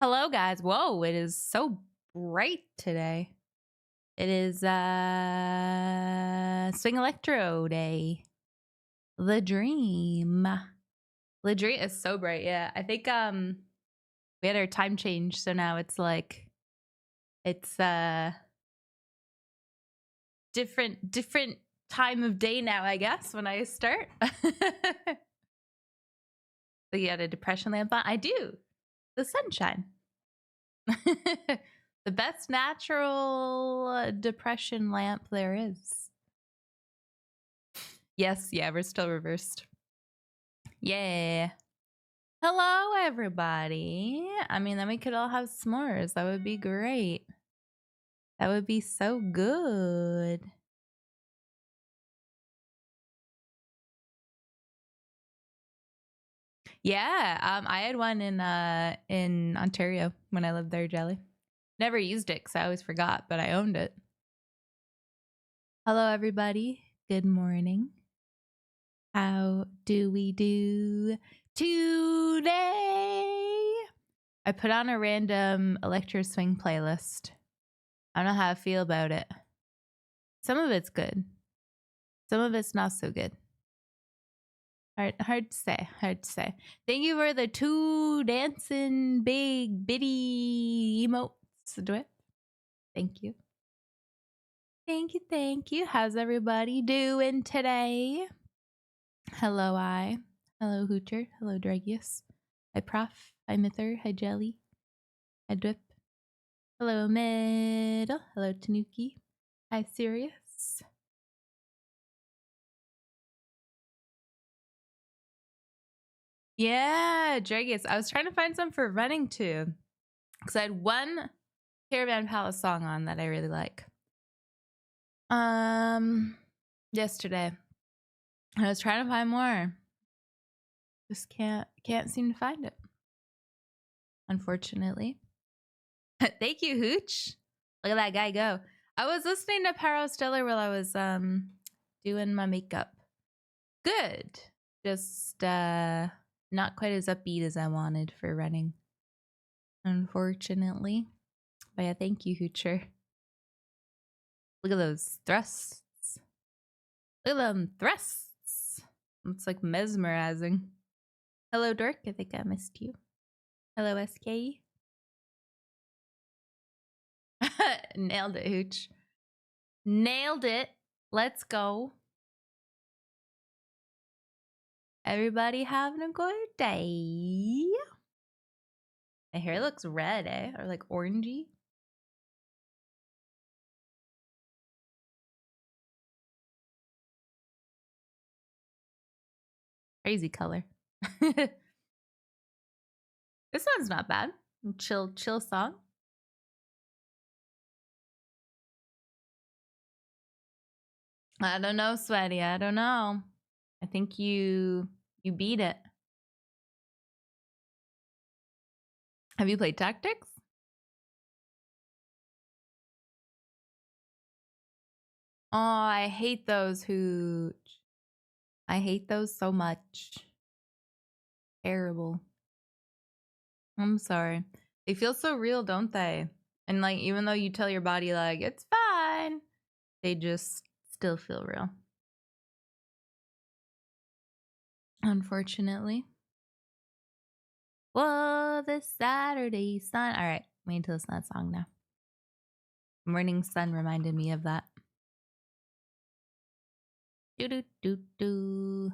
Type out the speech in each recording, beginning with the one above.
Hello, guys. Whoa, it is so bright today. It is Swing Electro Day. The Dream. The Dream is so bright. Yeah, I think we had our time change, so now it's like it's different time of day now, I guess, when I start. So you had a depression lamp on? I do. The sunshine. The best natural depression lamp there is. Yes, yeah, we're still reversed. Yeah. Hello, everybody. I mean, then we could all have s'mores. That would be great. That would be so good. Yeah, I had one in Ontario when I lived there, Jelly. Never used it because I always forgot, but I owned it. Hello, everybody. Good morning. How do we do today? I put on a random electro swing playlist. I don't know how I feel about it. Some of it's good. Some of it's not so good. Hard to say. Hard to say. Thank you for the 2 dancing big bitty emotes. Do it. Thank you. Thank you. Thank you. How's everybody doing today? Hello, I. Hello, Hoocher. Hello, Dragius. Hi, Prof. Hi, Mither. Hi, Jelly. Hi, Drip. Hello, Middle. Hello, Tanuki. Hi, Sirius. Yeah, Dragius. I was trying to find some for running too. Because I had one Caravan Palace song on that I really like. Yesterday. I was trying to find more. Just can't seem to find it. Unfortunately. Thank you, Hooch. Look at that guy go. I was listening to Paro Stellar while I was doing my makeup. Good. Just not quite as upbeat as I wanted for running. Unfortunately. But yeah, thank you, Hoocher. Look at those thrusts. Look at them thrusts. It's like mesmerizing. Hello, Dirk. I think I missed you. Hello, SK. Nailed it, Hooch. Nailed it. Let's go. Everybody having a good day. My hair looks red, eh? Or like orangey. Crazy color. This one's not bad. Chill song. I don't know, Sweaty. I don't know. I think you beat it. Have you played Tactics? Oh, I hate those, Hooch. I hate those so much. Terrible. I'm sorry. They feel so real, don't they? And like, even though you tell your body like, it's fine, they just still feel real. Unfortunately. Whoa, the Saturday sun. All right, we need to listen to that song now. Morning Sun reminded me of that. Do do do do.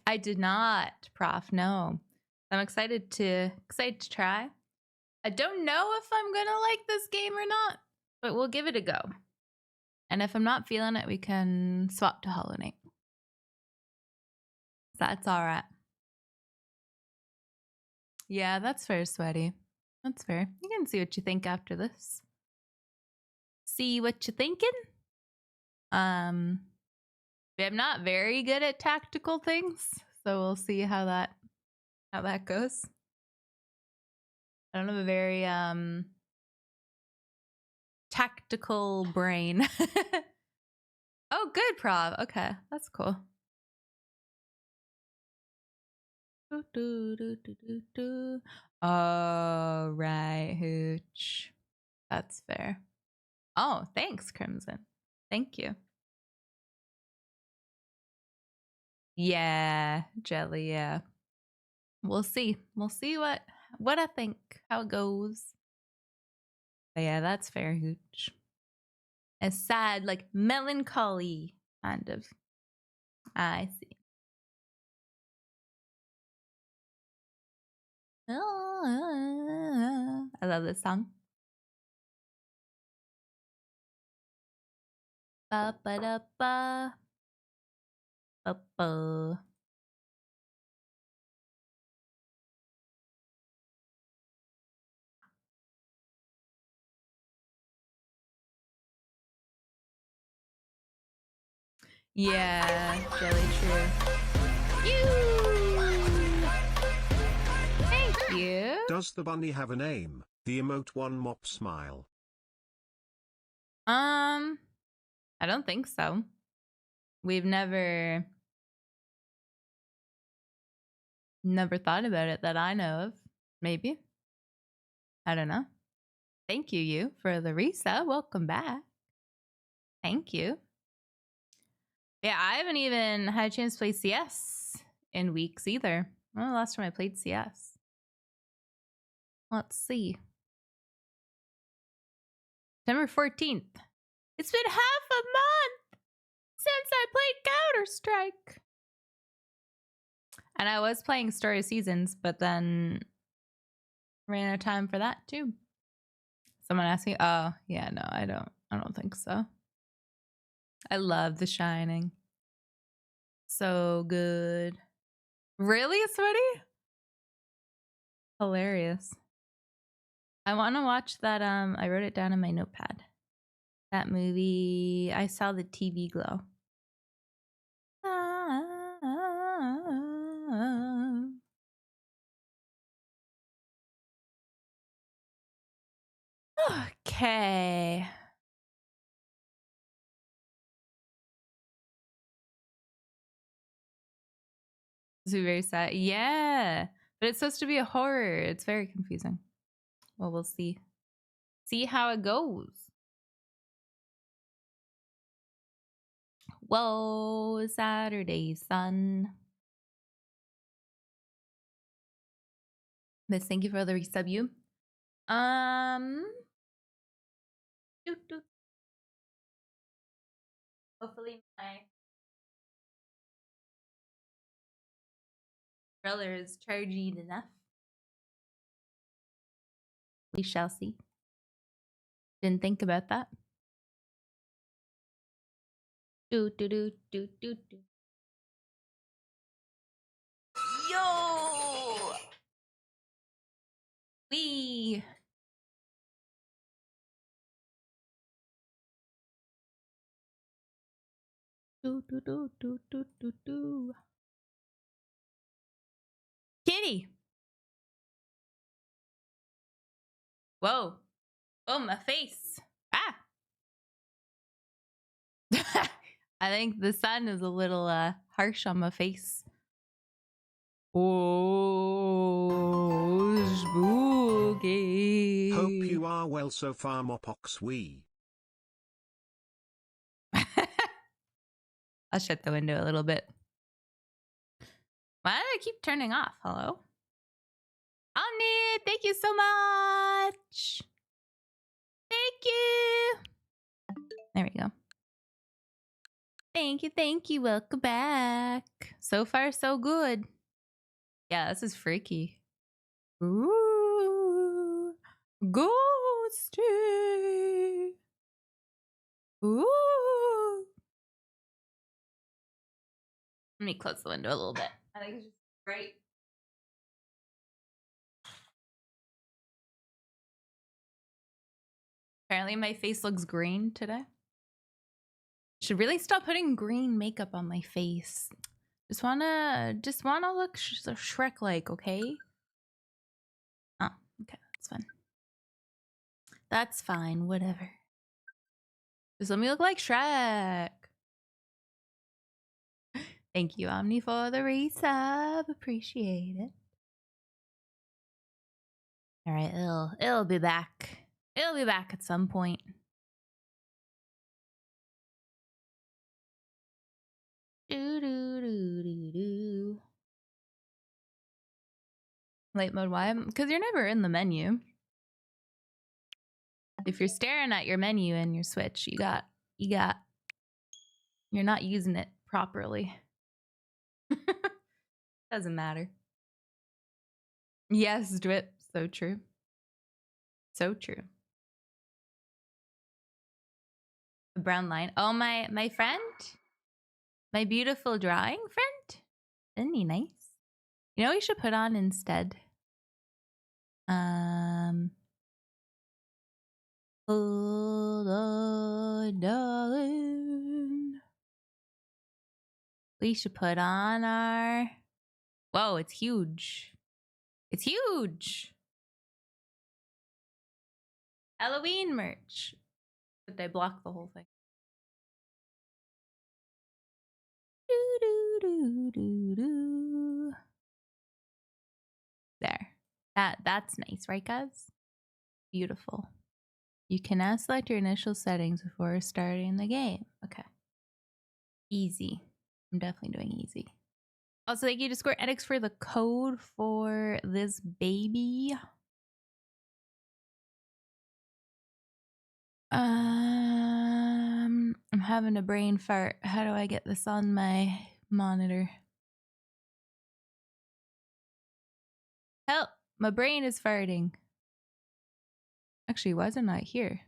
I did not, Prof. No, I'm excited to try. I don't know if I'm gonna like this game or not, but we'll give it a go. And if I'm not feeling it, we can swap to Hollow Knight. That's all right. Yeah, that's fair, Sweaty. That's fair. You can see what you think after this. See what you're thinking. I'm not very good at tactical things, so we'll see how that goes. I don't have a very tactical brain. Oh, good, Prof. Okay, that's cool. Do, do, do, do, do, do. All right, Hooch. That's fair. Oh, thanks, Crimson. Thank you. Yeah, Jelly, yeah. We'll see. We'll see what I think, how it goes. But yeah, that's fair, Hooch. A sad, like melancholy kind of. I see. I love this song. Ba ba da ba. Ba ba. Yeah, Jelly True. Thank you. Does the bunny have a name? The emote one mop smile. I don't think so. We've never thought about it that I know of. Maybe. I don't know. Thank you for the reset. Welcome back. Thank you. Yeah, I haven't even had a chance to play CS in weeks either. When was the last time I played CS? Let's see. September 14th. It's been half a month since I played Counter-Strike. And I was playing Story of Seasons, but then ran out of time for that too. Someone asked me, oh, yeah, no, I don't think so. I love The Shining. So good. Really, Sweaty? Hilarious. I want to watch that. I wrote it down in my notepad. That movie. I saw the TV glow. Okay. This is very sad. Yeah. But it's supposed to be a horror. It's very confusing. Well, we'll see. See how it goes. Whoa, Saturday, sun. Miss, thank you for the resub you. Hopefully my controller is charging enough. We shall see. Didn't think about that. Do do do do do do. Yo! Wee! Do do do do do do do. Kitty! Whoa! Oh, my face! Ah! I think the sun is a little harsh on my face. Oh, spooky. Hope you are well so far, Mopox we. I'll shut the window a little bit. Why do I keep turning off? Hello? Omni, thank you so much. Thank you. There we go. Thank you. Welcome back. So far, so good. Yeah, this is freaky. Ooh, ghosty. Ooh. Let me close the window a little bit. I think it's just great. Apparently my face looks green today. Should really stop putting green makeup on my face. Just wanna look Shrek-like, okay? Oh, okay, that's fine. That's fine, whatever. Just let me look like Shrek. Thank you, Omni, for the resub. Appreciate it. All right, it'll be back. It'll be back at some point. Do do do do do. Light mode, why? Because you're never in the menu. If you're staring at your menu in your Switch, you're not using it properly. Doesn't matter. Yes, Drip. So true. So true. A brown line. Oh, my friend? My beautiful drawing friend? Isn't he nice? You know what we should put on instead? Hold on, darling. We should put on our... Whoa, it's huge. It's huge. Halloween merch. But they block the whole thing. Do, do, do, do, do. There. That's nice, right, guys? Beautiful. You can now select your initial settings before starting the game. Okay. Easy. I'm definitely doing easy. Also, thank you to Square Enix for the code for this baby. I'm having a brain fart. How do I get this on my monitor? Help! My brain is farting. Actually, why isn't it here?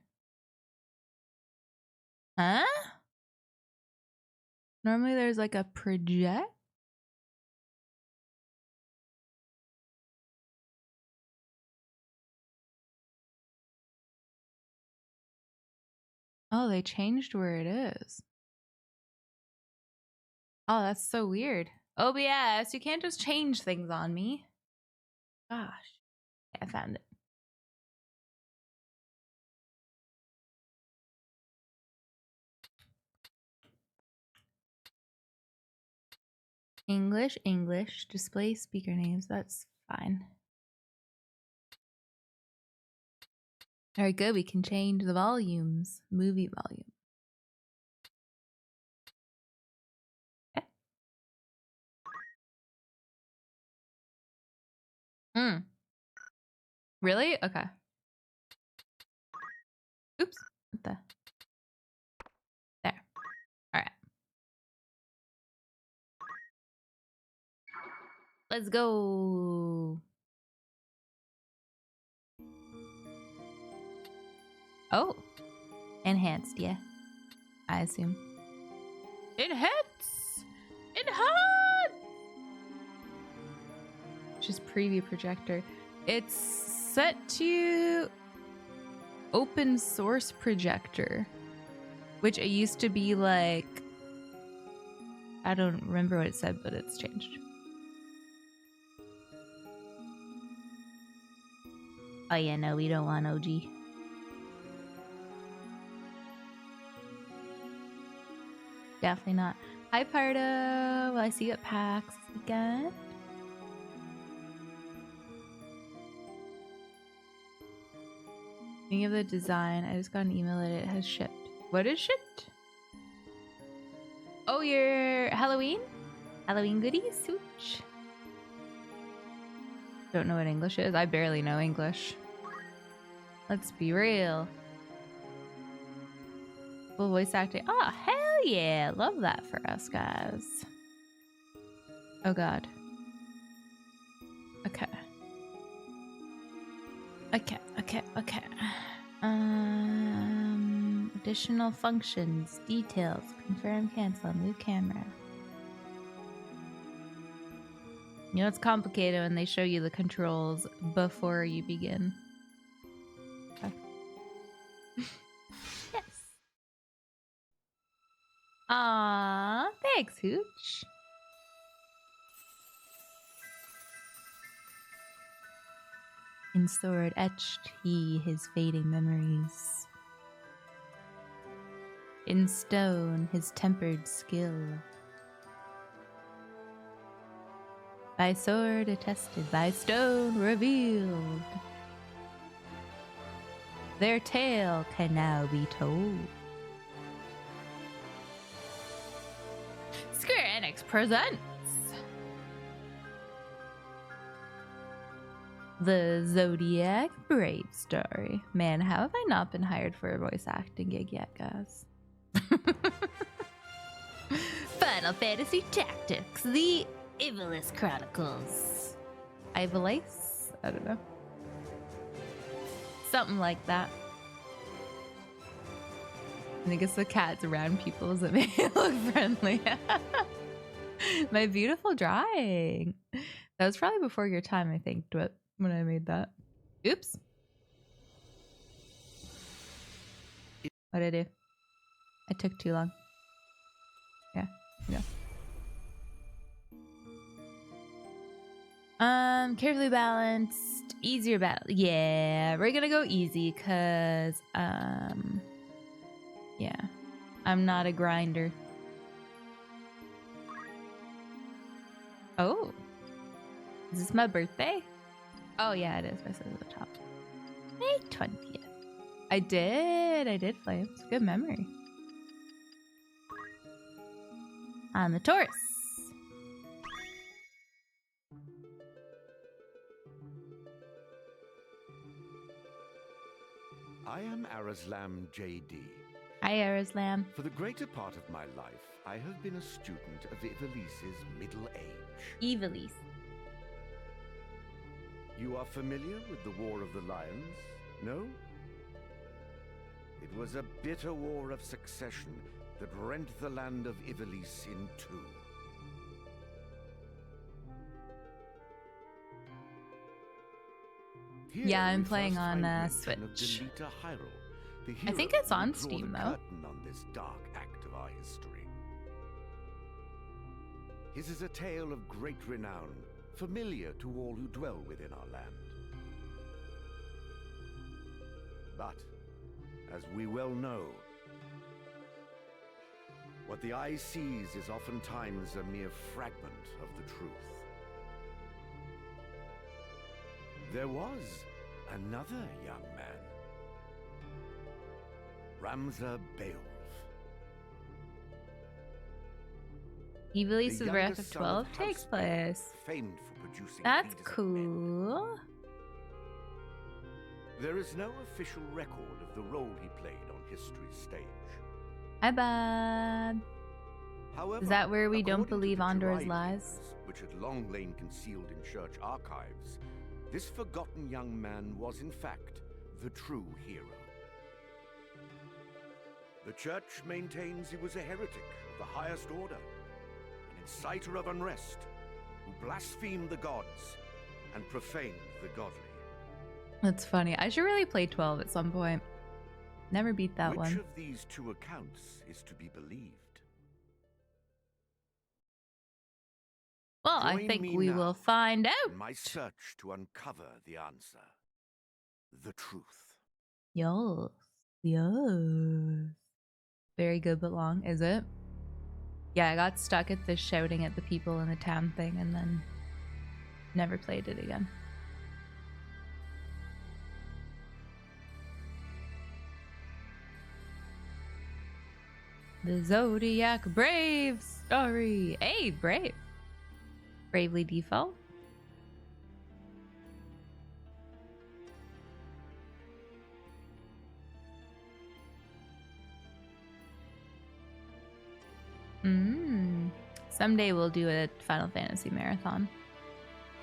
Huh? Normally there's like a project? Oh, they changed where it is. Oh, that's so weird. OBS, you can't just change things on me. Gosh. I found it. English, English, display speaker names. That's fine. All right, good. We can change the volumes, movie volume. Okay. Really? Okay. Oops. What the? There. All right. Let's go. Oh. Enhanced, yeah. I assume. Enhance! Enhance! Just preview projector. It's set to open source projector, which it used to be like, I don't remember what it said, but it's changed. Oh yeah, no, we don't want OG. Definitely not. Hi Pardo. Well, I see you at PAX again. Thinking of the design, I just got an email that it has shipped. What is shipped? Oh, your Halloween? Halloween goodies? Swooch. Don't know what English is. I barely know English. Let's be real. Full voice acting. Oh, hell yeah. Love that for us, guys. Oh, God. Okay. Okay. Additional functions, details, confirm, cancel, move camera. You know, it's complicated when they show you the controls before you begin. Okay. Yes. Aww, thanks, Hooch. In sword etched he his fading memories. In stone his tempered skill. By sword attested, by stone revealed. Their tale can now be told. Square Enix presents the Zodiac Brave story. Man, how have I not been hired for a voice acting gig yet, guys? Final Fantasy Tactics, the Ivalice Chronicles. Ivalice? I don't know. Something like that. I think it's the cats around people that make it look friendly. My beautiful drawing. That was probably before your time, I think, when I made that. Oops. What did I do? I took too long. Yeah. Carefully balanced, easier battle. Yeah, we're gonna go easy because yeah, I'm not a grinder. Oh, is this my birthday? Oh yeah, it is. I said at the top. May 20th. I did Flames. Good memory. On the Taurus. I am Arazlam J.D. Hi, Arazlam. For the greater part of my life, I have been a student of Ivalice's middle age. Ivalice. You are familiar with the War of the Lions? No? It was a bitter war of succession that rent the land of Ivalice in two. Here Yeah, I'm we playing first on find mention Switch. of Delita Hyrule, the I think hero it's who on would draw Steam, the though. curtain on this dark act of our history. His is a tale of great renown, familiar to all who dwell within our land. But, as we well know, what the eye sees is oftentimes a mere fragment of the truth. There was another young man, Ramza Beowulf. Ivalice's The Wrath youngest of son 12 House takes Beowulf, place. famed for producing That's leaders of men. cool. There is no official record of the role he played on history's stage. Hi, Bob. However, Is that where we don't according to believe the Andor's Jiraiya lies? papers, which had long lain concealed in church archives, this forgotten young man was in fact the true hero. The church maintains he was a heretic of the highest order, an inciter of unrest, who blasphemed the gods and profaned the godly. That's funny. I should really play 12 at some point. Never beat that Which one. of these two accounts is to be believed? Well, I Join think me we now will find out. in my search to uncover the answer. The truth. Yes. Yes. Very good but long, is it? Yeah, I got stuck at the shouting at the people in the town thing and then never played it again. The Zodiac Brave story. Hey, Brave. Bravely Default. Someday we'll do a Final Fantasy marathon.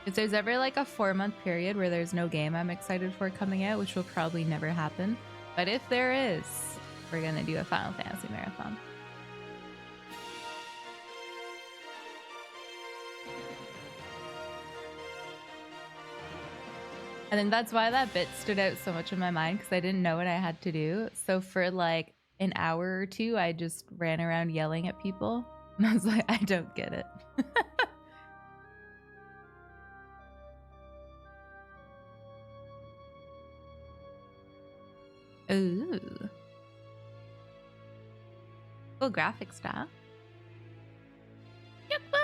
If there's ever like a 4-month period where there's no game I'm excited for coming out, which will probably never happen, but if there is, we're gonna do a Final Fantasy marathon. I think that's why that bit stood out so much in my mind, because I didn't know what I had to do. So for like an hour or two, I just ran around yelling at people. And I was like, I don't get it. Ooh. Cool graphic style. Yucca!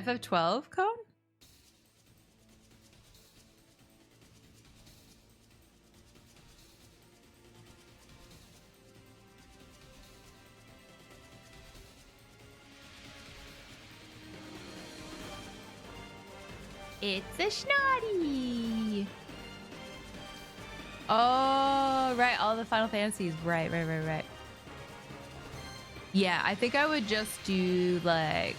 FF12 code? It's a Snotty. Oh, right. All the Final Fantasies. Right. Yeah, I think I would just do like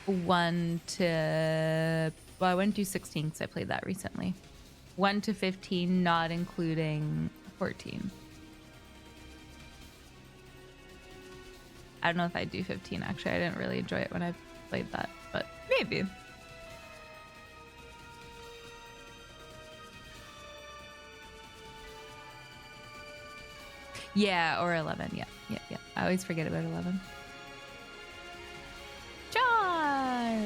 1 to... Well, I wouldn't do 16 because I played that recently. 1 to 15, not including 14. I don't know if I'd do 15, actually. I didn't really enjoy it when I played that, but maybe. Yeah, or 11. Yeah. I always forget about 11. Charge!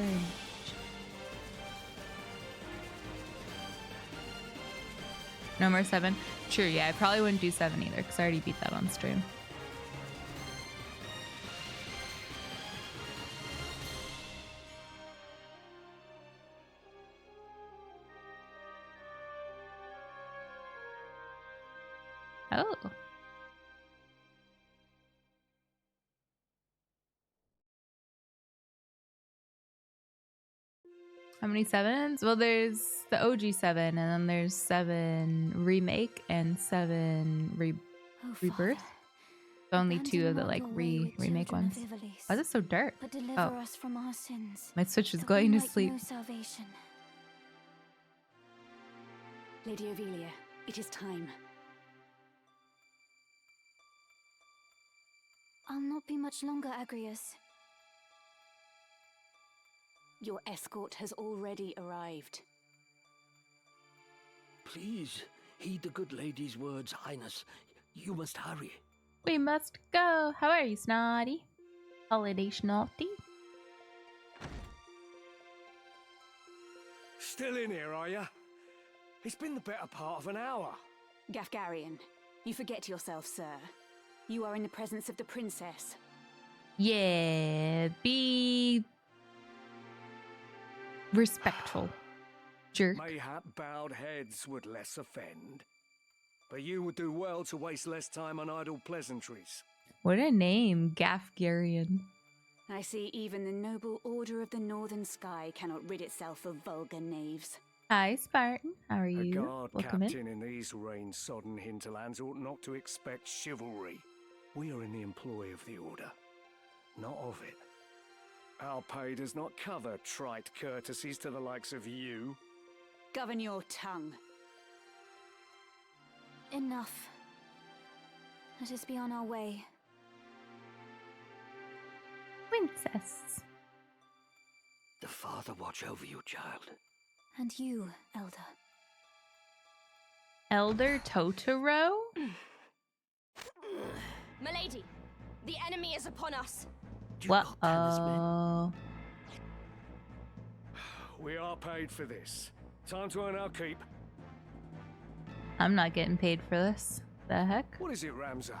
No more 7? Sure, yeah, I probably wouldn't do 7 either because I already beat that on stream. Oh. How many 7s? Well, there's the OG 7, and then there's 7 remake and 7 rebirth. So only 2 of the like remake ones. Why is it so dark? But deliver us from our sins, My Switch is that going we to might sleep. know salvation. Lady Ovelia, it is time. I'll not be much longer, Agrius. Your escort has already arrived. Please, heed the good lady's words, Highness. You must hurry. We must go. How are you, Snotty? Holiday Snotty? Still in here, are you? It's been the better part of an hour. Gafgarian, you forget yourself, sir. You are in the presence of the princess. Yeah, be respectful, jerk. Mayhap bowed heads would less offend. But you would do well to waste less time on idle pleasantries. What a name, Gafgarian. I see even the noble Order of the Northern Sky cannot rid itself of vulgar knaves. Hi, Spartan. How are A you? guard Welcome captain in these rain-sodden hinterlands ought not to expect chivalry. We are in the employ of the Order, not of it. Our pay does not cover trite courtesies to the likes of you. Govern your tongue. Enough. Let us be on our way. Princess. The Father watch over you, child. And you, Elder. Elder Totoro? Milady, the enemy is upon us. You What? got Panna's men? Oh. We are paid for this. Time to earn our keep. I'm not getting paid for this. The heck? What is it, Ramza?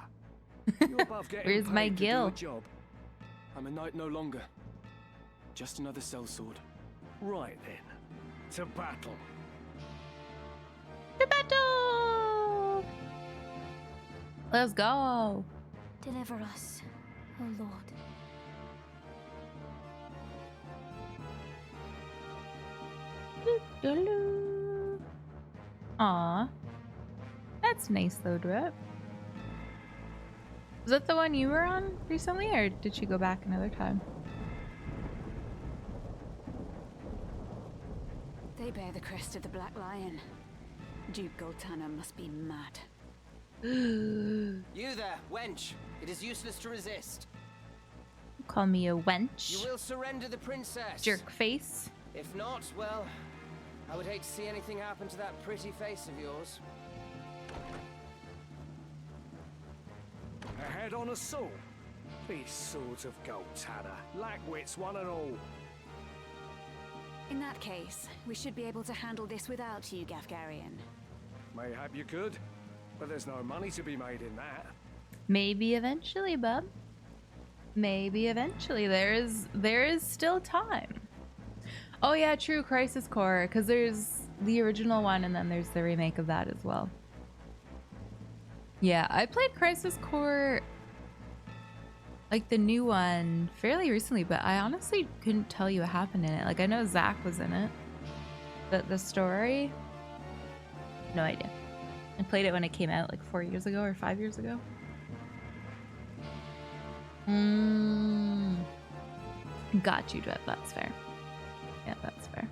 You're above getting Where's my paid to do gil? a job. I'm a knight no longer. Just another sellsword. Right then. To battle. To battle! Let's go. Deliver us, O Lord. Aw. That's nice though, Drip. Was that the one you were on recently, or did she go back another time? They bear the crest of the Black Lion. Duke Goltana must be mad. You there, wench. It is useless to resist. Call me a wench. You will surrender the princess. Jerk face. If not, well, I would hate to see anything happen to that pretty face of yours. A head on a saw. These swords of Goltana lack wits, one and all. In that case, we should be able to handle this without you, Gafgarian. Mayhap you could, but there's no money to be made in that. Maybe eventually, bub. Maybe eventually. There is still time. Oh yeah, true, Crisis Core, because there's the original one and then there's the remake of that as well. Yeah, I played Crisis Core, like the new one, fairly recently, but I honestly couldn't tell you what happened in it. Like, I know Zach was in it, but the story, no idea. I played it when it came out like 4 years ago or 5 years ago. Got you, Dweb. That's fair. Yeah, that's fair.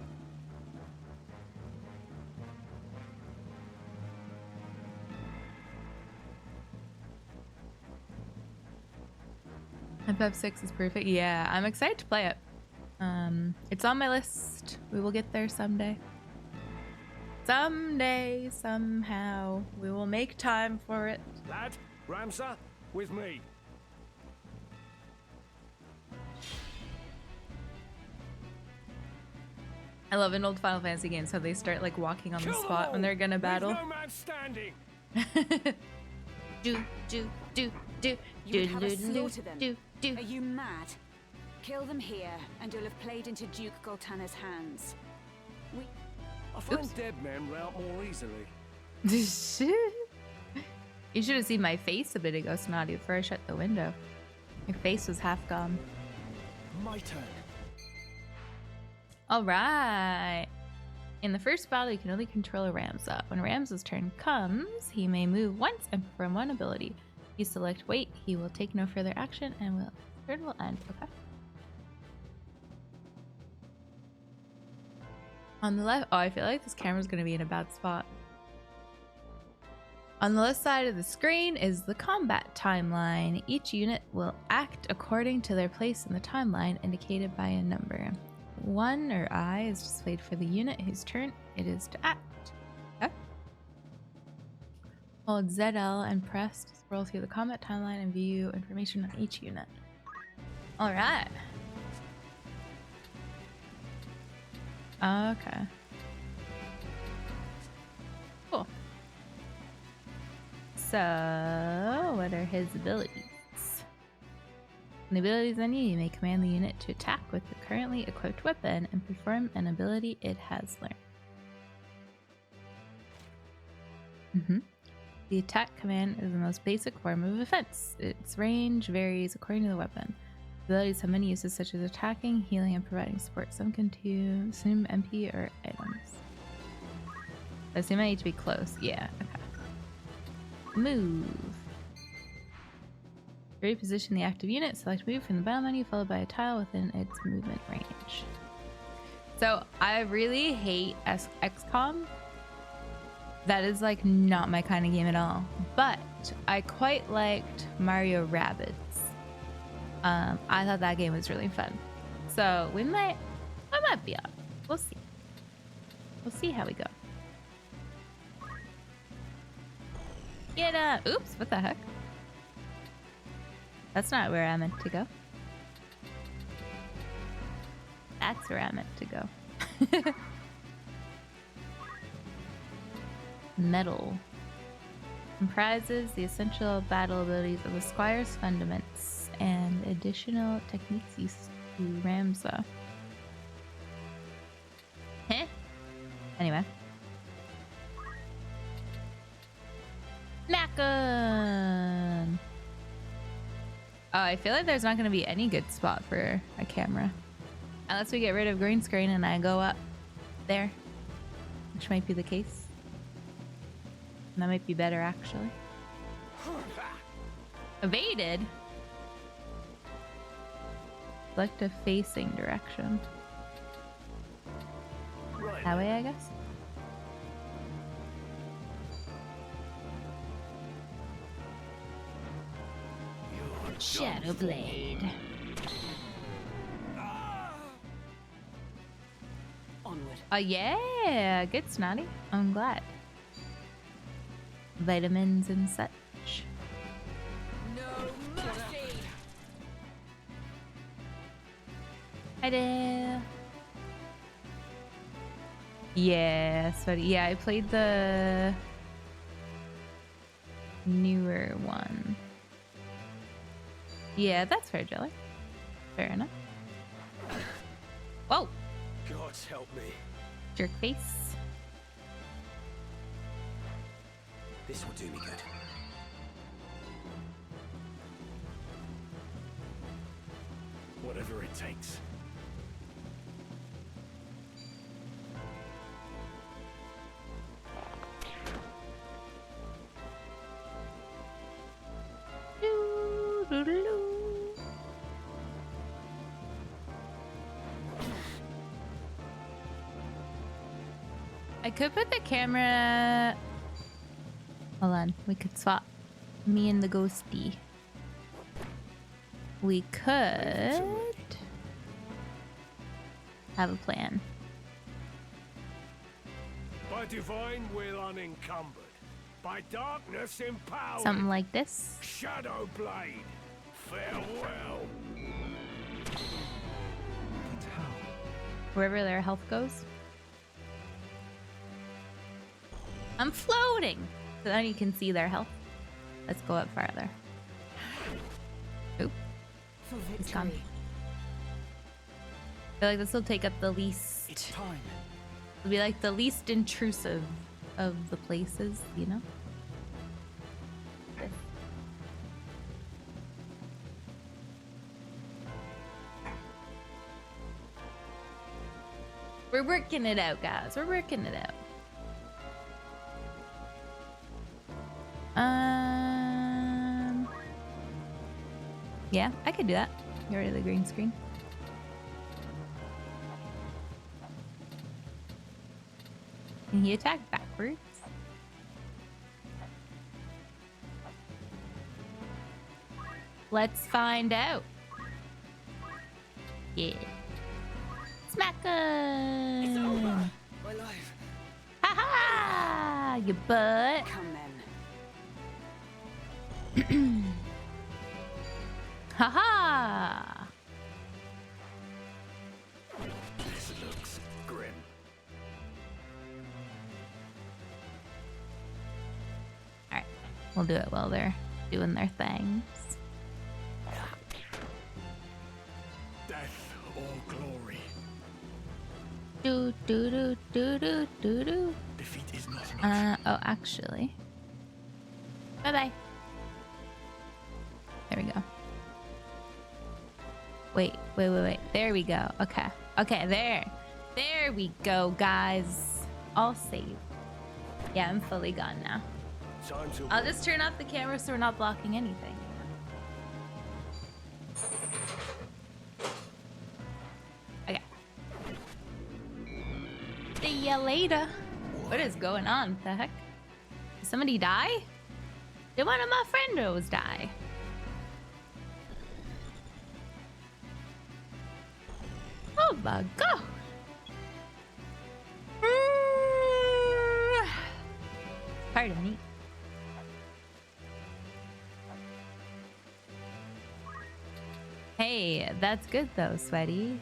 FF6 is perfect. Yeah, I'm excited to play it. It's on my list. We will get there someday. Someday, somehow, we will make time for it. Lad, Ramsar, with me. I love in old Final Fantasy games how they start like walking on the Kill them spot when all. they're gonna Leave battle. no man standing. Do. You would have us slaughter them. Do. Are you mad? Kill them here, and you'll have played into Duke Goltana's hands. I find Oops. dead men rout more easily. You should have seen my face a bit ago, Snotty, before I shut the window. Your face was half gone. My turn. Alright. In the first battle, you can only control a Ramza. When Ramza's turn comes, he may move once and perform one ability. If you select wait, he will take no further action and turn will end. Okay. On the left, oh, I feel like this camera's gonna be in a bad spot. On the left side of the screen is the combat timeline. Each unit will act according to their place in the timeline, indicated by a number. 1 or I is displayed for the unit whose turn it is to act. Okay. Hold ZL and press to scroll through the combat timeline and view information on each unit. Alright. Okay. Cool. So, what are his abilities? In the abilities menu, you may command the unit to attack with the currently equipped weapon and perform an ability it has learned. The attack command is the most basic form of offense. Its range varies according to the weapon. Abilities have many uses such as attacking, healing, and providing support. Some can consume MP or items. I assume I need to be close. Yeah, okay. Move. Reposition the active unit, select move from the battle menu, followed by a tile within its movement range. So I really hate XCOM. That is like not my kind of game at all. But I quite liked Mario Rabbids. I thought that game was really fun. So I might be on. We'll see. We'll see how we go. Get up. Oops, what the heck? That's not where I meant to go. That's where I meant to go. Metal. Comprises the essential battle abilities of the Squire's Fundaments and additional techniques used to Ramza. Heh. Anyway. Macon! Oh, I feel like there's not going to be any good spot for a camera. Unless we get rid of green screen and I go up there. Which might be the case. That might be better, actually. Evaded? Select a facing direction. Right. That way, I guess? Shadowblade. Onward. Yeah, good, Snotty. I'm glad. Vitamins and such. No mercy! Hi there. Yeah, Snotty. Yeah, I played the newer one. Yeah, that's fair, Jelly. Fair enough. Whoa! God, gods help me. Jerk face. This will do me good. Whatever it takes. Doo-doo-doo. I could put the camera. Hold on, we could swap me and the ghosty. We could have a plan. By divine will unencumbered, by darkness empowered. Something like this. Shadow Blade, farewell. Wherever their health goes. I'm floating! So then you can see their health. Let's go up farther. Oop. For It's gone. victory. I feel like this will take up the least. It's time. It'll be like the least intrusive of the places, you know? We're working it out, guys. We're working it out. Yeah, I could do that. Get rid of the green screen. Can he attack backwards? Let's find out. Yeah. Smack him! My life. Ha ha! You butt! Come then. Ha ha! This looks grim. Alright, we'll do it while they're doing their things. Death or glory. Do do do do do do do. Defeat is not an option. Oh, actually. Bye bye. There we go. Wait. There we go. Okay. Okay, there we go, guys. All saved. Yeah, I'm fully gone now. Time to I'll just turn off the camera so we're not blocking anything. Okay. See ya later. What is going on? What the heck? Did somebody die? Did one of my friendos die? Oh my god. Pardon me. Hey, that's good though, Sweaty.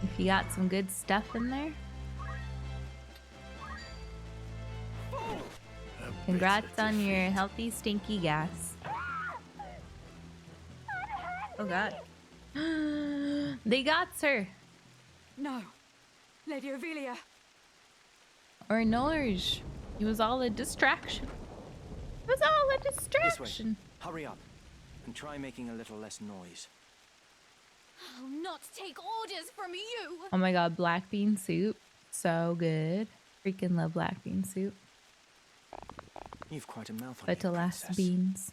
If you got some good stuff in there. Congrats on your healthy, stinky gas. Oh god. They got her. No. Lady Ovelia. Or Norge. It was all a distraction. It was all a This distraction. way. Hurry up. And try making a little less noise. I'll not take orders from you. Oh my god, black bean soup. So good. Freaking love black bean soup. You've quite a mouth on But you, to last princess. beans.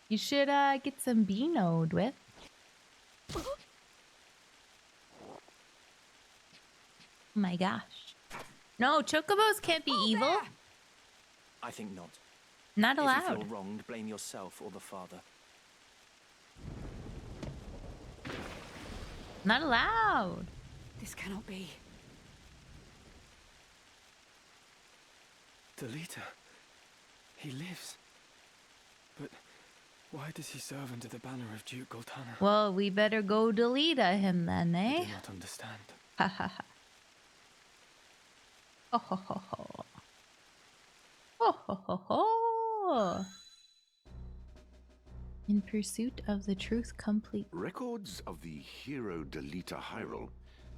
You should get some beanoed with. Oh my gosh. No, chocobos can't be evil. I think not. Not If you allowed. feel wronged, blame yourself or the father. Not allowed. This cannot be. Delita. He lives. But why does he serve under the banner of Duke Goltana? Well, we better go delete him then, I eh? do not understand. Ha ha ha. Ho ho ho ho. Ho ho ho ho. In pursuit of the truth complete. Records of the hero Delita Hyrule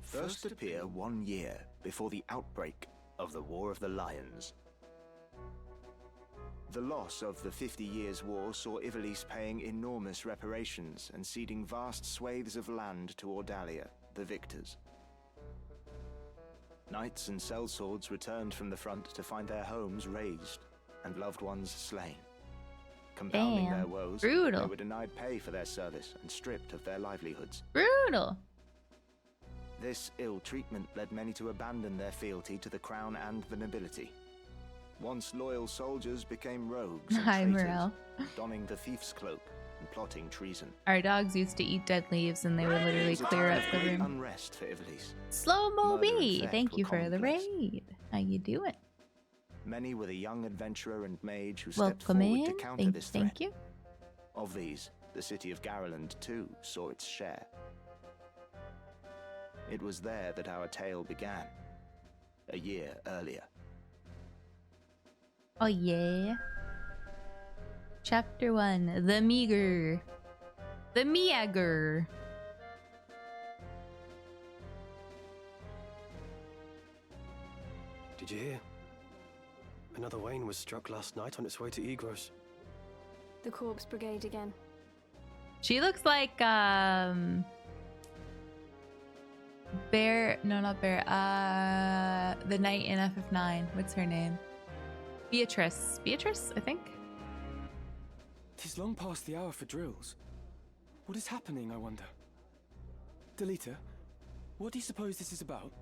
First appear 1 year before the outbreak of the War of the Lions. The loss of the 50 Years' War saw Ivalice paying enormous reparations and ceding vast swathes of land to Ordalia, the victors. Knights and sellswords returned from the front to find their homes razed and loved ones slain. Compounding their woes, brutal. they were denied pay for their service and stripped of their livelihoods. Brutal. This ill treatment led many to abandon their fealty to the crown and the nobility. Once loyal soldiers became rogues and Hi, traitors, Morel. donning the thief's cloak and plotting treason. Our dogs used to eat dead leaves and they would literally It was a clear time up of the great room. unrest for Ivalice. Slow Mo Murder and B, theft thank were you for the commonplace. raid. How you doing? Many were the young adventurer and mage who stepped Welcome forward in. to counter this threat. Thank you. Of these, the city of Garland too saw its share. It was there that our tale began, a year earlier. Oh yeah. Chapter 1, The Meager. The Meager. Did you hear? Another Wayne was struck last night on its way to Egros. The Corpse Brigade again. She looks like Bear, no, not Bear. The knight in FF9. What's her name? Beatrice, I think. Tis long past the hour for drills. What is happening, I wonder? Delita, what do you suppose this is about?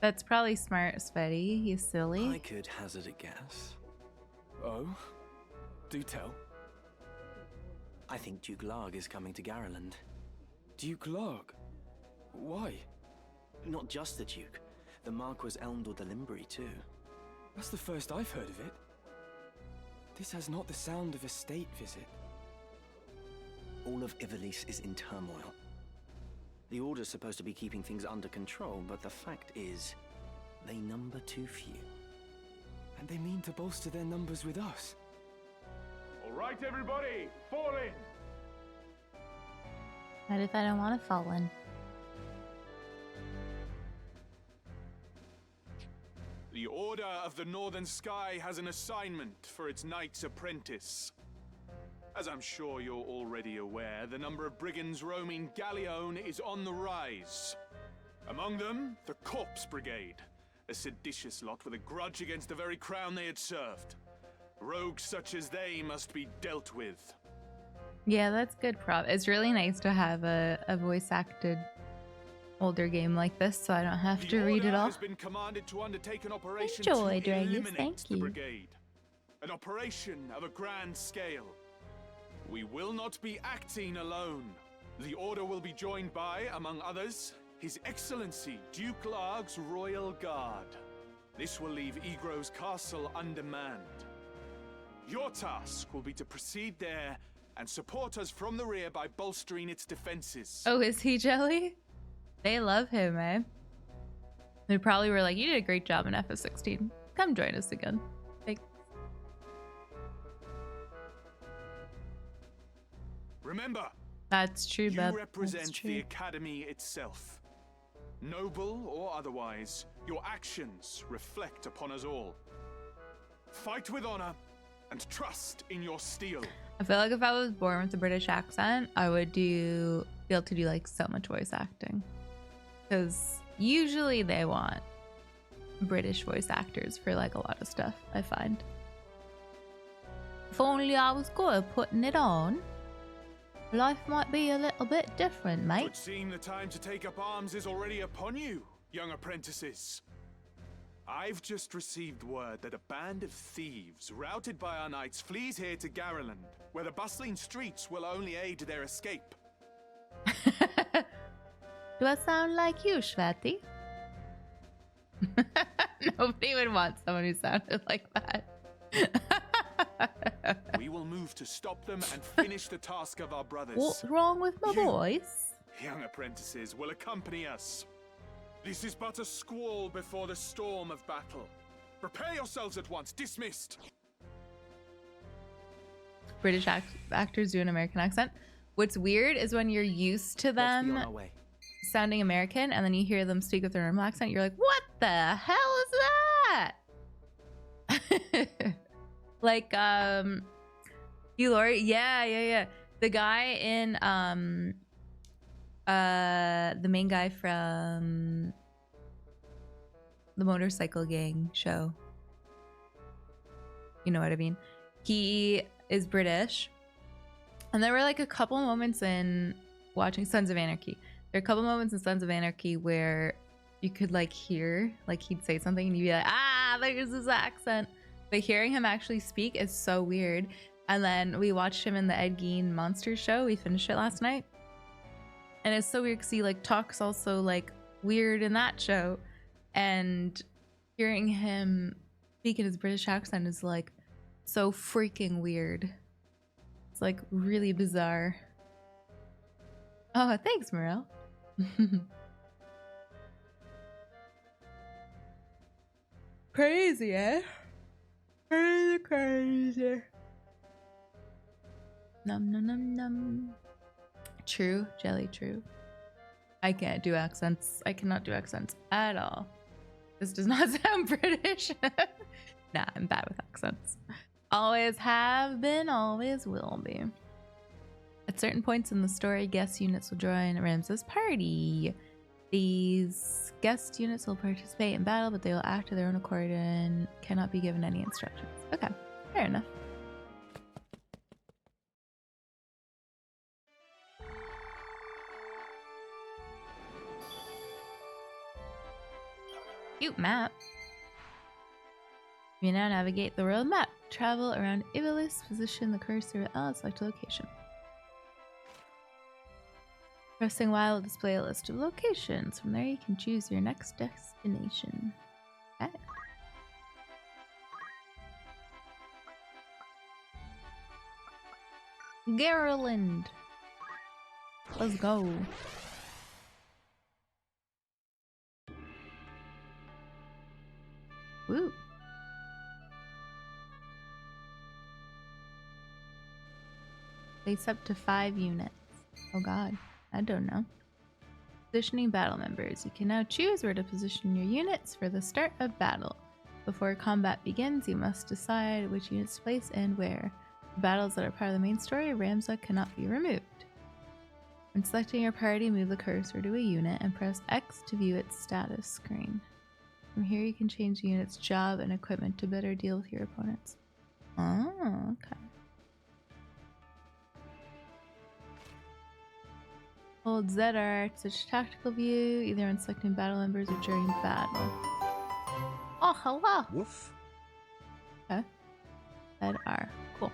That's probably smart, Svetty. You silly. I could hazard a guess. Oh? Do tell. I think Duke Larg is coming to Garland. Duke Larg? Why? Not just the Duke. The Marquis Elmdor de Limbri, too. That's the first I've heard of it. This has not the sound of a state visit. All of Ivalice is in turmoil. The Order's supposed to be keeping things under control, but the fact is, they number too few. And they mean to bolster their numbers with us. All right, everybody, fall in. What if I don't want to fall in? The Order of the Northern Sky has an assignment for its Knight's Apprentice. As I'm sure you're already aware, the number of brigands roaming Galleon is on the rise. Among them, the Corpse Brigade, a seditious lot with a grudge against the very crown they had served. Rogues such as they must be dealt with. Yeah, that's good prop. It's really nice to have a voice acted older game like this, so I don't have to read it The Order all. has been commanded to undertake an operation Enjoy, to Dragus, eliminate thank the you. brigade. An operation of a grand scale. We will not be acting alone. The Order will be joined by, among others, His Excellency Duke Larg's Royal Guard. This will leave Egros Castle undermanned. Your task will be to proceed there and support us from the rear by bolstering its defenses. Oh, is he Jelly? They love him, eh? They probably were like, you did a great job in FF16. Come join us again. Thanks. Remember, That's true, you Beb. represent That's true. the Academy itself. Noble or otherwise, your actions reflect upon us all. Fight with honor and trust in your steel. I feel like if I was born with a British accent, I would be able to do like so much voice acting. Because usually they want British voice actors for like a lot of stuff, I find. If only I was good at putting it on, life might be a little bit different, It mate. would seem the time to take up arms is already upon you, young apprentices. I've just received word that a band of thieves, routed by our knights, flees here to Garland, where the bustling streets will only aid their escape. Do I sound like you, Shvatty? Nobody would want someone who sounded like that. We will move to stop them and finish the task of our brothers. What's wrong with my You- voice? Young apprentices will accompany us. This is but a squall before the storm of battle. Prepare yourselves at once. Dismissed. British actors do an American accent. What's weird is when you're used to them sounding American and then you hear them speak with their normal accent, you're like, what the hell is that? Like, Hugh Laurie, yeah. The guy in the main guy from the Motorcycle Gang show. You know what I mean? He is British. And there were like a couple moments in watching Sons of Anarchy. There are a couple moments in Sons of Anarchy where you could like hear, like he'd say something and you'd be like, ah, there's his accent. But hearing him actually speak is so weird. And then we watched him in the Ed Gein Monsters show. We finished it last night. And it's so weird because he like talks also like weird in that show. And hearing him speak in his British accent is like so freaking weird. It's like really bizarre. Oh, thanks, Morel. Crazy, eh? Crazy. Num. True, Jelly, true. I can't do accents. I cannot do accents at all. This does not sound British. Nah, I'm bad with accents. Always have been, always will be. At certain points in the story, guest units will join Ramses' party. These guest units will participate in battle, but they will act of their own accord and cannot be given any instructions. Okay, fair enough. Cute map. You now navigate the world map. Travel around Ivalice, position the cursor with L, select a location. Pressing Y will display a list of locations. From there you can choose your next destination. Okay. Garland. Let's go. Woo. Place up to 5 units. Oh god, I don't know. Positioning battle members. You can now choose where to position your units for the start of battle. Before combat begins, you must decide which units to place and where. For battles that are part of the main story, Ramza cannot be removed. When selecting your party, move the cursor to a unit and press X to view its status screen. From here you can change the unit's job and equipment to better deal with your opponents. Oh, okay. Hold ZR to switch tactical view, either when selecting battle members or during battle. Oh, hello! Woof. Okay. ZR. Cool.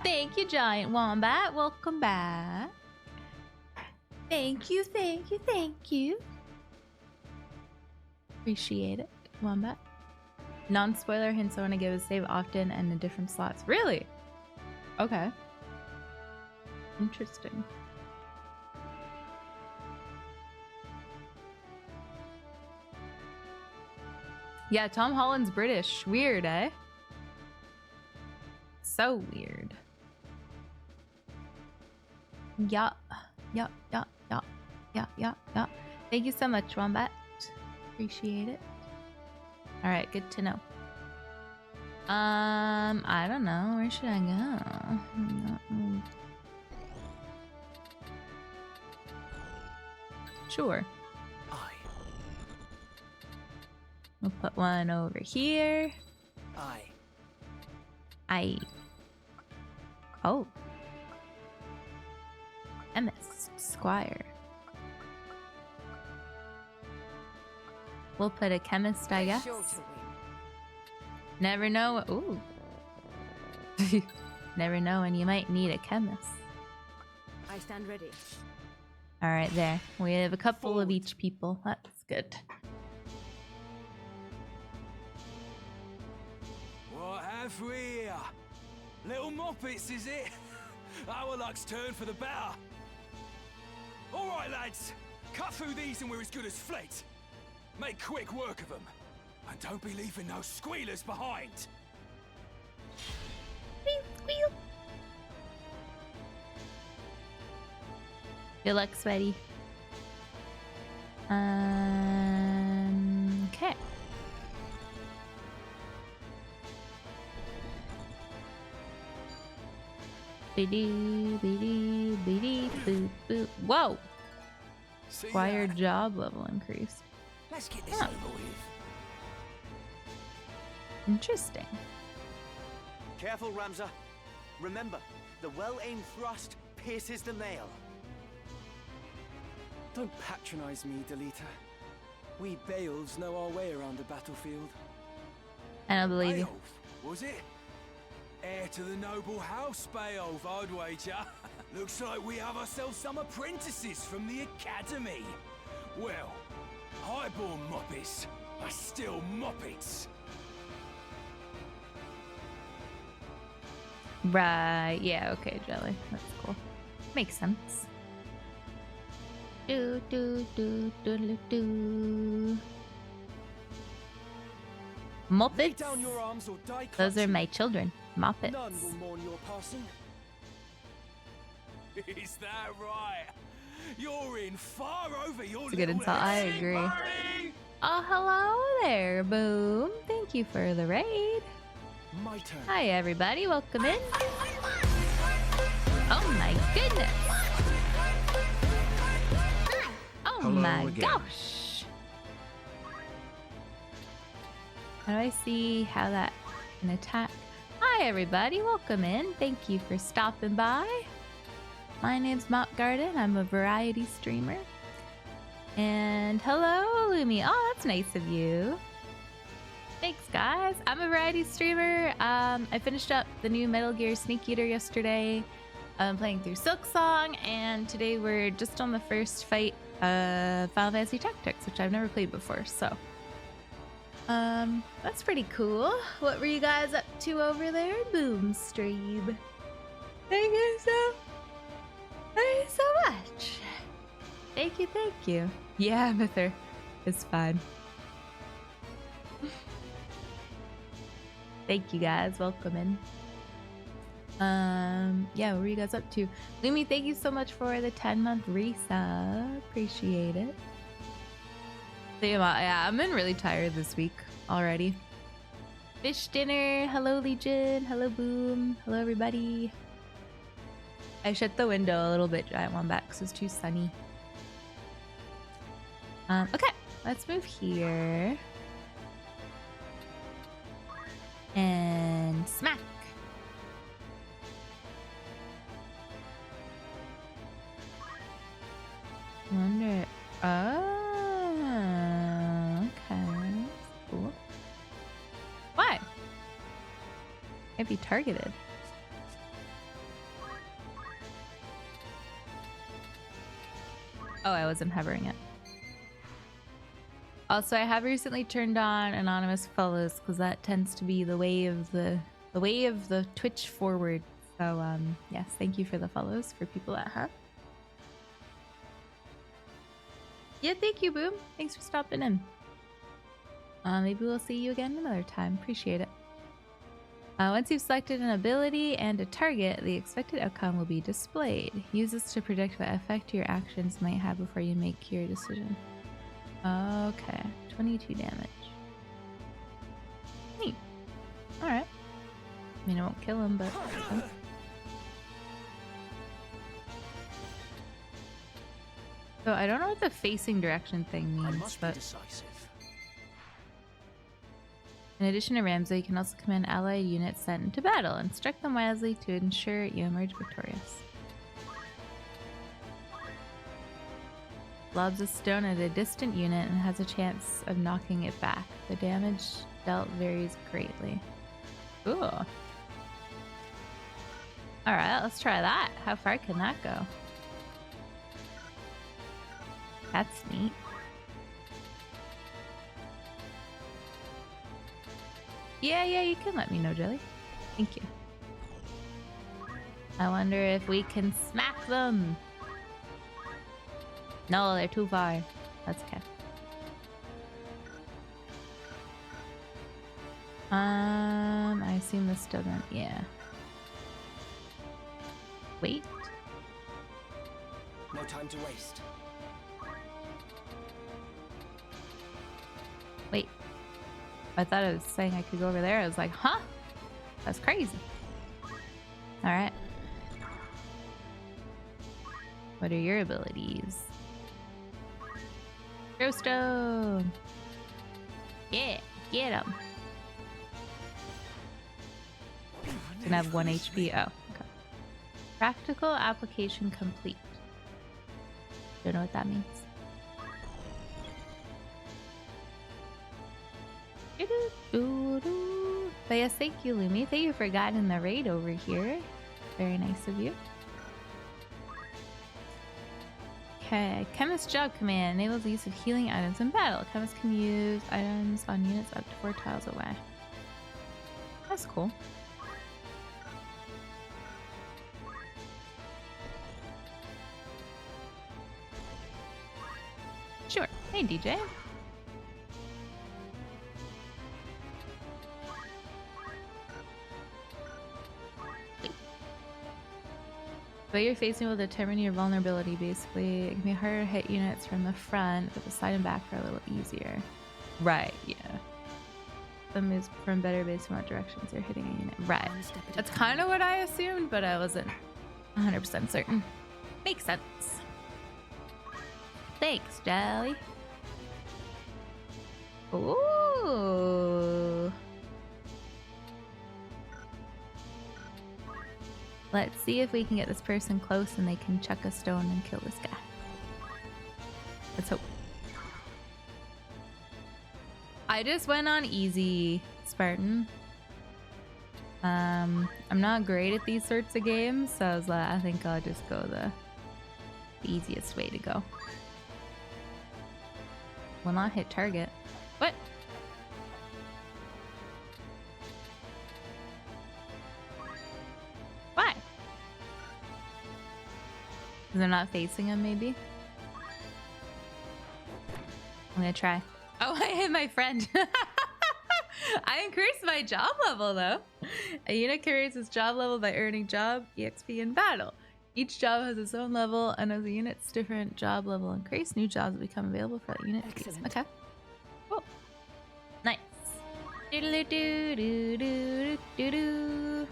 Thank you, Giant Wombat. Welcome back. Thank you. Appreciate it, Wombat. Non-spoiler hints I want to give a save often and in different slots. Really? Okay. Interesting. Yeah, Tom Holland's British. Weird, eh? So weird. Yeah. Thank you so much, Wombat. Appreciate it. Alright, good to know. I don't know. Where should I go? Sure. We'll put one over here. Oh. Chemist. Squire. We'll put a chemist, I guess. Never know. Ooh. Never know when you might need a chemist. I stand ready. Alright, there. We have a couple of each people. That's good. What have we here? Little moppets, is it? Our luck's turned for the better. All right, lads. Cut through these and we're as good as fled. Make quick work of them. And don't be leaving no squealers behind. Squeal. Good luck, Sweaty. Okay. Biddy, biddy, biddy, boop, boop. Whoa! Squire job level increased. Let's get this over with. Interesting. Careful, Ramza. Remember, the well-aimed thrust pierces the nail. Don't patronize me, Delita. We Beowulfs know our way around the battlefield. I don't believe you. Beowulf, was it? Heir to the noble house, Beowulf, I'd wager. Looks like we have ourselves some apprentices from the academy. Well, highborn moppets are still moppets. Right. Yeah, okay, Jelly. That's cool. Makes sense. Do do do do do do. Muppets. Down your arms or die. Those are my children. Muppets. None will mourn your passing. Is that right? You're in far over your It's a good little insult. I head. agree. Oh, hello there, Boom. Thank you for the raid. My turn. Hi, everybody. Welcome in. Oh my goodness. Oh Hello my again. gosh. How do I see how that can attack? Hi, everybody. Welcome in. Thank you for stopping by. My name's Mop Garden. I'm a variety streamer. And hello, Lumi. Oh, that's nice of you. Thanks, guys. I'm a variety streamer. I finished up the new Metal Gear Snake Eater yesterday. I'm playing through Silksong, and today we're just on the first fight of Final Fantasy Tactics, which I've never played before, so. That's pretty cool. What were you guys up to over there? Boom stream. Thank you so much. Thank you. Yeah, Mither. It's fine. Thank you guys. Welcome in. Yeah, what were you guys up to? Lumi, thank you so much for the 10-month resub. Appreciate it. Yeah, I'm in really tired this week already. Fish dinner. Hello, Legion. Hello, Boom. Hello, everybody. I shut the window a little bit, Giant Wombat, because it's too sunny. Okay, let's move here. And smack. Wonder. Oh, okay. Cool. Why? Can't be targeted. Oh, I wasn't hovering it. Also, I have recently turned on anonymous follows because that tends to be the way of the Twitch forward. So, yes, thank you for the follows for people that have. Yeah, thank you, Boom. Thanks for stopping in. Maybe we'll see you again another time. Appreciate it. Once you've selected an ability and a target, the expected outcome will be displayed. Use this to predict what effect your actions might have before you make your decision. Okay, 22 damage. Neat. Alright. I mean, I won't kill him, but... So I don't know what the facing direction thing means, but... In addition to Ramza, you can also command allied units sent into battle and strike them wisely to ensure you emerge victorious. Lobs a stone at a distant unit and has a chance of knocking it back. The damage dealt varies greatly. Ooh. Alright, let's try that. How far can that go? That's neat. Yeah, you can let me know, Jelly. Thank you. I wonder if we can smack them. No, they're too far. That's okay. I assume this doesn't, yeah. Wait. No time to waste. Wait. I thought it was saying I could go over there. I was like, huh? That's crazy. Alright. What are your abilities? Throw stone! Yeah, get him. Can have 1 HP. Oh, okay. Practical application complete. Don't know what that means. But yes, thank you, Lumi. Thank you for guiding the raid over here. Very nice of you. Okay, Chemist Job Command enables the use of healing items in battle. Chemist can use items on units up to 4 tiles away. That's cool. Sure. Hey, DJ. What you're facing will determine your vulnerability, basically. It can be harder to hit units from the front, but the side and back are a little easier. Right, yeah. Some moves from better based on what directions you're hitting a unit. Right. That's kind of what I assumed, but I wasn't 100% certain. Makes sense. Thanks, Jelly. Ooh. Let's see if we can get this person close and they can chuck a stone and kill this guy. Let's hope. I just went on easy, Spartan. I'm not great at these sorts of games, so I was like, I think I'll just go the easiest way to go. Will not hit target. What? Why? They're not facing him, maybe? I'm gonna try. Oh, I hit my friend. I increased my job level, though. A unit carries its job level by earning job EXP in battle. Each job has its own level, and as the unit's different job level increase, new jobs become available for that unit. Excellent. Okay. Cool. Nice. Doodle-doo-doo-doo-doo-doo-doo.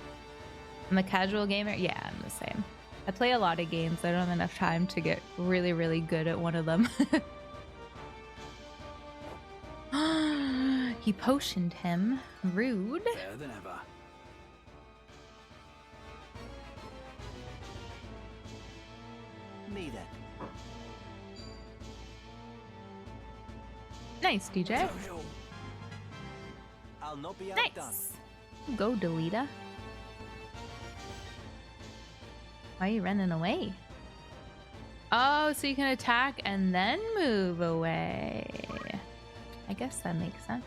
I'm a casual gamer. Yeah, I'm the same. I play a lot of games. I don't have enough time to get really, really good at one of them. He potioned him. Rude. Better than ever. Me then. Nice, DJ. I'll not be outdone. Nice. Go, Delita. Why are you running away? Oh, so you can attack and then move away. I guess that makes sense.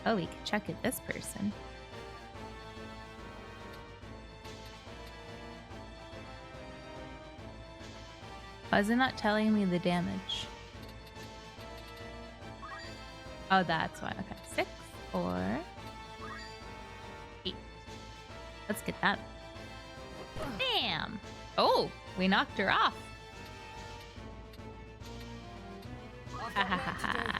Oh, we could check at this person. Why is it not telling me the damage? Oh, that's why. Okay, 6 or 8. Let's get that. Damn! Oh, we knocked her off. Ha ha ha ha.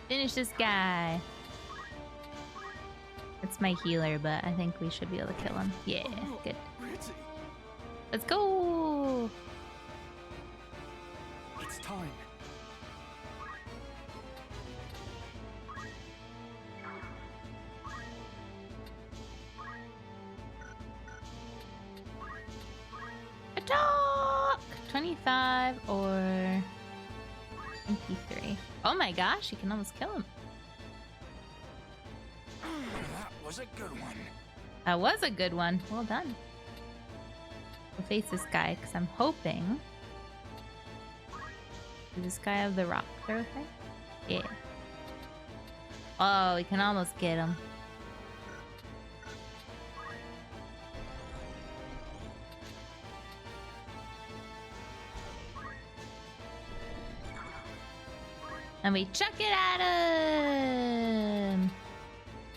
Finish this guy. It's my healer, but I think we should be able to kill him. Yeah, good. Let's go. It's time. Attack! 25 or 23. Oh my gosh, you can almost kill him. That was a good one. That was a good one. Well done. We'll face this guy because I'm hoping. Does this guy have the rock throw thing? Yeah. Oh, we can almost get him. And we chuck it at him!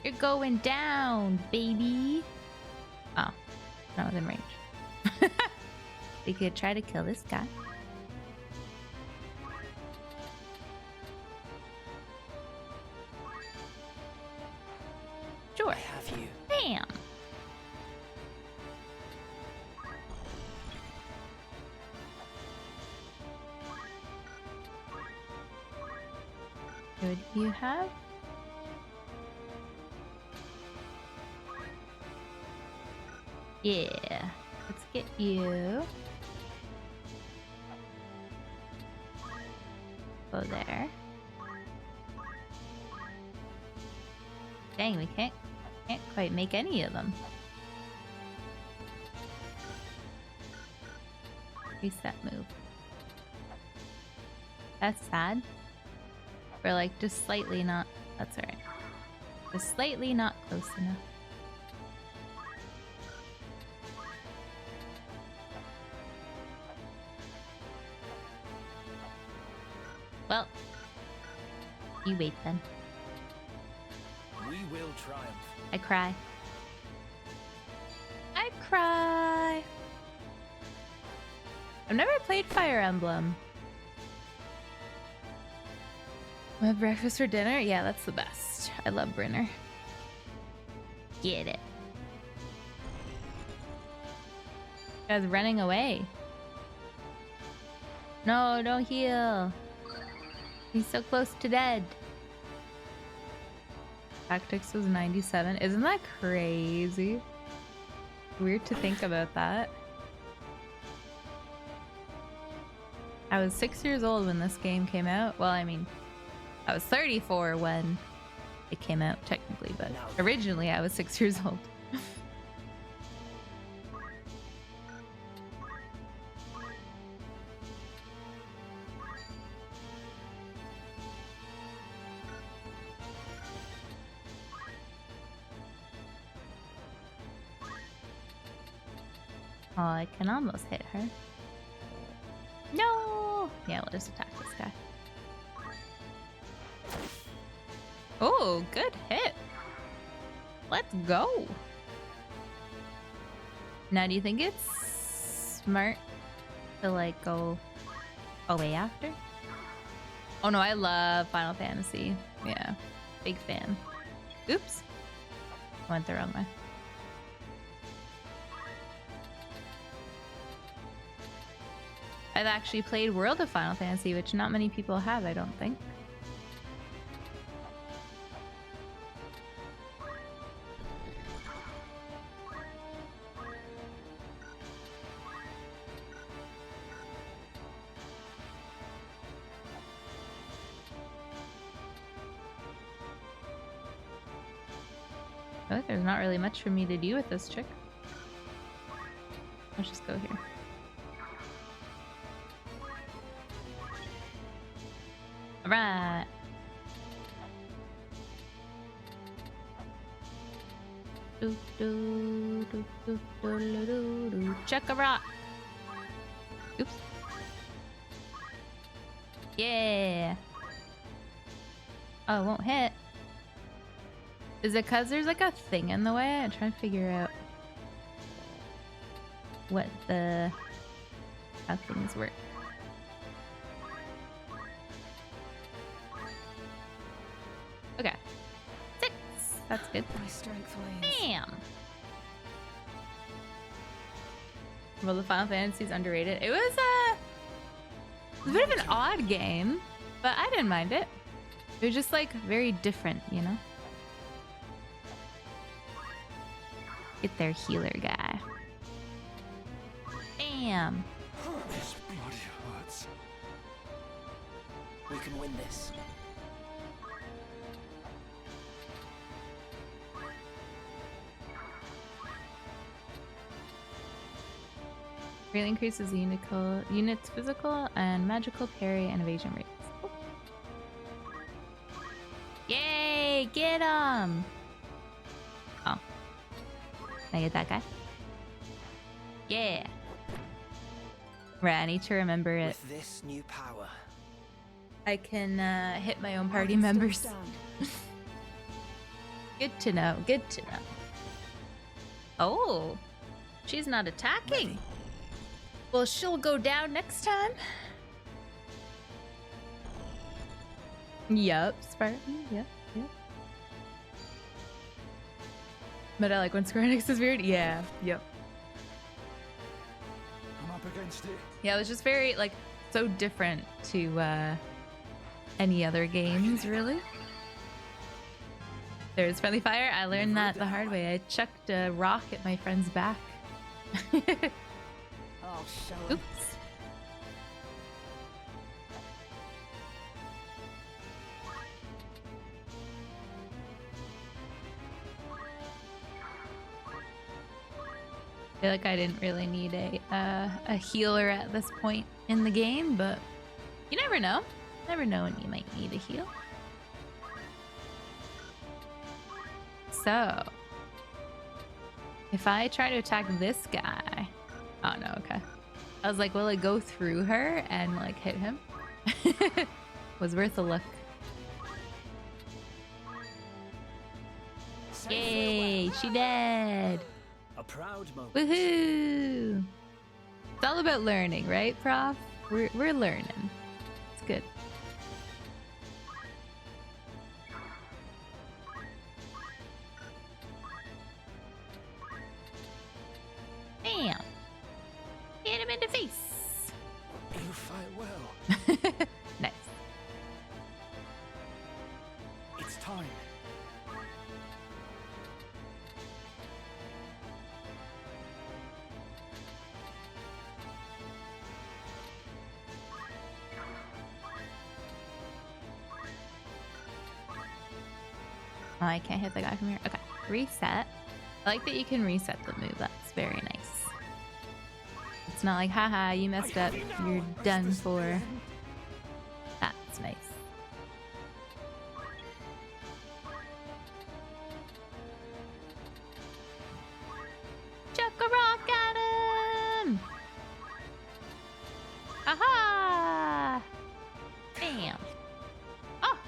You're going down, baby! Oh, not within range. We could try to kill this guy. Sure. I have you. Bam! What do you have? Yeah, let's get you. Go there. Dang, we can't quite make any of them. Reset move. That's sad. We're like just slightly not. That's alright. Just slightly not close enough. Well, you wait then. We will triumph. I cry. I cry. I've never played Fire Emblem. Have breakfast for dinner? Yeah, that's the best. I love Brinner. Get it. Guy's running away. No, don't heal. He's so close to dead. Tactics was 97. Isn't that crazy? Weird to think about that. I was 6 years old when this game came out. Well, I mean, I was 34 when it came out, technically, but originally I was 6 years old. Oh, I can almost hit her. No! Yeah, we'll just attack this guy. Oh, good hit. Let's go. Now, do you think it's smart to like go away after? Oh no, I love Final Fantasy. Yeah, big fan. Oops. Went the wrong way. I've actually played World of Final Fantasy, which not many people have, I don't think. Oh, there's not really much for me to do with this chick. Let's just go here. Alright. Check a rock. Oops. Yeah. Oh, it won't hit. Is it because there's like a thing in the way? I'm trying to figure out how things work. Okay. 6. That's good. My strength wanes. Bam! Well, the Final Fantasy is underrated. It was a bit of an odd game, but I didn't mind it. It was just like very different, you know? Get their healer guy. Bam! This bloody hurts. We can win this. Really increases the unit's physical and magical parry and evasion rates. Oh. Yay! Get him! Oh. Can I get that guy? Yeah! Right, I need to remember it. With this new power, I can hit my own party members. Good to know. Good to know. Oh, she's not attacking. Well, she'll go down next time. Yup, Spartan. Yep. But I like when Square Enix is weird. Yeah. Yep. I'm up against it. Yeah, it was just very like so different to any other games, really. There's friendly fire. I learned that the hard way. I chucked a rock at my friend's back. I'll show 'em. Oops. I feel like I didn't really need a healer at this point in the game, but you never know. Never know when you might need a heal. So, if I try to attack this guy, oh no, okay. I was like, will it go through her and like hit him? Was worth a look. Yay, she dead. A proud moment. Woohoo! It's all about learning, right, Prof? We're learning. It's good. Bam! Hit him in the face. You fight well. Nice. It's time. Oh, I can't hit the guy from here. Okay, reset. I like that you can reset the move. That's very nice. It's not like, haha, you messed up. You're done for. That's nice. Chuck a rock at him! Aha! Bam! Oh,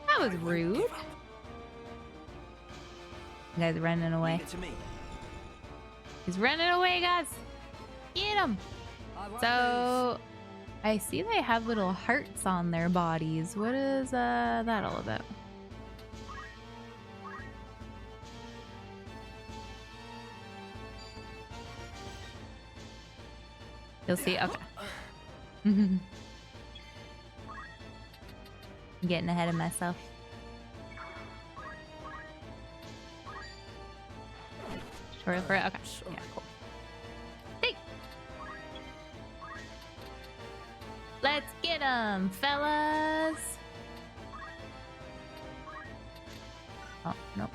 that was rude. The guy's running away. Leave it to me. He's running away, guys. Get him. So, I see they have little hearts on their bodies. What is that all about? You'll see. Okay. I'm getting ahead of myself. Short for it. Okay. Yeah, cool. Hey. Let's get 'em, fellas. Oh, no.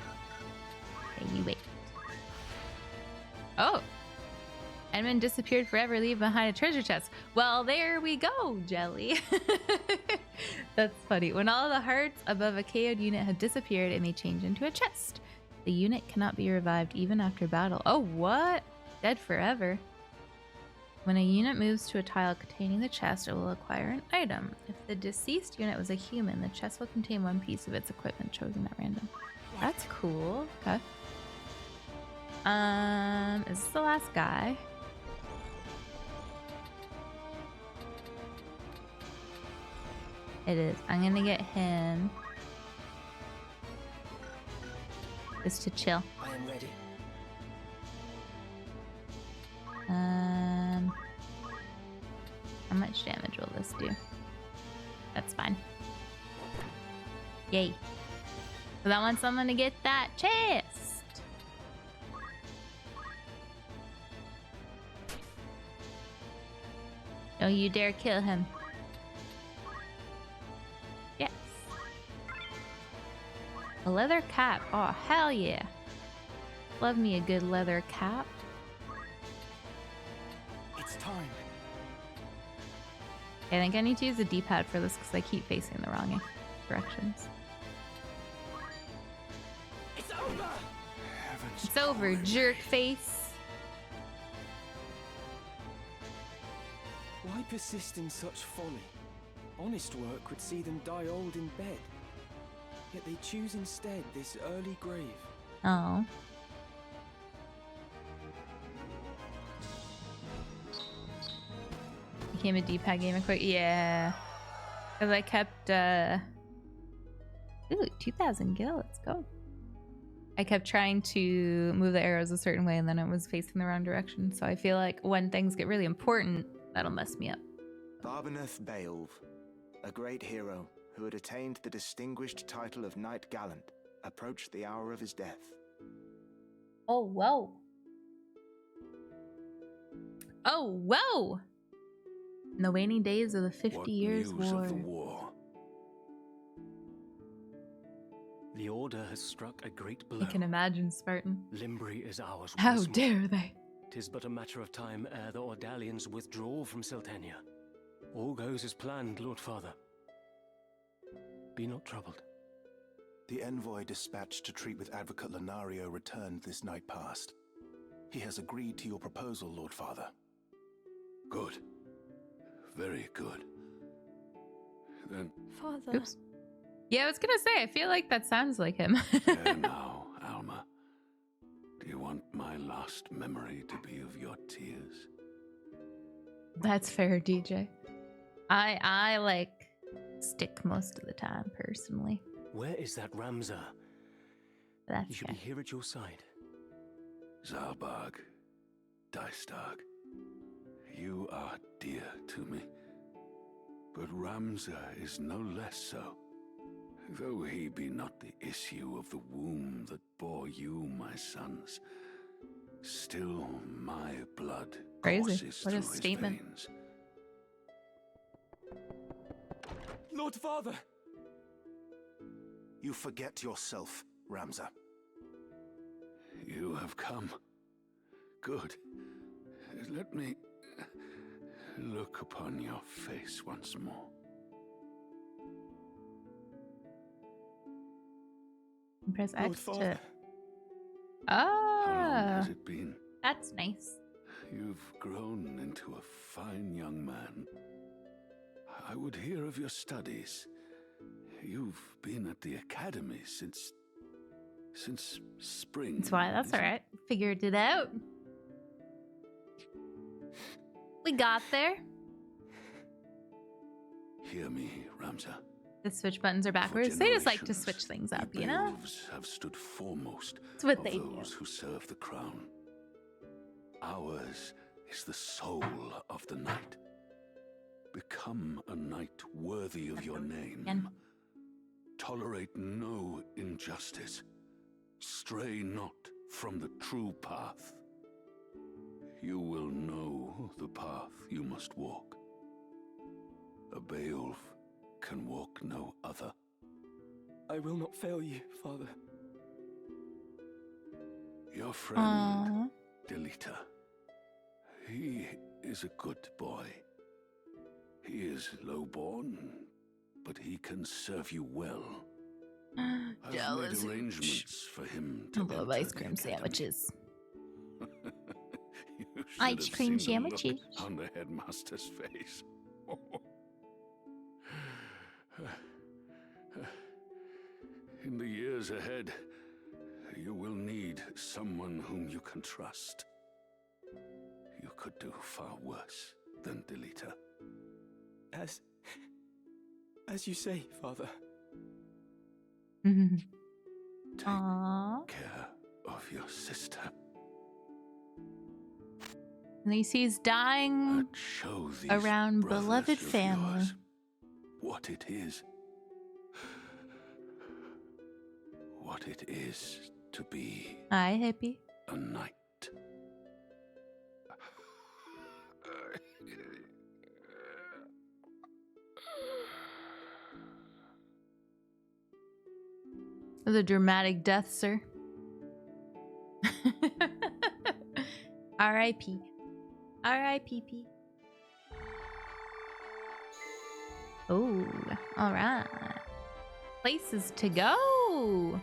Hey, you wait. Oh. Edmund disappeared forever, leave behind a treasure chest. Well, there we go, Jelly. That's funny. When all the hearts above a KO'd unit have disappeared, it may change into a chest. The unit cannot be revived even after battle. Oh, what? Dead forever. When a unit moves to a tile containing the chest, it will acquire an item. If the deceased unit was a human, the chest will contain one piece of its equipment chosen at random. That's cool. Okay. Is this the last guy? It is. I'm gonna get him. Just to chill. I am ready. How much damage will this do? That's fine. Yay. So I want someone to get that chest. Don't you dare kill him. Yes. A leather cap. Oh, hell yeah. Love me a good leather cap. It's time. I think I need to use the D-pad for this because I keep facing the wrong directions. It's over. It's over, jerk face. Why persist in such folly? Honest work would see them die old in bed. Yet they choose instead this early grave. Oh. Became a D-pad gamer quick. Yeah. Because I kept, ooh, 2,000 gil. Let's go. I kept trying to move the arrows a certain way and then it was facing the wrong direction. So I feel like when things get really important, that'll mess me up. Barbeneth Beowulf, a great hero who had attained the distinguished title of Knight Gallant, approached the hour of his death. Oh, whoa. Oh, whoa! In the waning days of the 50 Years' War. Of the war? The Order has struck a great blow. I can imagine, Spartan. Limbri is ours. How once more. dare they? 'Tis but a matter of time ere the Ordalians withdraw from Seltenia. All goes as planned, Lord Father. Be not troubled. The envoy dispatched to treat with Advocate Lenario returned this night past. He has agreed to your proposal, Lord Father. Good. Very good. Then... Father. Oops. Yeah, I was gonna say, I feel like that sounds like him. There now, Alma. Do you want my last memory to be of your tears? That's fair, DJ. I like stick most of the time, personally. Where is that Ramza? That's he should be here at your side. Zalbag, Dystag, you are dear to me. But Ramza is no less so. Though he be not the issue of the womb that bore you, my sons, still my blood courses What a through his statement. veins. Lord Father! You forget yourself, Ramza. You have come. Good. Let me look upon your face once more. Press Lord X Father. to... How long Oh, has it been? that's nice. You've grown into a fine young man. I would hear of your studies. You've been at the academy since spring. That's why, that's isn't it? alright. Figured it out. We got there. Hear me, Ramza. The switch buttons are backwards. They just like to switch things up, you know? Beowulfs have stood foremost It's what of they do. those who serve the crown. Ours is the soul of the knight. Become a knight worthy of your name. Again. Tolerate no injustice. Stray not from the true path. You will know the path you must walk. A Beowulf can walk no other. I will not fail you, Father. Your friend, Delita. He is a good boy. He is lowborn, but he can serve you well. I've Jealous. made arrangements for him I to love enter ice the cream academy. sandwiches. You should Ice have cream seen the look sandwiches. on the headmaster's face. In the years ahead, you will need someone whom you can trust. You could do far worse than Delita. As you say, Father. Take Aww. care of your sister. At least he's dying Show these around brothers beloved of family. yours what it is. What it is to be Hi, hippie. a knight. The dramatic death, sir. R.I.P. R.I.P.P. Oh, all right. Places to go.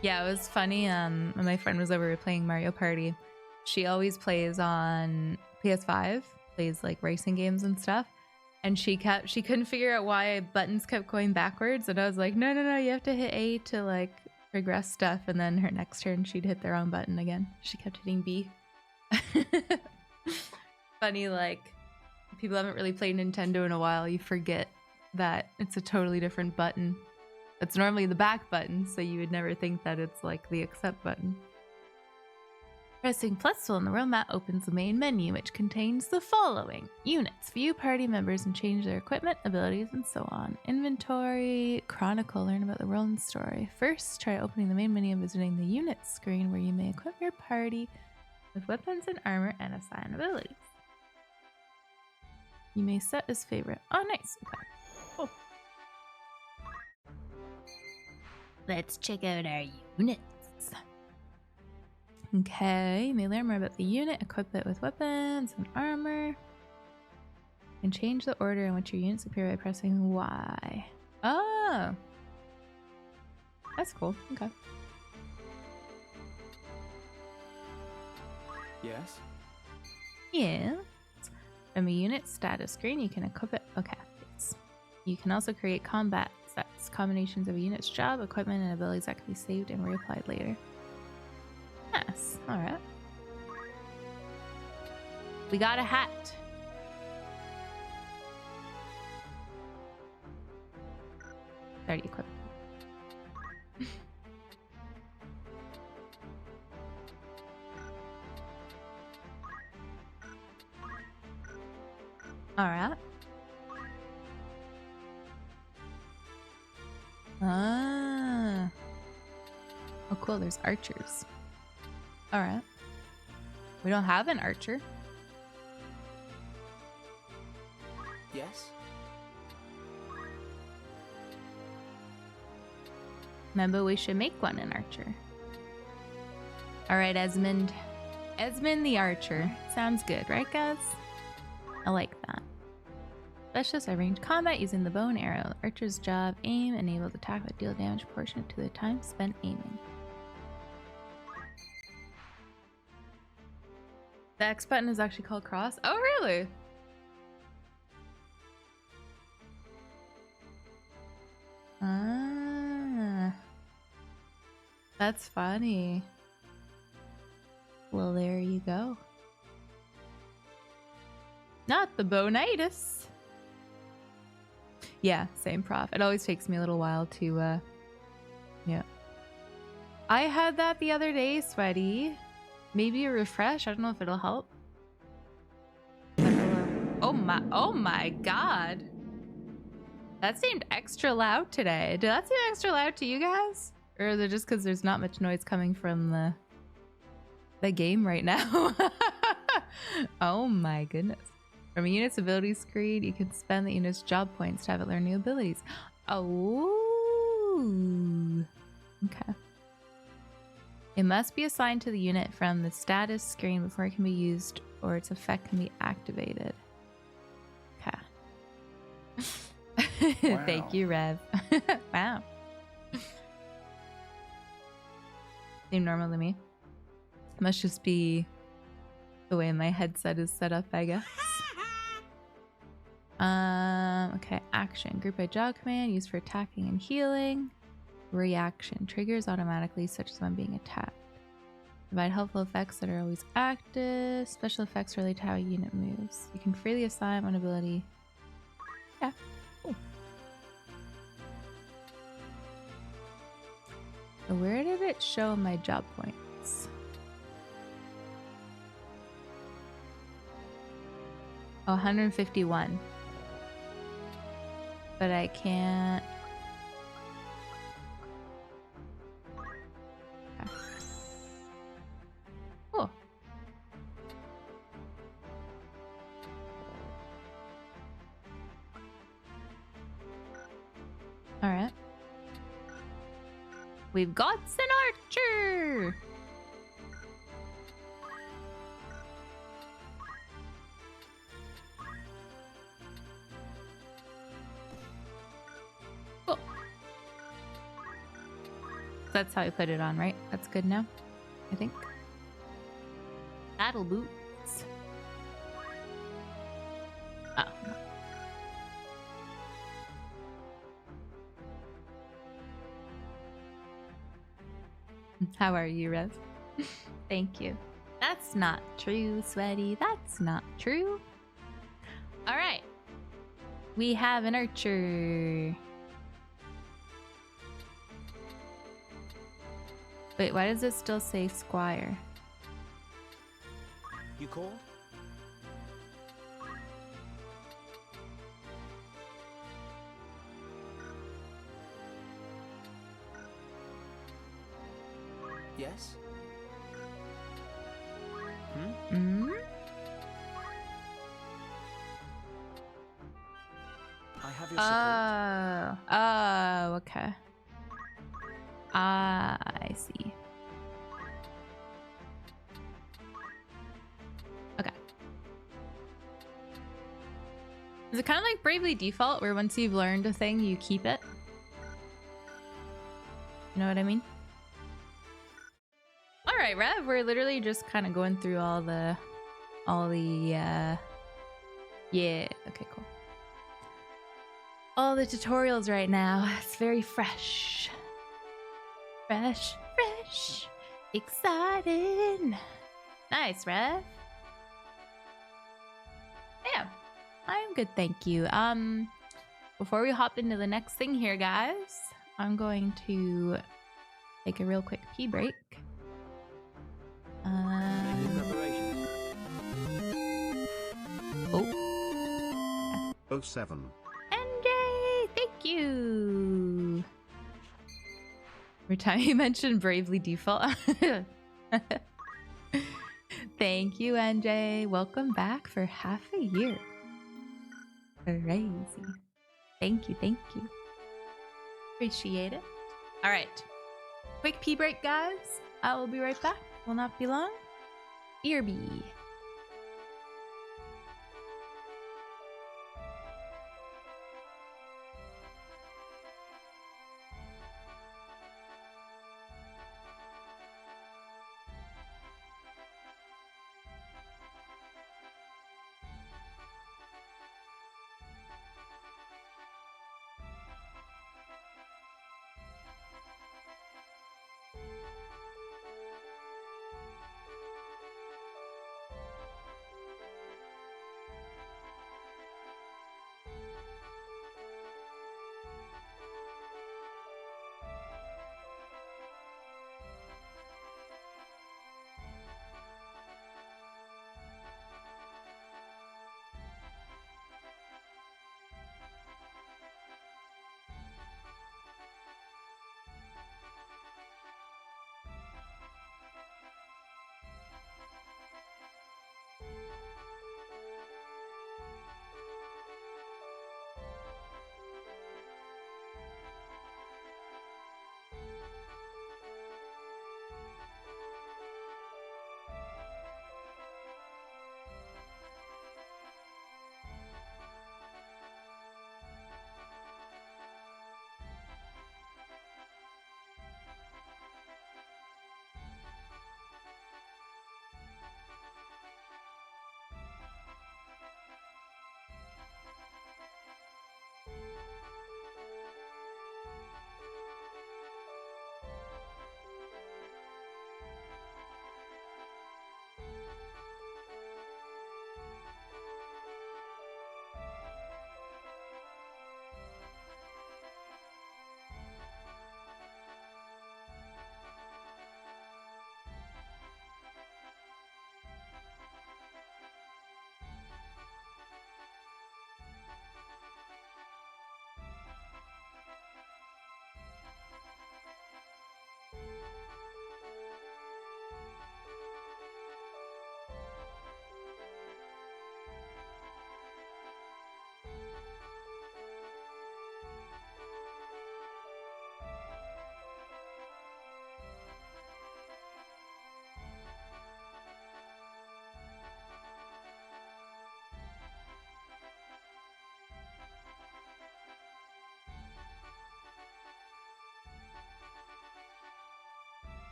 Yeah, it was funny. When my friend was over playing Mario Party. She always plays on PS5, plays like racing games and stuff. and she couldn't figure out why buttons kept going backwards, and I was like, no, you have to hit A to like progress stuff, and then her next turn she'd hit the wrong button again. She kept hitting B. Funny, like, people haven't really played Nintendo in a while, you forget that it's a totally different button. It's normally the back button, so you would never think that it's like the accept button. Pressing plus on the world map opens the main menu, which contains the following: units, view party members and change their equipment, abilities, and so on. Inventory, chronicle, learn about the world and story. First, try opening the main menu and visiting the units screen, where you may equip your party with weapons and armor and assign abilities. You may set as favorite. Oh, nice. Okay. Cool. Let's check out our units. Okay, you may learn more about the unit, equip it with weapons and armor, and change the order in which your units appear by pressing Y. Oh! That's cool. Okay. Yes? Yeah. From a unit status screen, you can equip it. Okay. Yes. You can also create combat sets, combinations of a unit's job, equipment, and abilities that can be saved and reapplied later. Yes. Alright. We got a hat. Already equipped. Alright. Ah. Oh, cool. There's archers. Alright. We don't have an archer. Yes? Maybe we should make one an archer. Alright, Esmond. Esmond the archer. Sounds good, right, guys? I like that. Specialists are ranged combat using the bow and arrow. The archer's job, aim, enables attack that deal damage proportionate to the time spent aiming. The X button is actually called cross. Oh, really? Ah. That's funny. Well, there you go. Not the bonitis. Yeah, same prof. It always takes me a little while to, yeah. I had that the other day, Sweaty. Maybe a refresh. I don't know if it'll help. Oh my god. That seemed extra loud today. Did that seem extra loud to you guys? Or is it just because there's not much noise coming from the game right now? Oh my goodness. From a unit's ability screen, you can spend the unit's job points to have it learn new abilities. Oh. Okay. It must be assigned to the unit from the status screen before it can be used or its effect can be activated. Okay. Wow. Thank you, Rev. Wow. Seemed normal to me. Must just be the way my headset is set up, I guess. Okay, action. Group by job command, used for attacking and healing. Reaction. Triggers automatically, such as when being attacked. Provide helpful effects that are always active. Special effects relate to how a unit moves. You can freely assign one ability. Yeah. Cool. So where did it show my job points? Oh, 151. But I can't. Okay. Cool. All right. We've got an archer. Cool. That's how I put it on, right? That's good now, I think. Battle boots. Oh. How are you, Rev? Thank you. That's not true, Sweaty. That's not true. All right. We have an archer. Wait, why does it still say squire? You call? Yes? Hmm? I have your support. Oh, okay. Ah, I see. Okay. Is it kind of like Bravely Default, where once you've learned a thing, you keep it? You know what I mean? All right, Rev, we're literally just kind of going through all the, yeah, okay, cool. All the tutorials right now. It's very fresh. Fresh, exciting. Nice, Rev. Yeah, I'm good, thank you. Before we hop into the next thing here, guys, I'm going to take a real quick pee break. Oh 07. NJ, thank you. Every time you mention Bravely Default. Thank you, NJ. Welcome back for half a year. Crazy. Thank you, thank you. Appreciate it. All right. Quick pee break, guys. I will be right back. Will not be long. BRB.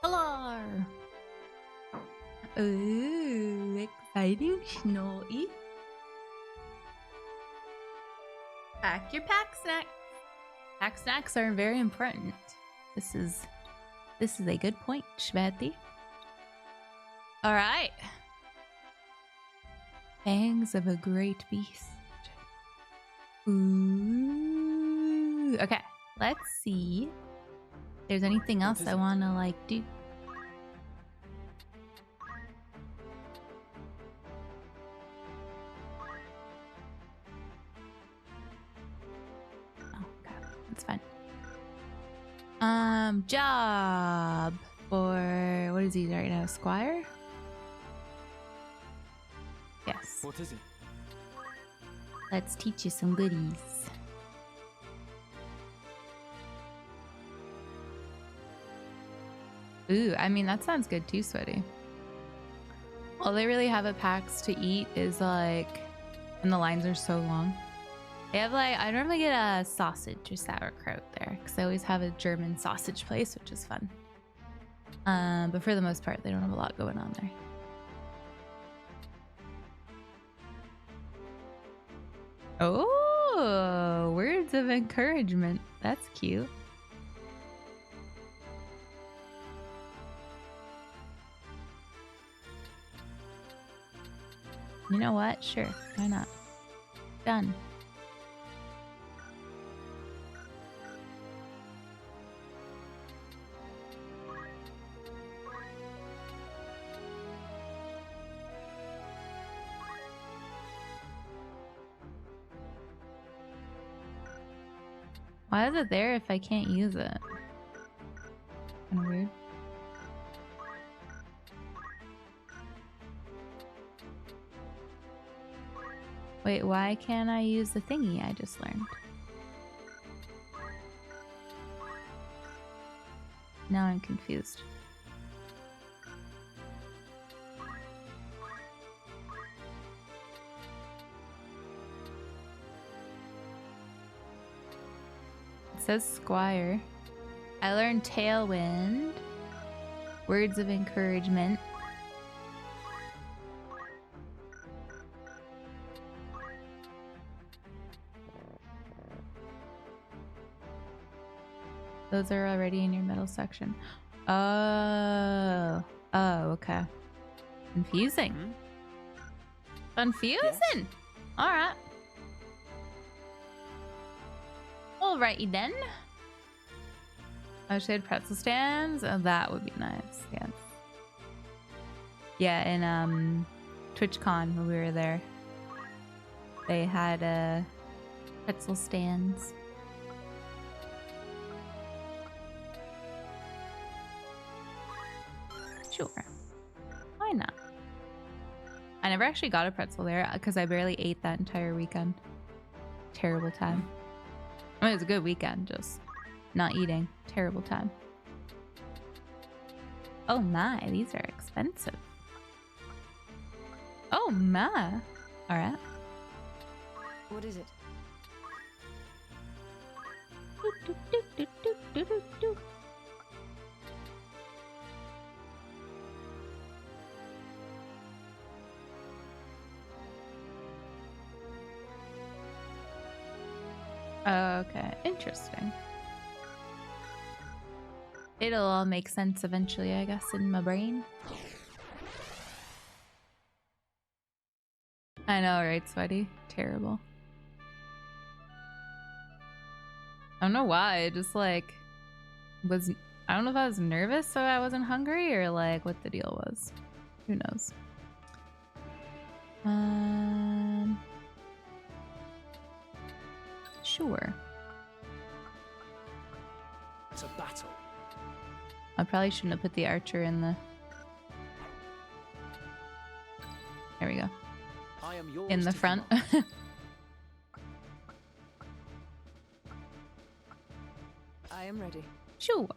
Hello. Ooh, exciting, Snowy. Pack your pack snack. Pack snacks are very important. This is a good point, Shveti. All right. Fangs of a great beast. Ooh. Okay, let's see if there's anything else I want to like do. Oh, okay, that's fine. Job for what is he right now? Squire? Yes. What is it? Let's teach you some goodies. Ooh, I mean, that sounds good too, Sweaty. All they really have at PAX to eat is like, and the lines are so long. They have like, I normally get a sausage or sauerkraut there because I always have a German sausage place, which is fun. But for the most part, they don't have a lot going on there. Oh, words of encouragement. That's cute. You know what? Sure. Why not? Done. Why is it there if I can't use it? Kind of weird. Wait, why can't I use the thingy I just learned? Now I'm confused. It says Squire. I learned Tailwind. Words of encouragement. Those are already in your middle section. Oh. Oh, okay. Confusing. Confusing. Yes. All right. Alrighty then. I should pretzel stands. Oh, that would be nice. Yes. Yeah, in TwitchCon when we were there, they had pretzel stands. Sure. Why not? I never actually got a pretzel there because I barely ate that entire weekend. Terrible time. I mean, it was a good weekend, just not eating. Terrible time. Oh my, these are expensive. Oh my. All right. What is it? Do, do, do, do, do, do, do. Okay, interesting. It'll all make sense eventually, I guess, in my brain. I know, right, Sweaty? Terrible. I don't know why, it just like was, I don't know if I was nervous so I wasn't hungry or like what the deal was. Who knows? Sure. It's a battle. I probably shouldn't have put the archer in the... There we go. I am yours in the front. I am ready. Sure.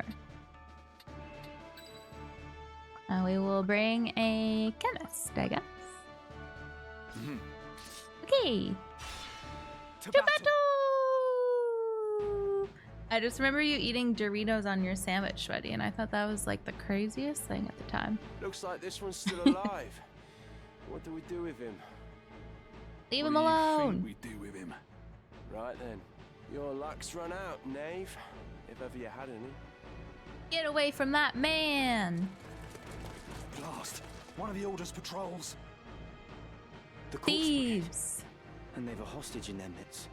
We will bring a chemist, I guess. Okay. To battle! I just remember you eating Doritos on your sandwich, Sweaty, and I thought that was like the craziest thing at the time. Looks like this one's still alive. What do we do with him? Leave him alone. We do with him. Right then. Your luck's run out, knave. If ever you had any. Get away from that man. Blast! One of the Order's patrols. The corpse Thieves. and they've a hostage in their midst.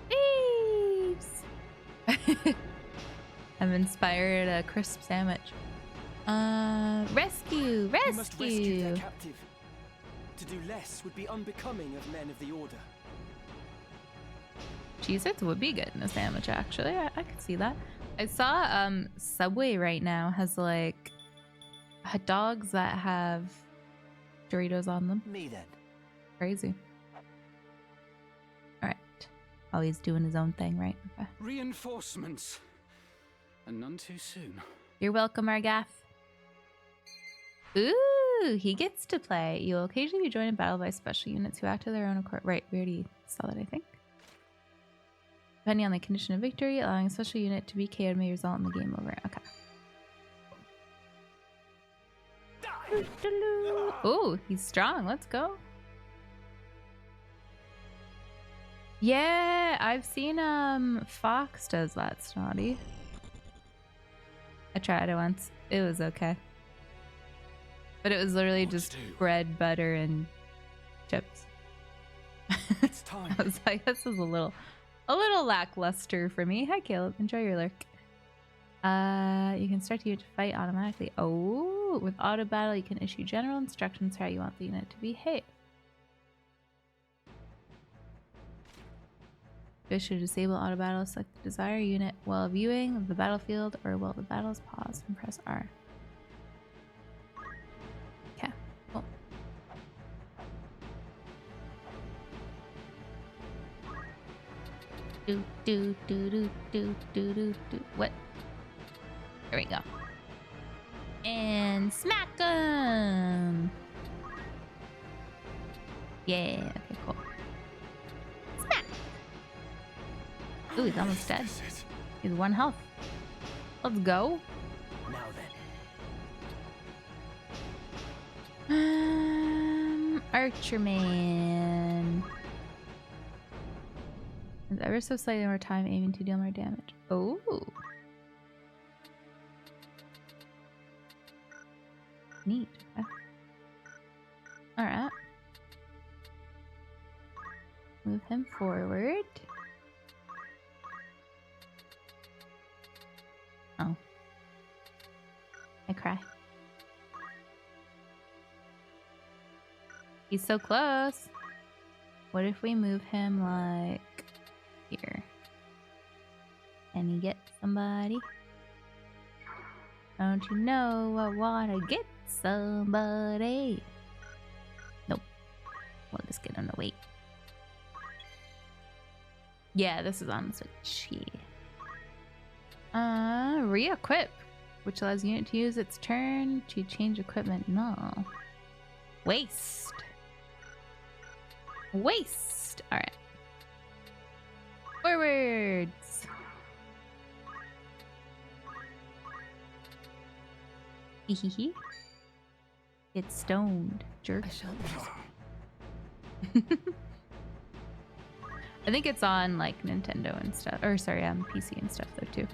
Thieves. I've inspired a crisp sandwich. Rescue! We must rescue their Rescue! captive. To do less would be unbecoming of men of the Order. Cheez-Its would be good in a sandwich, actually. I could see that. I saw Subway right now has like hot dogs that have Doritos on them. Me then. Crazy. All right. Always doing his own thing, right? Okay. Reinforcements. And none too soon. You're welcome, Argath. Ooh, he gets to play. You'll occasionally be joined in battle by special units who act of their own accord. Right, we already saw that, I think. Depending on the condition of victory, allowing a special unit to be KO'd may result in the game over. Okay. Ooh, he's strong. Let's go. Yeah, I've seen Fox does that, Snotty. I tried it once. It was okay. But it was literally just bread, butter, and chips. It's time. I was like, this is a little lackluster for me. Hi, Caleb. Enjoy your lurk. You can start the unit to fight automatically. Oh, with auto battle, you can issue general instructions how you want the unit to behave. Wish to disable auto battle, select the desired unit while viewing the battlefield or while the battle is paused and press R. Okay, cool. Do. What? There we go. And smack him! Yeah, okay, cool. Smack! Ooh, he's almost dead. He's 1 health. Let's go. Now then. Archer Man. Is ever so slightly more time aiming to deal more damage. Oh. Neat. Okay. Alright. Move him forward. Oh. I cry. He's so close. What if we move him like here? Can he get somebody? Don't you know I wanna get somebody? Nope. We'll just get him to wait. Yeah, this is on the Switch. Yeah. Re-equip, which allows the unit to use its turn to change equipment. No. Waste. Waste. All right. Forwards. Hehehe. Get stoned, jerk. I think it's on like Nintendo and stuff, or sorry, PC and stuff though too.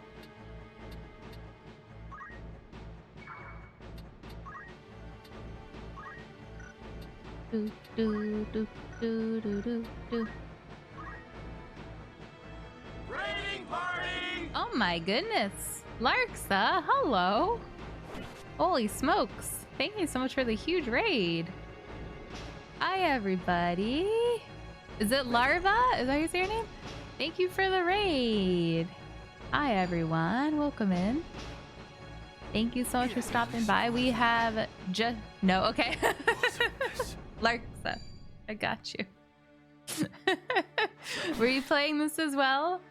Do. Raiding party! Oh my goodness, Larksa, hello! Holy smokes! Thank you so much for the huge raid. Hi everybody. Is it Larva? Is that how you say your name? Thank you for the raid. Hi everyone, welcome in. Thank you so much for stopping by. We have just no, okay. Larksa, I got you. Were you playing this as well?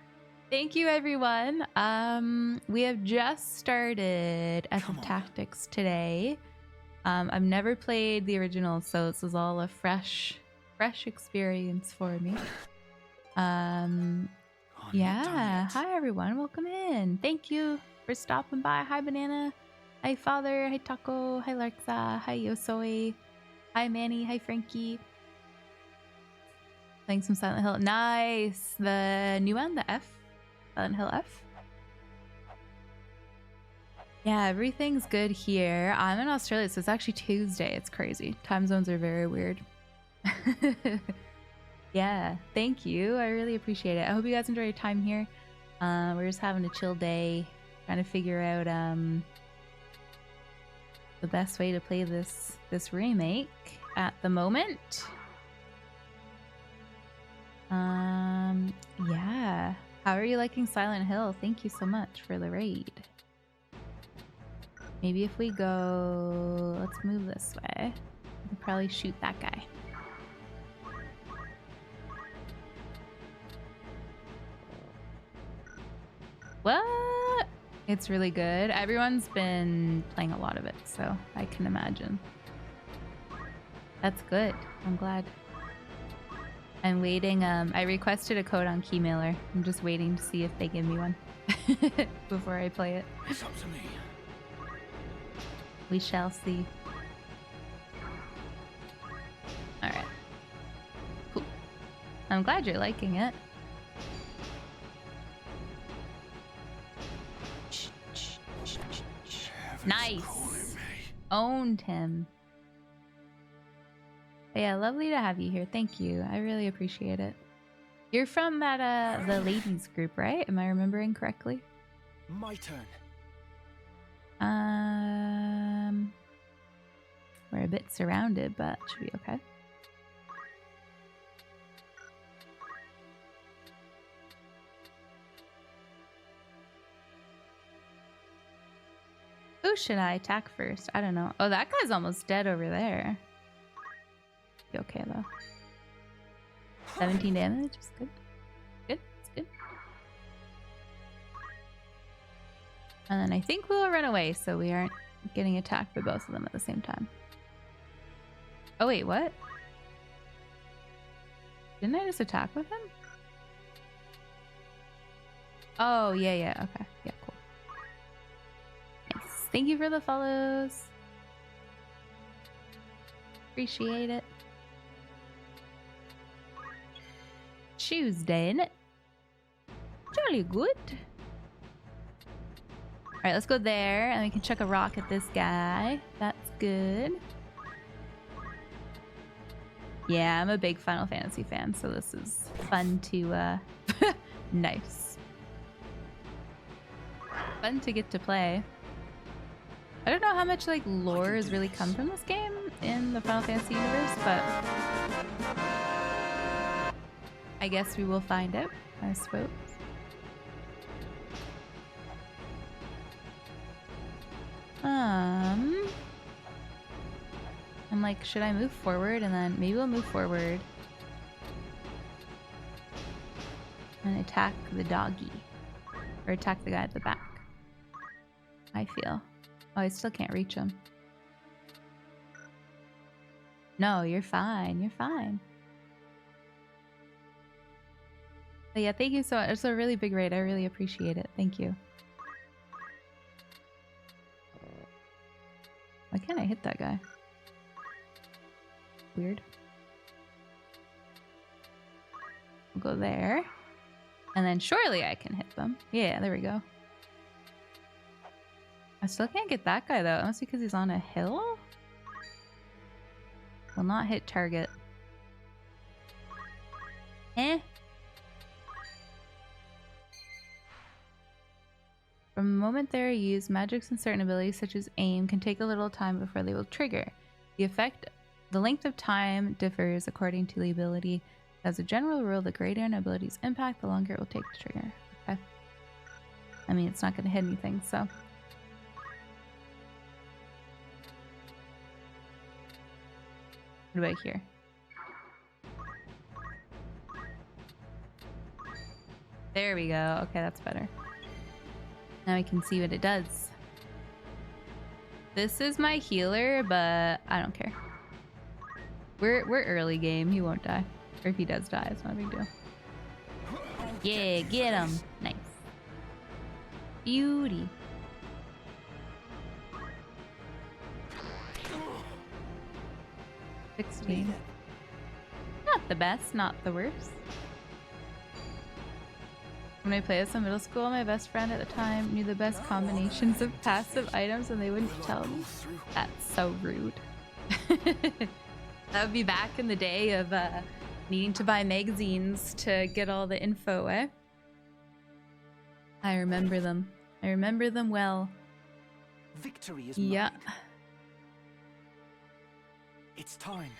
Thank you everyone. We have just started Epic Tactics today. I've never played the original, so this is all a fresh experience for me. Yeah. Hi, everyone. Welcome in. Thank you for stopping by. Hi, Banana. Hi, Father. Hi, Taco. Hi, Larksa. Hi, Yosoi. Hi, Manny. Hi, Frankie. Playing some Silent Hill. Nice. The new one, the F. Silent Hill F. Yeah, everything's good here. I'm in Australia, so it's actually Tuesday. It's crazy. Time zones are very weird. Yeah, thank you. I really appreciate it. I hope you guys enjoy your time here. We're just having a chill day, trying to figure out the best way to play this remake at the moment. Yeah. How are you liking Silent Hill? Thank you so much for the raid. Maybe if we go, let's move this way. We can probably shoot that guy. What? It's really good. Everyone's been playing a lot of it, so I can imagine. That's good. I'm glad. I'm waiting. I requested a code on Keymailer. I'm just waiting to see if they give me one before I play it. It's up to me. We shall see. All right. Cool. I'm glad you're liking it. Nice. Owned him. But yeah, lovely to have you here. Thank you. I really appreciate it. You're from that the ladies group, right? Am I remembering correctly? My turn. We're a bit surrounded, but should be okay. Who should I attack first? I don't know. Oh, that guy's almost dead over there. Be okay though. 17 damage is good. Good. It's good. And then I think we'll run away so we aren't getting attacked by both of them at the same time. Oh wait, what? Didn't I just attack with him? Oh, yeah. Okay. Yeah, cool. Nice. Thank you for the follows. Appreciate it. Tuesday, innit? Jolly good. Alright, let's go there and we can chuck a rock at this guy. That's good. Yeah, I'm a big Final Fantasy fan, so this is fun to nice. Fun to get to play. I don't know how much like lore has really come from this game in the Final Fantasy universe, but I guess we will find out, I suppose. I'm like, should I move forward? And then maybe we'll move forward and attack the doggy. Or attack the guy at the back. I feel. Oh, I still can't reach him. No, you're fine. You're fine. But yeah, thank you so much. It's a really big raid. I really appreciate it. Thank you. Why can't I hit that guy? Weird. We'll go there. And then surely I can hit them. Yeah, there we go. I still can't get that guy though. Unless because he's on a hill? Will not hit target. Eh. From the moment they are used, magics and certain abilities such as aim can take a little time before they will trigger. The length of time differs according to the ability. As a general rule, the greater an ability's impact, the longer it will take to trigger. Okay. I mean, it's not going to hit anything, so. What about here? There we go. Okay, that's better. Now we can see what it does. This is my healer, but I don't care. We're early game. He won't die. Or if he does die, it's not a big deal. Yeah, get him. Nice. Beauty. Me 16. then. Not the best, not the worst. When I played this in middle school, my best friend at the time knew the best combinations of passive items and they wouldn't tell me. That's so rude. That would be back in the day of needing to buy magazines to get all the info, eh? I remember them. I remember them well. Victory is Yeah. mine. It's time.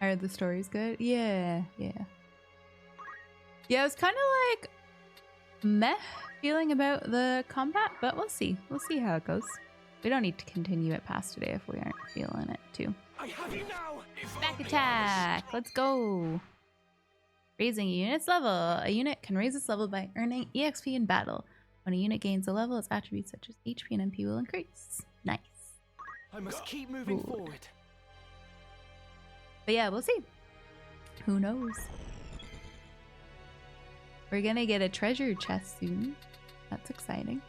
Are the stories good? Yeah, yeah. Yeah, it was kind of like meh feeling about the combat, but we'll see. We'll see how it goes. We don't need to continue it past today if we aren't feeling it too. I have you now. Back attack! Let's go! Raising a unit's level. A unit can raise its level by earning EXP in battle. When a unit gains a level, its attributes such as HP and MP will increase. Nice. I must keep moving Good. forward. But yeah, we'll see. Who knows? We're gonna get a treasure chest soon. That's exciting.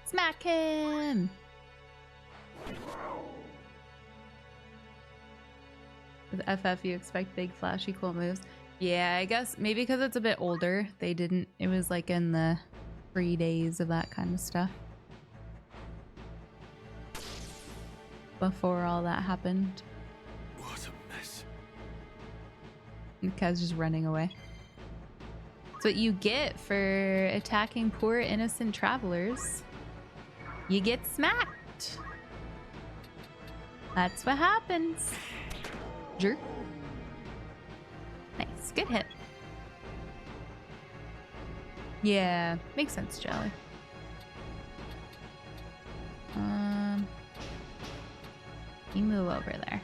Smack him! With FF, you expect big, flashy, cool moves. Yeah, I guess maybe because it's a bit older, they didn't. It was like in the free days of that kind of stuff. Before all that happened. What a mess. And Kaz just running away. That's what you get for attacking poor innocent travelers. You get smacked. That's what happens. Jerk. Nice. Good hit. Yeah. Makes sense, Jelly. You move over there.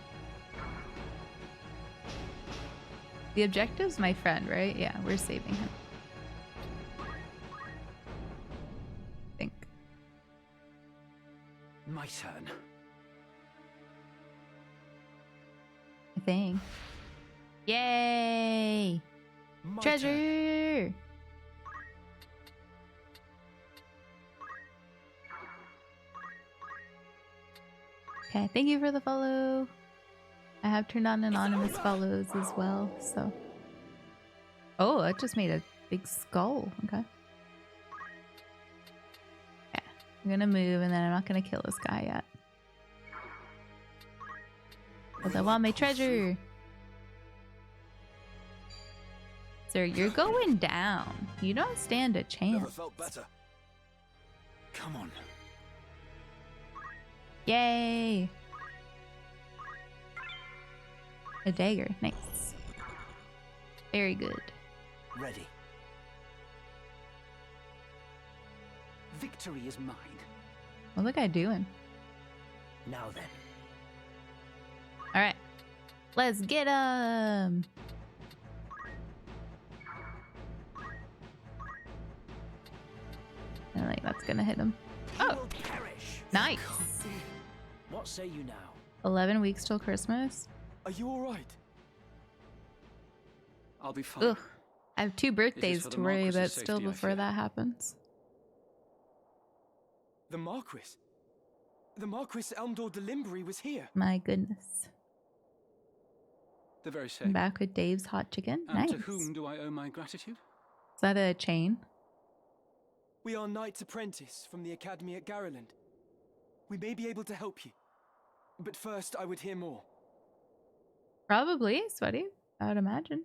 The objective's my friend, right? Yeah, we're saving him. I think. My turn. I think. Yay! My Treasure! turn. Okay, thank you for the follow. I have turned on anonymous follows as well, so. Oh, it just made a big skull. Okay. Yeah, I'm gonna move and then I'm not gonna kill this guy yet. Because I want my treasure. Sir, you're going down. You don't stand a Never chance. felt better. Come on. Yay! A dagger. Nice. Very good. Ready. Victory is mine. What's the guy doing? Now then. Alright. Let's get him! I don't think that's gonna hit him. You Oh! will perish. Nice! What say you now? 11 weeks till Christmas. Are you all right? I'll be fine. Ugh. I have 2 birthdays for to the worry Marquis's about still safety, I before fear. that happens. The Marquis. The Marquis Elmdor de Limbry was here. My goodness. The very I'm same. back with Dave's hot chicken. And Nice. to whom do I owe my gratitude? Is that a chain? We are Knight's Apprentice from the Academy at Garreland. We may be able to help you. But first, I would hear more. Probably, sweaty. I would imagine.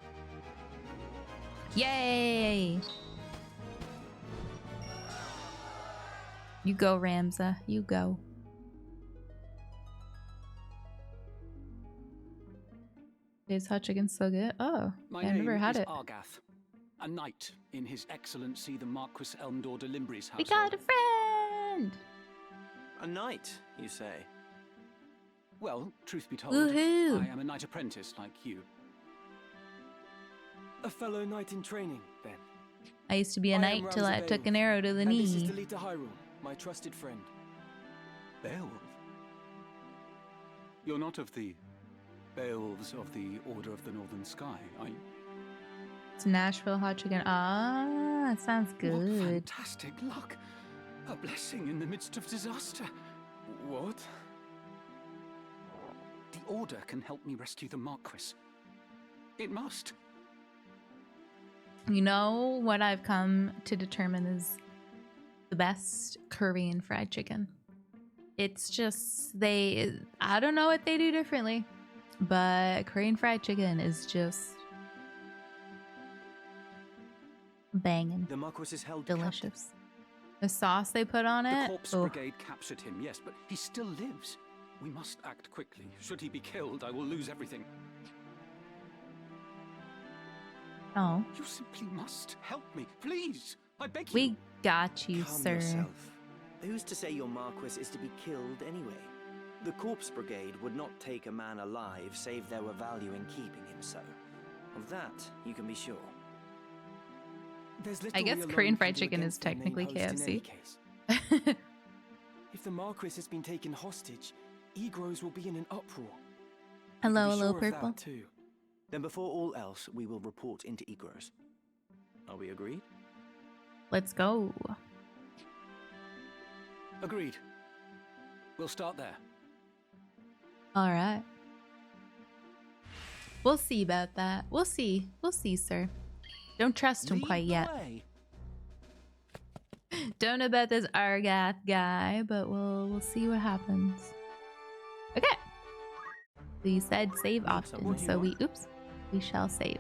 Yay! You go, Ramza. You go. Dave's hot chicken's so good. Oh, My I've name never had is it. Argath, a knight in His Excellency the Marquis Elmdor de Limbry's We household. got a friend! A knight, you say? Well, truth be told, Woohoo! I am a knight apprentice like you. A fellow knight in training, then. I used to be a I am knight till I Ramza took an Beowulf, arrow to the and this is knee. Delita Hyrule, my trusted friend. Beowulf? You're not of the Beowulfs of the Order of the Northern Sky, are you? It's Nashville hot chicken. Ah, that sounds What good. fantastic luck! A blessing in the midst of disaster. What? The Order can help me rescue the Marquis. It must. You know what I've come to determine is the best Korean fried chicken. It's just I don't know what they do differently, but Korean fried chicken is just banging. The Marquis is held delicious. captive. The sauce they put on The it. Corpse oh. Brigade captured him, yes, but he still lives. We must act quickly. Should he be killed, I will lose everything. Oh. You simply must help me, please. I beg you. We got you, Calm sir. yourself. Who's to say your Marquis is to be killed anyway? The Corpse Brigade would not take a man alive save there were value in keeping him so. Of that, you can be sure. There's I little guess we alone Korean can fried do chicken is against their main technically host in any KFC. case. If the Marquis has been taken hostage, Egros will be in an uproar. Hello, Be hello, sure of that purple. too. Then before all else, we will report into Egros. Are we agreed? Let's go. Agreed. We'll start there. All right. We'll see about that. We'll see. We'll see, sir. Don't trust him Lead quite the yet. way. Don't know about this Argath guy, but we'll see what happens. Okay. We said save often, so we shall save.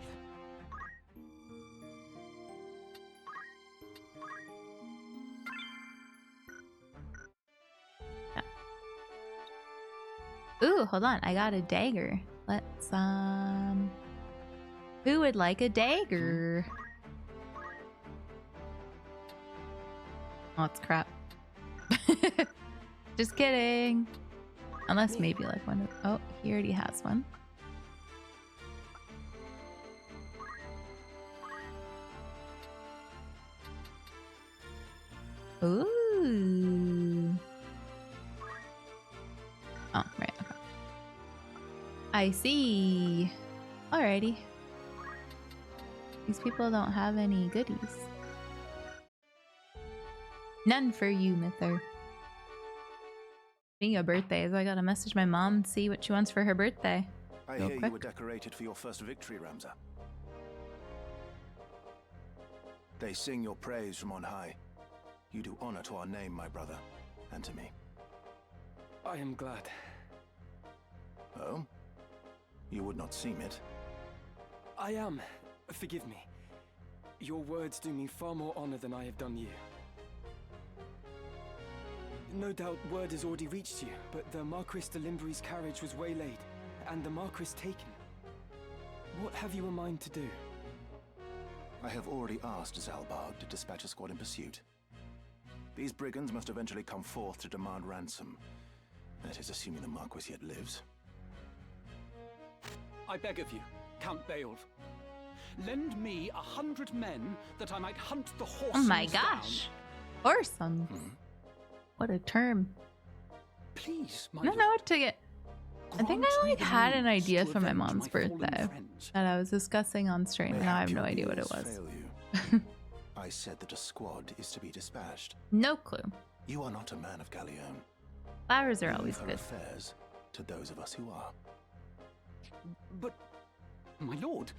Yeah. Ooh, hold on. I got a dagger. Let's who would like a dagger? Oh, it's crap. Just kidding. Unless maybe like one of... Oh, he already has one. Ooh. Oh, right. Okay. I see. Alrighty. These people don't have any goodies. None for you, Mither. Being a birthday, so I gotta message my mom and see what she wants for her birthday. I Real hear quick. you were decorated for your first victory, Ramza. They sing your praise from on high. You do honor to our name, my brother, and to me. I am glad. Oh? You would not seem it. I am. Forgive me. Your words do me far more honor than I have done you. No doubt word has already reached you, but the Marquis de Limbury's carriage was waylaid, and the Marquis taken. What have you in mind to do? I have already asked Zalbarg to dispatch a squad in pursuit. These brigands must eventually come forth to demand ransom. That is assuming the Marquis yet lives. I beg of you, Count Beowulf. Lend me 100 men that I might hunt the horse. Oh my gosh. Foursome. What a term. Please, my I don't know what to get. I think I like had an idea to for my avenge mom's my fallen birthday friends. that I was discussing on stream, and now I have no Mayhap idea your what it ears was. fail you. I said that a squad is to be dispatched. No clue. You are not a man of Galleon. Flowers are Leave always her good. affairs to those of us who are. But, my lord,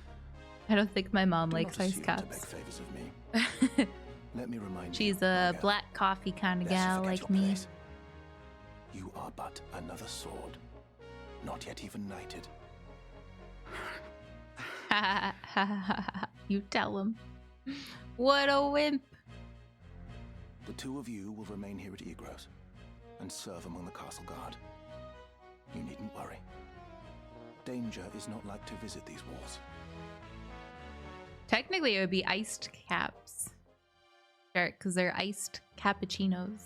I don't think my mom Do likes not ice assume to beg caps. favors of me. Let me remind She's you, a Marga, black coffee kind of lest you gal forget like your me. place. You are but another sword, not yet even knighted. You tell him. What a wimp. The two of you will remain here at Egros and serve among the castle guard. You needn't worry. Danger is not like to visit these walls. Technically, it would be iced caps. Sure, because they're iced cappuccinos.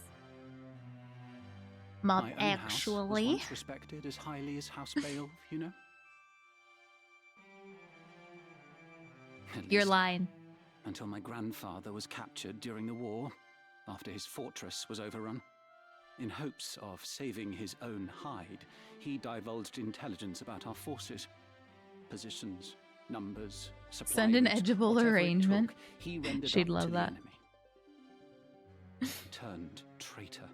Not my own house was actually. once respected as highly as House Beowulf, you know? At You're least lying. until my grandfather was captured during the war, after his fortress was overrun. In hopes of saving his own hide, he divulged intelligence about our forces. Positions, numbers, supply Send an routes, edgeable whatever it arrangement. took, he rendered She'd up love to that. the enemy. Turned traitor.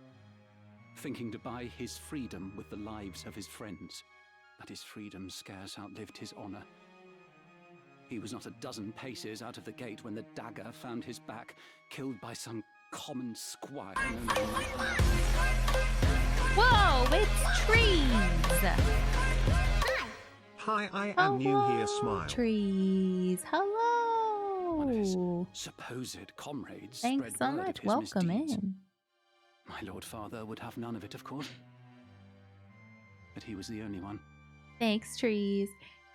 Thinking to buy his freedom with the lives of his friends. But his freedom scarce outlived his honor. He was not a dozen paces out of the gate when the dagger found his back, killed by some common squire. Whoa, it's trees! Hi, I am new here, smile. Trees, hello! Supposed comrades Thanks spread so word much, of his welcome misdeeds. in. My lord father would have none of it, of course. But he was the only one. Thanks, trees.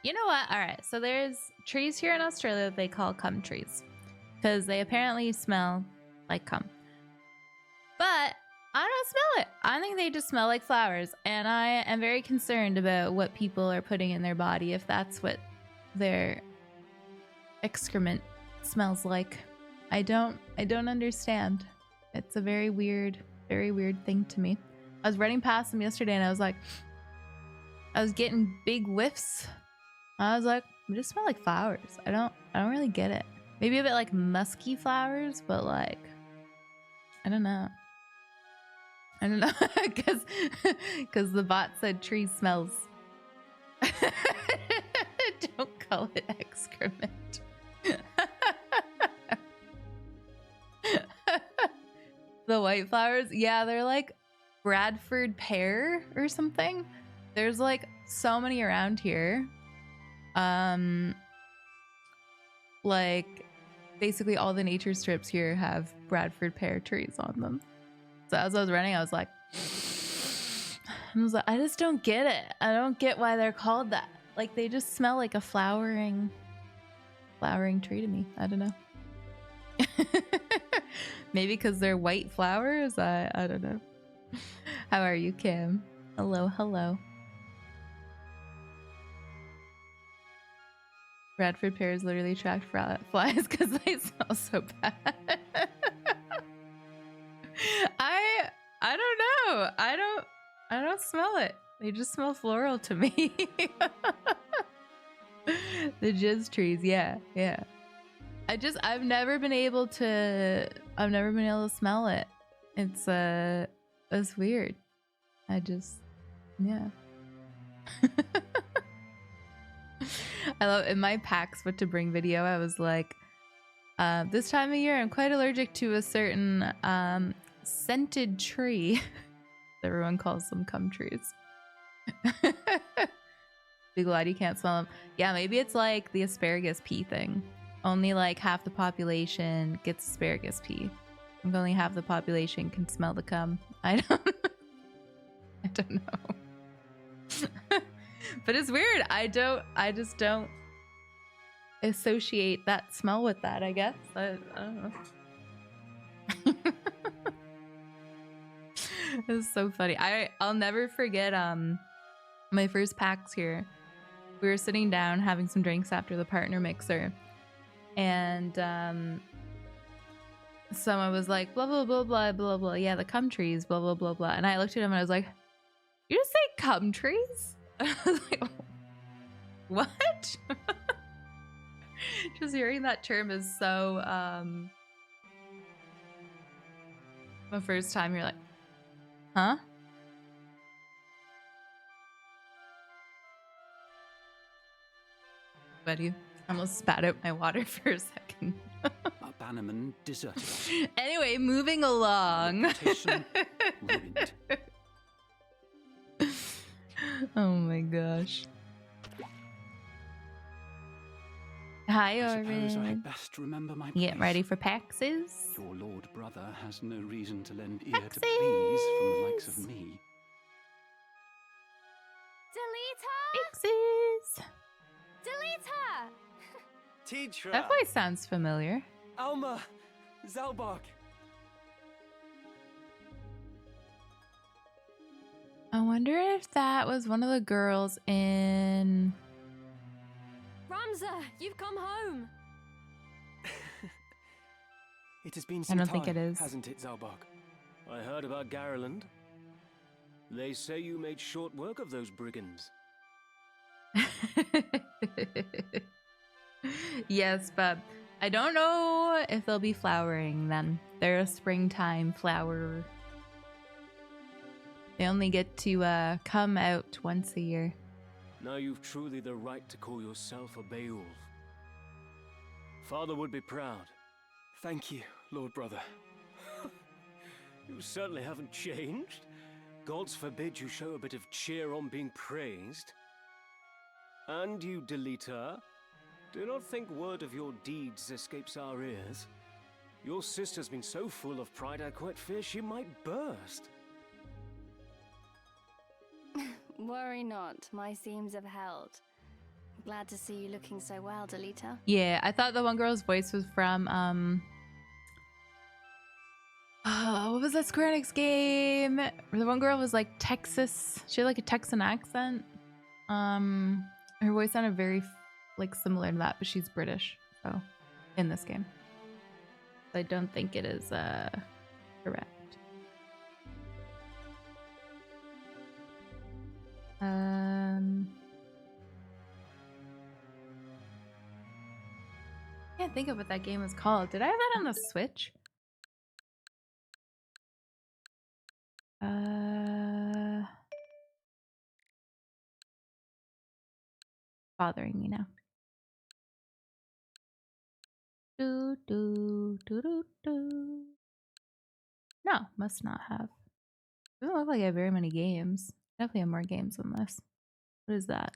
You know what? All right, so there's trees here in Australia that they call cum trees because they apparently smell like cum. But I don't smell it. I think they just smell like flowers, and I am very concerned about what people are putting in their body if that's what their excrement smells like. I don't understand. It's a very weird thing to me. I was running past them yesterday and I was getting big whiffs. I was like, it just smell like flowers. I don't really get it. Maybe a bit like musky flowers, but like, I don't know. Because the bot said tree smells. Don't call it excrement. The white flowers, yeah, they're like Bradford pear or something. There's like so many around here. Like basically all the nature strips here have Bradford pear trees on them. So as I was running, I was like, I just don't get it. I don't get why they're called that. Like they just smell like a flowering tree to me. I don't know. Maybe because they're white flowers. I don't know. How are you, Kim? Hello. Bradford pears literally attract flies because they smell so bad. I don't know. I don't smell it. They just smell floral to me. The jizz trees, yeah. I've never been able to smell it. It's weird. Yeah. I love in my packs what to bring video. I was like, this time of year I'm quite allergic to a certain scented tree. Everyone calls them cum trees. Be glad you can't smell them. Yeah, maybe it's like the asparagus pea thing. Only like half the population gets asparagus pea. And only half the population can smell the cum. I don't know. But it's weird. I just don't associate that smell with that, I guess. I don't know. It's so funny. I'll never forget my first PAX here. We were sitting down having some drinks after the partner mixer, and someone was like, blah blah blah blah blah blah, yeah, the cum trees, blah blah blah blah. And I looked at him and I was like, you just say cum trees? I was like, what? Just hearing that term is so the first time you're like, huh? Buddy, I almost spat out my water for a second. Our bannerman deserted us. Anyway, moving along. Ruined. Oh my gosh. Hi, I suppose I Orvin. had best remember my place. Getting ready for PAXes? Your lord brother has no reason to lend ear to pleas from the likes of me. Delete her! PAXes! Delete her! Teacher! That voice sounds familiar. Alma! Zalbog! I wonder if that was one of the girls in... Ramza, you've come home! It has been I some don't time, think it is. hasn't it, Zalbog? I heard about Garland. They say you made short work of those brigands. Yes, but I don't know if they'll be flowering then. They're a springtime flower. They only get to come out once a year. Now you've truly the right to call yourself a Beowulf. Father would be proud. Thank you, Lord Brother. You certainly haven't changed. Gods forbid you show a bit of cheer on being praised. And you, Delita, do not think word of your deeds escapes our ears. Your sister's been so full of pride I quite fear she might burst. Worry not, my seams have held. Glad to see you looking so well, Delita. Yeah, I thought the one girl's voice was from what was that Square Enix game? The one girl was like Texas. She had like a Texan accent. Her voice sounded very like similar to that, but she's British. So in this game, so I don't think it is correct. Can't think of what that game was called. Did I have that on the Switch? Bothering me now. Do do do do do. No, must not have. Doesn't look like I have very many games. Definitely have more games than this. What is that?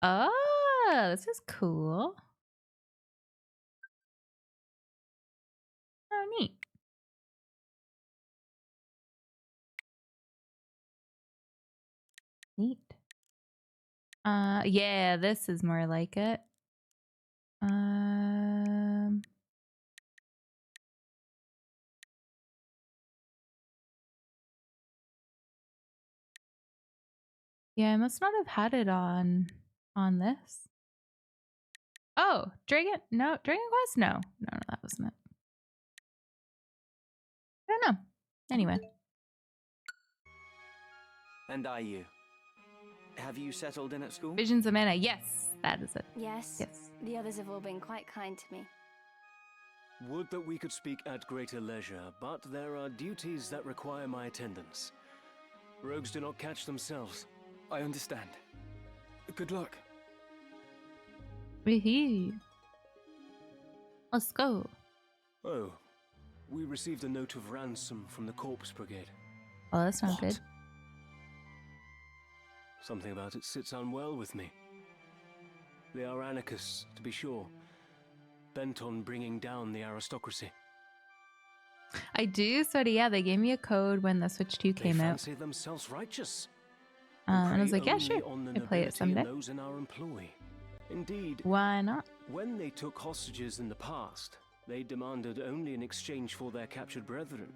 Oh, this is cool. Oh, neat. Neat. Yeah, this is more like it. Yeah, I must not have had it on this. Oh, Dragon Quest? No, that wasn't it. I don't know. Anyway. And are you? Have you settled in at school? Visions of Mana. Yes, that is it. Yes. Yes. The others have all been quite kind to me. Would that we could speak at greater leisure, but there are duties that require my attendance. Rogues do not catch themselves. I understand. Good luck. Woohoo. Let's go. Oh, we received a note of ransom from the Corpse Brigade. Oh, that's not good. Something about it sits unwell with me. They are anarchists, to be sure, bent on bringing down the aristocracy. I do, so yeah, they gave me a code when the Switch 2 came out. They fancy themselves righteous. And I was like, yeah, sure, I play it someday. Those in our employ. Indeed. Why not? When they took hostages in the past, they demanded only in exchange for their captured brethren.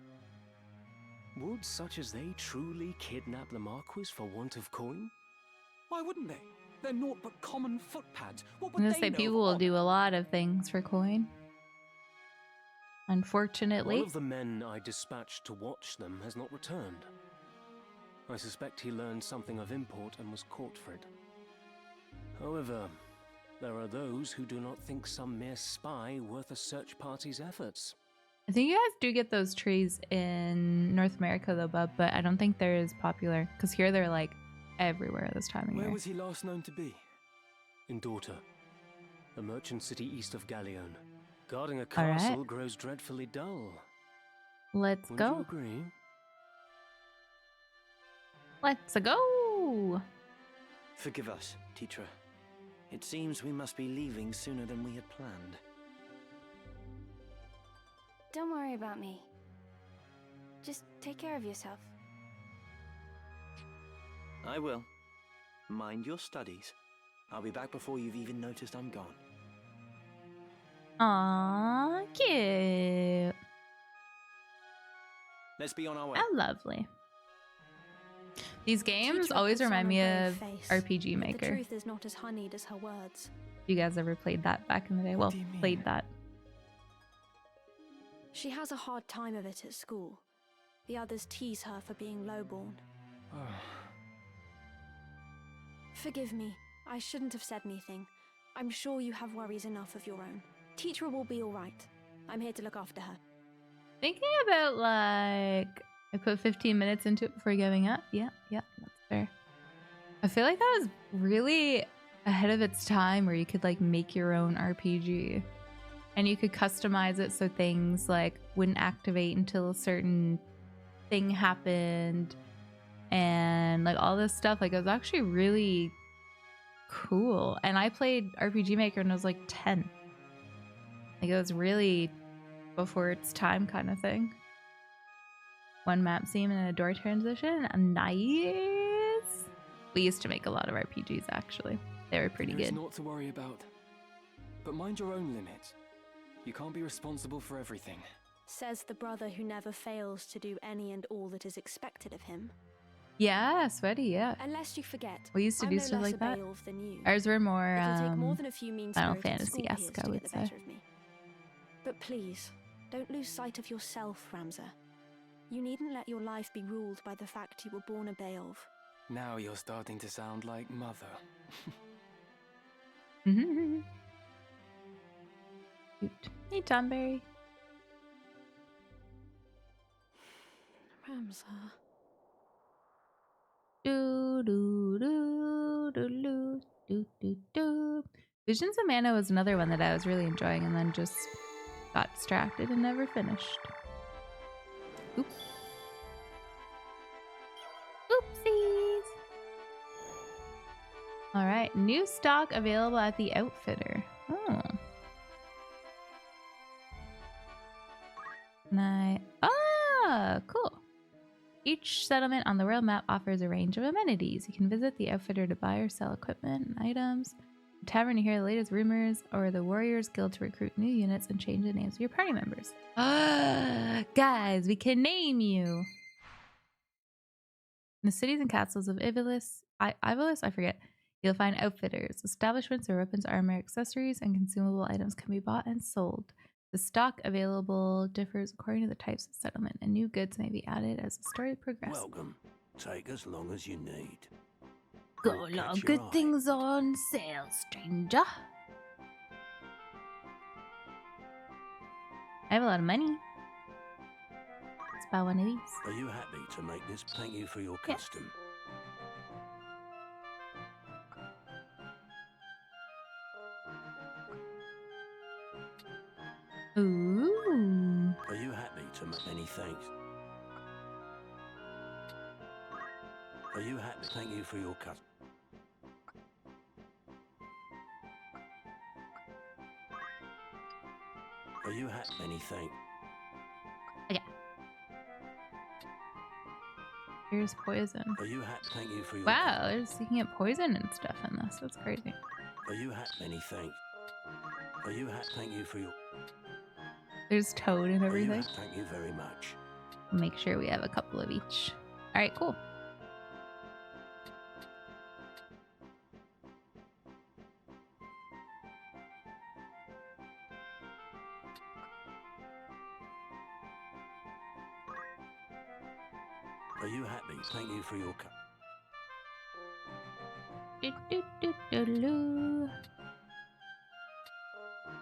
Would such as they truly kidnap the Marquis for want of coin? Why wouldn't they? They're naught but common footpads. What I'm would gonna they say know people of will do a lot of things for coin. Unfortunately. One of the men I dispatched to watch them has not returned. I suspect he learned something of import and was caught for it. However, there are those who do not think some mere spy worth a search party's efforts. I think you guys do get those trees in North America though, bub, but I don't think they're as popular because here they're like everywhere this time of year. Where was he last known to be? In Dorta, a merchant city east of Galleon. Guarding a castle grows dreadfully dull. Let's Would go. you agree? Let's go. Forgive us, Tetra. It seems we must be leaving sooner than we had planned. Don't worry about me. Just take care of yourself. I will. Mind your studies. I'll be back before you've even noticed I'm gone. Aww, cute. Let's be on our way. How lovely. These games always remind me of RPG The Maker. truth is not as honeyed as her words. You guys ever played that back in the day? Well, played that. She has a hard time of it at school. The others tease her for being lowborn. Forgive me. I shouldn't have said anything. I'm sure you have worries enough of your own. Teacher will be all right. I'm here to look after her. Thinking about, like, I put 15 minutes into it before giving up. Yeah, that's fair. I feel like that was really ahead of its time, where you could, like, make your own RPG. And you could customize it so things, like, wouldn't activate until a certain thing happened. And, like, all this stuff. Like, it was actually really cool. And I played RPG Maker when I was, like, 10. Like, it was really before its time kind of thing. One map scene and a door transition. Nice. We used to make a lot of RPGs, actually. They were pretty There's good. naught to worry about. But mind your own limits. You can't be responsible for everything. Says the brother who never fails to do any and all that is expected of him. Yeah, Sweaty, yeah. Unless you forget, We used to I'm do no stuff less like a that. Beowulf than you. Ours were more, It'll take more than a few Final mean-spirited Fantasy-esque, school I peers would to get the say. better of me. But please, don't lose sight of yourself, Ramza. You needn't let your life be ruled by the fact you were born a Beowulf. Now you're starting to sound like Mother. Cute. Hey, Tomberry. Ramza. Do do do do do do do do. Visions of Mana was another one that I was really enjoying, and then just got distracted and never finished. Oops. Oopsies. All right, new stock available at the Outfitter. Oh. Cool. Each settlement on the world map offers a range of amenities. You can visit the Outfitter to buy or sell equipment and items, the tavern to hear the latest rumors, or the Warriors Guild to recruit new units and change the names of your party members. Guys, we can name you. In the cities and castles of Ivalis, I forget, you'll find outfitters, establishments where weapons, armor, accessories, and consumable items can be bought and sold. The stock available differs according to the types of settlement, and new goods may be added as the story progresses. Welcome. Take as long as you need. Got a lot of good things on sale, stranger. I have a lot of money. Let's buy one of these. Are you happy to make this? Thank you for your custom. Ooh. Are you happy to make many thanks? Are you happy? Thank you for your custom. Are you happy? Many thanks. Okay. Here's poison. Are you happy? Thank you for your Wow, you can get poison and stuff in this. That's crazy. Are you happy? Many thanks. Are you happy? Thank you for your... There's toad and Are you everything. happy? Thank you very much. Make sure we have a couple of each. All right, cool. Are you happy? Thank you for your... Do, do, do, do, do.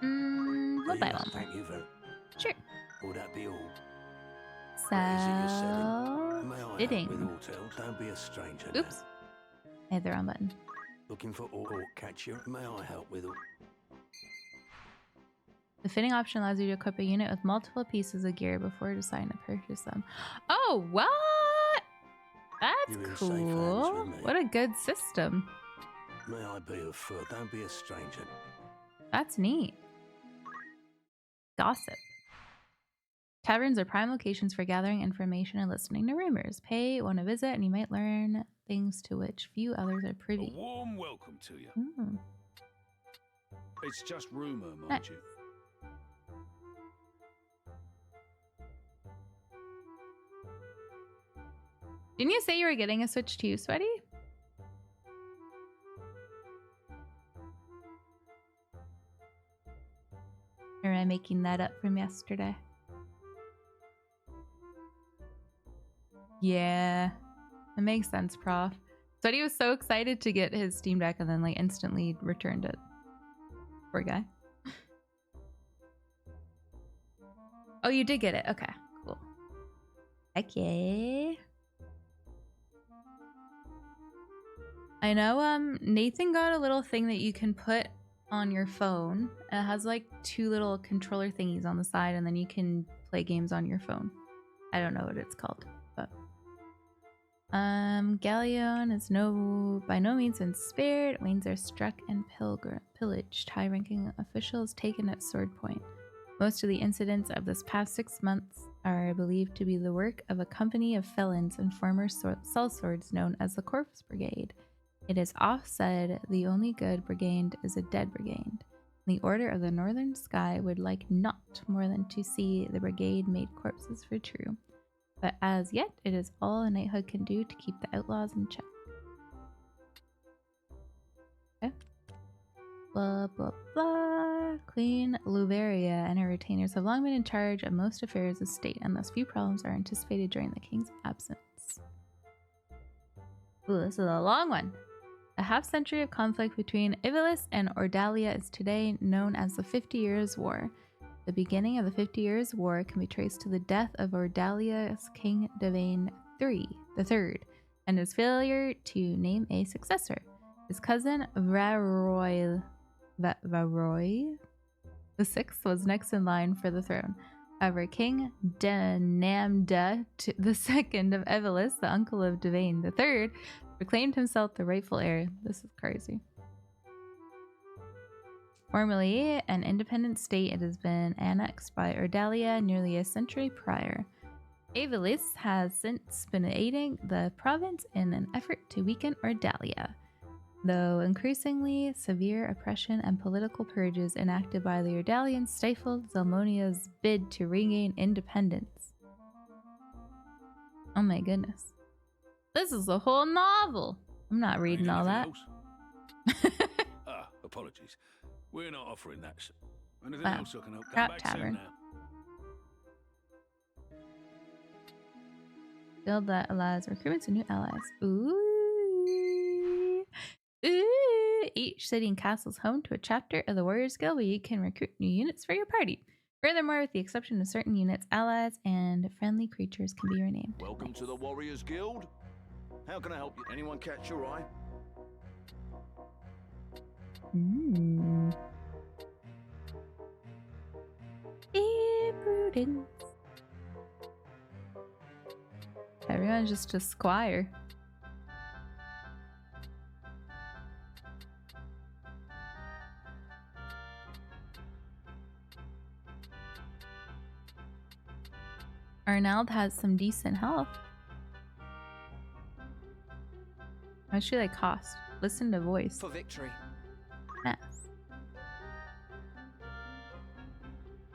We'll buy one more. Thank you very... Sure. Will that be all? So, What is it you're selling? May I help fitting. with all tales? Don't be a stranger Oops. I hit the wrong button. now. Looking for all catcher? May I help with all... The fitting option allows you to equip a unit with multiple pieces of gear before deciding to purchase them. Oh, what? That's You're in safe hands cool. with me. What a good system. May I be of foot? Don't be a stranger. That's neat. Gossip. Taverns are prime locations for gathering information and listening to rumors. Pay one a visit and you might learn things to which few others are privy. A warm welcome to you. Hmm. It's just rumor, mind Nice. you. Didn't you say you were getting a Switch too, Sweaty? Or am I making that up from yesterday? Yeah, it makes sense, Prof. Said he was so excited to get his Steam Deck and then like instantly returned it. Poor guy. Oh, you did get it. Okay, cool. Okay. I know Nathan got a little thing that you can put on your phone. It has like 2 little controller thingies on the side and then you can play games on your phone. I don't know what it's called, but Galleon is by no means spared. Wains are struck and pillaged. High-ranking officials taken at sword point. Most of the incidents of this past 6 months are believed to be the work of a company of felons and former sellswords known as the Corpse Brigade. It is oft said the only good brigade is a dead brigade. The Order of the Northern Sky would like naught more than to see the brigade made corpses for true. But as yet, it is all a knighthood can do to keep the outlaws in check. Okay. Blah, blah, blah. Queen Luveria and her retainers have long been in charge of most affairs of state, and thus few problems are anticipated during the king's absence. Ooh, this is a long one. A half-century of conflict between Ivalis and Ordalia is today known as the 50 Years' War. The beginning of the 50 Years' War can be traced to the death of Ordalia's King Devane III and his failure to name a successor. His cousin Varoy the Sixth was next in line for the throne. However, King Denamda II of Evalis, the uncle of Devane III, proclaimed himself the rightful heir. This is crazy. Formerly an independent state, it has been annexed by Ordalia nearly a century prior. Evalis has since been aiding the province in an effort to weaken Ordalia, though increasingly severe oppression and political purges enacted by the Ordalians stifled Zelmonia's bid to regain independence. Oh my goodness. This is a whole novel. I'm not reading all that. Apologies. We're not offering that. Anything Wow. else I can help? Come Rat back Tavern. soon now. Build that allows recruitment to new allies. Ooh. Ooh. Each city and castle is home to a chapter of the Warriors Guild where you can recruit new units for your party. Furthermore, with the exception of certain units, allies and friendly creatures can be renamed. Welcome to the Warriors Guild. How can I help you? Anyone catch your eye? Prudence. Everyone's just a squire. Arnold has some decent health. How much do they cost? Listen to voice. For victory. Yes.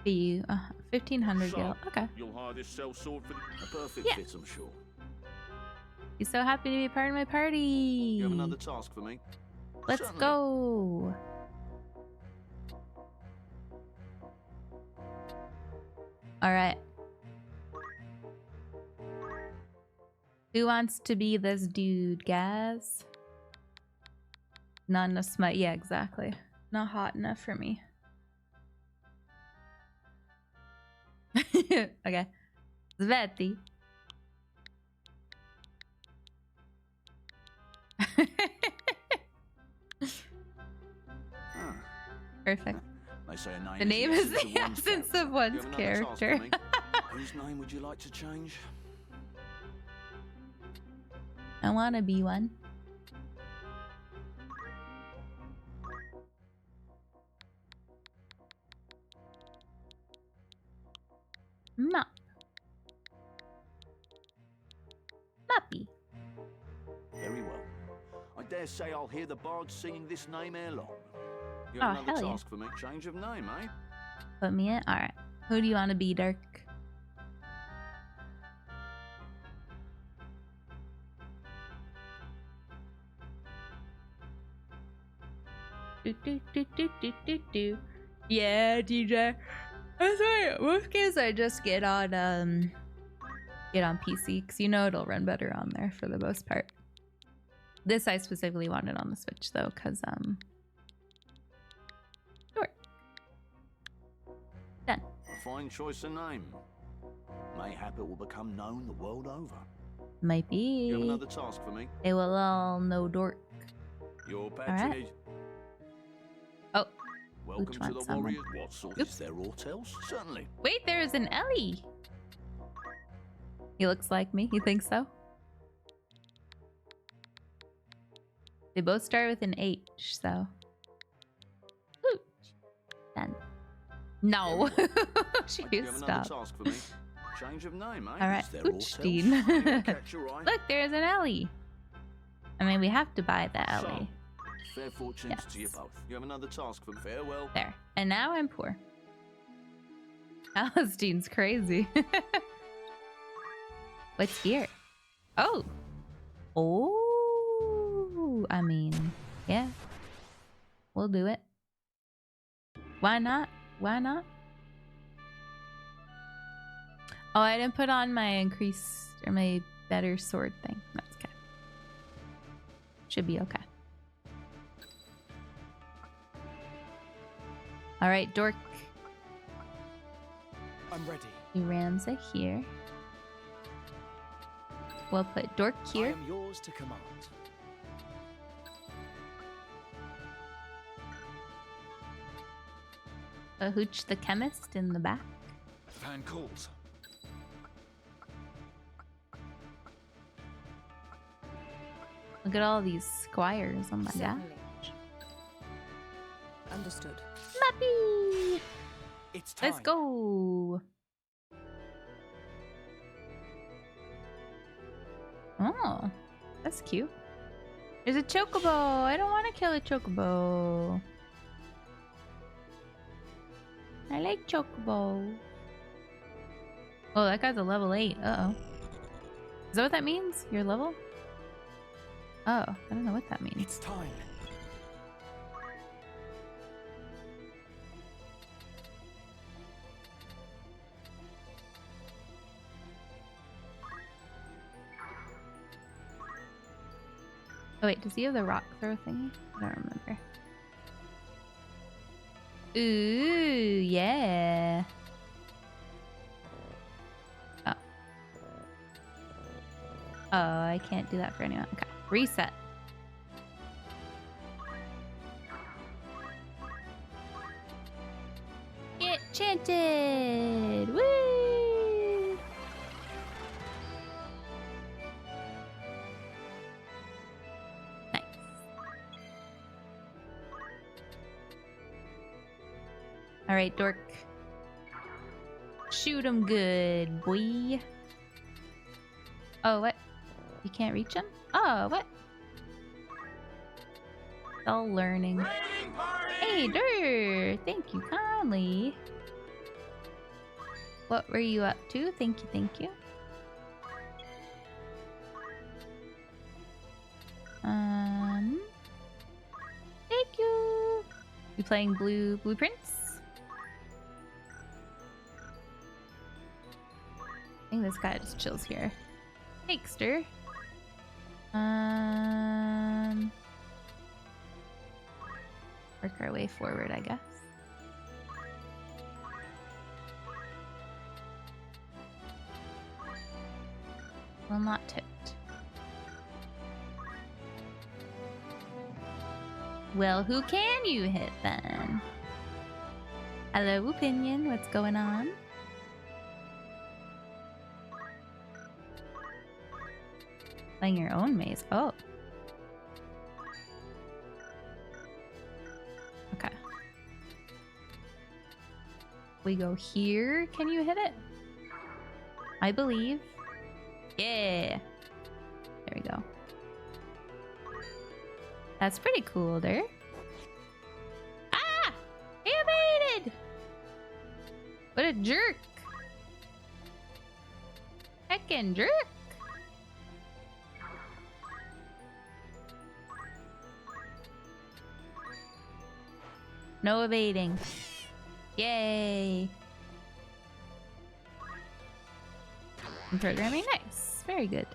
Fee 1500 gil. Okay. You'll hire this cell sword for a perfect Yeah. fit, I'm sure. He's so happy to be part of my party. You have another task for me? Let's Certainly. go. All right. Who wants to be this dude, guys? Not enough smut. Yeah, exactly. Not hot enough for me. Okay. Sveti. Perfect. They say a name The name is essence the of one's essence character. of one's You have another task for character. me? Whose name would you like to change? I want to be one. Mop. Moppy. Very well. I dare say I'll hear the bards singing this name ere long. You Oh, have another hell yeah. task for me. Change of name, eh? Put me in. All right. Who do you want to be, Dirk? Do. Yeah, DJ. That's right. Most games I just get on get on PC because you know it'll run better on there for the most part. This I specifically wanted on the Switch though, because sure. Done. A fine choice of name. Mayhap it will become known the world over. Might be. You have another task for me? They will all know Dork. Your patronage. Oh. Welcome to the someone? Warriors. What sort is there, Ortels? Certainly. Wait, there's an Ellie. He looks like me. You think so? They both start with an H, so. Ooh. Done. No. She You have another stopped. task for me? Change of name, eh? All right, Is there Hootstein. Ortels? Catch your eye. Look, there's an Ellie. I mean, we have to buy the Ellie. Fair fortunes to you both. You have another task for me. Farewell. There. And now I'm poor. Alistain's crazy. What's here? Oh. Oh. I mean, yeah. We'll do it. Why not? Why not? Oh, I didn't put on my increased or my better sword thing. That's okay. Should be okay. All right, Dork. I'm ready. Ramza here. We'll put Dork I here. am yours to command. Hooch the chemist in the back. Fan calls. Look at all these squires. Oh my god. Certainly. Understood. Mappy! It's time. Let's go. Oh, that's cute. There's a chocobo. I don't want to kill a chocobo. I like chocobo. Oh, that guy's a level 8. Uh-oh. Is that what that means? Your level? Oh, I don't know what that means. It's time. Oh wait, does he have the rock throw thingy? I don't remember. Ooh, yeah. Oh. Oh, I can't do that for anyone. Okay, reset. Get chanted! Woo! Nice. All right, Dork. Shoot him good, boy. Oh, what? You can't reach him? Oh, what? All learning. Hey, Dur! Thank you kindly. What were you up to? Thank you, thank you. Thank you. You playing Blueprints? I think this guy just chills here. Takester. Work our way forward, I guess. Will not tilt. Well, who can you hit then? Hello, Opinion. What's going on? Playing your own maze. Oh. Okay. We go here. Can you hit it? I believe. Yeah. There we go. That's pretty cool there. Ah! He evaded! What a jerk. Heckin' jerk. No evading. Programming, nice. Very good.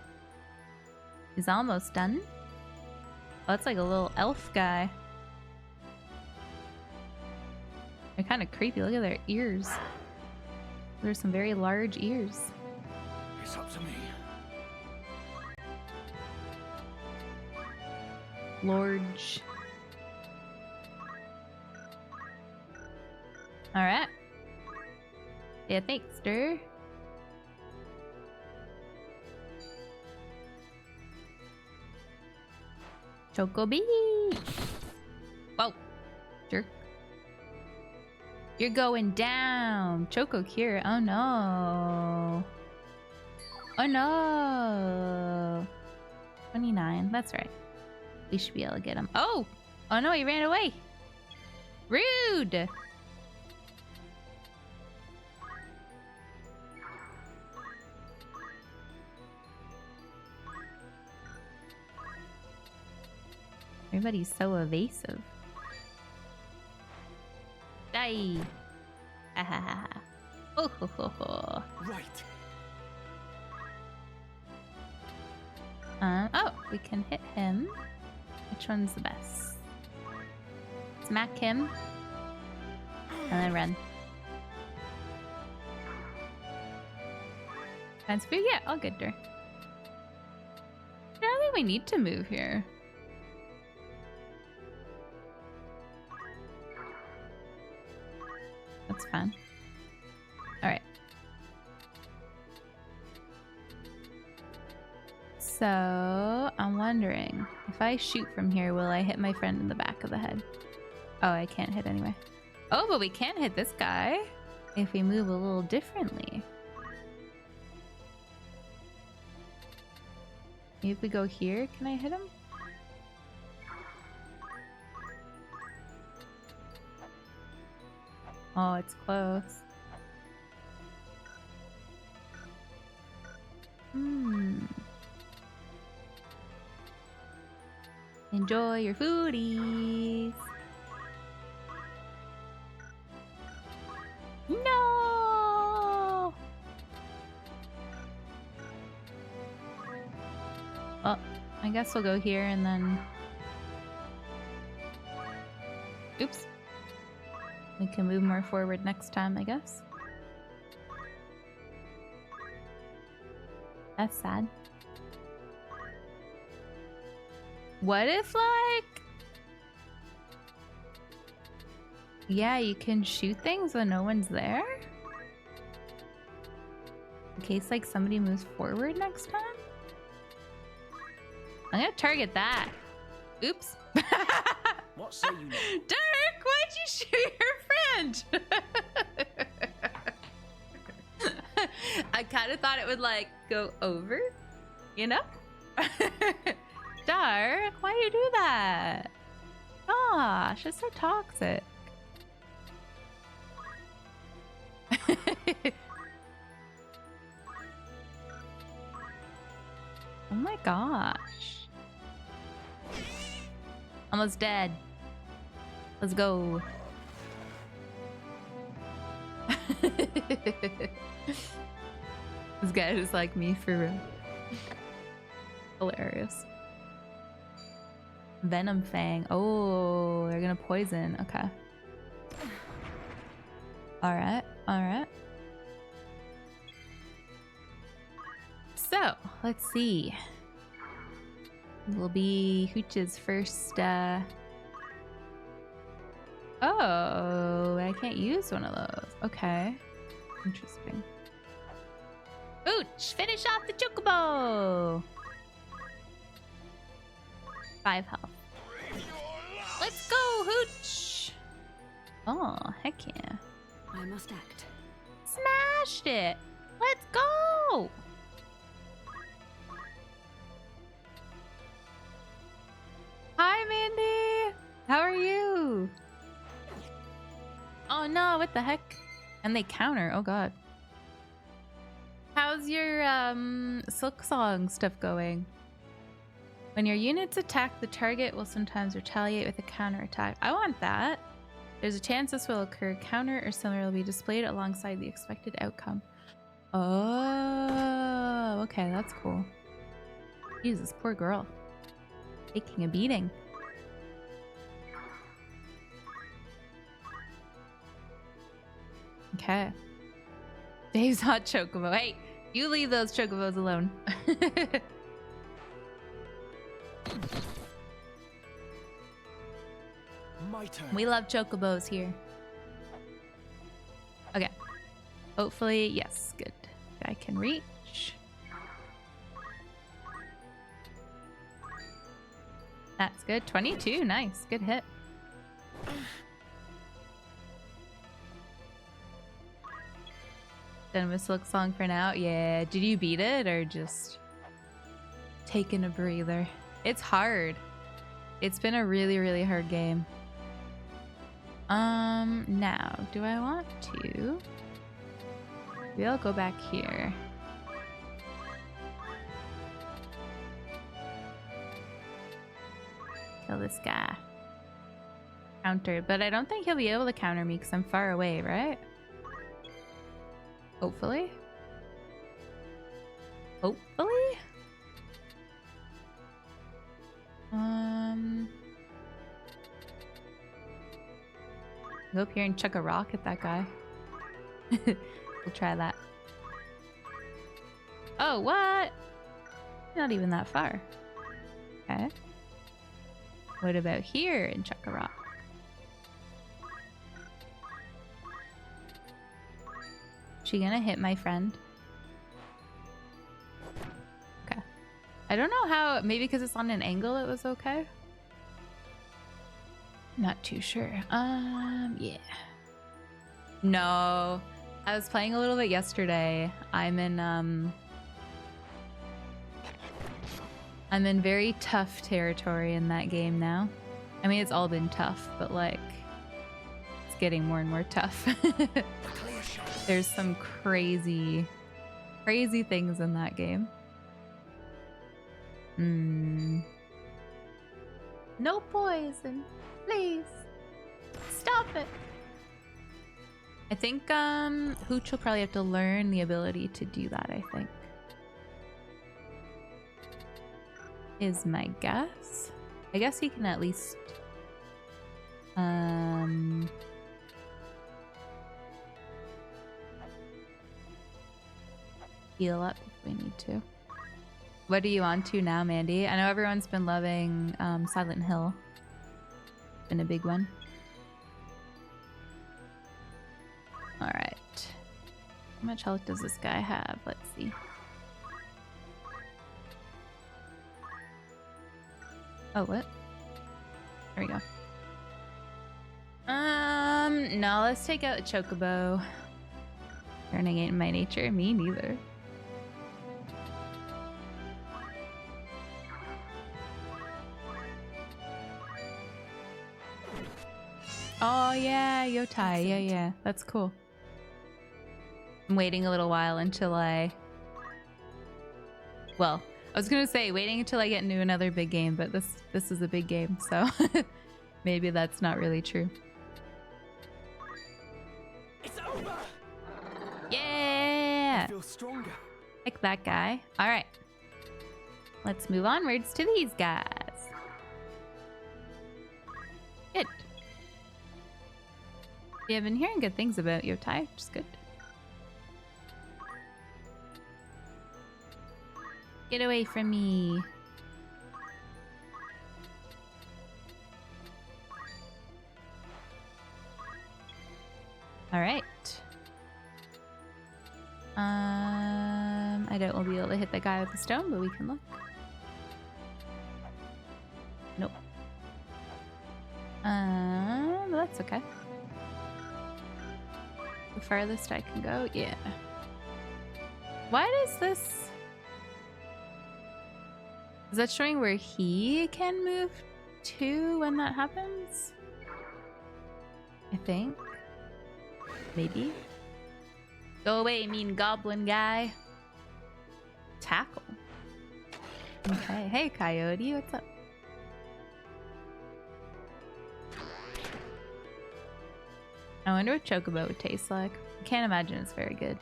He's almost done. Oh, that's like a little elf guy. They're kind of creepy. Look at their ears. There's some very large ears. It's up to me. Large. Alright. Yeah, thanks, sir. Chocobee! Whoa. Jerk. You're going down. Choco Cure. Oh no. Oh no. 29. That's right. We should be able to get him. Oh! Oh no, he ran away. Rude! Everybody's so evasive. Die! Ha ha ha. Oh ho ho ho. Right. Oh, we can hit him. Which one's the best? Smack him. And then run. Fancy food? Yeah, I'll get her. I don't think we need to move here. That's fine. Alright. So, I'm wondering, if I shoot from here, will I hit my friend in the back of the head? Oh, I can't hit anyway. Oh, but we can hit this guy if we move a little differently. Maybe if we go here, can I hit him? Oh, it's close. Enjoy your foodies. No! Well, I guess we'll go here and then... Oops. We can move more forward next time, I guess. That's sad. What if, like... Yeah, you can shoot things when no one's there? In case, like, somebody moves forward next time? I'm gonna target that. Oops. What say you now? Dirk, why'd you shoot your friend? I kind of thought it would, like, go over, you know? Dark, why you do that? Gosh, it's so toxic. Oh my gosh. Almost dead. Let's go. This guy is like me for real. Hilarious. Venom Fang. Oh, they're gonna poison. Okay. Alright, alright. So, let's see. Will be Hooch's first, Oh, I can't use one of those. Okay. Interesting. Hooch, finish off the chocobo! 5 health. Let's go, Hooch! Oh, heck yeah. I must act. Smashed it! Let's go! Hi, Mandy! How are you? Oh no, what the heck? And they counter, oh god. How's your Silk Song stuff going? When your units attack, the target will sometimes retaliate with a counterattack. I want that. There's a chance this will occur. Counter or similar will be displayed alongside the expected outcome. Oh, okay, that's cool. Jesus, poor girl. Taking a beating. Okay. Dave's hot chocobo. Hey, you leave those chocobos alone. My turn. We love chocobos here. Okay. Hopefully, yes, good. I can reach. That's good. 22, nice. Good hit. Done with Silk Song for now. Yeah. Did you beat it or just taking a breather? It's hard. It's been a really, really hard game. Now, do I want to? Maybe I'll go back here. Kill this guy. Countered, but I don't think he'll be able to counter me because I'm far away, right? Hopefully. Hopefully? Go up here and chuck a rock at that guy. We'll try that. Oh, what? Not even that far. Okay. What about here and chuck a rock? She gonna hit my friend? Okay. I don't know how, maybe because it's on an angle it was okay? Not too sure. Yeah. No. I was playing a little bit yesterday. I'm in very tough territory in that game now. I mean, it's all been tough, but like, it's getting more and more tough. There's some crazy things in that game. No poison. Please. Stop it. I think Hooch will probably have to learn the ability to do that, I think. Is my guess. I guess he can at least heal up if we need to. What are you on to now, Mandy? I know everyone's been loving Silent Hill. Been a big one. Alright. How much health does this guy have? Let's see. Oh, what? There we go. No, let's take out Chocobo. Turning it in my nature? Me neither. Oh yeah, Yotai. Yeah. That's cool. I'm waiting a little while until well, I was gonna say waiting until I get into another big game, but this is a big game, so maybe that's not really true. It's over. Yeah. I feel stronger. Like that guy. All right. Let's move onwards to these guys. Good. Yeah, I've been hearing good things about Yotai, which is good. Get away from me. All right. I doubt we'll be able to hit the guy with the stone, but we can look. Nope. That's okay. The farthest I can go? Yeah. Why does this... Is that showing where he can move to when that happens? I think. Maybe. Go away, mean goblin guy. Tackle. Okay. Hey, Coyote. What's up? I wonder what Chocobo would taste like. I can't imagine it's very good.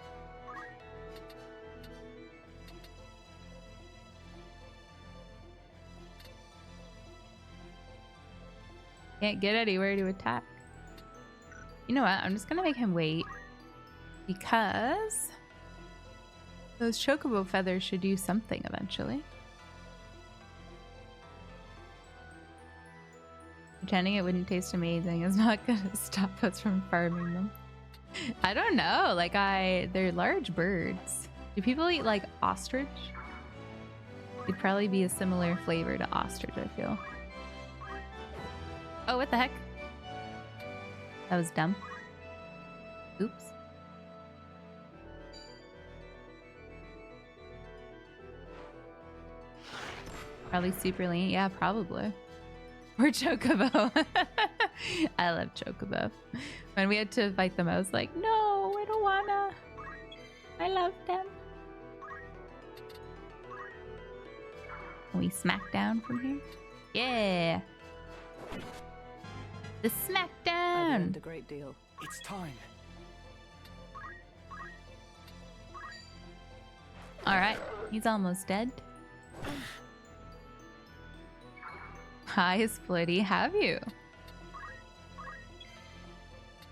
Can't get anywhere to attack. You know what? I'm just gonna make him wait. Because those chocobo feathers should do something eventually. Pretending it wouldn't taste amazing is not gonna stop us from farming them. I don't know. Like they're large birds. Do people eat like ostrich? It'd probably be a similar flavor to ostrich, I feel. Oh, what the heck? That was dumb. Oops. Probably super lean. Yeah, probably. Or Chocobo. I love Chocobo. When we had to fight them, I was like, no, I don't wanna. I love them. Can we smack down from here? Yeah. The smackdown. I've learned a great deal. It's time. All right, he's almost dead. Hi, Splitty. Have you?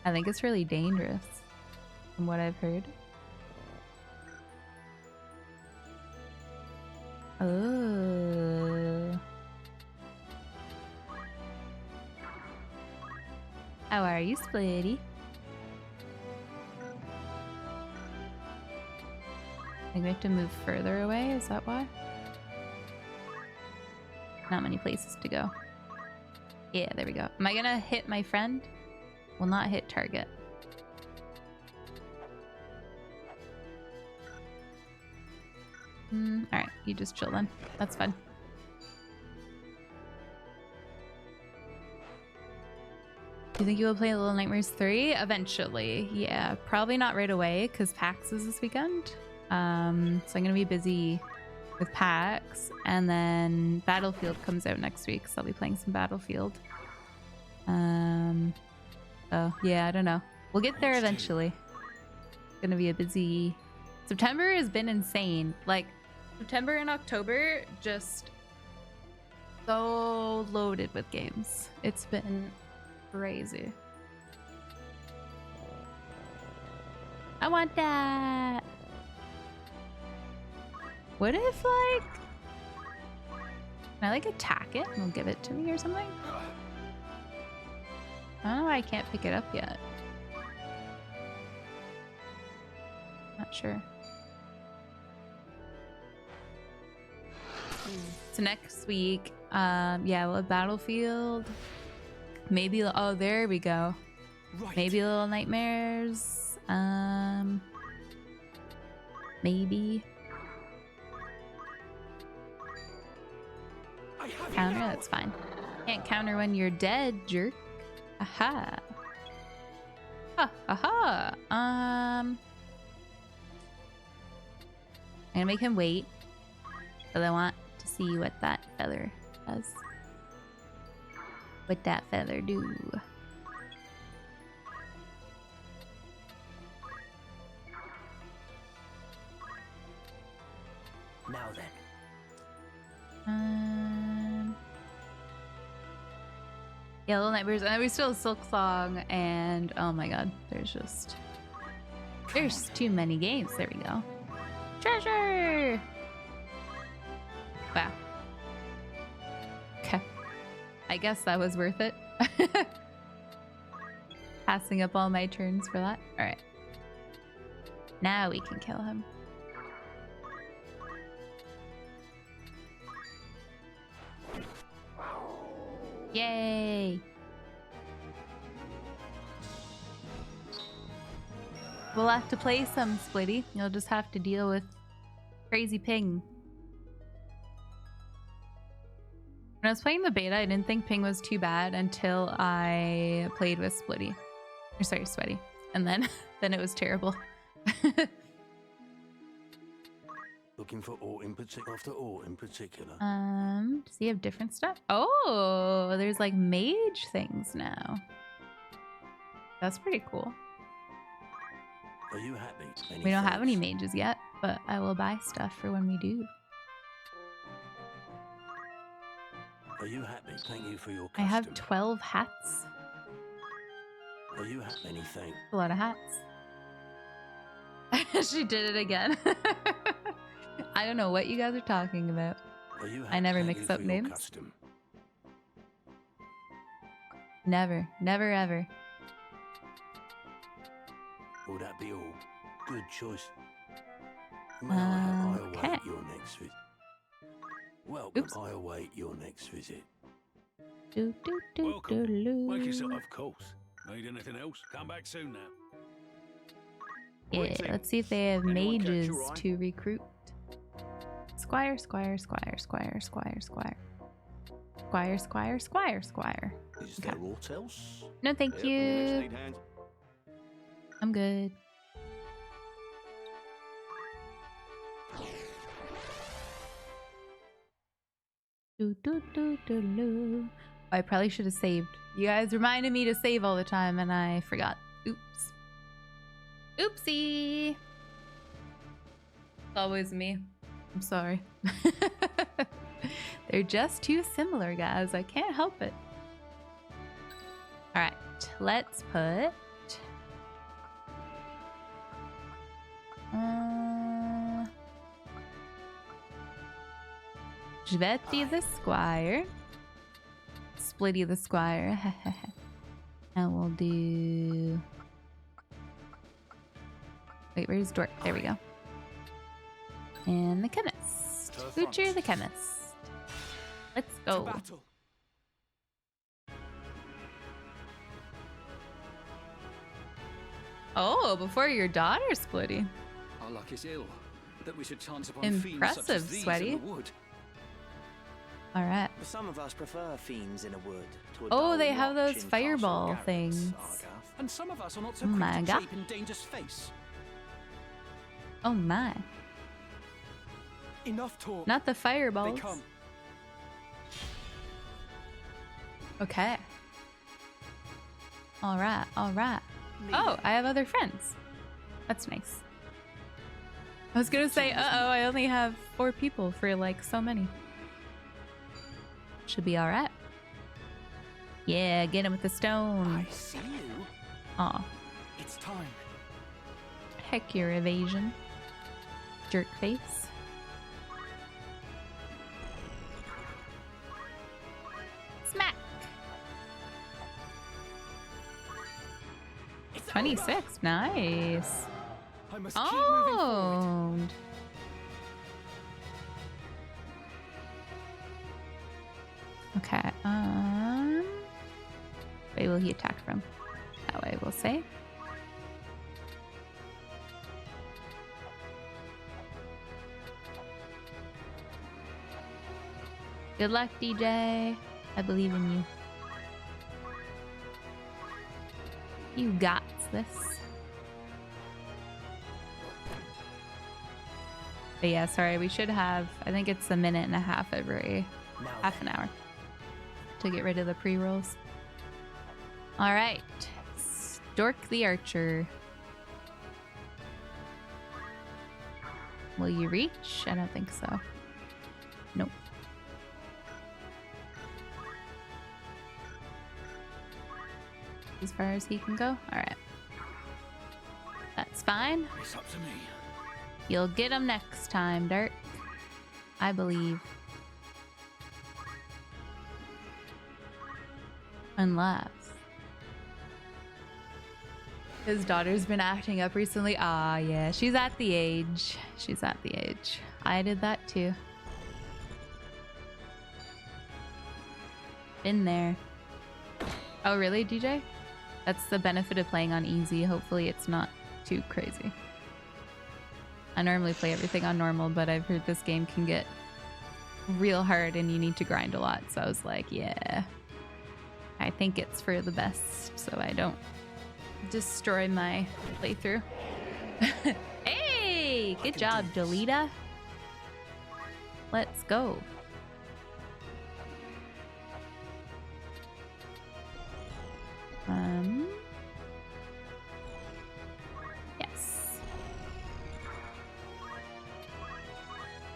I think it's really dangerous, from what I've heard. Oh. How are you, Splitty? I think we have to move further away, is that why? Not many places to go. Yeah, there we go. Am I gonna hit my friend? Will not hit target. Alright, you just chill then. That's fine. Do you think you will play Little Nightmares 3? Eventually. Yeah, probably not right away because PAX is this weekend. So I'm gonna be busy with PAX, and then Battlefield comes out next week, so I'll be playing some Battlefield. Oh yeah, I don't know. We'll get there eventually. It's gonna be a busy... September has been insane. Like, September and October, just so loaded with games. It's been crazy. I want that! What if, like... Can I, like, attack it and it'll give it to me or something? I don't know why I can't pick it up yet. Not sure. So next week, yeah, we'll have Battlefield. Maybe, oh, there we go. Right. Maybe Little Nightmares. Maybe. Counter, that's fine. Can't counter when you're dead, jerk. Aha. Ha ha ha. I'm gonna make him wait, but I want to see what that feather does. What that feather do? Now then. Yeah, Little Nightmares, and we still have Silk Song, and oh my god, there's too many games. There we go. Treasure! Wow. Okay. I guess that was worth it. Passing up all my turns for that. Alright. Now we can kill him. Yay! We'll have to play some, Splitty. You'll just have to deal with crazy ping. When I was playing the beta, I didn't think ping was too bad until I played with Splitty. Or sorry, Sweaty. And then it was terrible. Looking for ore in particular, after ore in particular. Does he have different stuff? Oh, there's like mage things now. That's pretty cool. Are you happy? We don't have any mages yet, but I will buy stuff for when we do. Are you happy? Thank you for your I custom. have 12 hats. Are you happy? Many thanks. A lot of hats. She did it again. I don't know what you guys are talking about. Are you I never Thank mix you for up your names. custom. Never. Never ever. Will that be all? Good choice. May I await Okay. your next visit. Welcome. Oops. I await your next visit. Do, do, do, Welcome. do, Make yourself, do. of course. Need anything else? Come back soon now. Yeah, let's see if they have Anyone catch mages your eye? to recruit. Squire, squire, squire, squire, squire, squire. Squire, squire, squire, squire. Is there aught else? No, thank Yep, you. let's need hands. I'm good. Do, do, do, do, do. I probably should have saved. You guys reminded me to save all the time and I forgot. Oops. Oopsie. It's always me. I'm sorry. They're just too similar, guys. I can't help it. All right, let's put Jvetti the Squire, Splitty the Squire, and we'll do. Wait, where's Dork? There we go. And the chemist, Butcher the chemist. Let's go. Oh, before your daughter, Splitty. Our luck is ill, that we should chance upon fiends such Impressive, as these Sweaty. in the wood. All right. Some of us prefer fiends in a wood to a Oh, dull they have watch those in fireball Castle Garrett, things. Argath. And some of us are not so Oh quick my to God. chafe in danger's face. Oh my. Enough talk. Not the fireballs. They come. Okay. All right. All right. Oh, I have other friends. That's nice. I was gonna say, uh-oh, I only have 4 people for like so many. Should be all right. Yeah, get him with the stone. I see you. Aw. It's time. Heck your evasion. Jerk face. Smack. 26. Nice. I must keep moving forward. Owned. Okay. Where will he attack from? That way, we'll say. Good luck, DJ. I believe in you. You got this. But yeah, sorry, we should have, I think it's a minute and a half every half an hour to get rid of the pre-rolls. All right, Stork the Archer. Will you reach? I don't think so. Nope. As far as he can go? All right. That's fine. It's up to me. You'll get him next time, Dirk. I believe. Unless his daughter's been acting up recently. Ah, yeah, she's at the age. She's at the age. I did that too. Been there. Oh, really, DJ? That's the benefit of playing on easy. Hopefully it's not too crazy. I normally play everything on normal, but I've heard this game can get real hard and you need to grind a lot. So I was like, yeah, I think it's for the best so I don't destroy my playthrough. Hey, good job, Delita. Let's go. Yes.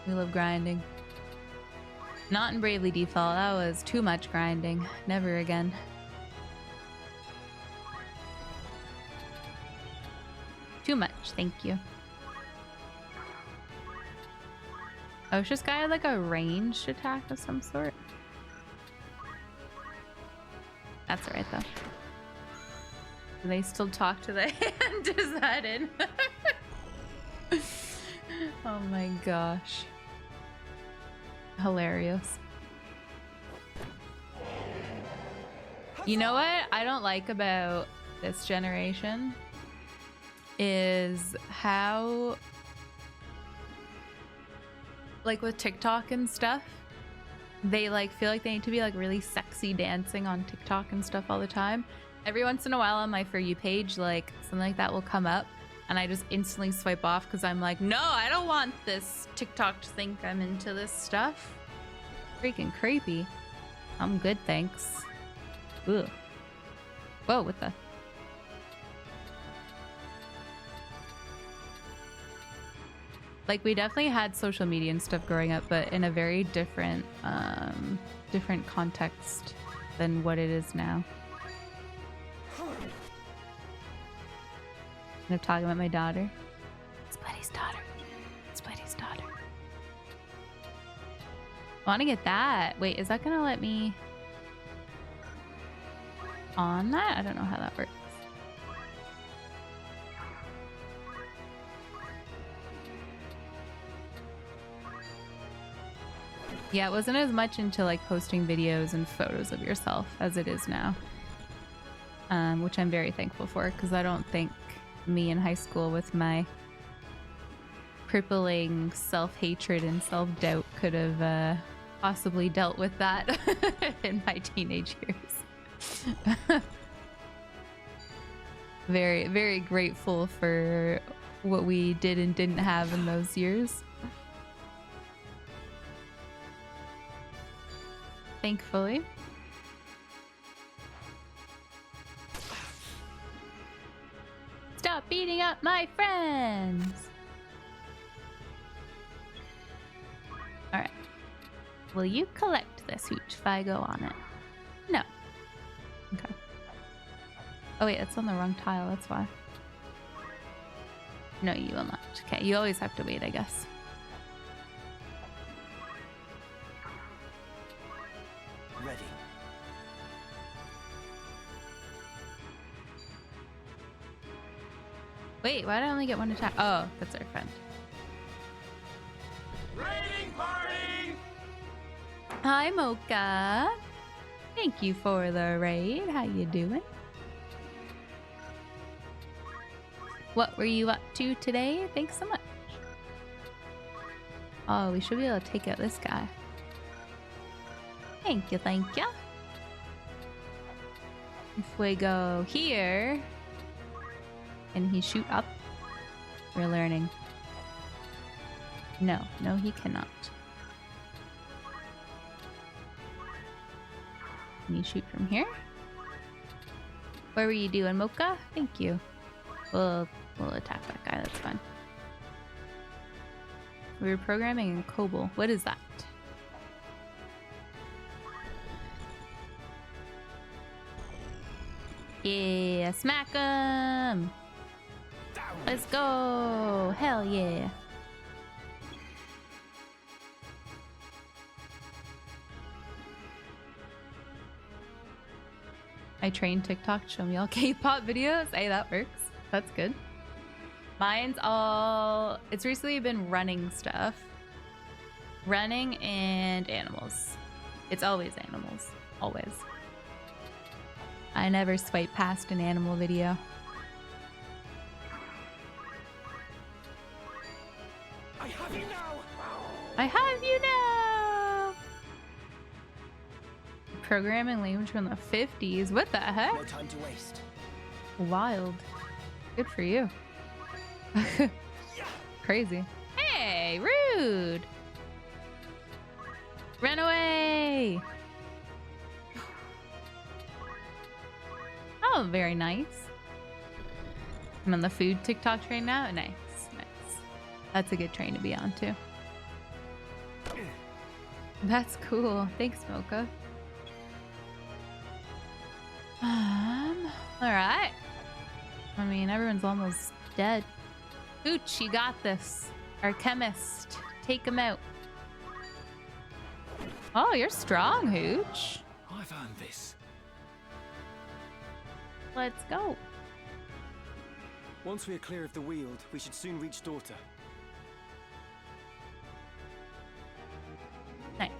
We love grinding. Not in Bravely Default. That was too much grinding. Never again. Too much, thank you. Oh, it's just got like a ranged attack of some sort. That's alright though. Do they still talk to the hand? Is that in? Oh my gosh. Hilarious. You know what I don't like about this generation is how, like with TikTok and stuff, they like feel like they need to be like really sexy dancing on TikTok and stuff all the time. Every once in a while on my For You page, like something like that will come up and I just instantly swipe off because I'm like, no, I don't want this TikTok to think I'm into this stuff. Freaking creepy. I'm good, thanks. Ugh. Whoa, what the? Like, we definitely had social media and stuff growing up, but in a very different, different context than what it is now. I'm talking about my daughter. It's Buddy's daughter. It's Buddy's daughter. I want to get that. Wait, is that gonna let me on that? I don't know how that works. Yeah, it wasn't as much into like posting videos and photos of yourself as it is now, which I'm very thankful for, because I don't think me in high school with my crippling self-hatred and self-doubt could have possibly dealt with that in my teenage years. Very, very grateful for what we did and didn't have in those years. Thankfully. Stop beating up my friends! Alright. Will you collect this hooch if I go on it? No. Okay. Oh wait, it's on the wrong tile, that's why. No, you will not. Okay, you always have to wait, I guess. Ready. Wait, why did I only get one attack? Oh, that's our friend. Raiding party! Hi, Mocha. Thank you for the raid. How you doing? What were you up to today? Thanks so much. Oh, we should be able to take out this guy. Thank you, thank you. If we go here, can he shoot up? We're learning. No, no, he cannot. Can you shoot from here? What were you doing, Mocha? Thank you. We'll attack that guy, that's fine. We were programming in COBOL. What is that? Yeah, smack him! Let's go! Hell yeah! I trained TikTok to show me all K-pop videos. Hey, that works. That's good. Mine's all... It's recently been running stuff. Running and animals. It's always animals. Always. I never swipe past an animal video. I have you now! I have you now! Programming language from the 50s. What the heck? No time to waste. Wild. Good for you. Crazy. Hey, rude! Run away! Oh, very nice. I'm on the food TikTok train now. Nice, nice. That's a good train to be on too. That's cool. Thanks, Mocha. Alright. I mean, everyone's almost dead. Hooch, you got this. Our chemist. Take him out. Oh, you're strong, Hooch. I've earned this. Let's go. Once we are clear of the Weald, we should soon reach Daughter. Nice.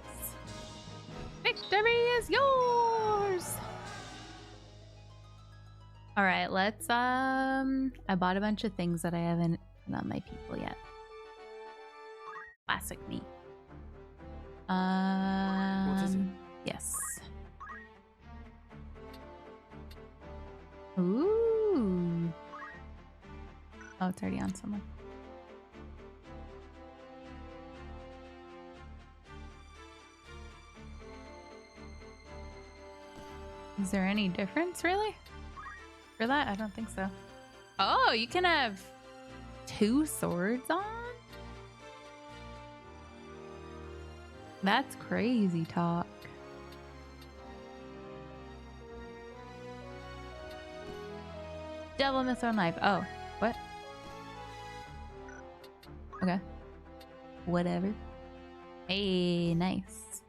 Victory is yours. All right, let's I bought a bunch of things that I haven't put on my people yet. Classic me. What is it? Yes. Ooh. Oh, it's already on someone. Is there any difference, really? For that? I don't think so. Oh, you can have 2 swords on? That's crazy talk. Devil Mithril knife. Oh, what? Okay. Whatever. Hey, nice.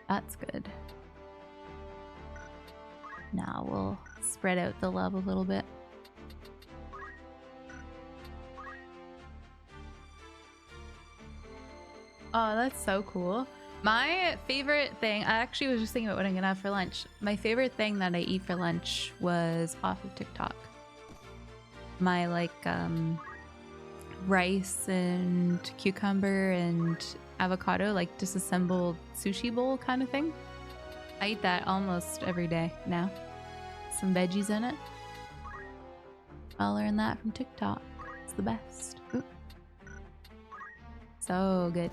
That's good. Now we'll spread out the love a little bit. Oh, that's so cool. My favorite thing, I actually was just thinking about what I'm gonna have for lunch. My favorite thing that I eat for lunch was off of TikTok. My like rice and cucumber and avocado, like disassembled sushi bowl kind of thing. I eat that almost every day now. Some veggies in it. I learned that from TikTok. It's the best. Ooh. So good.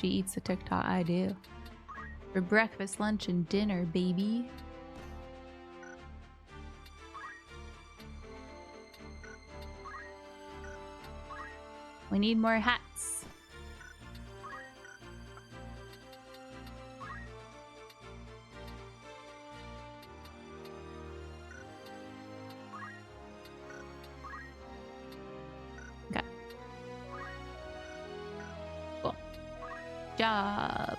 She eats a TikTok, I do. For breakfast, lunch, and dinner, baby. We need more hats. Okay. Cool. Job.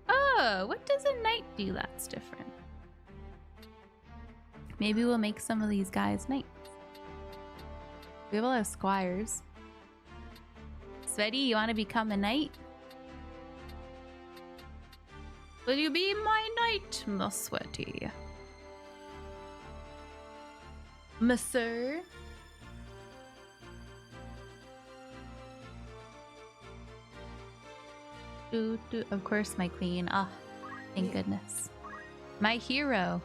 Oh, what does a knight do that's different? Maybe we'll make some of these guys knights. We have a lot of squires. Sveti, you want to become a knight? Will you be my knight, Miss Sveti? Monsieur? Of course, my queen. Ah, thank goodness. My hero.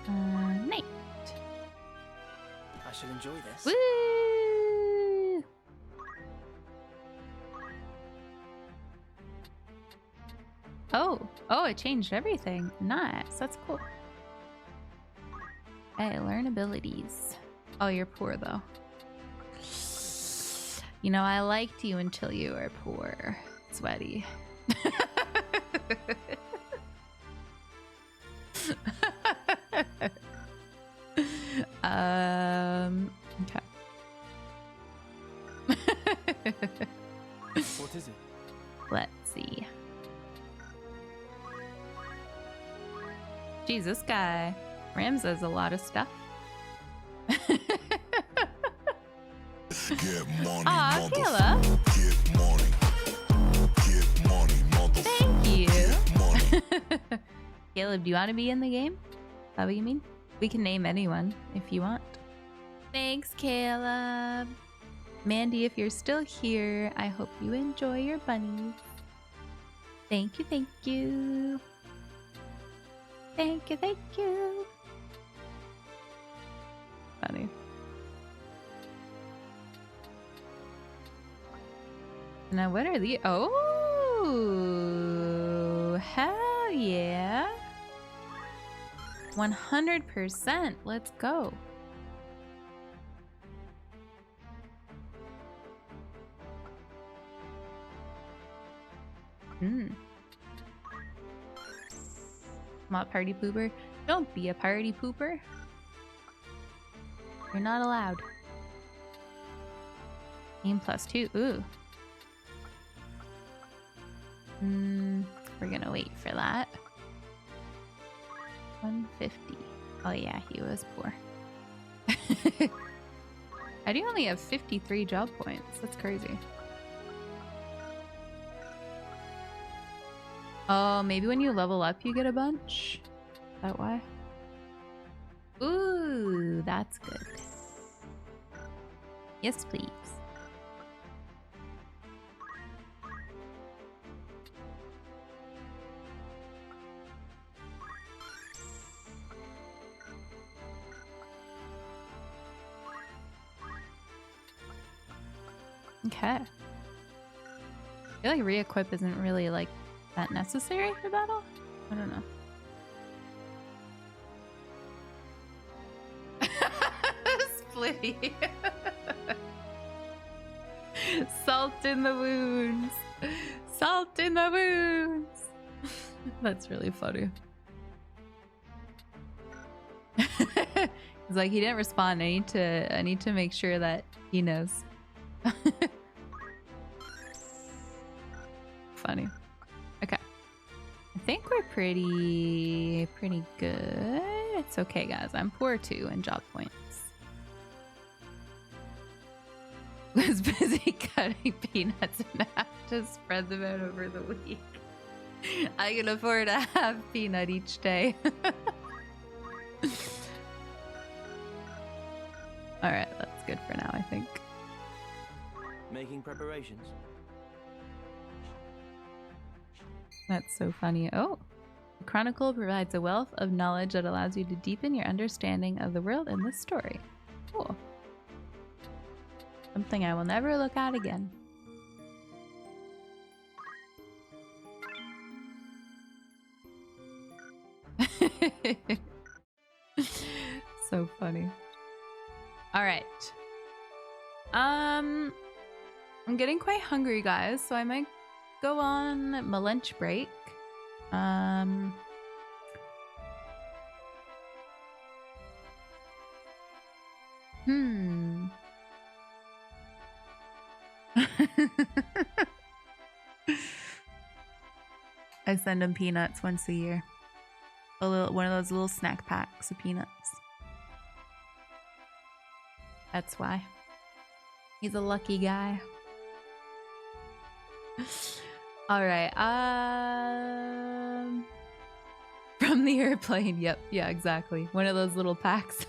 Knight. I should enjoy this. Woo! Oh, it changed everything. Nice. That's cool. Hey, learn abilities. Oh, you're poor though. You know, I liked you until you were poor. Sweaty. Okay. What is it? Let's see. Jeez, this guy Rams does a lot of stuff. Get money, aw, Kayla. Get money. Get money, motherfucker. Thank you. Caleb, do you want to be in the game? Is that what you mean? We can name anyone if you want. Thanks, Caleb. Mandy, if you're still here, I hope you enjoy your bunnies. Thank you, thank you. Thank you, thank you. Funny. Now, what are the... Oh, hell yeah. 100%. Let's go. Not party pooper. Don't be a party pooper. You're not allowed. Aim +2. Ooh. We're gonna wait for that. 150. Oh yeah, he was poor. I do only have 53 job points. That's crazy. Oh, maybe when you level up you get a bunch? Is that why? Ooh, that's good. Yes, please. Okay. I feel like re-equip isn't really like that necessary for battle? I don't know. Splitty. Salt in the wounds. Salt in the wounds. That's really funny. He's like, he didn't respond. I need to make sure that he knows. Funny. Okay. I think we're pretty good. It's okay, guys. I'm poor too in job points. Was busy cutting peanuts in half to spread them out over the week. I can afford a half peanut each day. Alright, that's good for now, I think. Making preparations. That's so funny. Oh, the Chronicle provides a wealth of knowledge that allows you to deepen your understanding of the world in this story. Cool. Something I will never look at again. So funny. All right. I'm getting quite hungry, guys, so I might go on my lunch break. I send him peanuts once a year. One of those little snack packs of peanuts. That's why. He's a lucky guy. All right. From the airplane. Yep. Yeah, exactly. One of those little packs.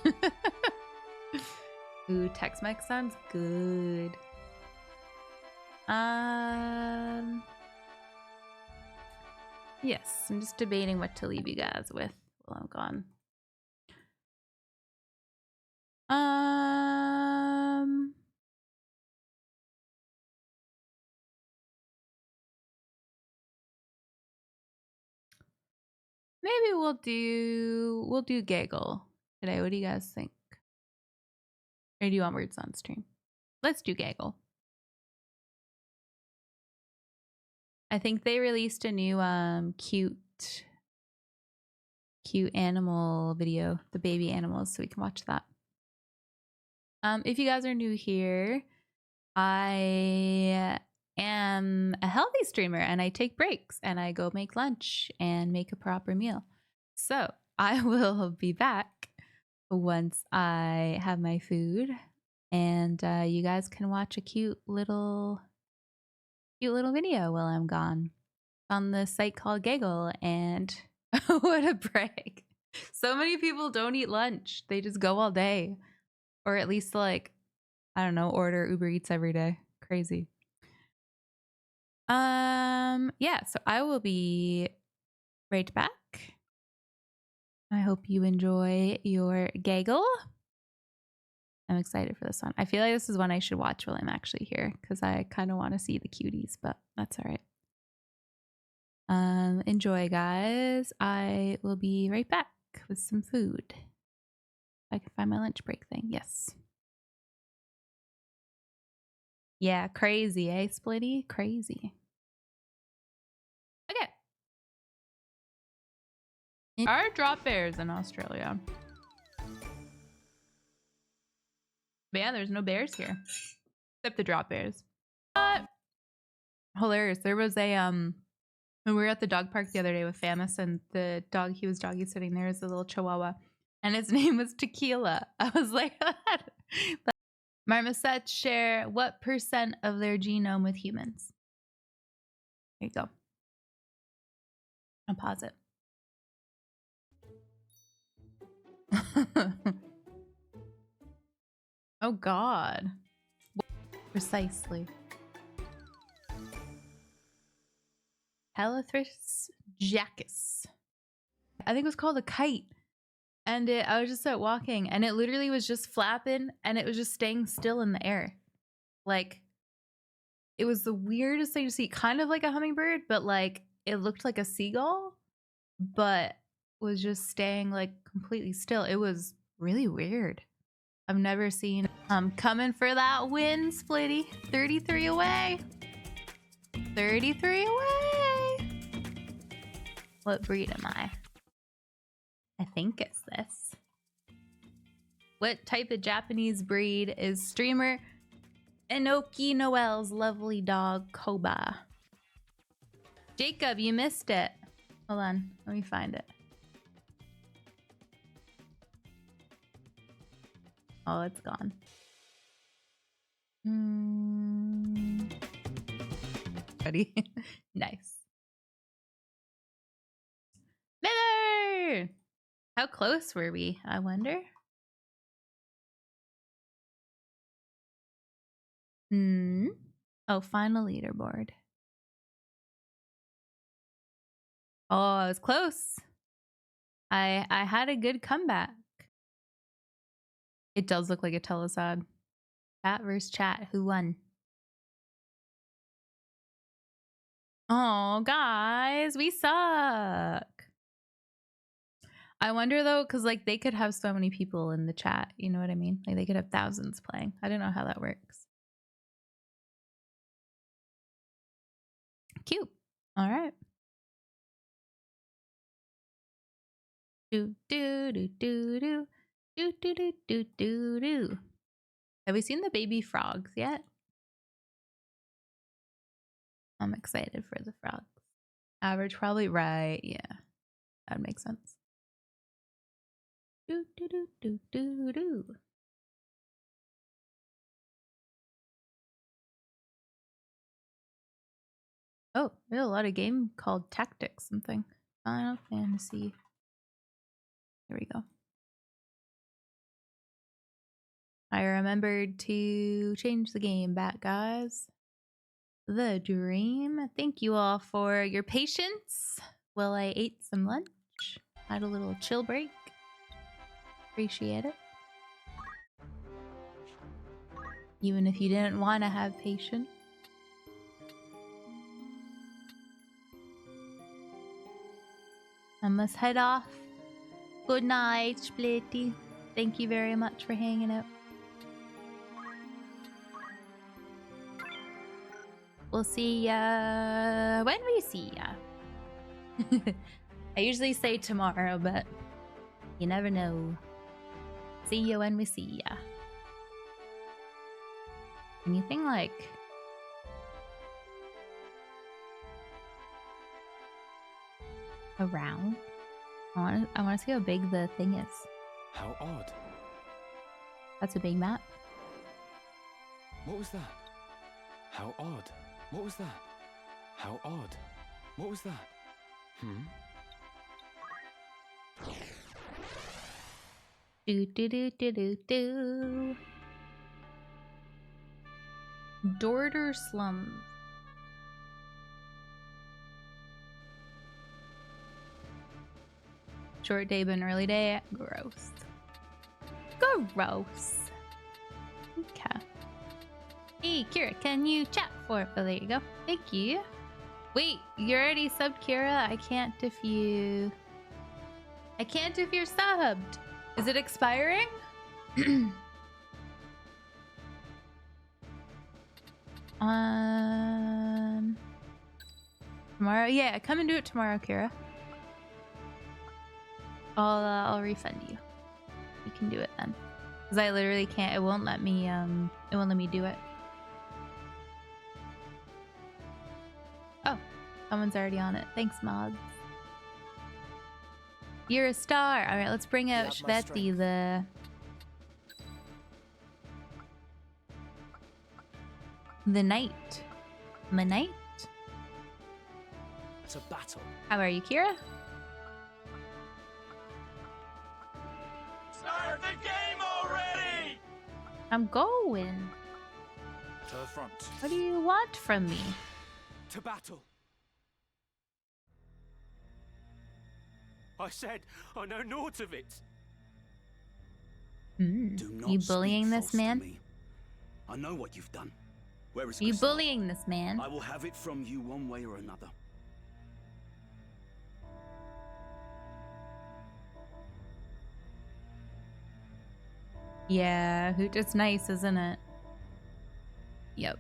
Ooh, Tex-Mex sounds good. Yes, I'm just debating what to leave you guys with while I'm gone. Maybe we'll do Gaggle today. What do you guys think? Or do you want words on stream? Let's do Gaggle. I think they released a new cute animal video, the baby animals, so we can watch that. If you guys are new here, I am a healthy streamer and I take breaks and I go make lunch and make a proper meal. So I will be back once I have my food, and you guys can watch a cute little video while I'm gone on the site called Gaggle. And what a brag. So many people don't eat lunch. They just go all day. Or at least, like, I don't know, order Uber Eats every day. Crazy. Yeah, so I will be right back. I hope you enjoy your Gaggle. I'm excited for this one. I feel like this is one I should watch while I'm actually here, because I kind of want to see the cuties, but that's all right. Enjoy, guys. I will be right back with some food. If I can find my lunch break thing. Yes. Yeah, crazy, eh, Splitty? Crazy. There are drop bears in Australia. But yeah, there's no bears here. Except the drop bears. Hilarious. There was a when we were at the dog park the other day with Famis, and the dog he was doggy sitting there is a little chihuahua, and his name was Tequila. I was like, marmosets share what percent of their genome with humans? There you go. I'll pause it. Oh God. Precisely. Helathris jacus. I think it was called a kite. And I was just out walking, and it literally was just flapping, and it was just staying still in the air. Like, it was the weirdest thing to see. Kind of like a hummingbird, but like it looked like a seagull, but was just staying like completely still. It was really weird. I've never seen. I'm coming for that win, Splitty. 33 away. 33 away. What breed am I? I think it's this. What type of Japanese breed is streamer Enoki Noel's lovely dog Koba? Jacob, you missed it. Hold on, let me find it. Oh, it's gone. Ready? Nice. Miller! How close were we? I wonder. Oh, final leaderboard. Oh, I was close. I had a good comeback. It does look like a telesod. Chat versus chat. Who won? Oh, guys, we suck. I wonder though, because like they could have so many people in the chat. You know what I mean? Like they could have thousands playing. I don't know how that works. Cute. All right. Do do do do do do do do do do do. Have we seen the baby frogs yet? I'm excited for the frogs. Average, probably right. Yeah, that makes sense. Do do do do do do. Oh, there's a lot of game called Tactics something. Final Fantasy. Here we go. I remembered to change the game back, guys. The dream. Thank you all for your patience while I ate some lunch. Had a little chill break. Appreciate it. Even if you didn't want to have patience. I must head off. Good night, Splitty. Thank you very much for hanging out. We'll see ya when we see ya. I usually say tomorrow, but you never know. See ya when we see ya. Anything like... around? I want to see how big the thing is. How odd. That's a big map. What was that? How odd. What was that? How odd. What was that? Do do do do do do. Dorter slums. Short day but an early day. Gross. Gross. Okay. Hey, Kira, can you chat for it? Oh, there you go. Thank you. Wait, you already subbed, Kira? I can't if you... I can't if you're subbed. Is it expiring? Tomorrow? Yeah, come and do it tomorrow, Kira. I'll refund you. You can do it then. Because I literally can't. It won't let me do it. Oh, someone's already on it. Thanks, Mods. You're a star. All right, let's bring out Shveti, the knight. My knight. It's a battle. How are you, Kira? Start the game already! I'm going. To the front. What do you want from me? To battle. I said, I know naught of it. You bullying this man? I know what you've done. Where is You Grisel? bullying this man? I will have it from you one way or another. Yeah, Hoot is nice, isn't it? Yep.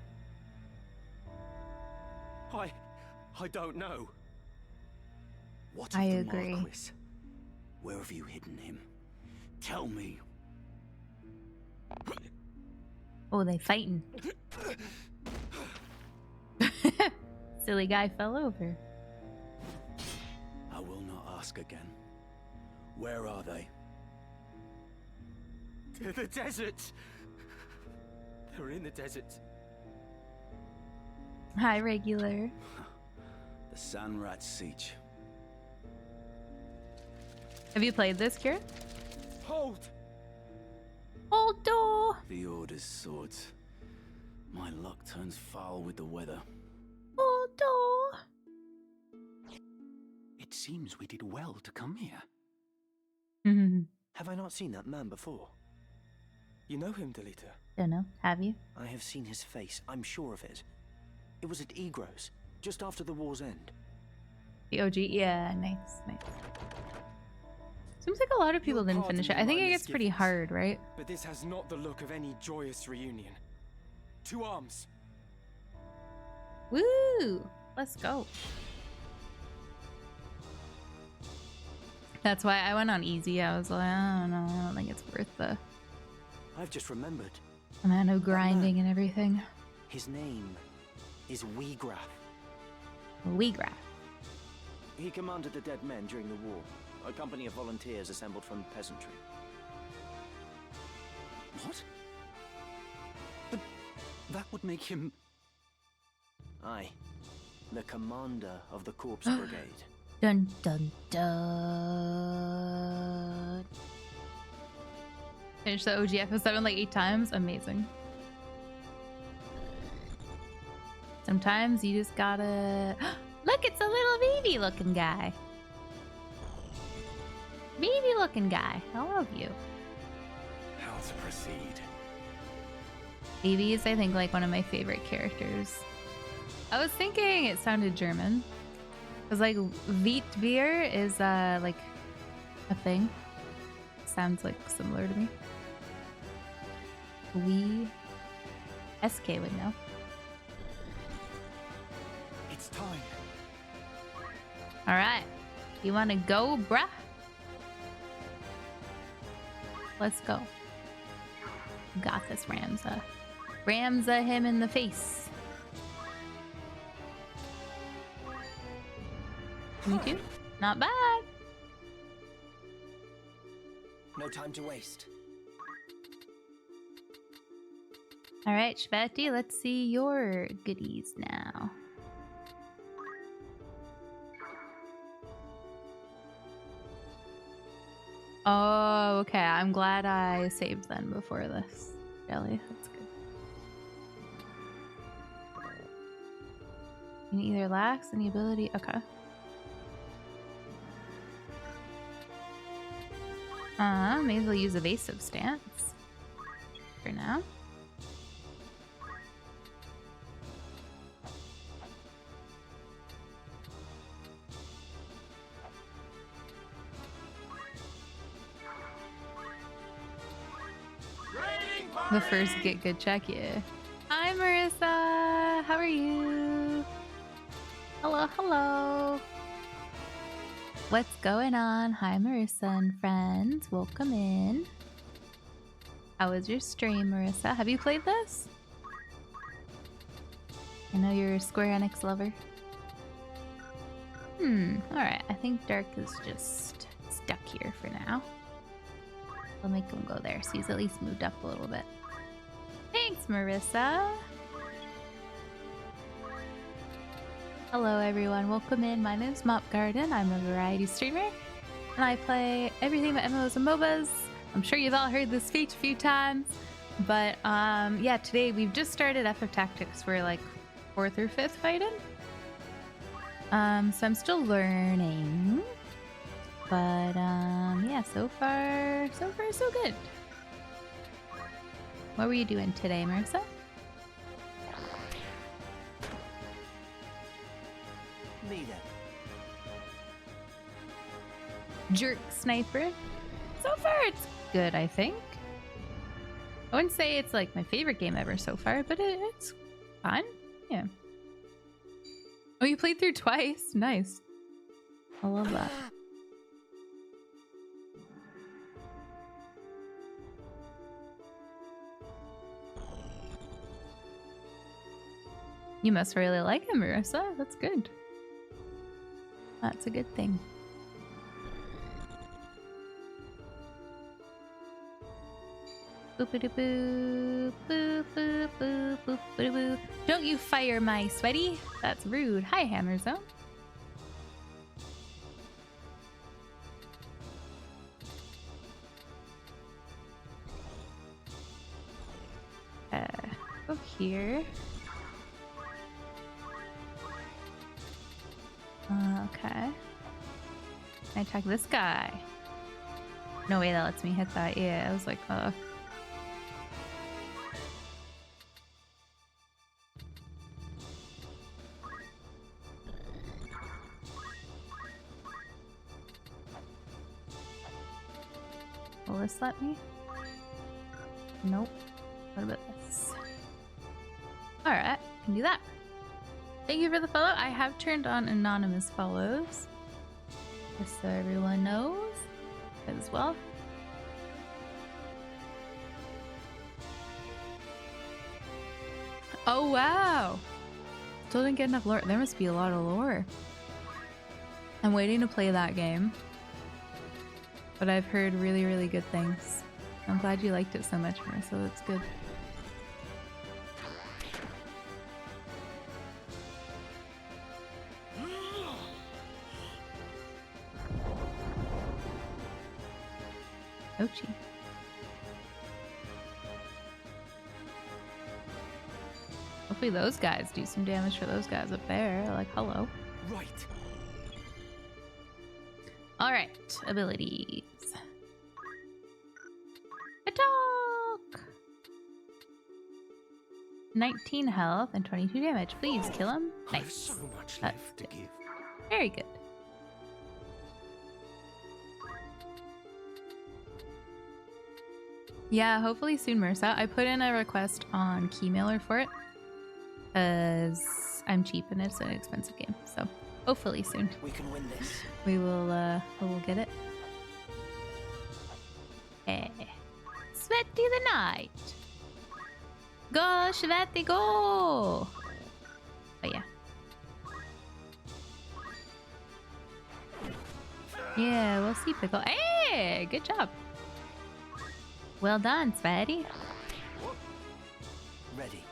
I don't know. What I of the agree. Marquis? Where have you hidden him? Tell me. Oh, they fighting. Silly guy fell over. I will not ask again. Where are they? To the desert. They're in the desert. Hi, regular. The Sanrat Siege. Have you played this, Kira? Hold! Hold door! The Order's swords. My luck turns foul with the weather. Hold door! It seems we did well to come here. Have I not seen that man before? You know him, Delita? Don't know. Have you? I have seen his face, I'm sure of it. It was at Egros, just after the war's end. The OG? Yeah, nice. Seems like a lot of people didn't finish it. I think it gets pretty hard, right? But this has not the look of any joyous reunion. To arms! Woo! Let's go. That's why I went on easy. I was like, I don't know. I don't think it's worth the I've just remembered. amount of grinding and everything. His name is Wheagraff. Wheagraff. He commanded the Dead Men during the war, a company of volunteers assembled from peasantry. What? But that would make him... Aye, the commander of the Corpse Brigade. Dun dun dun. Finished the OG FF7 like 8 times. Amazing. Sometimes you just gotta... Look, it's a little baby looking guy. Baby looking guy. I love you. How to proceed? Baby is, I think, like one of my favorite characters. I was thinking it sounded German. Because, like, Wheatbier is, like, a thing. Sounds, like, similar to me. SK would know. It's time. Alright. You wanna go, bruh? Let's go. Got this, Ramza. Ramza him in the face. 22? Not bad. No time to waste. Alright, Shveti, let's see your goodies now. Oh, okay. I'm glad I saved then before this. Jelly, that's good. You either lacks any ability. Okay. May as well use evasive stance for now. The first get good check, yeah. Hi, Marissa. How are you? Hello, hello. What's going on? Hi, Marissa and friends. Welcome in. How was your stream, Marissa? Have you played this? I know you're a Square Enix lover. Alright. I think Dark is just stuck here for now. I'll make him go there, so he's at least moved up a little bit. Thanks, Marissa! Hello everyone, welcome in. My name's Mop Garden. I'm a variety streamer, and I play everything but MMOs and MOBAs. I'm sure you've all heard this speech a few times, but yeah, today we've just started FF Tactics. We're like 4th or 5th fight in. So I'm still learning, but yeah, so far so good. What were you doing today, Marissa? Me then. Jerk Sniper. So far it's good, I think. I wouldn't say it's like my favorite game ever so far, but it's fun. Yeah. Oh, you played through twice? Nice. I love that. You must really like him, Marissa. That's good. That's a good thing. Boop-a-doo-boo, boop, boop, boop, boop-a-doo-boo. Don't you fire my sweaty. That's rude. Hi, Hammerzone. Go here. Okay. I attack this guy. No way that lets me hit that. Yeah, I was like, Will this let me? Nope. What about this? Alright, can do that. Thank you for the follow. I have turned on anonymous follows, just so everyone knows as well. Oh wow! Still didn't get enough lore. There must be a lot of lore. I'm waiting to play that game, but I've heard really, really good things. I'm glad you liked it so much, Marissa. That's good. Ouchie. Hopefully those guys do some damage for those guys up there. Like, hello. Right. Alright, abilities. Attack! 19 health and 22 damage. Please kill him. Nice. So much That's left to good. give. Very good. Yeah, hopefully soon, Marissa. I put in a request on Keymailer for it, because I'm cheap and it's an expensive game. So hopefully soon. We can win this. We will get it. Hey. Sweaty the night. Go, Shveti, go! Oh yeah. Yeah, we'll see, Pickle. Hey, good job. Well done, Sweaty. Ready.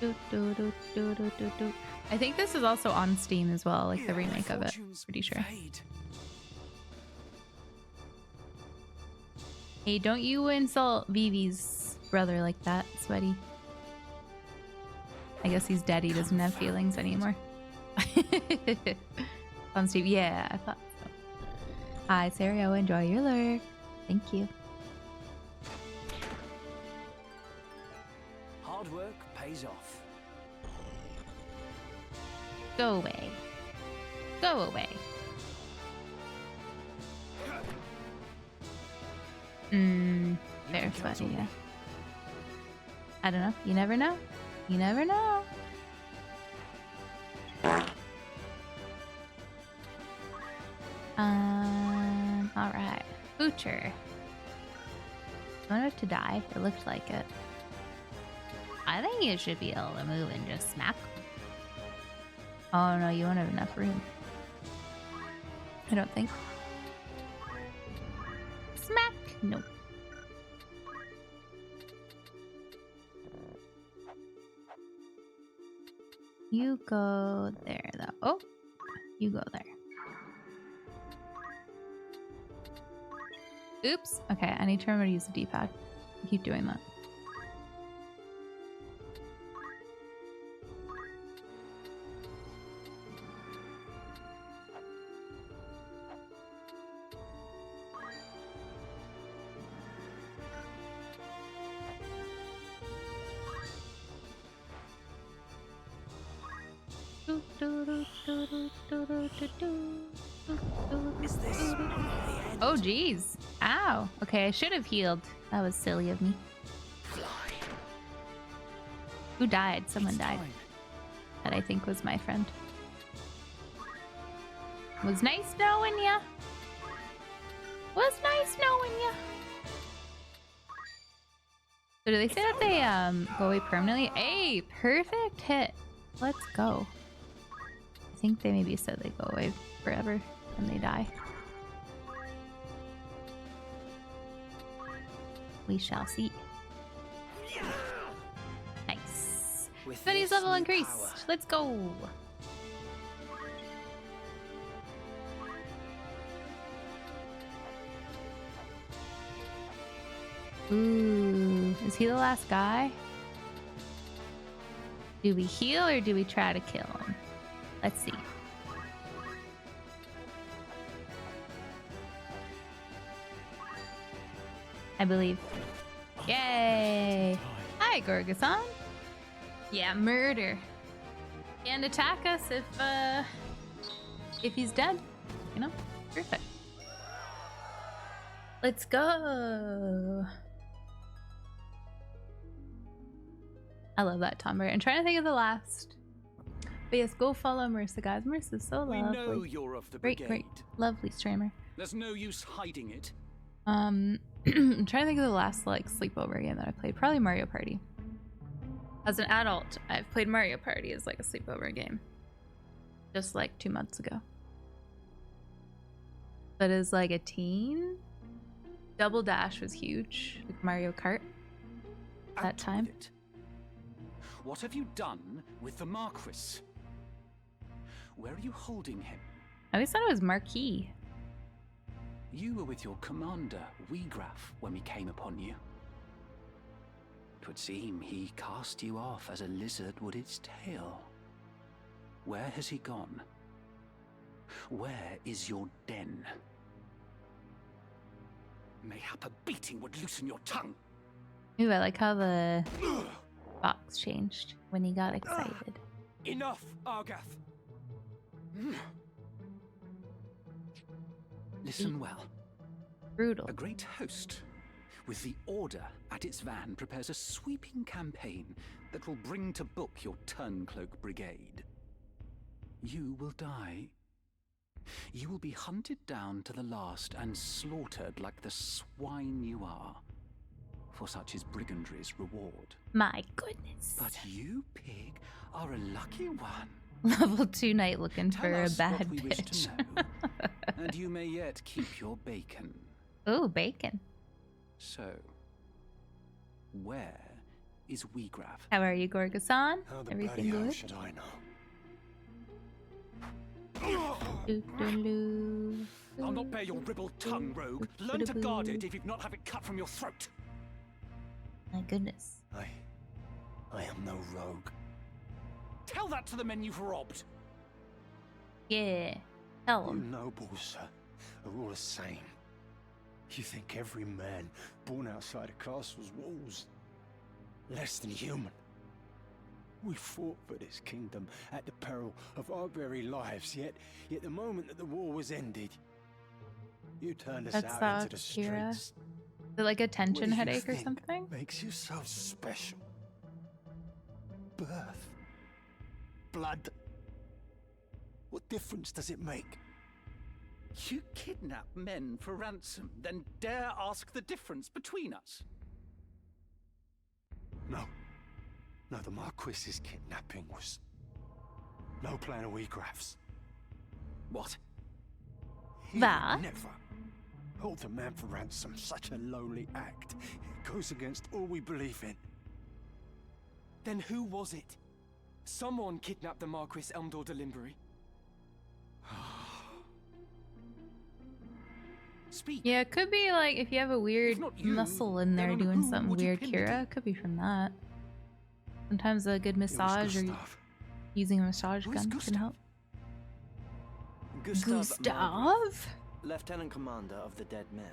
Do, do, do, do, do, do, do. I think this is also on Steam as well, like the remake of it. Pretty sure. Hey, don't you insult Vivi's brother like that, Sweaty. I guess he's dead. He doesn't have feelings anymore. On Steam. Yeah, I thought so. Hi, Serio. Enjoy your lurk. Thank you. Hard work pays off. Go away. Go away. Fair Sweaty, yeah. I don't know. You never know. You never know. creature. Don't have to die. It looked like it. I think you should be able to move and just smack. Oh no, you won't have enough room. I don't think. Smack! Nope. You go there though. Oh! You go there. Oops. Okay, I need to remember to use the D-pad. I keep doing that. Oh geez. Ow. Okay, I should have healed. That was silly of me. Who died? Someone died. That I think was my friend. Was nice knowing ya. Was nice knowing ya. So do they say that they go away permanently? Hey, perfect hit. Let's go. I think they maybe said they go away forever and they die. We shall see. Nice. Smitty's level increased. Power. Let's go. Ooh, is he the last guy? Do we heal or do we try to kill him? Let's see. I believe. Yay! Hi, Gorgason. Yeah, murder. And attack us if he's dead. You know, perfect. Let's go. I love that Tomber. I'm trying to think of the last. But yes, go follow Marissa, guys. Marissa's so lovely. We know you're of the brigade. Great, lovely streamer. There's no use hiding it. I'm trying to think of the last like sleepover game that I played. Probably Mario Party. As an adult, I've played Mario Party as like a sleepover game. Just like 2 months ago. But as like a teen, Double Dash was huge. Like Mario Kart. That time. What have you done with the Marquis? Where are you holding him? I always thought it was Marquis. You were with your commander, Wiegraf, when we came upon you. 'Twould seem he cast you off as a lizard would its tail. Where has he gone? Where is your den? Mayhap a beating would loosen your tongue. Ooh, I like how the box changed when he got excited. Enough, Argath. Listen well. Brutal. A great host, with the Order at its van, prepares a sweeping campaign that will bring to book your Turncloak Brigade. You will die. You will be hunted down to the last and slaughtered like the swine you are. For such is brigandry's reward. My goodness. But you, pig, are a lucky one. Level 2 knight looking Tell for a us bad what we wish bitch. to know, and you may yet keep your bacon. Ooh, bacon. So, where is Wiegraf? How are you, Gorgason? How the Everything bloody hell good? should I know? Doo-doo-doo. I'll not bear your ribald tongue, rogue. Learn to guard it if you'd not have it cut from your throat. My goodness. I am no rogue. Tell that to the men you've robbed. Yeah. Tell You him. nobles, sir, are all the same. You think every man born outside a castle's walls less than human. We fought for this kingdom at the peril of our very lives, yet the moment that the war was ended, you turned us That's out into the Kira. streets. Is it like a tension What do you headache or think something? makes you so special? Birth? Blood? What difference does it make? You kidnap men for ransom, then dare ask the difference between us? No. No, the Marquis's kidnapping was no plan of Egraf's. What? He would never hold a man for ransom. Such a lowly act. It goes against all we believe in. Then who was it? Someone kidnapped the Marquis Elmdor de Limbury. Speak. Yeah, it could be like if you have a weird muscle in there doing something weird, Kira. It could be from that. Sometimes a good massage or using a massage gun can help. Gustav? Lieutenant Commander of the Dead Men.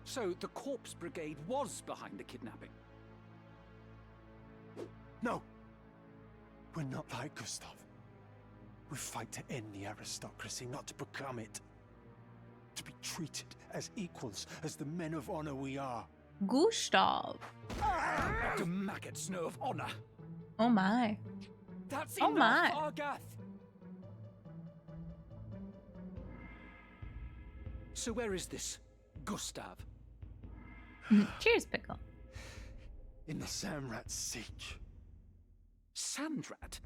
So the Corpse Brigade was behind the kidnapping? No. We're not like Gustav. We fight to end the aristocracy, not to become it. To be treated as equals, as the men of honor we are. Gustav. The maggots know of honor. Oh my. That's oh my. Argath. So where is this Gustav? Cheers, Pickle. In the Samrat siege. Sandrat?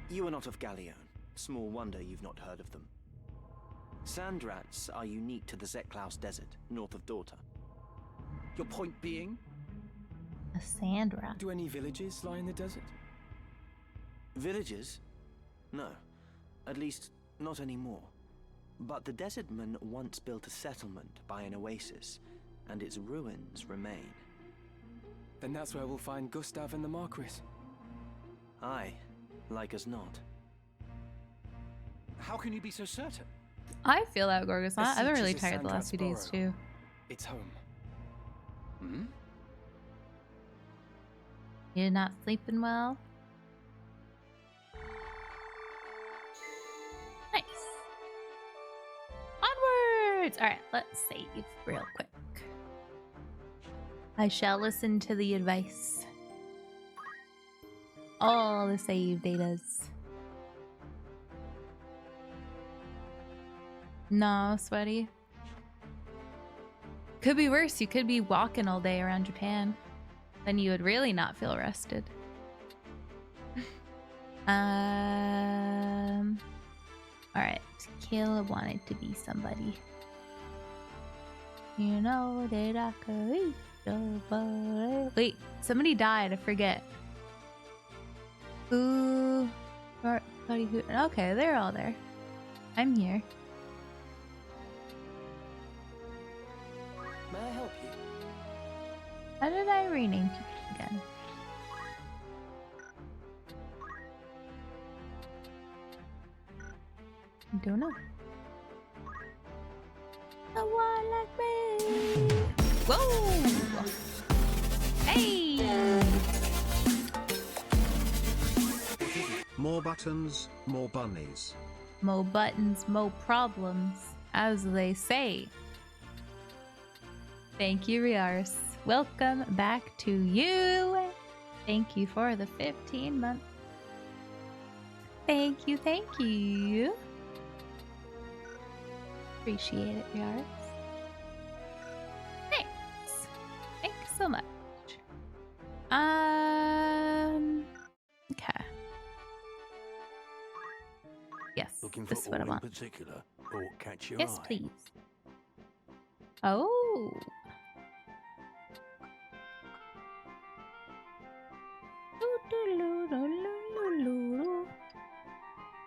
You are not of Galleon. Small wonder you've not heard of them. Sandrats are unique to the Zeklaus Desert, north of Dorta. Your point being? A Sandra. Do any villages lie in the desert? Villages? No. At least, not anymore. But the Desertmen once built a settlement by an oasis, and its ruins remain. Then that's where we'll find Gustav and the Marquis. Aye, like as not. How can you be so certain? I feel that, Gorgus. I've been really tired the last few days too. It's home. Hmm? You're not sleeping well? Nice. Onwards! Alright, let's save real quick. I shall listen to the advice. All the save datas. No, sweaty. Could be worse. You could be walking all day around Japan. Then you would really not feel rested. Alright. Caleb wanted to be somebody. You know that I could reach somebody. Wait, somebody died. I forget. Who? Who? Okay, they're all there. I'm here. May I help you? How did I rename people again? I don't know. No one like me. Whoa! Hey! More buttons, more bunnies. More buttons, more problems, as they say. Thank you, Riaris. Welcome back to you. Thank you for the 15 months. Thank you, thank you. Appreciate it, Riaris. Thanks. Thanks so much. Okay. Yes, Looking for this is what I all in want. particular, or catch your Yes, eye? please. Oh.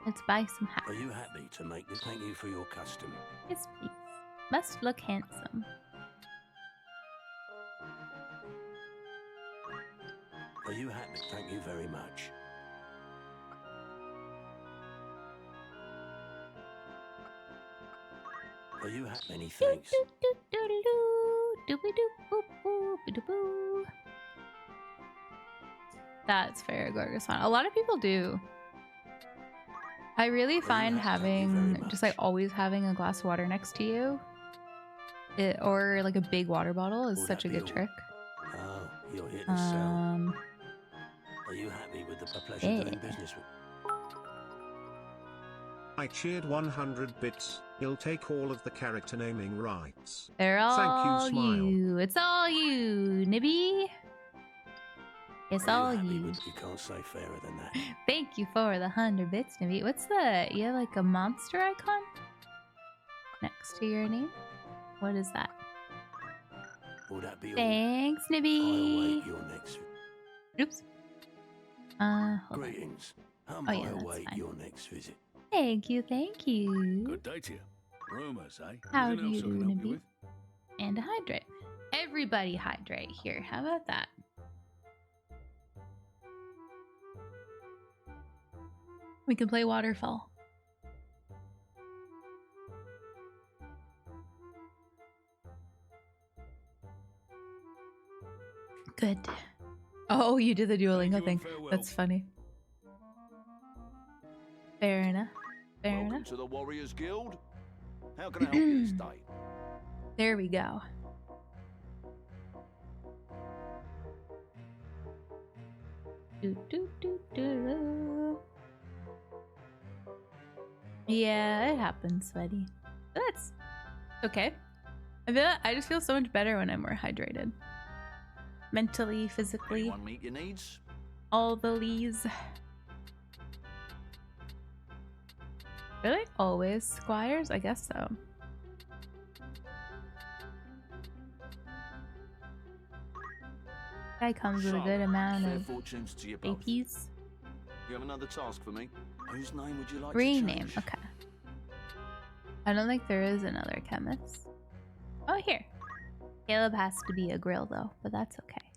Let's buy some hats. Are you happy to make this? Thank you for your custom. Yes, please. Must look handsome. Are you happy? Thank you very much. Are you happy? Many thanks. That's fair, Gorgosan. A lot of people do. I really find having, just like always having a glass of water next to you, or like a big water bottle is such a good trick. Oh, you're here to sell. Are you happy with the pleasure doing business with? I cheered 100 bits. He'll take all of the character naming rights. They're all Thank you, Smile. you. It's all you, Nibby. It's all you. You can't say fairer than that. Thank you for the 100 bits, Nibby. What's the... You have like a monster icon? Next to your name? What is that? Will that be all? Thanks, Nibby. I await your next... Oops. Hold on. Greetings. Oh, yeah, I that's await fine. your next visit. Thank you, thank you. Good day to you. Rumours, eh? How Anything do else you I do, can help you Nibby? with? And a hydrate. Everybody hydrate here. How about that? We can play waterfall. Good. Oh, you did the Duolingo thing. That's funny. Fair enough. Fair Welcome enough. to the Warriors Guild. How can I help you this day? There we go. Do, do, do, do. Yeah, it happens, sweaty. That's okay. I just feel so much better when I'm more hydrated. Mentally, physically, Anyone meet your needs? all the lees. Really? Always, Squires? I guess so. Guy comes with a good amount Fair of fortunes to you both. APs. You have another task for me? Whose name would you like Rename. to change? Okay. I don't think there is another chemist. Oh, here. Caleb has to be a grill though, but that's okay.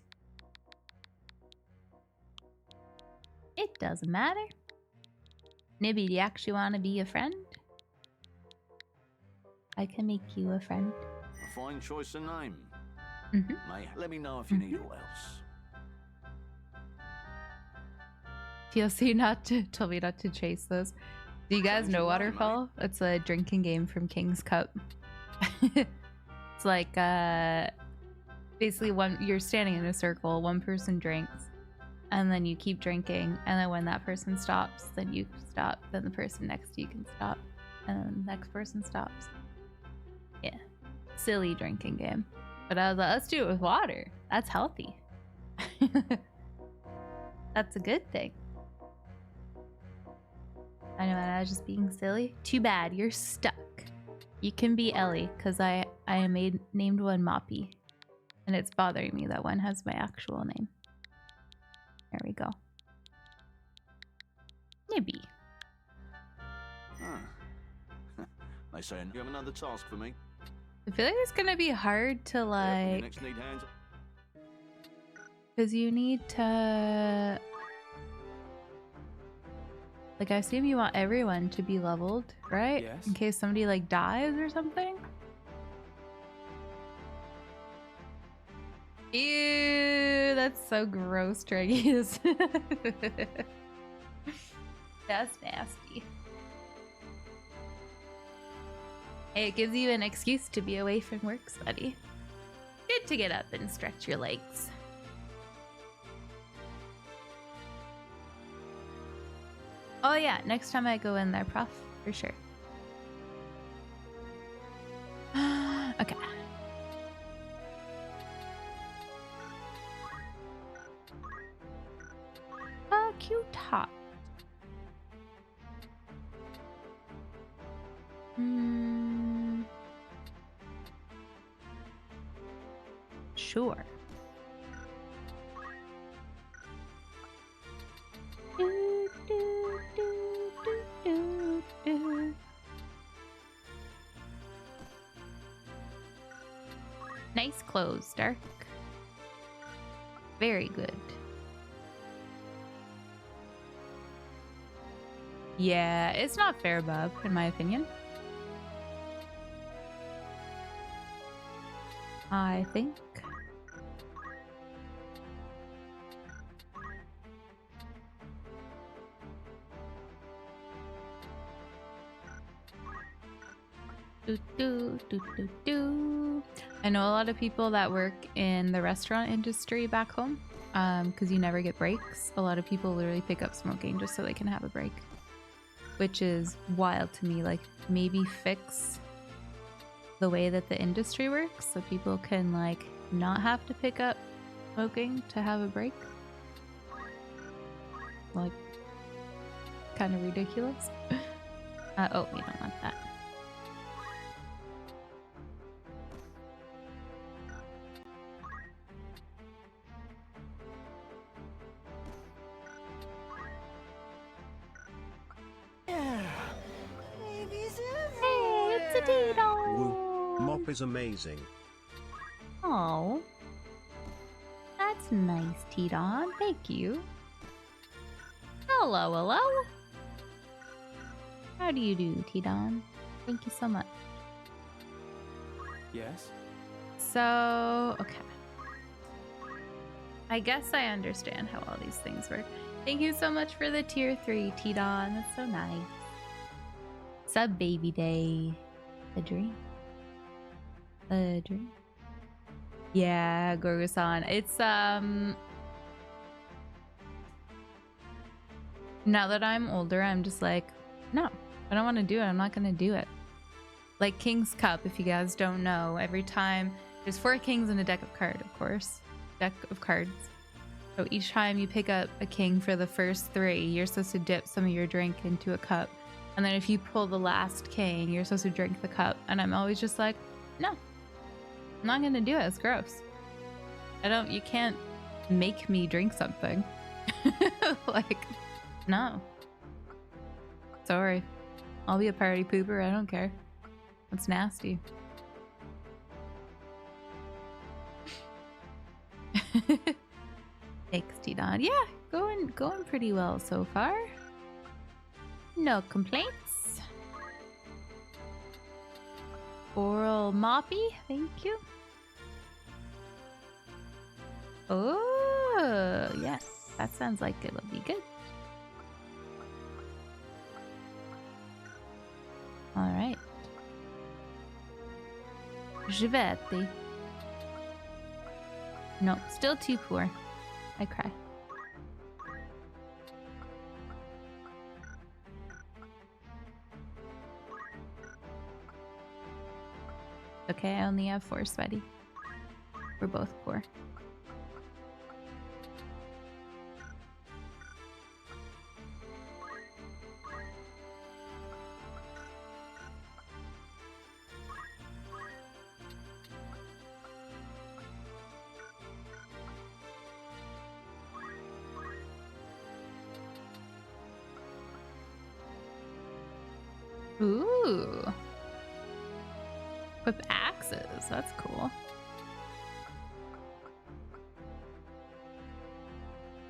It doesn't matter. Nibby, do you actually want to be a friend? I can make you a friend. A fine choice of name. Mhm. May let me know if you need all else. TLC told me not to chase those. Do you guys know Waterfall? It's a drinking game from King's Cup. It's like basically you're standing in a circle, one person drinks, and then you keep drinking, and then when that person stops, then you stop, then the person next to you can stop, and then the next person stops. Yeah. Silly drinking game. But I was like, let's do it with water. That's healthy. That's a good thing. I know, and I was just being silly. Too bad, you're stuck. You can be Ellie, because I named one Moppy. And it's bothering me that one has my actual name. There we go. Nibby. They say you have another task for me. I feel like it's gonna be hard to You like, next need hands. because you need to, like, I assume you want everyone to be leveled, right? Yes. In case somebody like dies or something. Ew, that's so gross, Treggies. That's nasty. Hey, it gives you an excuse to be away from work, buddy. Good to get up and stretch your legs. Oh yeah, next time I go in there, Prof, for sure. Okay. A cute top. Sure. Do, do, do, do, do. Nice clothes, Dark. Very good. Yeah, it's not fair, Bob, in my opinion. I think. Do, do, do, do, do. I know a lot of people that work in the restaurant industry back home, because you never get breaks. A lot of people literally pick up smoking just so they can have a break. which is wild to me. Like, maybe fix the way that the industry works so people can, like, not have to pick up smoking to have a break. Like, kind of ridiculous. Oh, we don't want that. Hey, it's a Tito! Woo. Mop is amazing. Oh, that's nice, Tidon. Thank you. Hello, hello. How do you do, Tidon? Thank you so much. Yes? So, okay. I guess I understand how all these things work. Thank you so much for the tier 3, Tidon. That's so nice. Sub baby day. A dream. A dream. Yeah, Gorgo-san. It's, now that I'm older, I'm just like, no, I don't want to do it. I'm not going to do it. Like King's Cup, if you guys don't know, every time, there's 4 kings in a deck of cards, of course. Deck of cards. So each time you pick up a king for the first 3, you're supposed to dip some of your drink into a cup. And then if you pull the last king, you're supposed to drink the cup. And I'm always just like, no, I'm not gonna do it. It's gross. You can't make me drink something. Like, no. Sorry. I'll be a party pooper. I don't care. It's nasty. Thanks, Tidon. Yeah, going pretty well so far. No complaints. Oral Moppy, thank you. Oh, yes. That sounds like it'll be good. Alright. Givetti. No, still too poor. I cry. Okay, I only have 4 sweaty. We're both poor. Ooh. Equip axes. That's cool.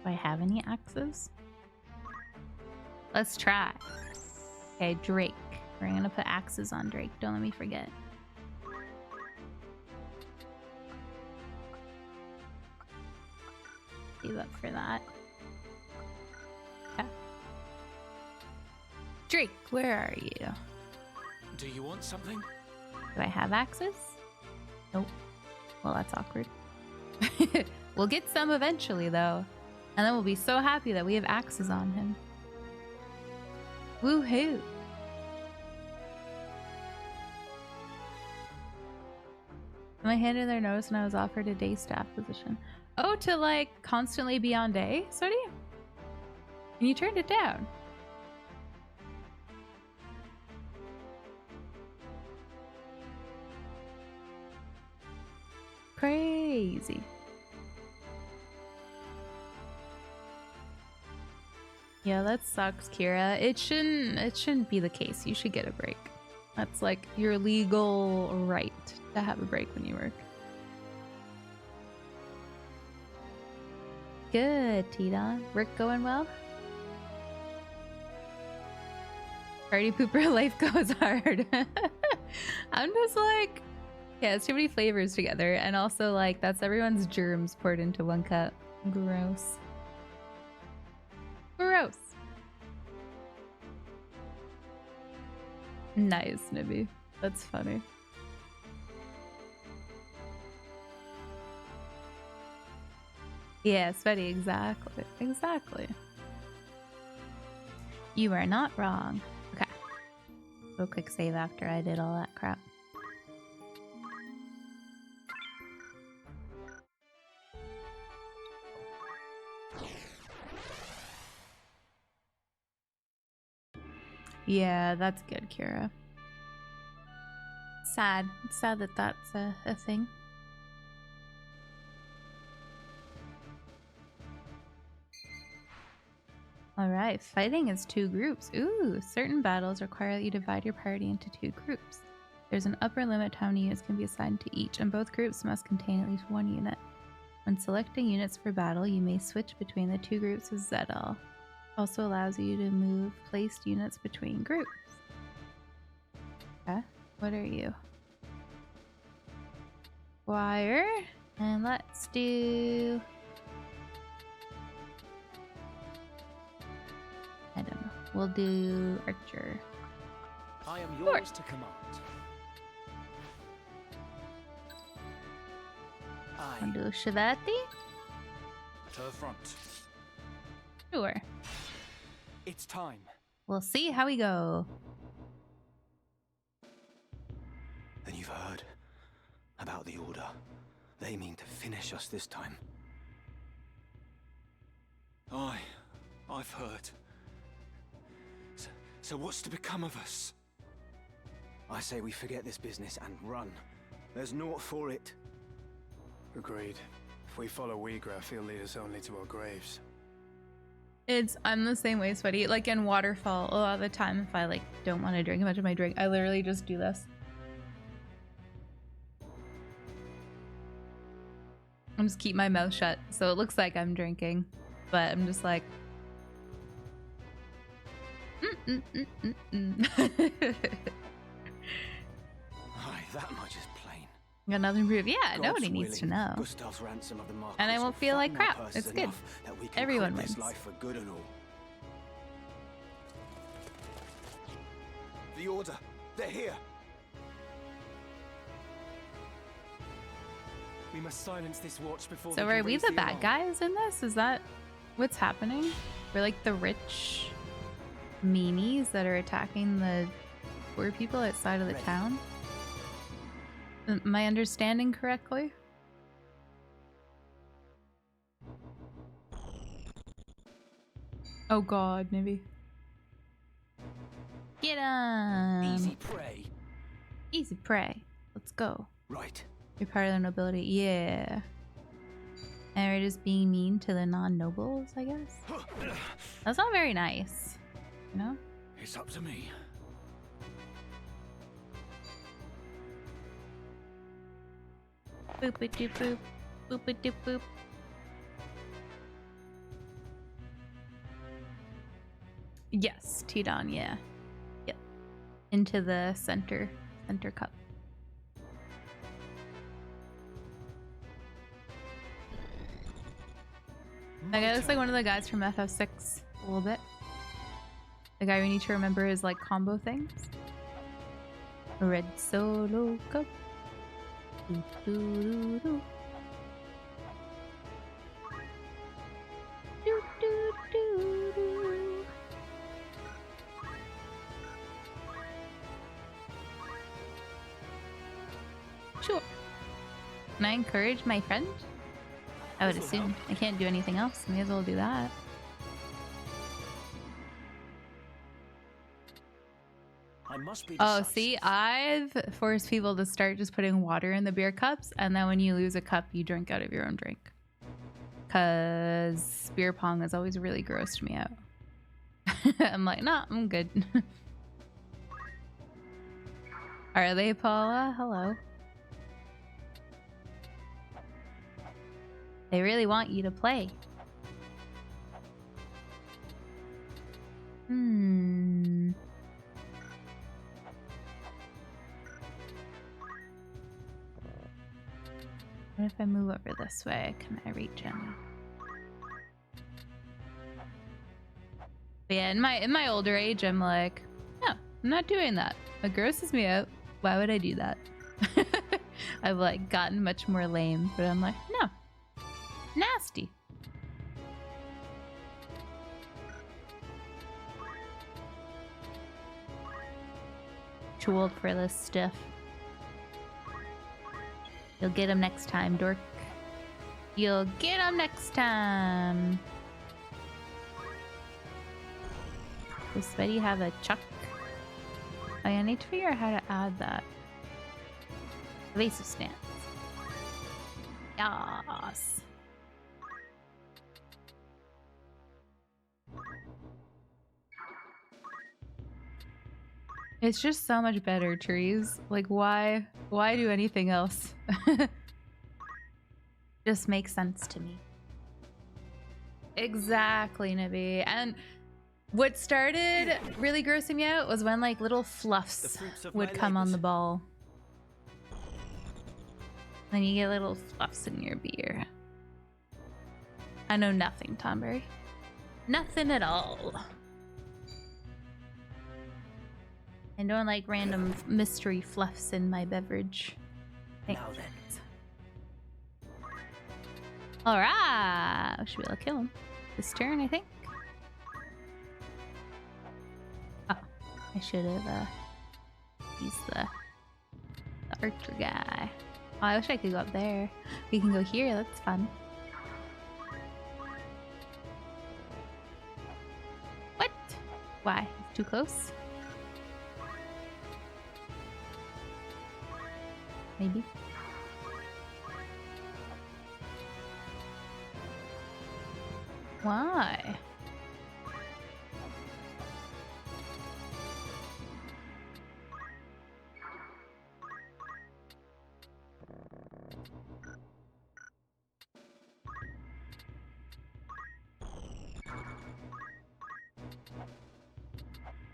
Do I have any axes? Let's try. Okay, Drake. We're gonna put axes on Drake. Don't let me forget. Save up for that. Okay. Drake, where are you? Do you want something? Do I have axes? Nope. Well, that's awkward. We'll get some eventually, though. And then we'll be so happy that we have axes on him. Woohoo! My hand in their nose when I was offered a day staff position. Oh, to like constantly be on day, Sody? And you turned it down. Crazy. Yeah, that sucks, Kira. It shouldn't be the case. You should get a break. That's like your legal right to have a break when you work. Good, Tita. Work going well? Party pooper life goes hard. I'm just like, yeah, it's too many flavors together. And also like, that's everyone's germs poured into one cup. Gross. Gross. Nice, Nibby. That's funny. Yeah, Sweaty, exactly. Exactly. You are not wrong. Do a quick save after I did all that crap. Yeah, that's good, Kira. Sad. It's sad that that's a thing. Alright, fighting is 2 groups. Ooh, certain battles require that you divide your party into 2 groups. There's an upper limit to how many units can be assigned to each, and both groups must contain at least 1 unit. When selecting units for battle, you may switch between the 2 groups with Zedal. Also allows you to move placed units between groups. Okay, what are you? Squire. And let's do... I don't know. We'll do Archer. I am yours to command. I'll do Shivati. To the front. Sure. It's time. We'll see how we go. Then you've heard about the Order. They mean to finish us this time. I've heard. So what's to become of us? I say we forget this business and run. There's naught for it. Agreed. If we follow Uyghur, he'll lead us only to our graves. I'm the same way, Sweaty. Like in Waterfall, a lot of the time if I like don't want to drink much of my drink, I literally just do this. I just keep my mouth shut, so it looks like I'm drinking, but I'm just like Aye, that much is plain. Got nothing to prove. Yeah, God's nobody needs to willing, know. Gustav's ransom of the Marquis And I won't feel like will fatten crap. our It's purses good. enough that we can Everyone quit this wins. life for good and all. The Order, they're here. We must silence this watch before. So they are we raise the the bad alarm. guys in this? Is that what's happening? We're like the rich meanies that are attacking the poor people outside of the town? Am I understanding correctly? Oh god, maybe. Get on! Easy prey. Easy prey. Let's go. Right. You're part of the nobility. Yeah. And we're just being mean to the non-nobles, I guess? That's not very nice. You know? It's up to me. Boop it doop boop. Boop it doop boop. Yes, Tidon, yeah. Yep. Into the center cup. That guy looks like one of the guys from FF6 a little bit. The guy we need to remember is like combo things. Red solo cup. Doo doo doo doo. Doo doo doo doo. Sure. Can I encourage my friend? I would assume. I can't do anything else. May as well do that. I must be Oh, see, I've forced people to start just putting water in the beer cups, and then when you lose a cup, you drink out of your own drink. Because beer pong has always really grossed me out. I'm like, nah, I'm good. Are they, Paula? Hello. They really want you to play. What if I move over this way? Can I reach him? But yeah, in my older age, I'm like, no, I'm not doing that. It grosses me out. Why would I do that? I've like gotten much more lame, but I'm like, no. Nasty. too old for this stuff. You'll get him next time, dork. You'll get him next time. Does Sweaty have a chuck? Oh, yeah, I need to figure out how to add that. Evasive stance. Yas. It's just so much better, trees. Like, why do anything else? Just makes sense to me. Exactly, Nibby. And what started really grossing me out was when like little fluffs would come on the ball. Then you get little fluffs in your beer. I know nothing, Tomberry. Nothing at all. I don't like random mystery fluffs in my beverage. Thanks. Now then. Alright! We should be able to kill him this turn, I think. Oh, I should have, he's the archer guy. Oh, I wish I could go up there. We can go here, that's fun. What? Why? Too close? Maybe. Why?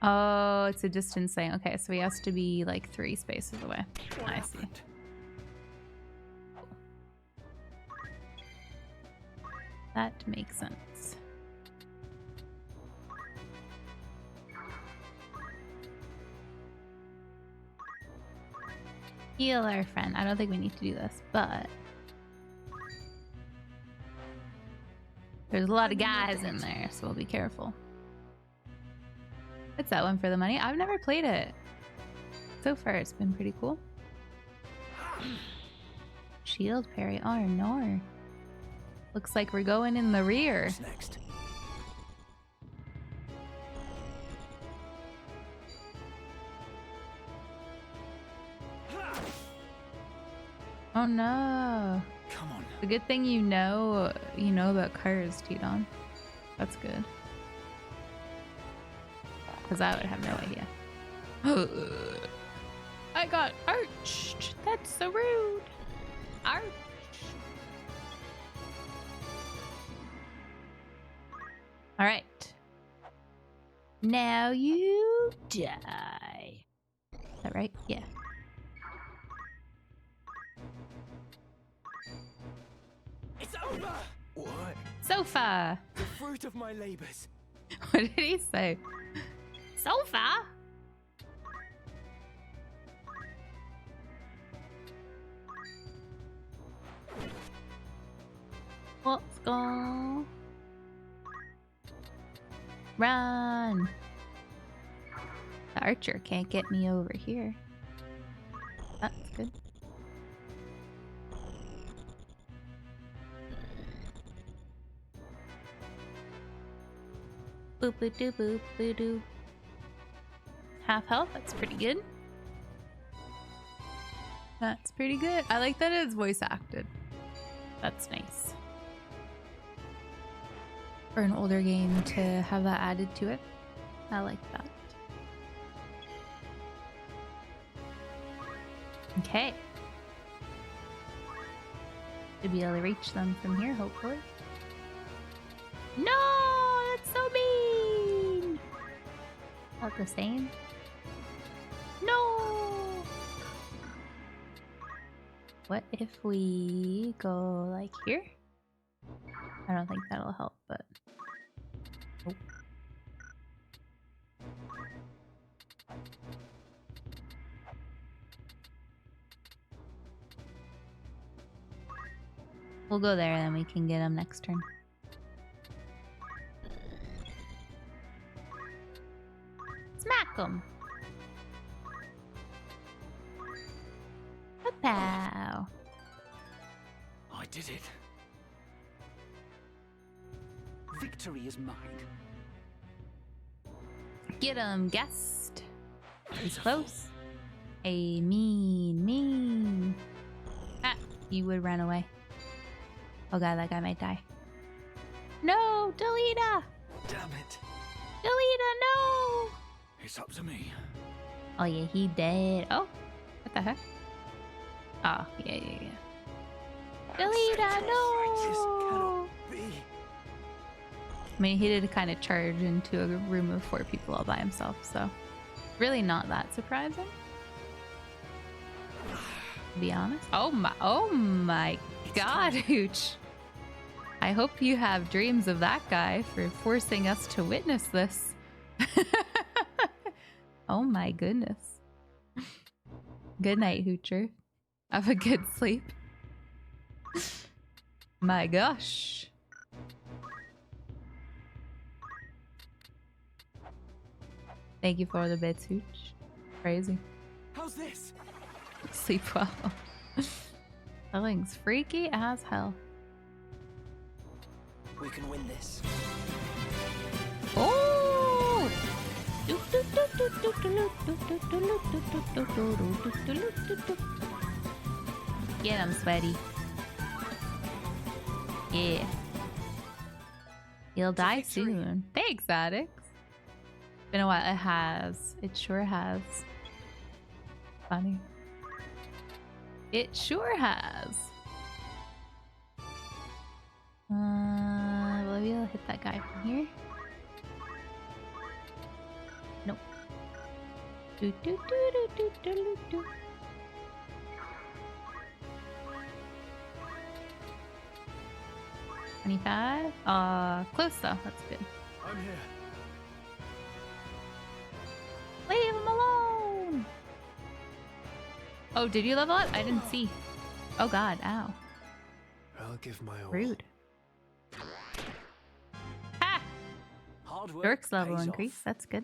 Oh, it's a distance thing. Okay, so he has to be like 3 spaces away. I see. That makes sense. Heal our friend. I don't think we need to do this, but there's a lot of guys in there, so we'll be careful. What's that one for the money? I've never played it. So far, it's been pretty cool. Shield parry. Oh no. Looks like we're going in the rear. What's next? Oh no. Come on. It's a good thing you know about cars, T-Don. That's good. Because I would have no idea. I got arched. That's so rude. Arch. All right. Now you die. Is that right? Yeah. It's over. What? Sofa. The fruit of my labors. What did he say? Sofa? Let's go. Run. The archer can't get me over here. That's good. Boop boop doo boop boo doo. Half health, that's pretty good. That's pretty good. I like that it's voice acted. That's nice. For an older game to have that added to it. I like that. Okay. Should be able to reach them from here, hopefully. No! That's so mean! Not the same. No! What if we go like here? I don't think that'll help, but... Oh. We'll go there and then we can get him next turn. Smack him! Pow. I did it. Victory is mine. Get him, guest. He's close. A mean. Ah, you would run away. Oh god, that guy might die. No, Delita! Damn it. Delita, no! It's up to me. Oh yeah, he dead. Oh, what the heck? Oh, yeah. Delita, no! I mean, he did kind of charge into a room of 4 people all by himself, so really not that surprising. To be honest. Oh my god, Hooch. I hope you have dreams of that guy for forcing us to witness this. Oh my goodness. Good night, Hoocher. Have a good sleep. My gosh. Thank you for the bits, Hooch. Crazy. How's this? Sleep well. That thing's freaky as hell. We can win this. Oh! Get him, Sweaty. Yeah. He'll die soon. Thanks, Addix. Been a while. It has. It sure has. Funny. It sure has. Will I be able to hit that guy from here? Nope. Do do do do do do do do. $25. Close though. That's good. I'm here. Leave him alone. Oh, did you level up? I didn't see. Oh god, ow. I'll give my all. Rude. Hard work Dork's level pays increase. off. That's good.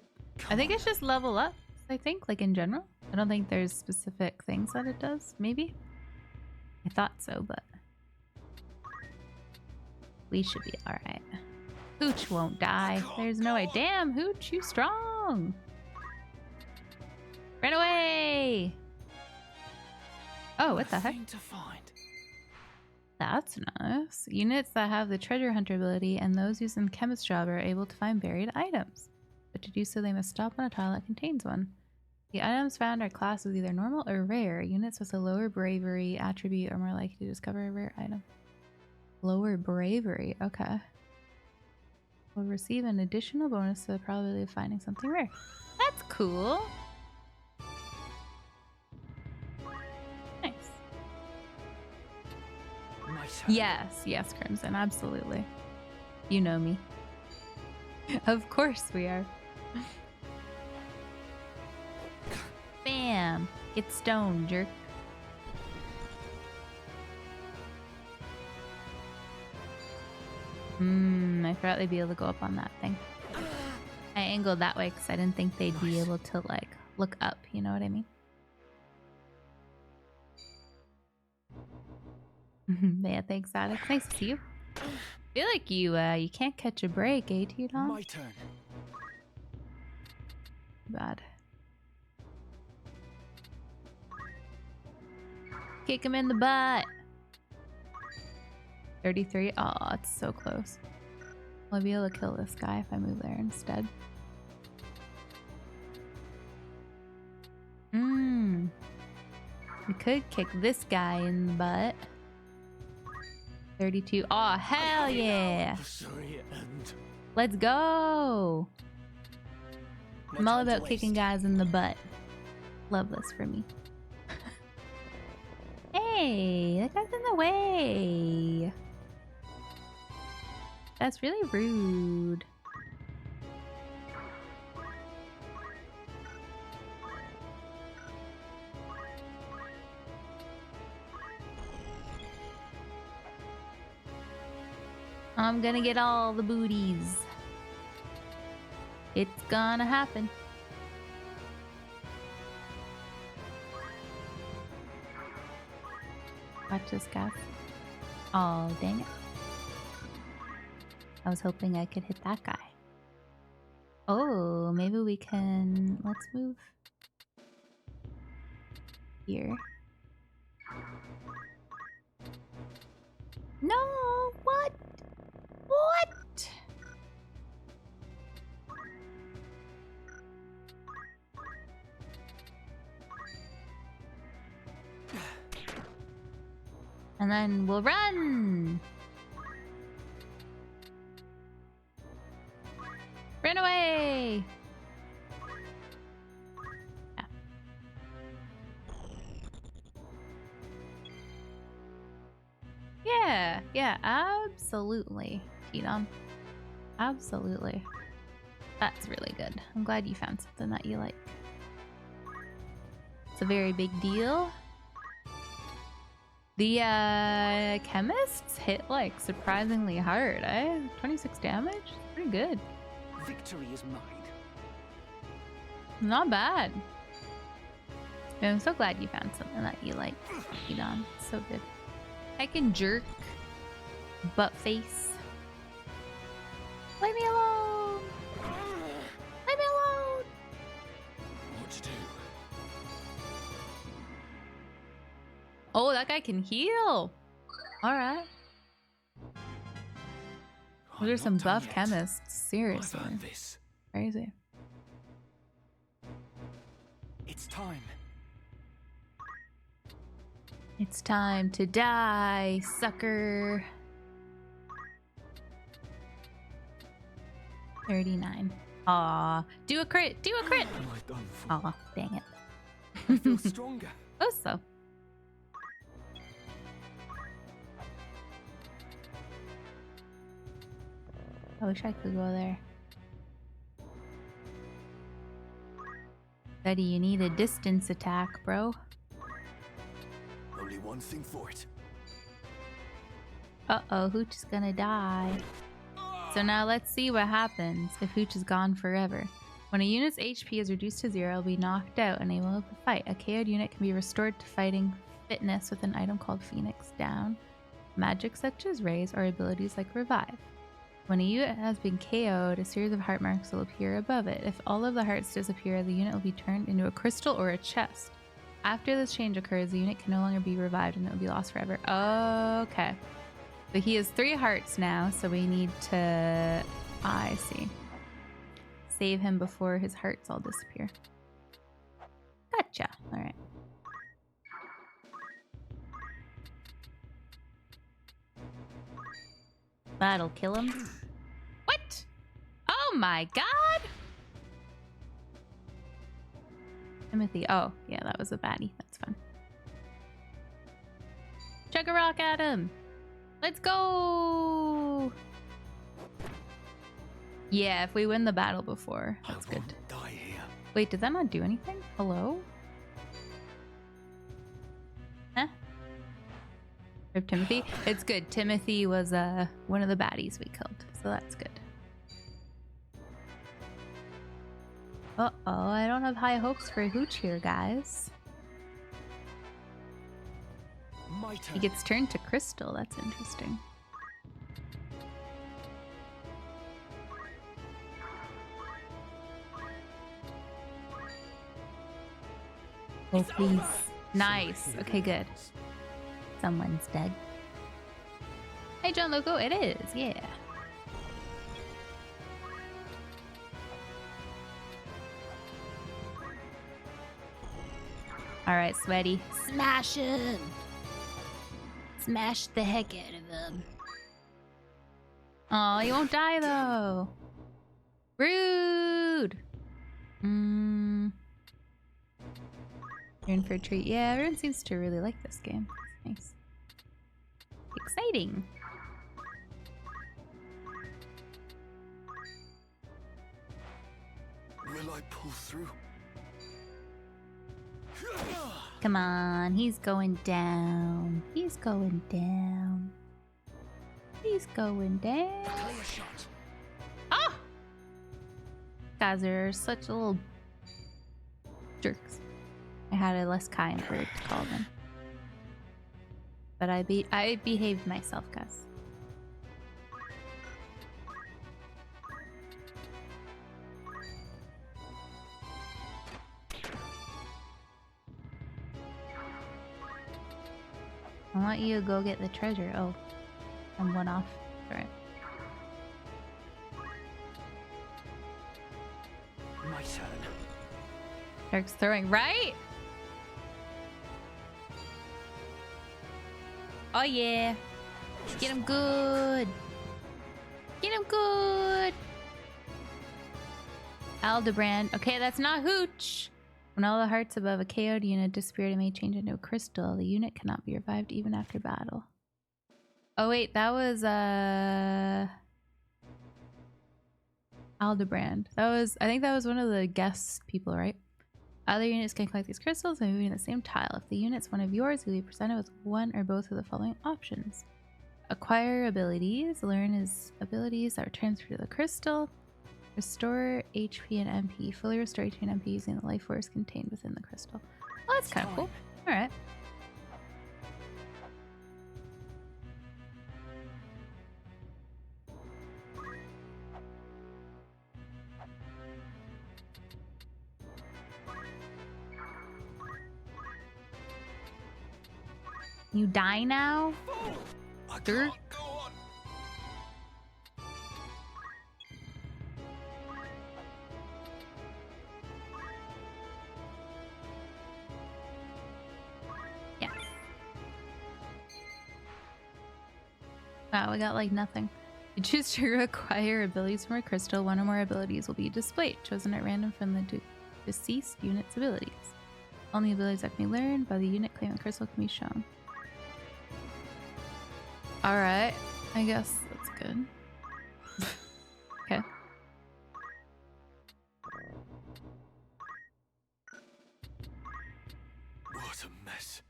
I think it's just level up. I think, like in general. I don't think there's specific things that it does. Maybe. I thought so, but we should be all right. Hooch won't die. There's no way. Damn, Hooch, you strong. Run away. Oh, what the heck? To find. That's nice. Units that have the treasure hunter ability and those using the chemist job are able to find buried items. But to do so, they must stop on a tile that contains one. The items found are classed as either normal or rare. Units with a lower bravery attribute are more likely to discover a rare item. Lower bravery, okay. Will receive an additional bonus to the probability of finding something rare. That's cool. Nice. Yes, Crimson, absolutely. You know me. Of course we are. Bam! Get stoned, jerk. I forgot they'd be able to go up on that thing. I angled that way because I didn't think they'd be able to, like, look up, you know what I mean? Yeah, thanks, Alex. Nice to see you. I feel like you can't catch a break, eh, T-Don? My turn. Bad. Kick him in the butt. 33. Oh, it's so close. I'll be able to kill this guy if I move there instead. We could kick this guy in the butt. 32. Oh, hell yeah. Let's go. I'm all about kicking guys in the butt. Love this for me. Hey, that guy's in the way. That's really rude. I'm gonna get all the booties. It's gonna happen. Watch this guy. Oh, dang it. I was hoping I could hit that guy. Oh, maybe we can... Let's move here. No! What? What? And then we'll run! Run away! Yeah, absolutely, Keaton. Absolutely. That's really good. I'm glad you found something that you like. It's a very big deal. The chemists hit like surprisingly hard, eh? 26 damage? Pretty good. Victory is mine. Not bad. I'm so glad you found something that you like, Keaton. So good. I can jerk. Butt face. Leave me alone! Leave me alone! What to do? Oh, that guy can heal! Alright. Those are some buff chemists. Seriously. I've earned this. Crazy. It's time. It's time to die, sucker. 39. Aw. Do a crit! Do a crit! Aw, dang it. I feel stronger. Oh, so. I wish I could go there. Buddy, you need a distance attack, bro. Only one thing for it. Uh-oh, Hooch is gonna die. So now let's see what happens if Hooch is gone forever. When a unit's HP is reduced to 0, it'll be knocked out, unable to fight. A KO'd unit can be restored to fighting fitness with an item called Phoenix Down, magic such as Raise, or abilities like Revive. When a unit has been KO'd, a series of heart marks will appear above it. If all of the hearts disappear, the unit will be turned into a crystal or a chest. After this change occurs, the unit can no longer be revived and it will be lost forever. Okay. But he has 3 hearts now, so we need to... I see. Save him before his hearts all disappear. Gotcha. Alright. That'll kill him. What? Oh my god! Timothy. Oh, yeah, that was a baddie. That's fun. Chug a rock at him! Let's go! Yeah, if we win the battle before, that's good. Die here. Wait, did that not do anything? Hello? Huh? Rip Timothy? It's good. Timothy was one of the baddies we killed, so that's good. Uh-oh, I don't have high hopes for Hooch here, guys. He gets turned to crystal. That's interesting. Oh, please. Nice. Okay, good. Someone's dead. Hey, John Loco. It is. Yeah. All right, Sweaty. Smash him. Smash the heck out of him. Oh, he won't die though. Rude. You're in for a treat. Yeah, everyone seems to really like this game. It's nice. Exciting. Will I pull through? Come on, he's going down. He's going down. He's going down. Ah! Guys are such little jerks. I had a less kind word to call them. But I behaved myself, guys. I want you to go get the treasure. Oh, I'm one off. Alright. My turn. Dark's throwing, right? Oh yeah. Get him good. Get him good. Aldebrand. Okay, that's not Hooch. When all the hearts above a KO'd unit disappear, it may change into a crystal. The unit cannot be revived even after battle. Oh wait, that was Aldebrand. I think that was one of the guest people, right? Other units can collect these crystals by moving the same tile. If the unit's one of yours, you'll be presented with one or both of the following options. Acquire abilities. Learn his abilities that are transferred to the crystal. Restore HP and MP. Fully restore HP and MP using the life force contained within the crystal. Well, that's kind of cool. Alright. You die now? Dirt? Yes. Wow, we got like nothing. You choose to acquire abilities from a crystal. One or more abilities will be displayed, chosen at random from the deceased unit's abilities. Only abilities that can be learned by the unit claiming the crystal can be shown. Alright, I guess that's good. Okay. What a mess.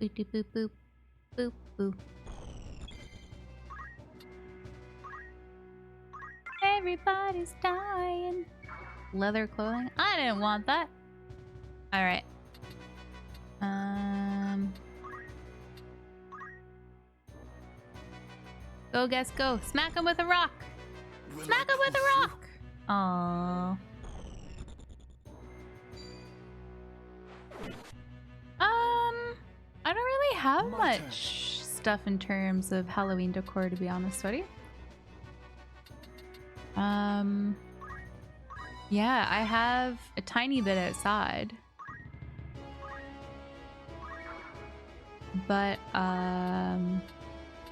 Boop doop boop boop. Boop boop. Everybody's dying. Leather clothing? I didn't want that. Alright. Go, guess, go. Smack him with a rock. Smack him with a rock. Aww. I don't really have much stuff in terms of Halloween decor, to be honest with you. Yeah, I have a tiny bit outside. But,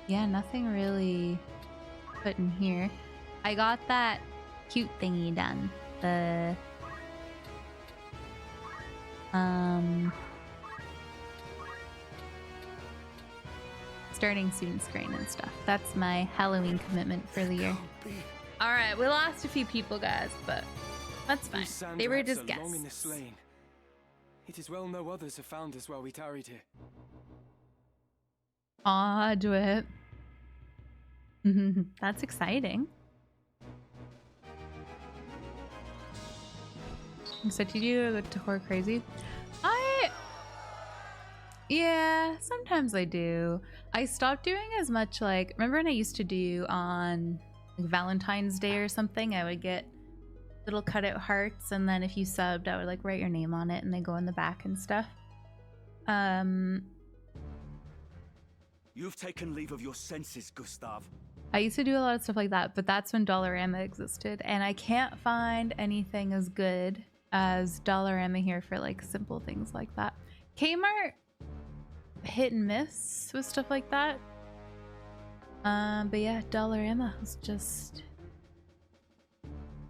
yeah, nothing really put in here. I got that cute thingy done. The, starting student screen and stuff. That's my Halloween commitment for the year. Alright, we lost a few people, guys, but that's fine. They were just Sandrats are long in guests. this lane. It is well no others have found us while we tarried here. Aw, do it. That's exciting. So did you go to Horror Crazy? Yeah, sometimes I do. I stopped doing as much, like, remember when I used to do on like Valentine's Day or something? I would get little cutout hearts, and then if you subbed, I would like write your name on it and they go in the back and stuff. You've taken leave of your senses, Gustav. I used to do a lot of stuff like that, but that's when Dollarama existed, and I can't find anything as good as Dollarama here for like simple things like that. Kmart hit and miss with stuff like that. But yeah, Dollarama was just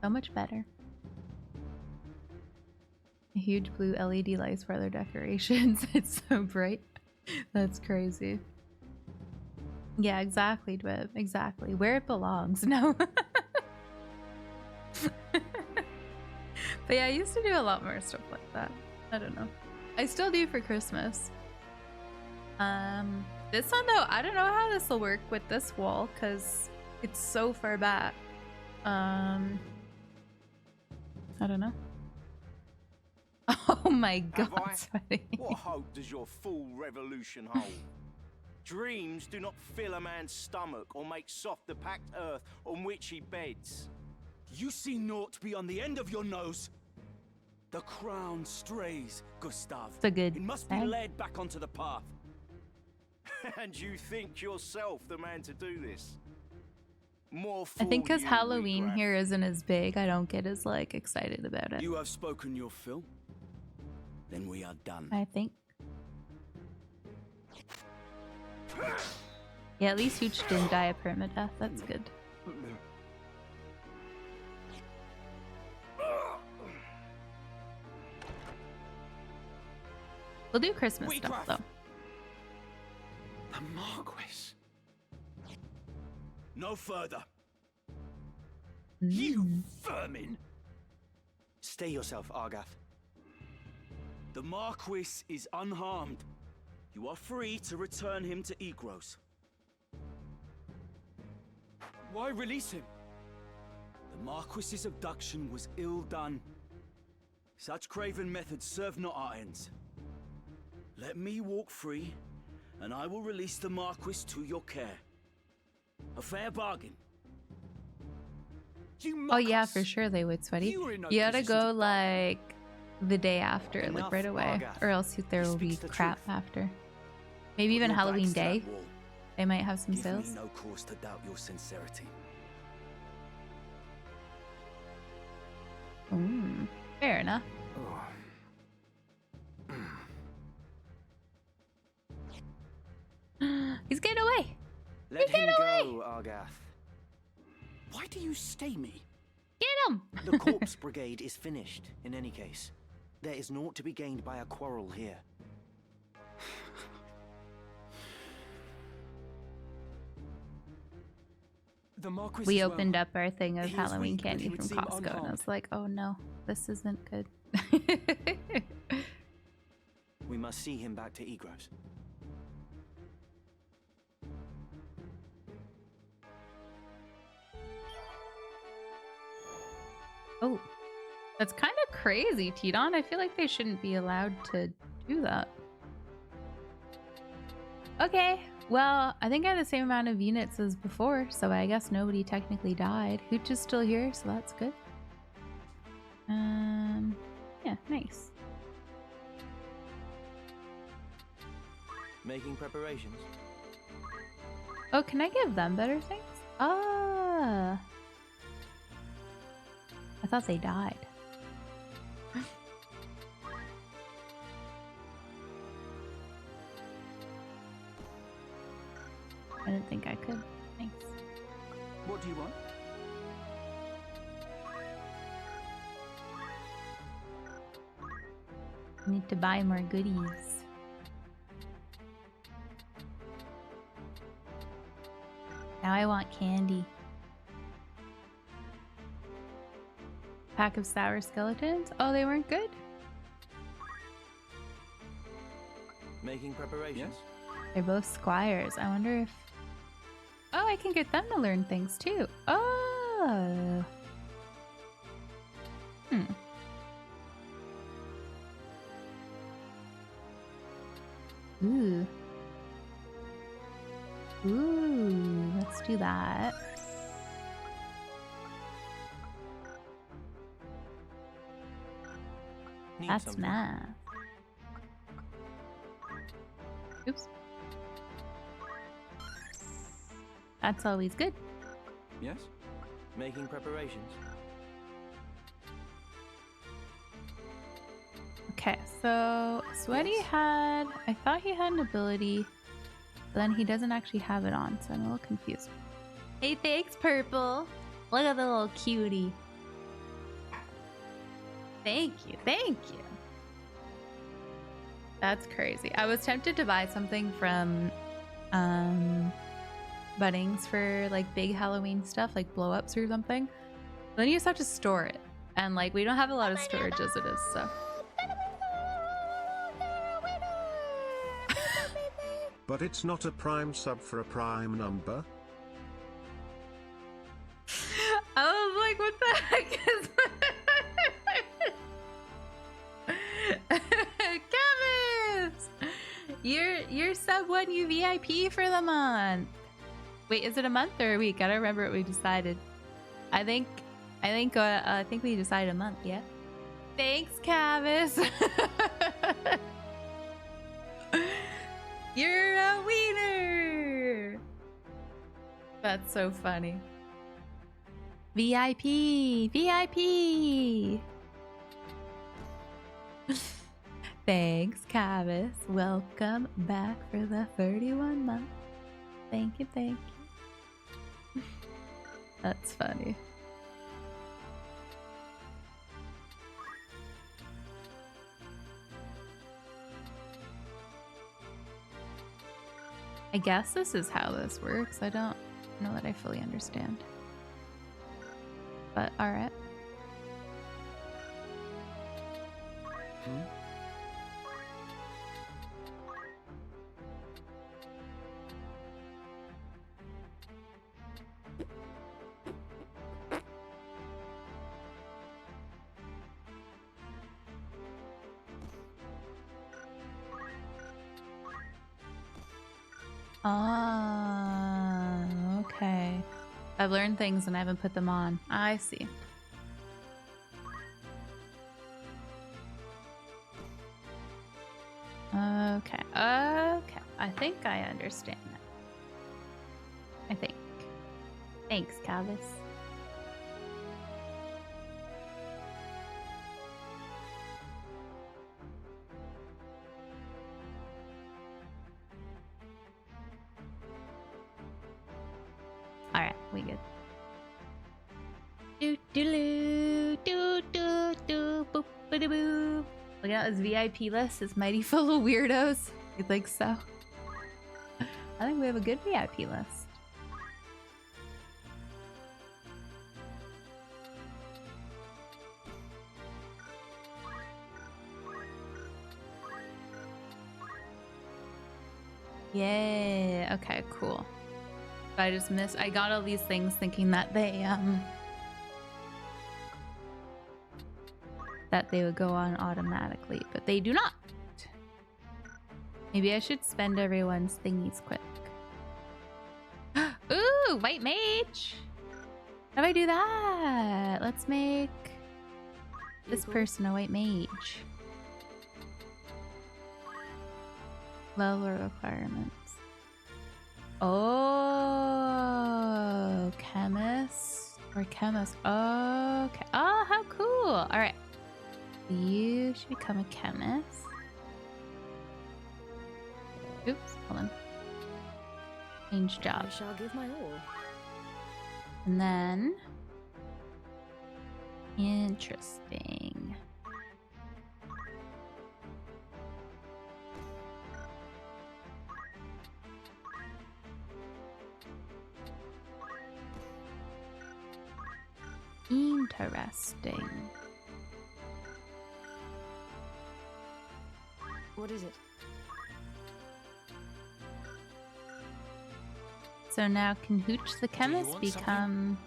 so much better. Huge blue LED lights for their decorations. It's so bright. That's crazy. Yeah, exactly, Dweb. Exactly. Where it belongs. No. But yeah, I used to do a lot more stuff like that. I don't know. I still do for Christmas. This one though, I don't know how this will work with this wall because it's so far back. I don't know. Oh my Have god, I? Sweaty. What hope does your full revolution hold? Dreams do not fill a man's stomach or make soft the packed earth on which he beds. You see naught beyond the end of your nose. The crown strays, Gustav. It's a good It must be say. led back onto the path. And you think yourself the man to do this? More I think fool because you, Halloween Regraf. here isn't as big, I don't get as like excited about it. You have spoken your fill. Then we are done. I think. Yeah, at least Hooch didn't die a permadeath. That's good. We'll do Christmas stuff though. The Marquis. No further. You vermin! Stay yourself, Argath. The Marquis is unharmed. You are free to return him to Egros. Why release him? The Marquis's abduction was ill done. Such craven methods serve not our ends. Let me walk free, and I will release the Marquis to your care. A fair bargain. Oh yeah, for sure they would, Sweaty. You were in no You gotta position go like the day after, like Enough, right away, Argath. or else there will be crap after. Maybe even Your Halloween backs to Day. that wall. They might have some Give sales. me no cause to doubt your sincerity. Fair enough. He's getting away. Let He's him getting away. go, Argath. Why do you stay me? Get him. The Corpse Brigade is finished, in any case. There is naught to be gained by a quarrel here. The Marquis We as opened well. up our thing of He is Halloween weak, but candy he would from seem Costco, and I unharmed. was like, oh no, this isn't good. We must see him back to Egros. Oh, that's kind of crazy, Tidon. I feel like they shouldn't be allowed to do that. Okay, well, I think I had the same amount of units as before, so I guess nobody technically died. Hooch is still here, so that's good. Yeah, nice. Making preparations. Oh, can I give them better things? Ah. I thought they died. I didn't think I could. Thanks. What do you want? Need to buy more goodies. Now I want candy. Pack of sour skeletons? Oh, they weren't good? Making preparations. They're both squires. I wonder if... Oh, I can get them to learn things too. Oh. Ooh. Ooh, let's do that. Need That's something. math. Oops. That's always good. Yes? Making preparations. Okay, so Sweaty had... I thought he had an ability, but then he doesn't actually have it on, so I'm a little confused. Hey, thanks, Purple. Look at the little cutie. Thank you, thank you. That's crazy. I was tempted to buy something from Bunnings for like big Halloween stuff, like blow-ups or something. But then you just have to store it. And like we don't have a lot of storage as it is, so. But it's not a prime sub for a prime number. I was like, what the heck is sub won you VIP for the month. Wait, is it a month or a week? I don't remember what we decided. I think we decided a month. Yeah. Thanks, Cavis. You're a wiener. That's so funny. VIP. Thanks, Cavis. Welcome back for the 31 month. Thank you. That's funny. I guess this is how this works. I don't know that I fully understand. But alright. Okay. I've learned things and I haven't put them on. I see. Okay. I think I understand now. I think. Thanks, Cavis. Alright, we good. Look at this VIP list. It's mighty full of weirdos. You think so? I think we have a good VIP list. Yeah. Okay, cool. I just missed. I got all these things thinking that they would go on automatically, but they do not. Maybe I should spend everyone's thingies quick. Ooh, white mage. How do I do that? Let's make this person a white mage. Level requirements. Oh, chemist or chemist. Okay. Oh, how cool. All right. You should become a chemist. Oops, hold on. Change job. I shall give my all. And then... Interesting. Interesting. What is it? So now can Hooch the chemist become...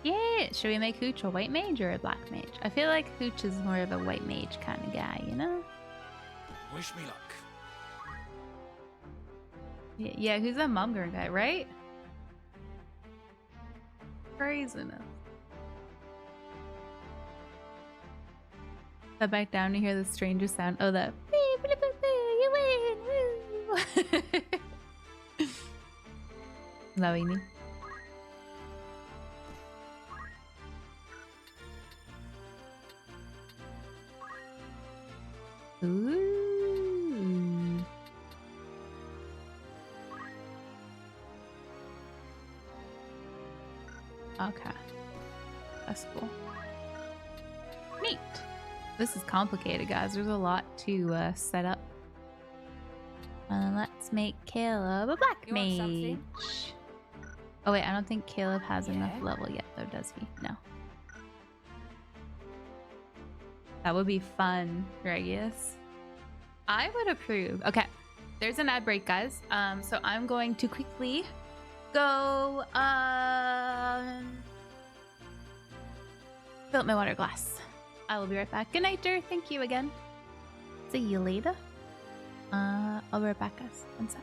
Yeah, should we make Hooch a white mage or a black mage? I feel like Hooch is more of a white mage kind of guy, you know? Wish me luck. Yeah, who's that Mumger guy, right? Craziness. Step back down to hear the strangest sound. Oh, that. You win! Woo! Is that what you mean? Ooh. Okay. That's cool. Neat. This is complicated, guys. There's a lot to set up. Let's make Caleb a black mage. Oh wait, I don't think Caleb has enough level yet, though, does he? No. That would be fun, Regius. I would approve. Okay, there's an ad break, guys. So I'm going to quickly go fill up my water glass. I will be right back. Good night, Thank you again. See you later. I'll be right back, guys. One sec.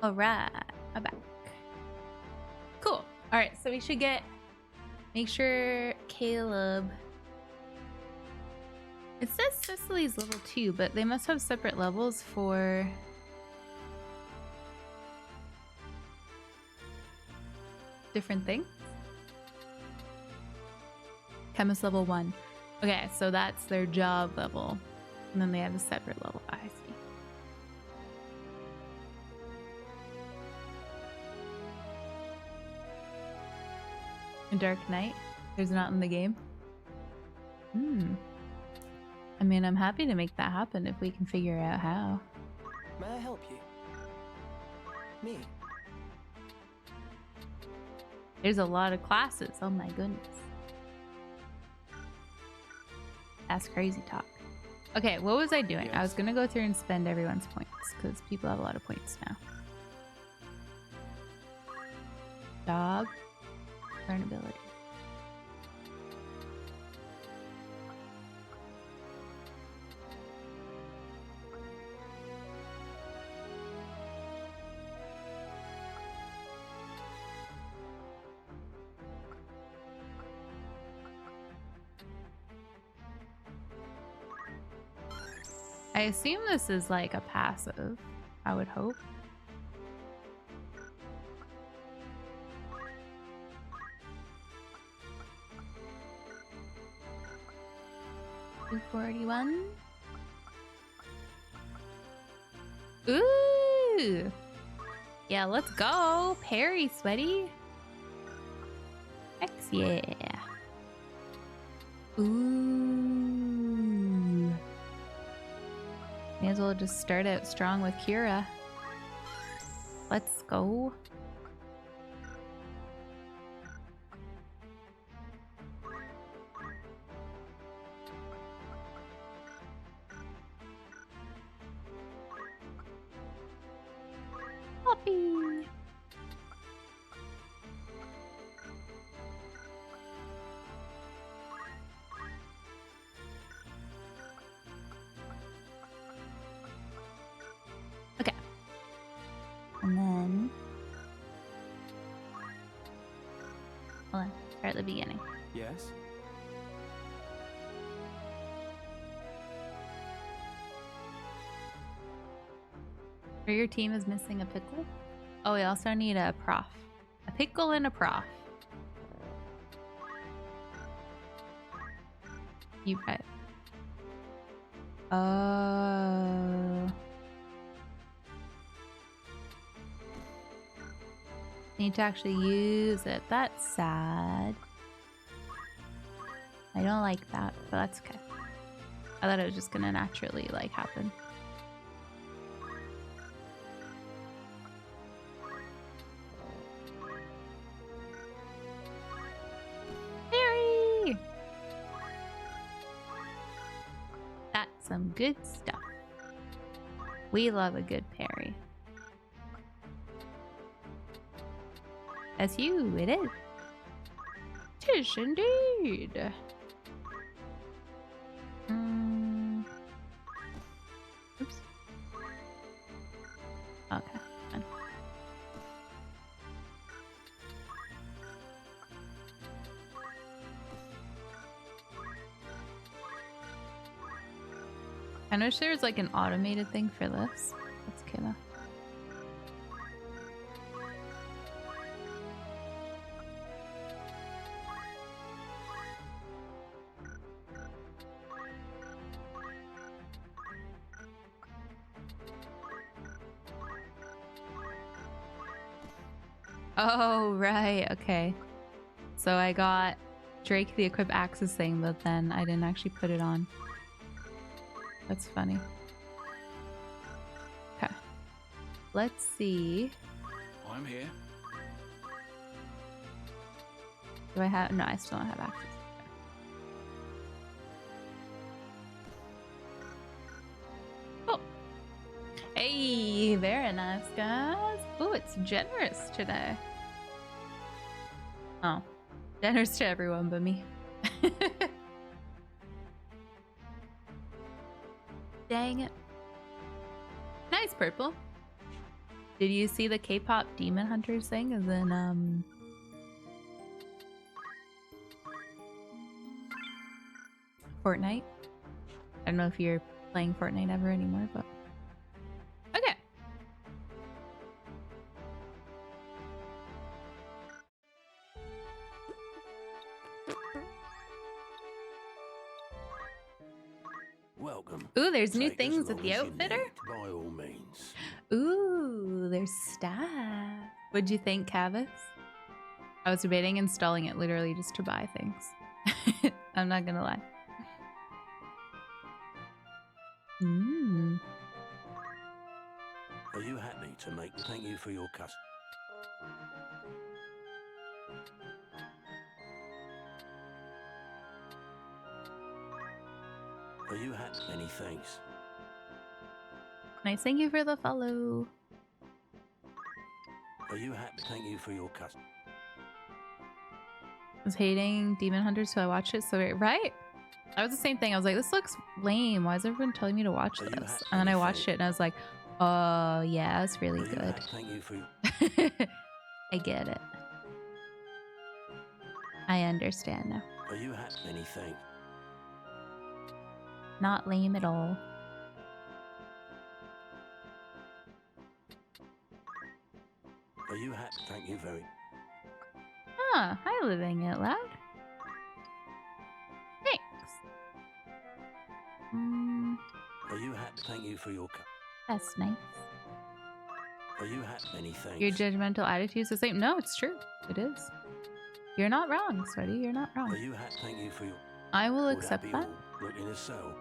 All right, I'm back. Cool. All right, so we should make sure Caleb. It says Cecily's level 2, but they must have separate levels for different things. Chemist level 1. Okay, so that's their job level. And then they have a separate level. I see. Dark Knight? There's not in the game? I mean, I'm happy to make that happen if we can figure out how. May I help you? Me? There's a lot of classes. Oh my goodness. That's crazy talk. Okay, what was I doing? Yes. I was gonna go through and spend everyone's points because people have a lot of points now. Dog. Learnability. I assume this is like a passive, I would hope. $241. Ooh! Yeah, let's go! Parry, sweaty! Heck yeah! Ooh! May as well just start out strong with Kira. Let's go. Poppy. Okay. And then hold on. Start at the beginning. Yes? Or your team is missing a pickle? Oh, we also need a prof. A pickle and a prof. You bet. Oh. Need to actually use it. That's sad. I don't like that, but that's okay. I thought it was just gonna naturally like happen. Parry! That's some good stuff. We love a good parry. That's you, it is. Tish indeed. Oops. Okay, fine. I wish there was like an automated thing for this. That's kind of. Oh, right. Okay. So I got Drake the equip axes thing, but then I didn't actually put it on. That's funny. Okay. Let's see. I'm here. Do I have... No, I still don't have access. Oh. Hey, very nice, guys. Oh, it's generous today. Oh. Generous to everyone but me. Dang it. Nice, Purple. Did you see the K-pop Demon Hunters thing? As in, Fortnite? I don't know if you're playing Fortnite ever anymore, but... Okay. Welcome. Ooh, there's new Take as things at long the as you outfitter? need, by all means. Ooh, there's stuff. What'd you think, Cavis? I was debating installing it literally just to buy things. I'm not gonna lie. Mmm. Are you happy to make... Thank you for your custom. Are you happy? Many thanks. Nice, thank you for the follow. Are you happy? Thank you for your custom. I was hating Demon Hunters, so I watched it. So right, that was the same thing. I was like, this looks lame. Why is everyone telling me to watch this? And then I watched it, and I was like, oh yeah, it's really good. Thank you for your... I get it. I understand now. Are you happy? Many thanks. Not lame at all. Are you happy? Thank you very... Huh, hi living it loud. Thanks. Are you happy? Thank you for your... That's nice. Are you happy? Many thanks. Your judgmental attitude's the same. No, it's true. It is. You're not wrong, Sweaty. You're not wrong. Are you happy? Thank you for your... I will Would accept happy that. all Look in a cell.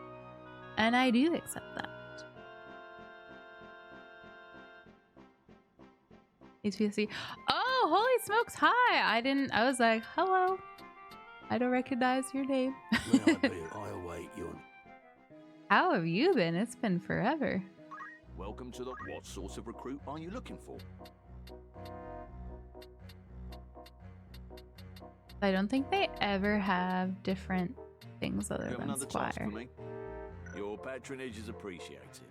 And I do accept that. HPSC. Oh, holy smokes. Hi. I was like, hello. I don't recognize your name. May I be? I await your... How have you been? It's been forever. Welcome to the... What sort of recruit are you looking for? I don't think they ever have different things other You have than another task Squire. for me? Your patronage is appreciated.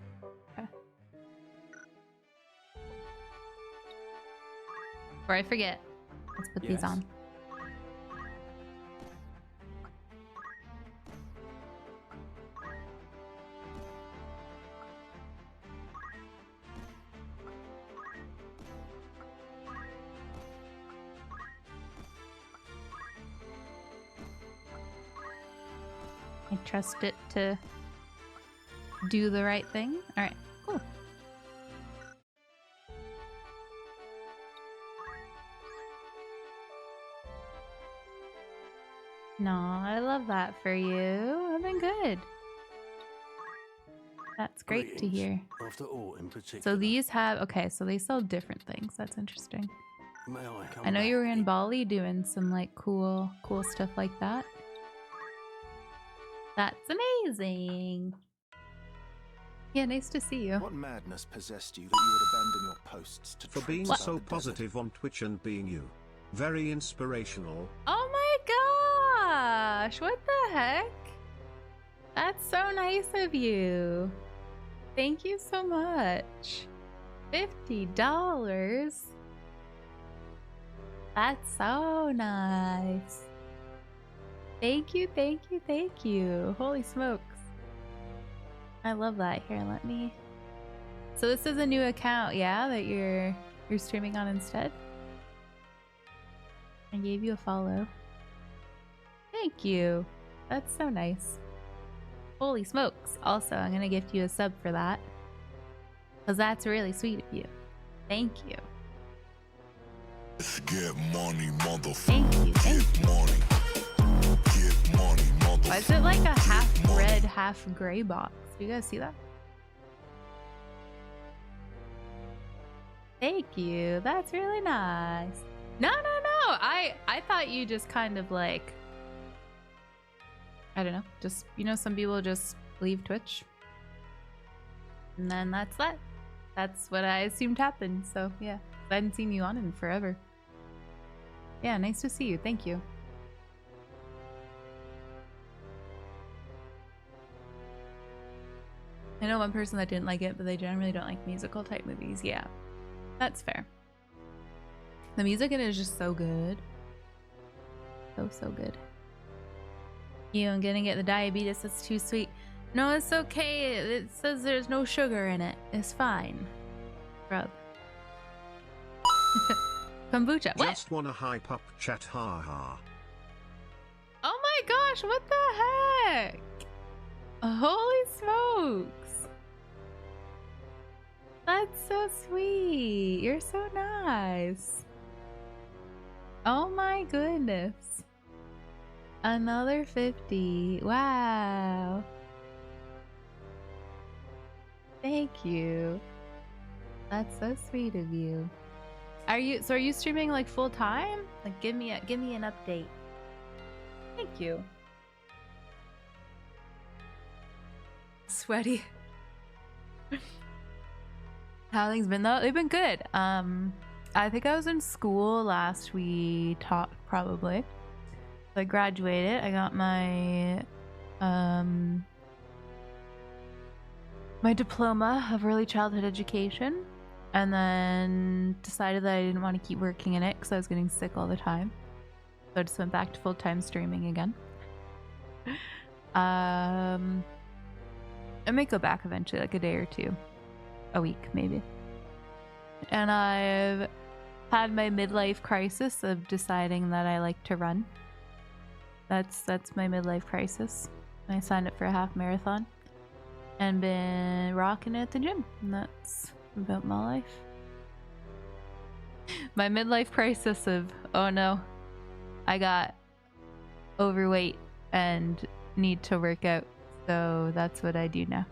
Before I forget, let's put these Yes. on. I trust it to do the right thing. All right, cool. No, I love that for you. I've been good. That's great to hear. After all, in particular, So these have, okay, so they sell different things. That's interesting. may I come I know back? you were in Bali doing some like cool stuff like that. That's amazing. Yeah, nice to see you. What madness possessed you that you would abandon your posts to For trek being through so the desert? positive on Twitch and being you. Very inspirational. Oh my gosh, what the heck? That's so nice of you. Thank you so much. $50. That's so nice. Thank you, thank you, thank you. Holy smokes. I love that. Here, let me... So this is a new account, yeah, that you're streaming on instead? I gave you a follow. Thank you. That's so nice. Holy smokes. Also, I'm gonna gift you a sub for that. Because that's really sweet of you. Thank you. Get money, motherfucker. Thank you. Get money. Get money, motherfucker. Why is it like a half red, half gray box? Do you guys see that? Thank you. That's really nice. No. I thought you just kind of like, I don't know, just, you know, some people just leave Twitch. And then that's that. That's what I assumed happened. So yeah, I hadn't seen you on in forever. Yeah, nice to see you. Thank you. I know one person that didn't like it, but they generally don't like musical type movies. Yeah, that's fair. The music in it is just so good. So good. I'm gonna get the diabetes. That's too sweet. No, it's okay. It says there's no sugar in it. It's fine. Rub. Kombucha. What? Just wanna hype up chat, haha. Oh my gosh, what the heck? Holy smokes. That's so sweet. You're so nice. Oh my goodness. Another 50. Wow. Thank you. That's so sweet of you. Are you streaming like full time? Like give me an update. Thank you. Sweaty. How things been though? They've been good. I think I was in school last we talked probably. So I graduated. I got my my diploma of early childhood education, and then decided that I didn't want to keep working in it because I was getting sick all the time. So I just went back to full-time streaming again. I might go back eventually, like a day or two, a week maybe. And I've had my midlife crisis of deciding that I like to run. That's my midlife crisis. I signed up for a half marathon and been rocking it at the gym. And that's about my life. My midlife crisis of, oh no, I got overweight and need to work out. So that's what I do now.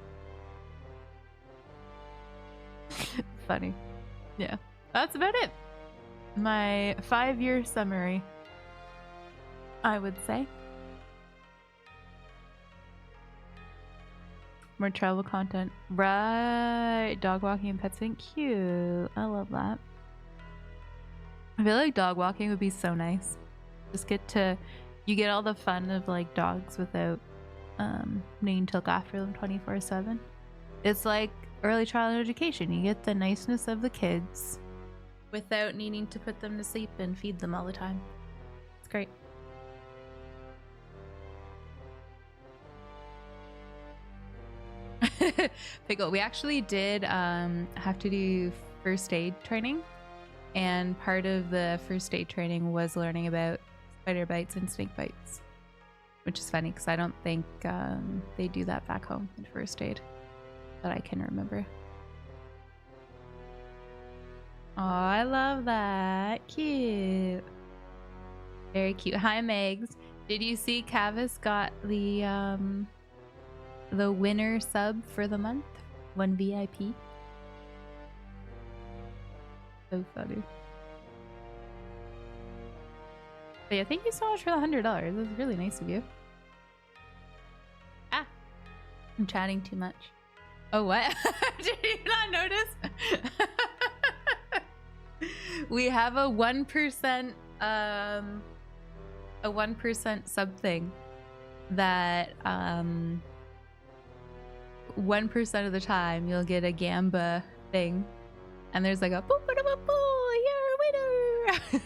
Funny. Yeah, that's about it. My 5-year summary, I would say. More travel content. Right. Dog walking and pet sitting. Cute. I love that. I feel like dog walking would be so nice. Just you get all the fun of like dogs without needing to look after them 24/7. It's like early childhood education. You get the niceness of the kids without needing to put them to sleep and feed them all the time. It's great. Pickle, we actually did have to do first aid training, and part of the first aid training was learning about spider bites and snake bites, which is funny because I don't think they do that back home in first aid that I can remember. Oh, I love that. Cute. Very cute. Hi, Megs. Did you see Cavis got the winner sub for the month? 1 VIP. So funny. But yeah, thank you so much for the $100. That's really nice of you. Ah, I'm chatting too much. Oh, what? Did you not notice? We have a 1% sub thing that 1% of the time you'll get a Gamba thing, and there's like a boo boo boo boo, you're a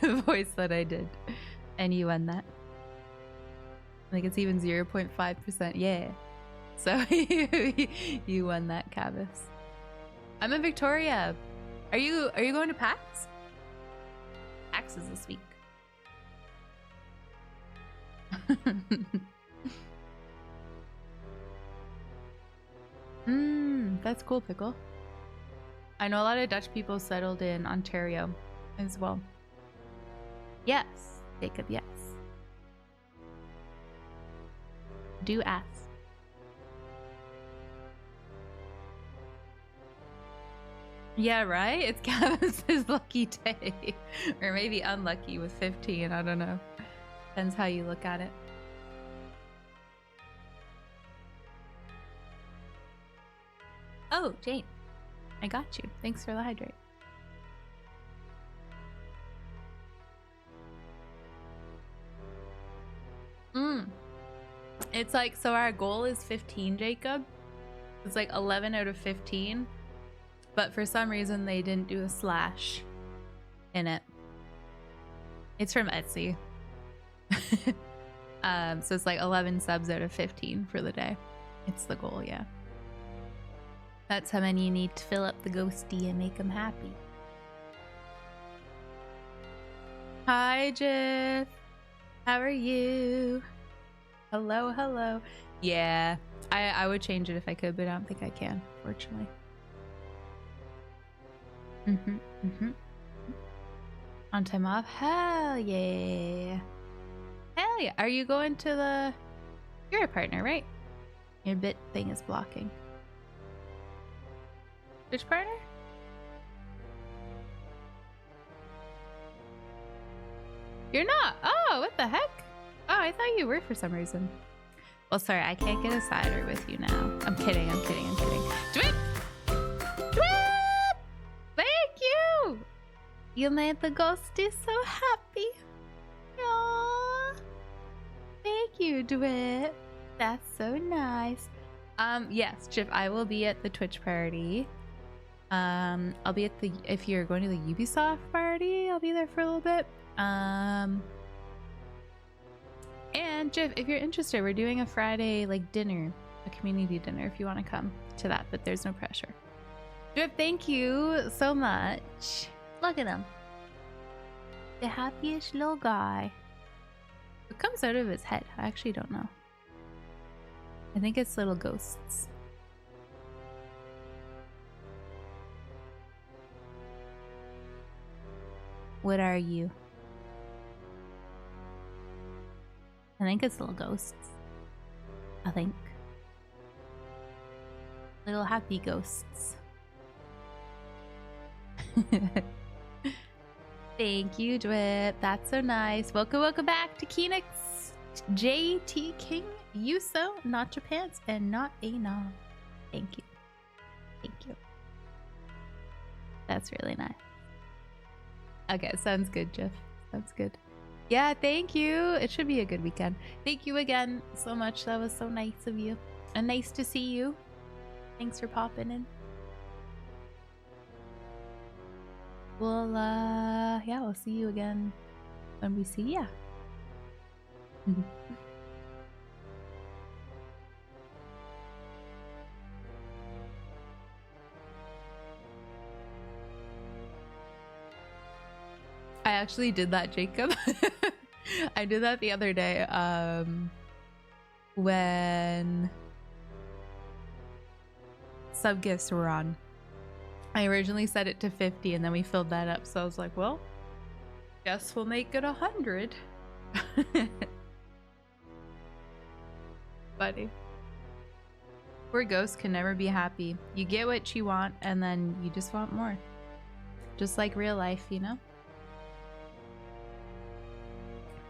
winner voice that I did, and you won that. Like it's even 0.5%. Yeah. So you won that, Cavis. I'm in Victoria. Are you going to PAX? PAX is this week. That's cool, Pickle. I know a lot of Dutch people settled in Ontario as well. Yes, Jacob, yes. Do ask. Yeah, right? It's Gavin's lucky day. Or maybe unlucky with 15, I don't know. Depends how you look at it. Oh, Jane. I got you. Thanks for the hydrate. It's like, so our goal is 15, Jacob. It's like 11 out of 15. But for some reason, they didn't do a slash in it. It's from Etsy. So it's like 11 subs out of 15 for the day. It's the goal, yeah. That's how many you need to fill up the ghosty and make them happy. Hi, Jeff. How are you? Hello, hello. Yeah, I would change it if I could, but I don't think I can, fortunately. On time off? Hell yeah. Hell yeah. Are you going to the... You're a partner, right? Your bit thing is blocking. Which partner? You're not? Oh, what the heck? Oh, I thought you were for some reason. Well, sorry, I can't get a cider with you now. I'm kidding, I'm kidding, I'm kidding. Dwip! Dwip! Thank you! You made the ghosty so happy. Aww. Thank you, Dwip. That's so nice. Yes, Chip, I will be at the Twitch party. I'll be at the, if you're going to the Ubisoft party, I'll be there for a little bit. And Jeff, if you're interested, we're doing a Friday like dinner, a community dinner if you want to come to that, but there's no pressure. Jeff, thank you so much. Look at him. The happiest little guy. What comes out of his head? I actually don't know. I think it's little ghosts. What are you? I think it's little ghosts. I think. Little happy ghosts. Thank you, Dwip. That's so nice. Welcome back to Keenix, JT King, Yuso, Not Your Pants, and Not a Nom. Thank you. Thank you. That's really nice. Okay, sounds good, Jeff. Sounds good. Yeah, thank you. It should be a good weekend. Thank you again so much. That was so nice of you. And nice to see you. Thanks for popping in. Well, yeah, we'll see you again when we see ya. I actually did that, Jacob. I did that the other day when sub gifts were on. I originally set it to 50 and then we filled that up, so I was like, well, guess we'll make it 100. Buddy. Poor ghosts can never be happy. You get what you want and then you just want more. Just like real life, you know?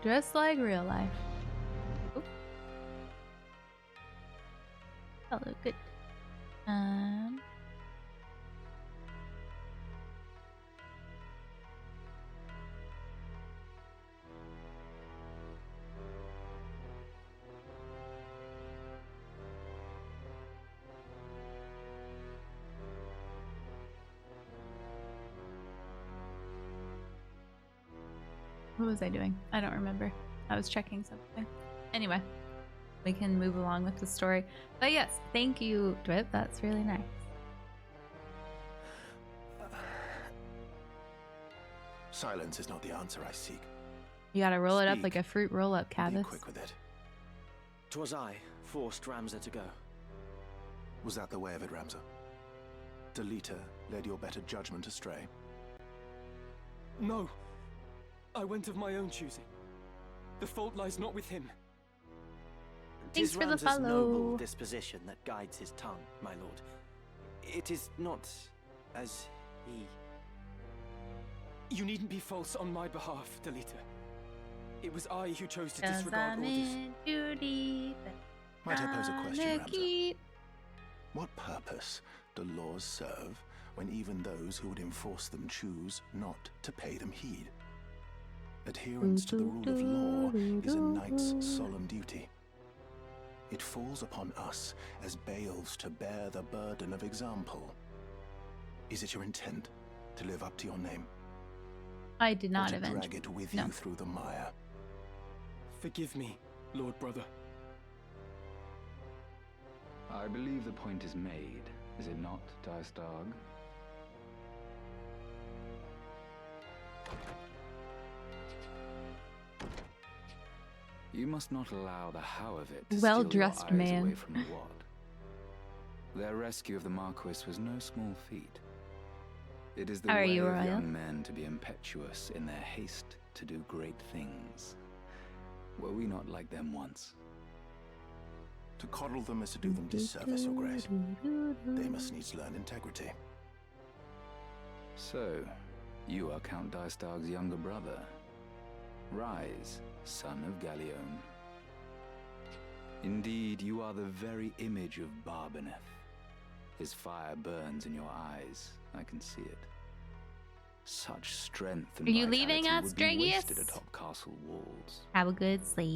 Just like real life. Oop. Hello, good. What was I doing? I don't remember. I was checking something. Anyway, we can move along with the story. But yes, thank you, Dwip. That's really nice. Silence is not the answer I seek. You gotta roll it up like a fruit roll-up, Cavis. Be quick with it. 'Twas I forced Ramza to go. Was that the way of it, Ramza? Delita led your better judgment astray? No. I went of my own choosing. The fault lies not with him. Thanks for the Rams's follow. noble disposition that guides his tongue, my lord. It is not as he... You needn't be false on my behalf, Delita. It was I who chose to 'Cause disregard I'm orders. in duty, but Might I pose a question, gonna Ramsay? keep- What purpose do laws serve when even those who would enforce them choose not to pay them heed? Adherence to the rule of law is a knight's solemn duty. It falls upon us as bails to bear the burden of example. Is it your intent to live up to your name? I did not or to avenge. drag it with No. you through the mire? Forgive me, Lord Brother. I believe the point is made, is it not, Dystag? You must not allow the how of it to Well-dressed steal your eyes man. away from the what. Their rescue of the Marquis was no small feat. It is the How are way you, of Royal? young men to be impetuous in their haste to do great things. Were we not like them once? To coddle them is to do them disservice, Your Grace. They must needs learn integrity. So, you are Count Dystag's younger brother. Rise, son of Galleon. Indeed, you are the very image of Barbeneth. His fire burns in your eyes, I can see it. Such strength and Are you vitality leaving us, would be Dragius? wasted atop castle walls. Have a good sleep.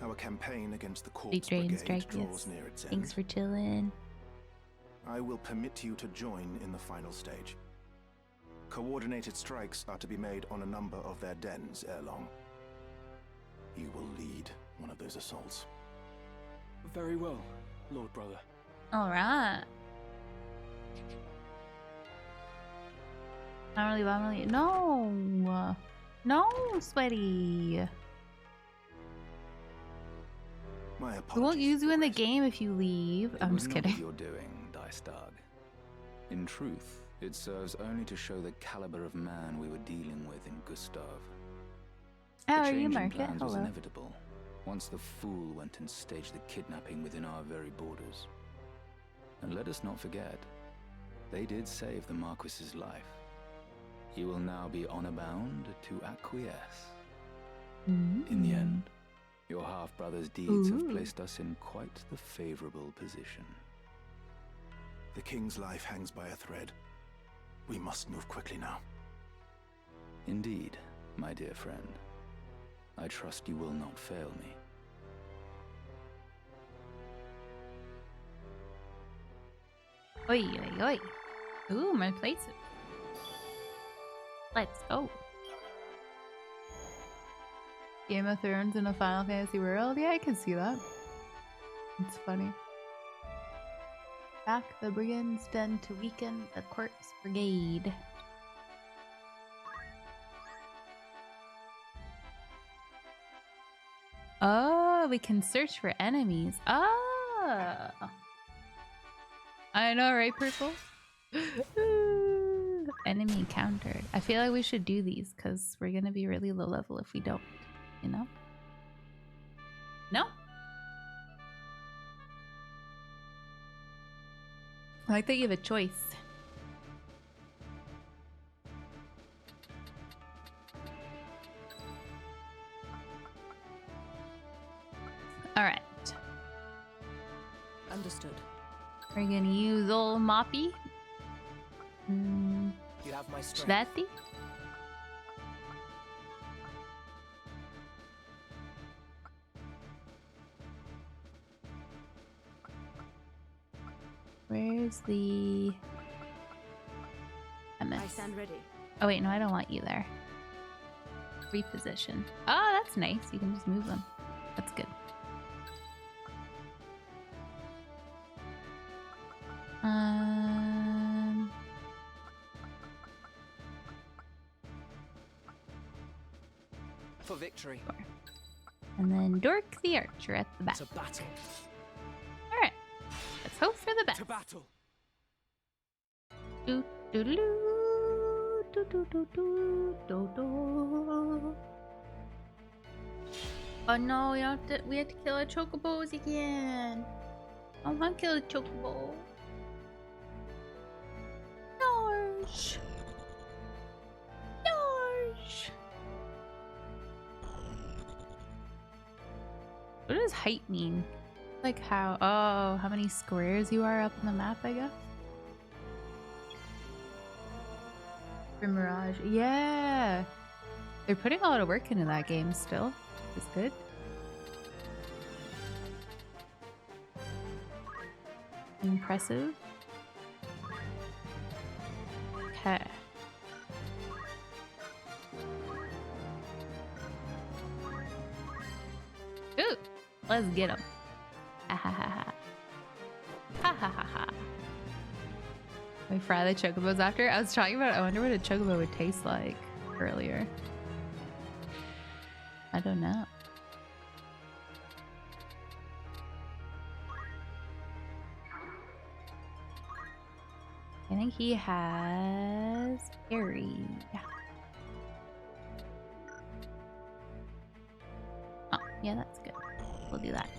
Our campaign against the Corpse Sweet dreams, Brigade Dragius. draws near its end. Thanks for chilling. I will permit you to join in the final stage. Coordinated strikes are to be made on a number of their dens ere long. You will lead one of those assaults. Very well, Lord Brother. All right. I don't really. No, no, sweaty. My We won't use you in the game if you leave. It I'm was just not kidding. of your doing, Dystag. In truth, it serves only to show the caliber of man we were dealing with in Gustav. How The are you, change in Market? plans was Hello. inevitable, once the fool went and staged the kidnapping within our very borders. And let us not forget, they did save the Marquis's life. He will now be honor-bound to acquiesce. In the end, your half-brother's deeds have Ooh. placed us in quite the favorable position. The king's life hangs by a thread. We must move quickly now. Indeed, my dear friend. I trust you will not fail me. Oi, oi, oi. Ooh, my places. Let's go. Game of Thrones in a Final Fantasy world? Yeah, I can see that. It's funny. Back the brigands den to weaken the Corpse Brigade. Oh, we can search for enemies. Oh. I know, right, Purple? Enemy encountered. I feel like we should do these because we're going to be really low level if we don't, you know? No? I like that you have a choice. All right. Understood. We're going to use old Moppy. You have my strength. Shveti? Where's the MS? I stand ready. Oh wait, no, I don't want you there. Reposition. Oh, that's nice. You can just move them. That's good. For victory. And then Dork the Archer at the back. To battle. Alright. Let's hope for the best. To battle. Do, do, do, Oh no, we have to kill our chocobos again. I want to kill a chocobo. Norsh. Norsh. What does height mean? Like how many squares you are up on the map, I guess? For Mirage. Yeah. They're putting a lot of work into that game still. It's good. Impressive. Okay. Ooh, let's get them. Ha ha ha ha. Ha ha ha ha. We fry the chocobos after. I was talking about, I wonder what a chocobo would taste like earlier. I don't know. I think he has berry. Oh, yeah, that's good. We'll do that.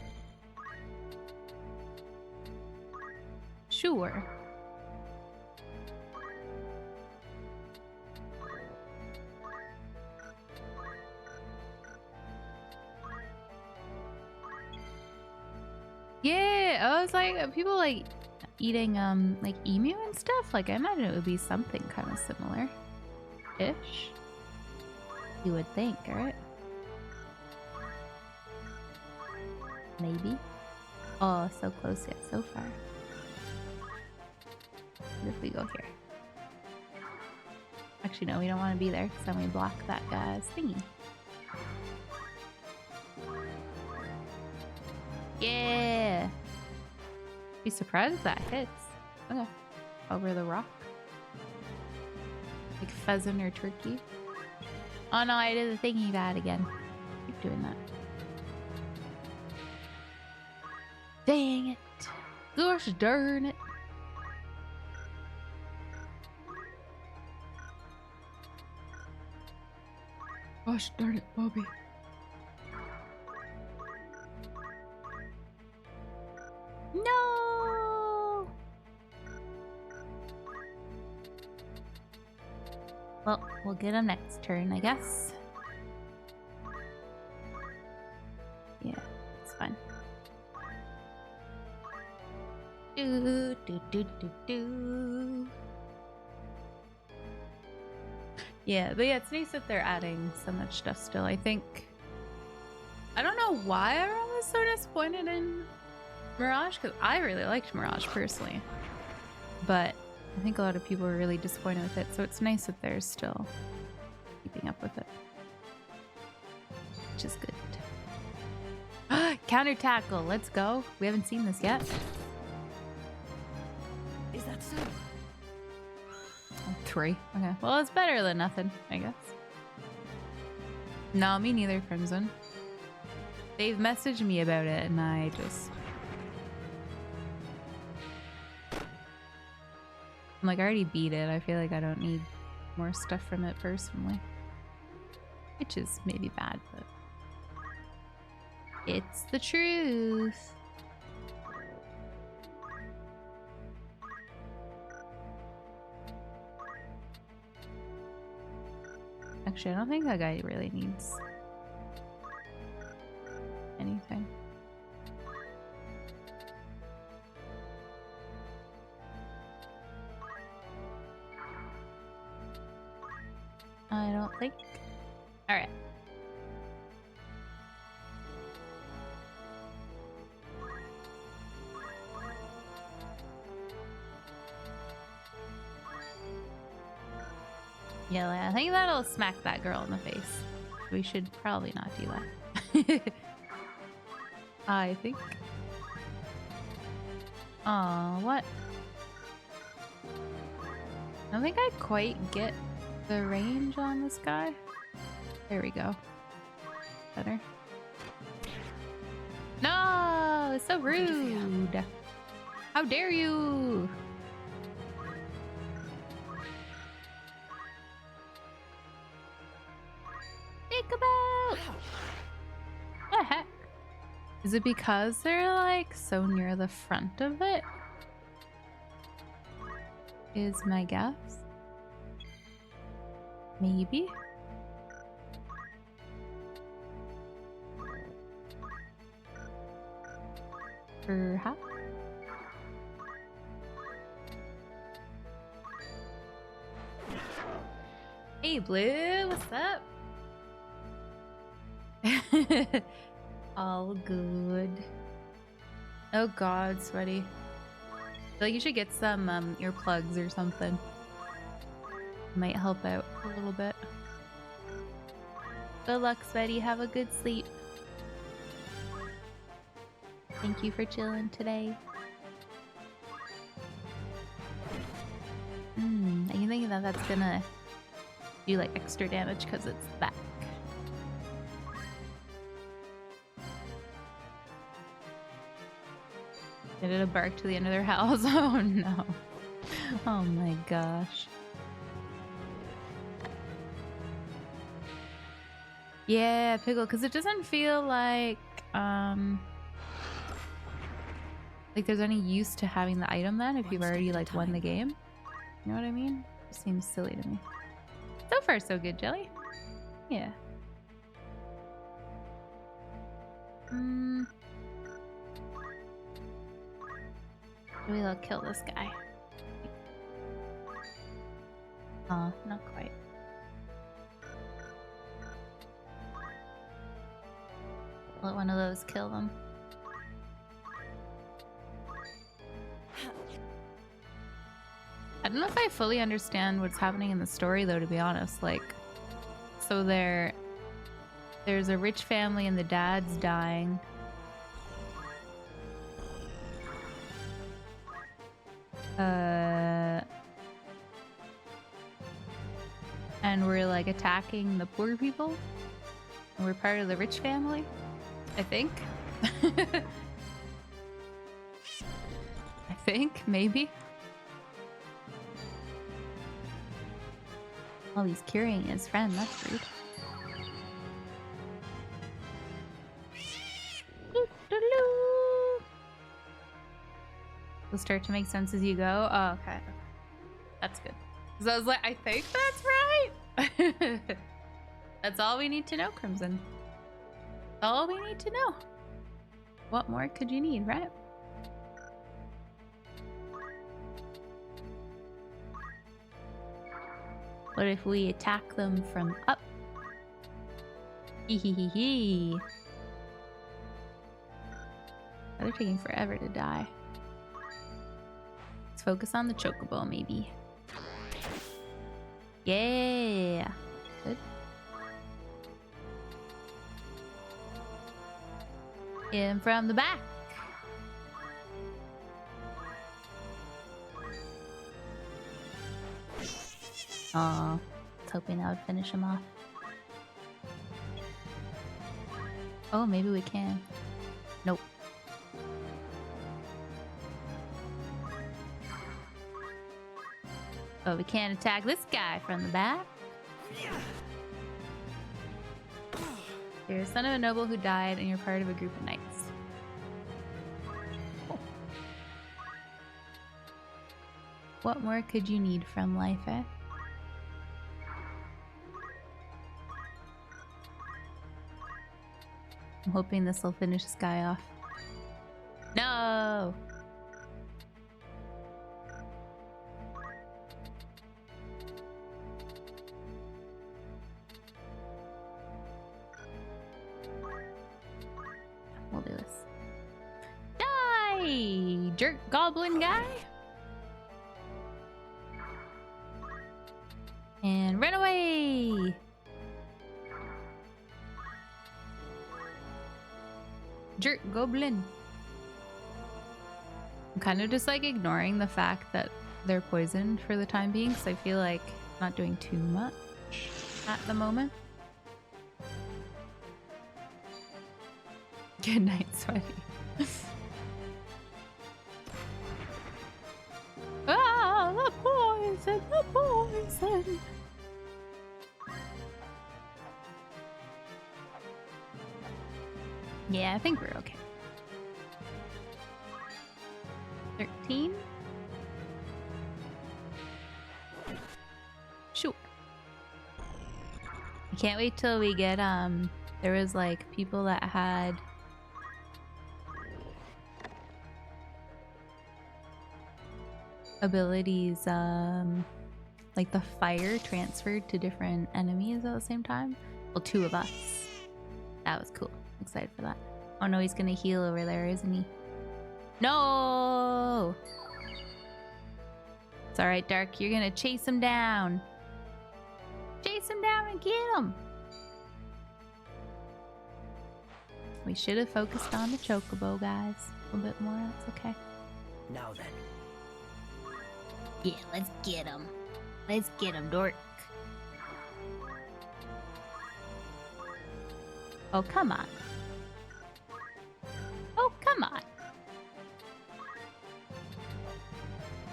Sure. Yeah, I was like, people like eating like emu and stuff. Like I imagine it would be something kind of similar ish. You would think, right? Maybe. Oh, so close yet so far. What if we go here? Actually, no, we don't want to be there because then we block that guy's thingy. Yeah! Be surprised if that hits. Okay. Over the rock. Like pheasant or turkey. Oh no, I did the thingy bad again. Keep doing that. Dang it. Gosh darn it. Gosh darn it, Bobby. No! Well, we'll get him next turn, I guess. Yeah, it's fine. Do, do, do, do, do. Yeah, but yeah, it's nice that they're adding so much stuff still. I think... I don't know why everyone was so disappointed in Mirage, because I really liked Mirage personally. But I think a lot of people were really disappointed with it, so it's nice that they're still keeping up with it. Which is good. Counter tackle, let's go. We haven't seen this yet. Is that so? 3. Okay. Well, it's better than nothing, I guess. No, me neither, Crimson. They've messaged me about it, and I just... I'm like, I already beat it. I feel like I don't need more stuff from it personally. Which is maybe bad, but... it's the truth. Actually, I don't think that guy really needs anything. I don't think. All right. Yeah, I think that'll smack that girl in the face. We should probably not do that. I think. Oh, what? I don't think I quite get the range on this guy. There we go. Better. No, it's so rude. How dare you? Is it because they're like so near the front of it? Is my guess. Maybe. Perhaps. Hey Blue, what's up? All good. Oh god, sweaty. I feel like you should get some earplugs or something. Might help out a little bit. Good luck, sweaty. Have a good sleep. Thank you for chilling today. I can think that that's gonna do like extra damage because it's back. Did it bark to the end of their house? Oh no. Oh my gosh. Yeah, Pickle, because it doesn't feel like there's any use to having the item then if you've already like won the game. You know what I mean? It seems silly to me. So far so good, Jelly. Yeah. We'll kill this guy. Oh, not quite. Let one of those kill them. I don't know if I fully understand what's happening in the story though, to be honest. Like, so there's a rich family and the dad's dying. And we're like attacking the poor people. And we're part of the rich family, I think. I think, maybe. Oh, he's curing his friend, that's rude. Will start to make sense as you go. Oh, okay. That's good. So I was like, I think that's right. That's all we need to know, Crimson. That's all we need to know. What more could you need, right? What if we attack them from up? Hee. They're taking forever to die. Let's focus on the chocobo, maybe. Yeah. Good. Hit him from the back. Aw, I was hoping that would finish him off. Oh, maybe we can. Nope. Oh, we can't attack this guy from the back. You're a son of a noble who died, and you're part of a group of knights. What more could you need from life, eh? I'm hoping this will finish this guy off. No! We'll do this. Die! Jerk goblin guy! And run away! Jerk goblin. I'm kind of just like ignoring the fact that they're poisoned for the time being, because I feel like not doing too much at the moment. Good night, sweaty. Ah, the poison, the poison. Yeah, I think we're okay. 16? Sure. I can't wait till we get, there was like people that had abilities, like the fire transferred to different enemies at the same time. Well, 2 of us. That was cool. I'm excited for that. Oh no, he's gonna heal over there, isn't he? No! It's alright, Dark. You're gonna chase him down. Chase him down and get him! We should have focused on the chocobo, guys. A little bit more, that's okay. Now then. Yeah, let's get him. Let's get him, Dork. Oh, come on. Oh, come on.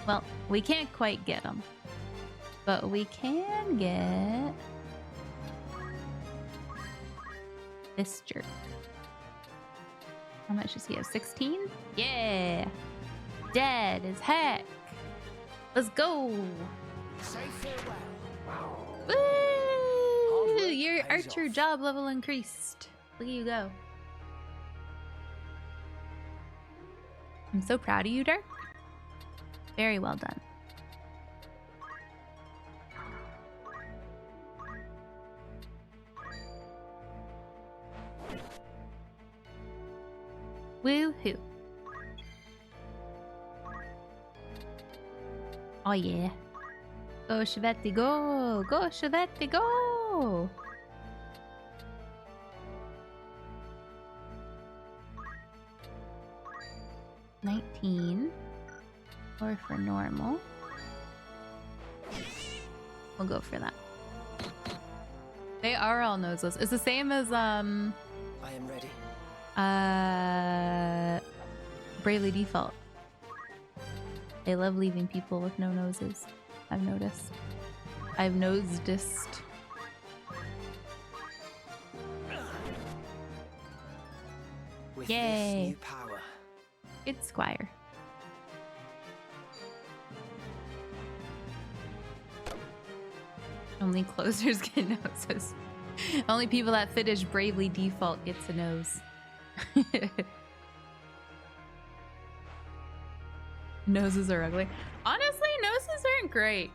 Well, we can't quite get him. But we can get this jerk. How much does he have? 16? Yeah! Dead as heck! Let's go! Woo! Your archer job level increased. Look at you go. I'm so proud of you, Dark. Very well done. Woohoo. Oh yeah. Go Chevetti, go! Go Chevetti, go! $19. Or for normal. We'll go for that. They are all noseless. It's the same as I am ready. Bravely Default. They love leaving people with no noses. I've noticed. I've nosedist. With Yay! this new power. Good Squire. Only closers get noses. Only people that finish Bravely Default gets a nose. Noses are ugly. Honestly, noses aren't great.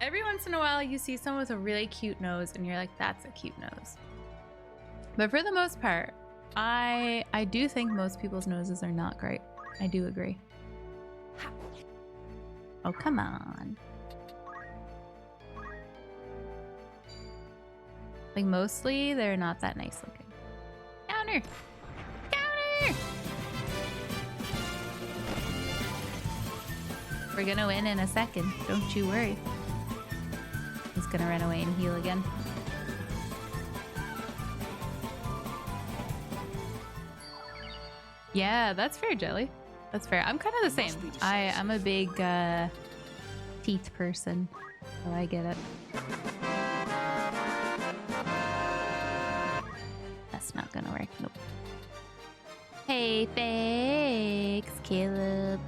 Every once in a while you see someone with a really cute nose and you're like, that's a cute nose. But for the most part, I do think most people's noses are not great. I do agree. Oh, come on. Like, mostly, they're not that nice looking. Counter! Counter! We're gonna win in a second. Don't you worry. He's gonna run away and heal again. Yeah, that's fair, Jelly. That's fair. I'm kind of the same. I'm a big teeth person, so I get it. That's not gonna work. Nope. Hey, thanks, Caleb.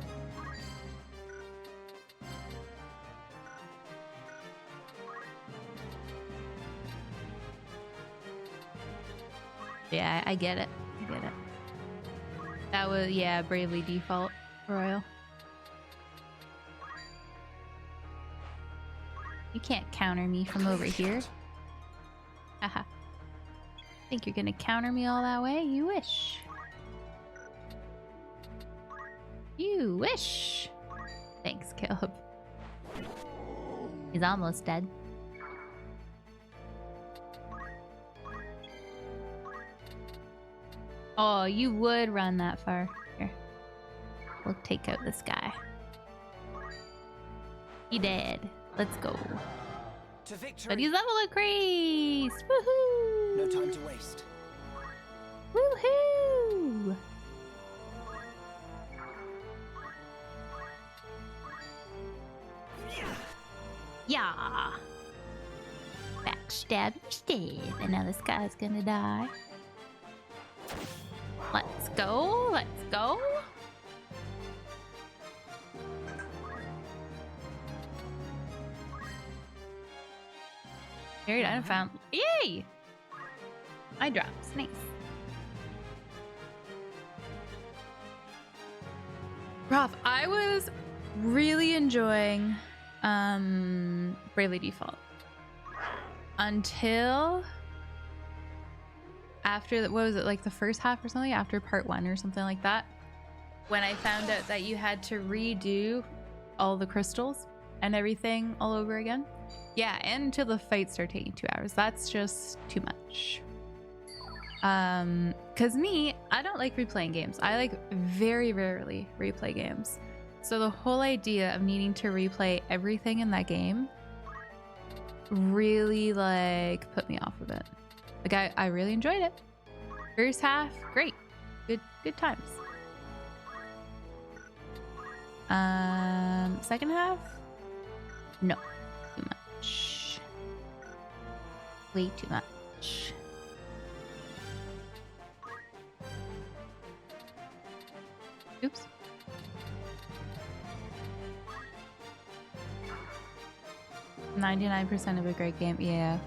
Yeah, I get it. I get it. That was, yeah, Bravely Default, Royal. You can't counter me from over here. Haha. Think you're gonna counter me all that way? You wish. You wish. Thanks, Caleb. He's almost dead. Oh, you would run that far. Here. We'll take out this guy. He dead. Let's go. To victory. But he's level increased! Woohoo! No time to waste. Woohoo! Yeah! Backstab, stab. And now this guy's gonna die. Let's go, let's go. Buried item found. Yay! Eye drops. Nice. Rough. I was really enjoying Bravely Default until after what was it, like the first half or something, after part 1 or something like that, when I found out that you had to redo all the crystals and everything all over again. Yeah, and until the fights start taking 2 hours. That's just too much. Cause me, I don't like replaying games. I like very rarely replay games. So the whole idea of needing to replay everything in that game really like put me off of it. Like I really enjoyed it. First half, great. Good times. Second half? No. Too much. Way too much. Oops. "99% of a great game." Yeah.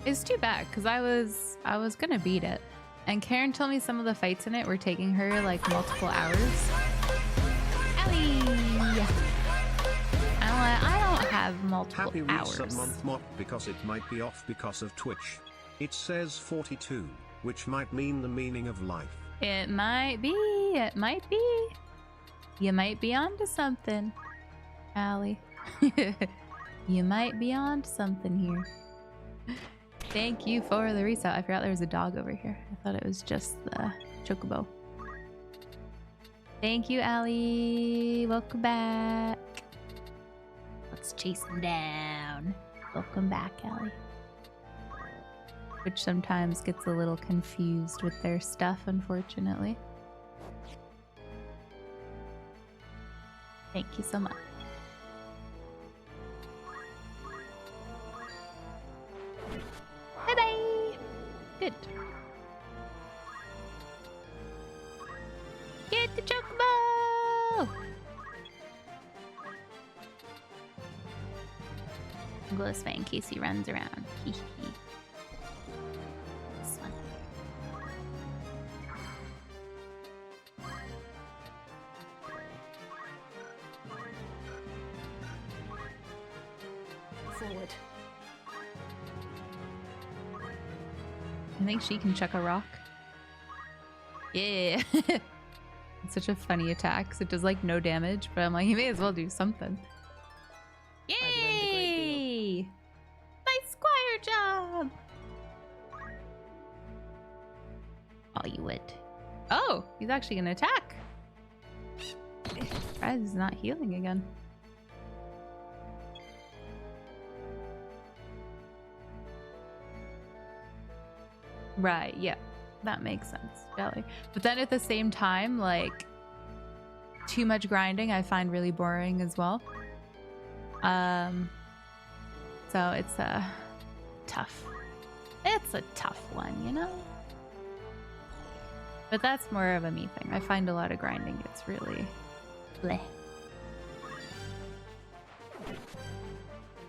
It's too bad because I was gonna beat it. And Karen told me some of the fights in it were taking her like multiple hours. Ellie! I don't have multiple Happy hours. resub month mod because it might be off because of Twitch. It says 42, which might mean the meaning of life. It might be. It might be. You might be onto something, Allie. You might be onto something here. Thank you for the reset. I forgot there was a dog over here. I thought it was just the chocobo. Thank you, Allie. Welcome back. Let's chase him down. Welcome back, Allie. Which sometimes gets a little confused with their stuff, unfortunately. Thank you so much. Bye-bye. Good. Get the chocobo! Glowsfang in case he runs around. Hee hee. This one. Forward. I think she can chuck a rock. Yeah. It's such a funny attack because it does like no damage, but I'm like, you may as well do something. Yay! Nice squire job! Oh, you would. Oh, he's actually gonna attack. Surprised he's not healing again. Right, yeah. That makes sense, Jelly. But then at the same time, like, too much grinding I find really boring as well. So it's a tough one, you know? But that's more of a me thing. I find a lot of grinding gets really bleh.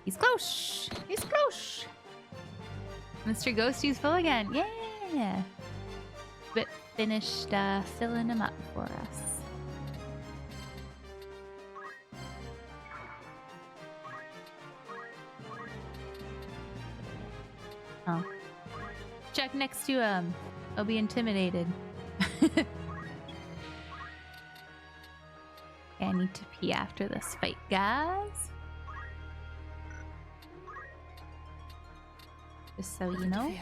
He's close! He's close! Mr. Ghosty's full again. Yeah! But finished filling him up for us. Oh. Check next to him. I'll be intimidated. Okay, I need to pee after this fight, guys. Just so you know.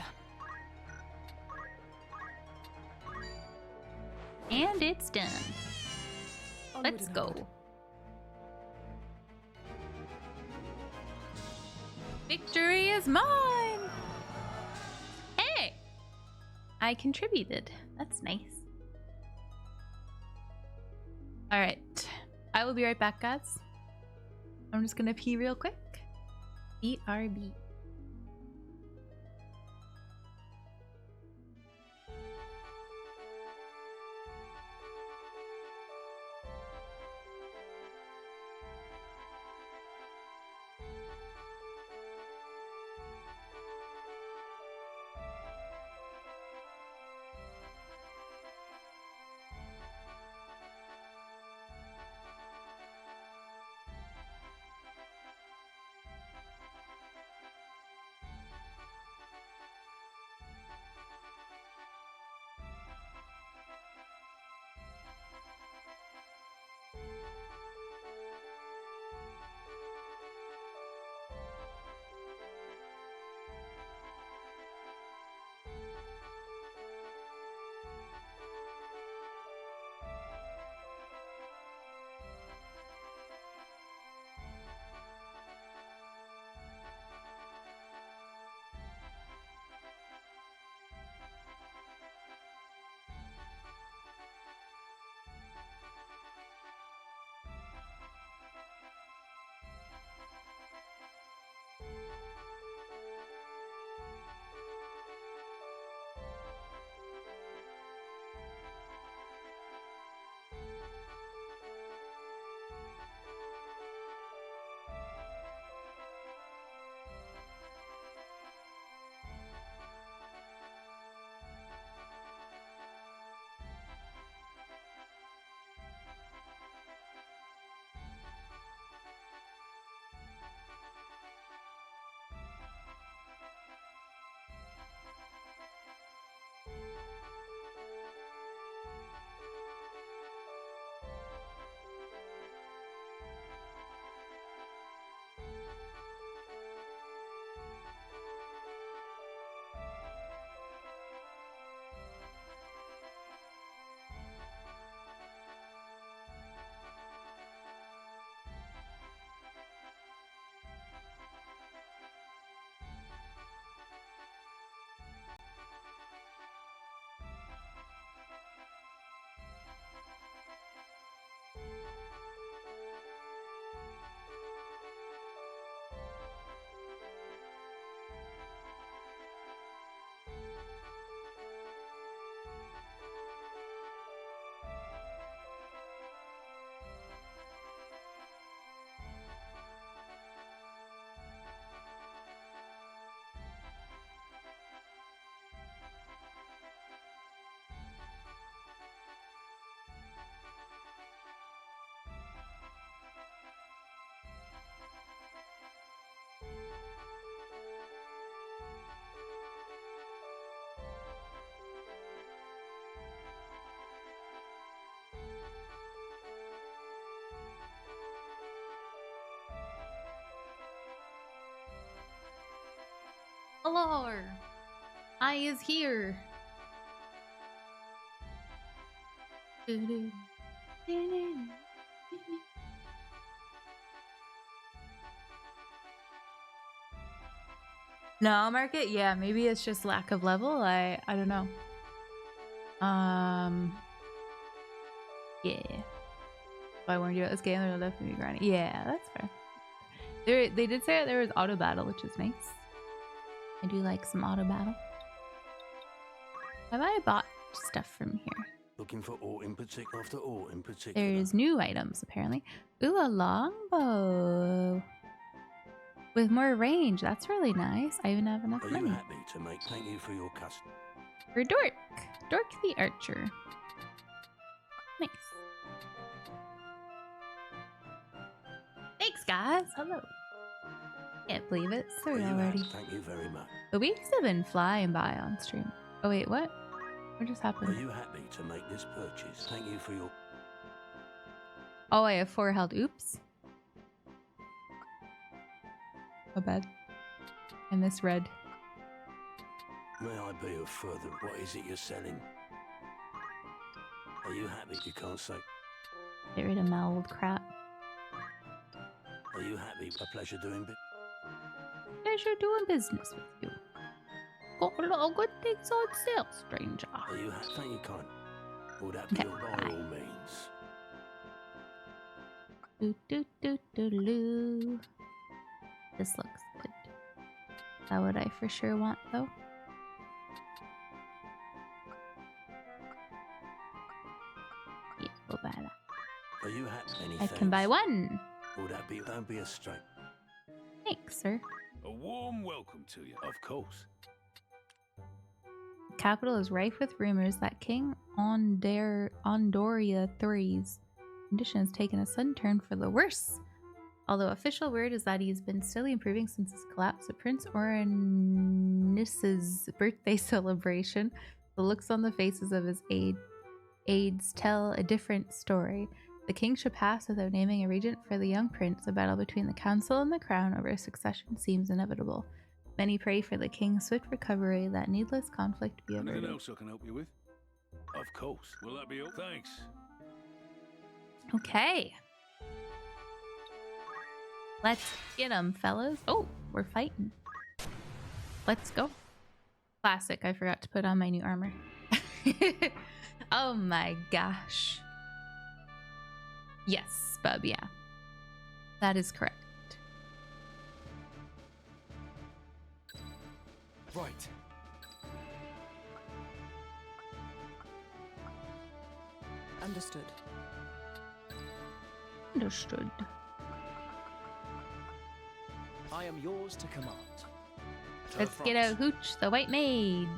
And it's done. Let's go. Victory is mine! Hey! I contributed. That's nice. Alright. I will be right back, guys. I'm just gonna pee real quick. BRB. Hello, I is here. No, market. Yeah, maybe it's just lack of level. I don't know. Yeah. If I warned you about this game, it'll definitely be grinding. Yeah, that's fair. They did say that there was auto battle, which is nice. I do like some auto battle. Have I bought stuff from here? Looking for ore in particular after ore in particular. There's new items apparently. Ooh, a longbow with more range. That's really nice. I even have enough Are money. you happy to make? Thank you for your custom. For Dork the archer. Nice. Thanks, guys. Hello. Can't believe it. It's 3 already. Thank you very much. The weeks have been flying by on stream. Oh wait, what? What just happened? Are you happy to make this purchase? Thank you for your. Oh, I have 4 health. Oops. Oh, bad. And this red. May I be of further? What is it you're selling? Are you happy? You can't say. Get rid of my old crap. Are you happy? A pleasure doing bit. Pleasure doing business with you. Got a lot of good things on sale, stranger. Are you happy? Thank you, kind. Would that be by all means? Do do do do do. This looks good. Is that what I for sure want, though? Yeah, we'll buy that. Are you happy? Any I can buy one. Would that be? Don't be a straight. Thanks, sir. A warm welcome to you. Of course. The capital is rife with rumors that King Ondoria III's condition has taken a sudden turn for the worse. Although official word is that he's been steadily improving since his collapse at Prince Oranis's birthday celebration, the looks on the faces of his aides tell a different story. The king should pass without naming a regent for the young prince. A battle between the council and the crown over succession seems inevitable. Many pray for the king's swift recovery, that needless conflict be Anything averted. else I can help you with? Of course. Will that be all? Thanks. Okay. Let's get them, fellas. Oh, we're fighting. Let's go. Classic. I forgot to put on my new armor. Oh my gosh. Yes, bub, yeah. That is correct. Right. Understood. Understood. I am yours to command. Let's get out Hooch, the white mage.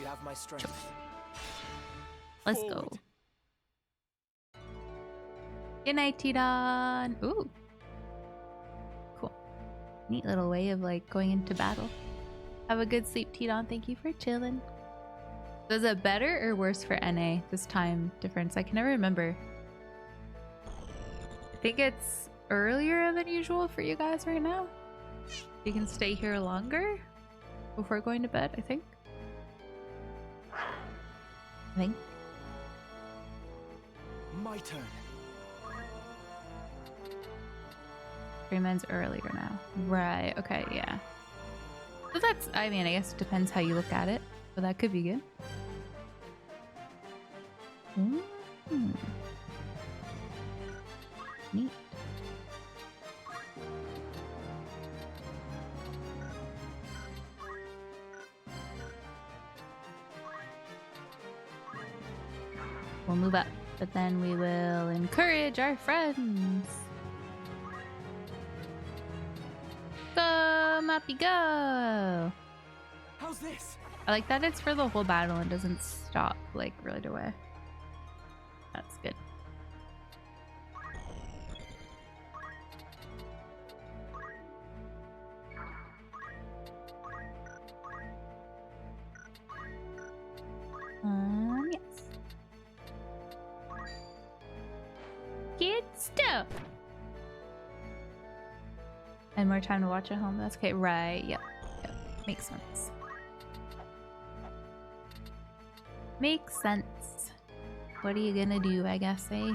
You have my strength. Let's go. Good night, Tidon. Ooh. Cool. Neat little way of like going into battle. Have a good sleep, Tidon. Thank you for chilling. Was it better or worse for NA this time difference? I can never remember. I think it's earlier than usual for you guys right now. You can stay here longer before going to bed, I think. My turn. Freeman's earlier now. Right, okay, yeah. So that's, I mean, I guess it depends how you look at it, but that could be good. Neat. We'll move up, but then we will encourage our friends. Go, Mappy, go! How's this? I like that it's for the whole battle and doesn't stop like right away. That's good. Yes. Good stuff. And more time to watch at home. That's okay. Right. Yep. Makes sense. Makes sense. What are you gonna do, I guess, eh?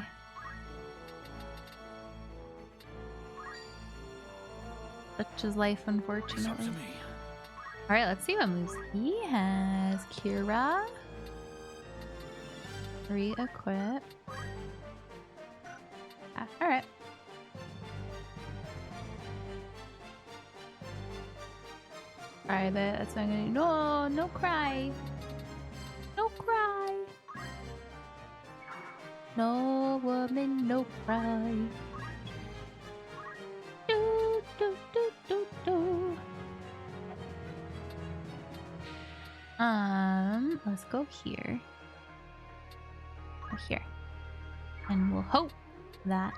Such is life, unfortunately. Alright, let's see what moves he has. Kira. Re-equip. Alright. Alright, but that's what I'm gonna do. No, no cry. No cry. No woman, no cry. Do, do, do, do, do. Let's go here. Go here. And we'll hope that.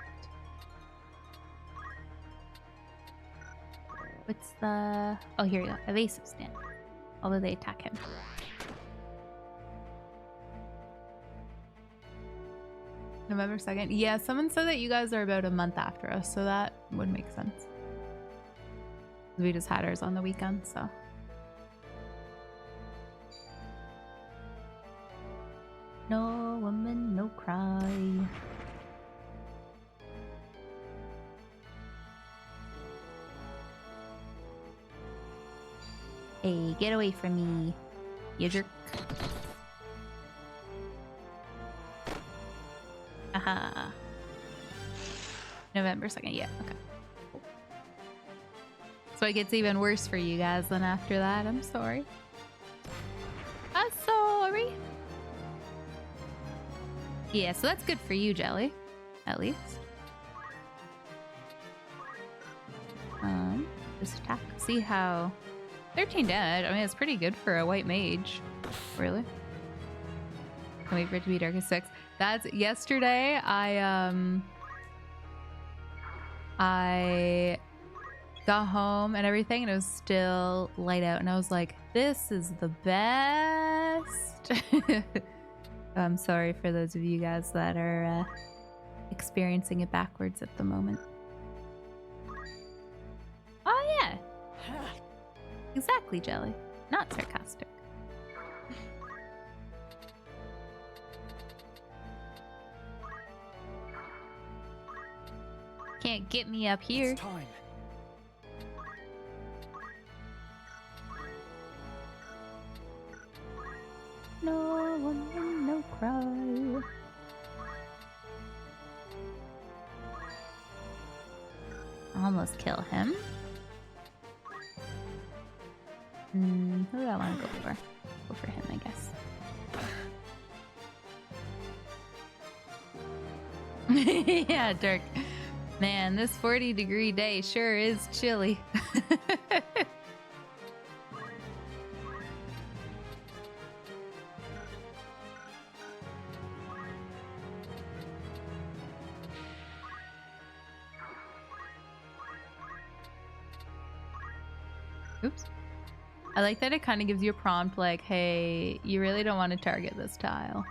What's the... Oh, here we go. Evasive stand. Although they attack him. November 2nd. Yeah, someone said that you guys are about a month after us, so that would make sense. We just had ours on the weekend, so. No woman, no cry. Hey, get away from me, you jerk. Aha. November 2nd, yeah, okay. Cool. So it gets even worse for you guys then after that. I'm sorry. I'm sorry. Yeah, so that's good for you, Jelly. At least. This attack. See how 13 damage. I mean, it's pretty good for a white mage. Really? Can't wait for it to be Darkest 6. That's yesterday. I got home and everything, and it was still light out, and I was like, "This is the best." I'm sorry for those of you guys that are experiencing it backwards at the moment. Oh yeah, exactly, Jelly. Not sarcastic. Can't get me up here. It's time. No woman, no cry. Almost kill him. Who do I want to go for? Go for him, I guess. Yeah, Dirk. Man, this 40-degree day sure is chilly. Oops. I like that it kind of gives you a prompt like, hey, you really don't want to target this tile.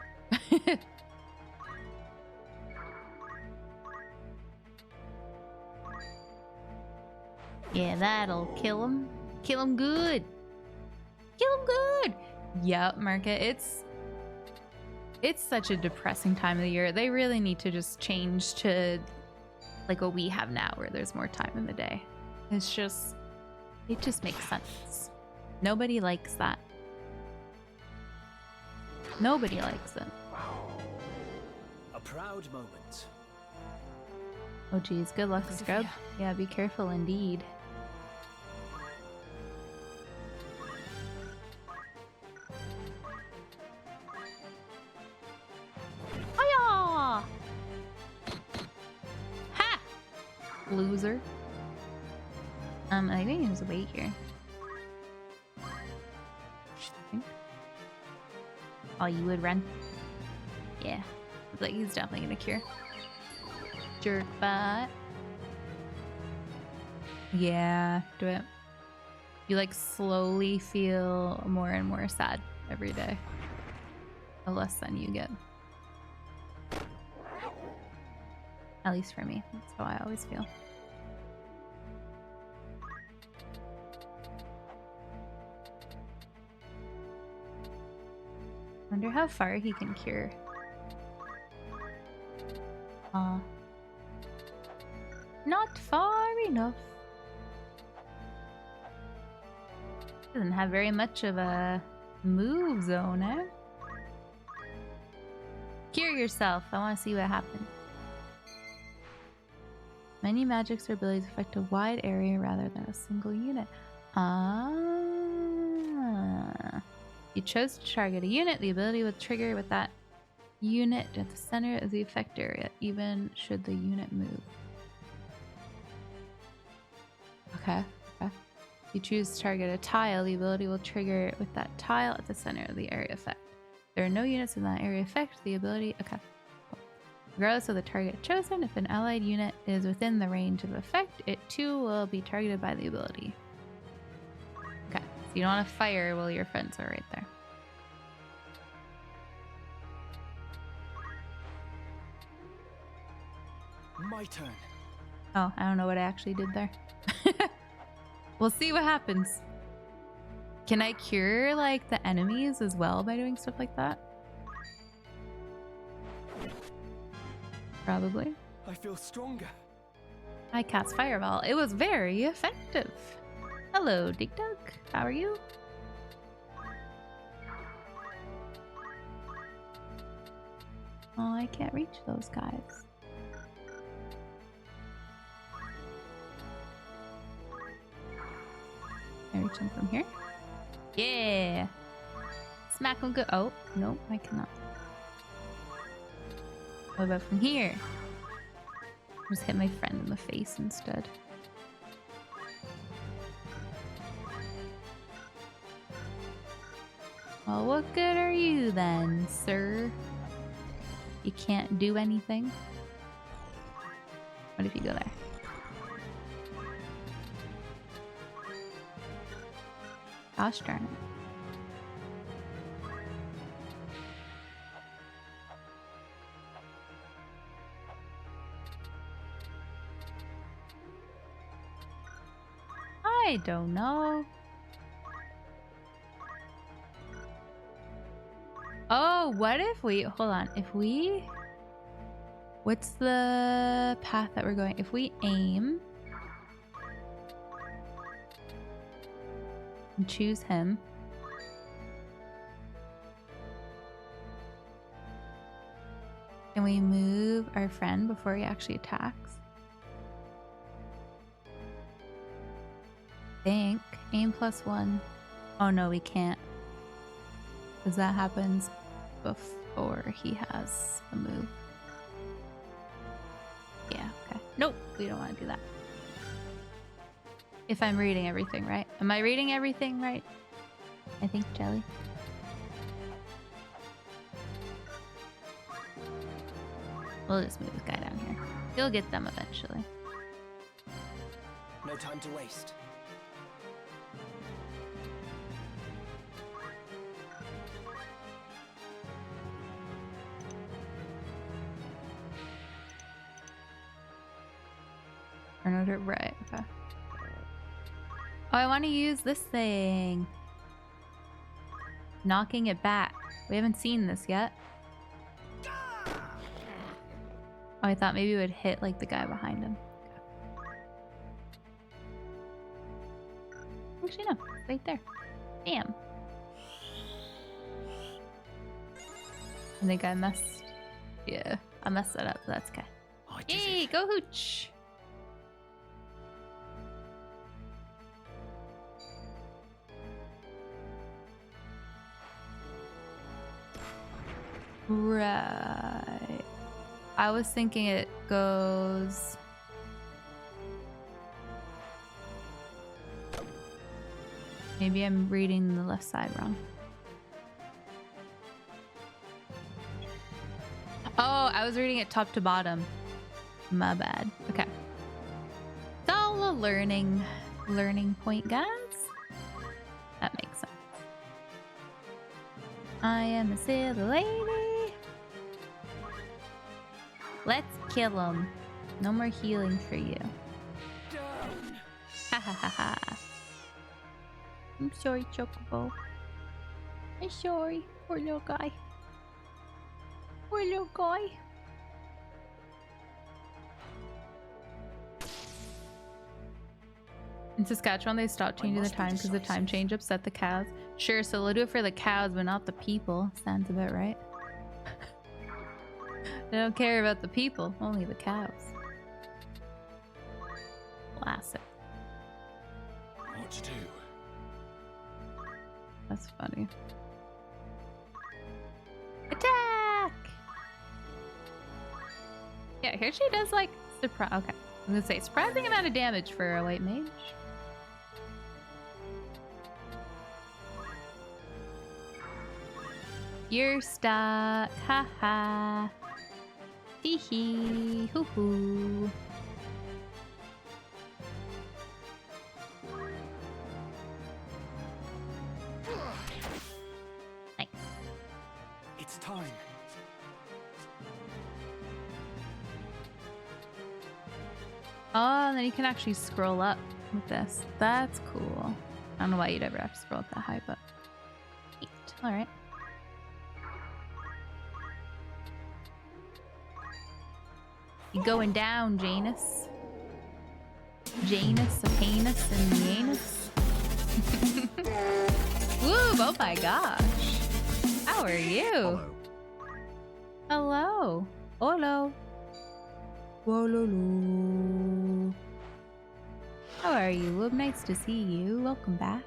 Yeah, that'll kill him. Kill him good. Kill him good. Yep, Market. It's such a depressing time of the year. They really need to just change to like what we have now, where there's more time in the day. It just makes sense. Nobody likes that. Nobody likes it. A proud moment. Oh geez, good luck, Scrub. Yeah, be careful indeed. Hiya! Ha! Loser. I think there's a wait here. Oh, you would run? Yeah. Looks like he's definitely gonna cure. Jerk bot. Yeah, do it. You like slowly feel more and more sad every day. The less than you get. At least for me. That's how I always feel. Wonder how far he can cure. Not far enough. Doesn't have very much of a move zone, eh? Cure yourself. I want to see what happened. Many magics or abilities affect a wide area rather than a single unit. You chose to target a unit. The ability will trigger with that unit at the center of the effect area, even should the unit move. Okay. You choose to target a tile. The ability will trigger with that tile at the center of the area effect. There are no units in that area effect. The ability... Okay. Regardless of the target chosen, if an allied unit is within the range of effect, it too will be targeted by the ability. Okay. So you don't want to fire while your friends are right there. My turn. Oh, I don't know what I actually did there. We'll see what happens. Can I cure, like, the enemies as well by doing stuff like that? Probably. I feel stronger. I cast Fireball. It was very effective. Hello, Dig Dug. How are you? Oh, I can't reach those guys. Can I reach them from here? Yeah! Smack them good. Oh, no, I cannot. What about from here? Just hit my friend in the face instead. Well, what good are you then, sir? You can't do anything? What if you go there? Gosh darn it. I don't know. Oh, what if we... Hold on. If we... What's the path that we're going? If we aim... and choose him... Can we move our friend before he actually attacks? Think. Aim +1. Oh no, we can't. Because that happens before he has a move. Yeah, okay. Nope, we don't want to do that. If I'm reading everything right. Am I reading everything right? I think, Jelly. We'll just move this guy down here. You'll get them eventually. No time to waste. Turn it right. Okay. Oh, I want to use this thing. Knocking it back. We haven't seen this yet. Oh, I thought maybe it would hit like the guy behind him. Actually, no. It's right there. Damn. I think I messed. Yeah, I messed that up. That's okay. Yay, go Hooch! Right. I was thinking it goes. Maybe I'm reading the left side wrong. Oh, I was reading it top to bottom. My bad. Okay. It's all a learning point, guys. That makes sense. I am a silly lady. Let's kill him. No more healing for you. Ha ha ha ha. I'm sorry, Chocobo. I'm sorry. Poor little guy. Poor little guy. In Saskatchewan, they stopped changing the time because the time change upset the cows. Sure, so they'll do it for the cows, but not the people. Sounds about right. They don't care about the people, only the cows. Classic. What to do? That's funny. Attack! Yeah, here she does like surprise. Okay, I'm gonna say surprising amount of damage for a white mage. You're stuck. Haha. Hee hee. Hoo hoo. Nice. It's time. Oh, and then you can actually scroll up with this. That's cool. I don't know why you'd ever have to scroll up that high, but neat. All right. You going down, Janus? Janus, a penis, and the anus. Woo! Oh my gosh! How are you? Hello. Hello. Hello. How are you? Whoop, nice to see you. Welcome back.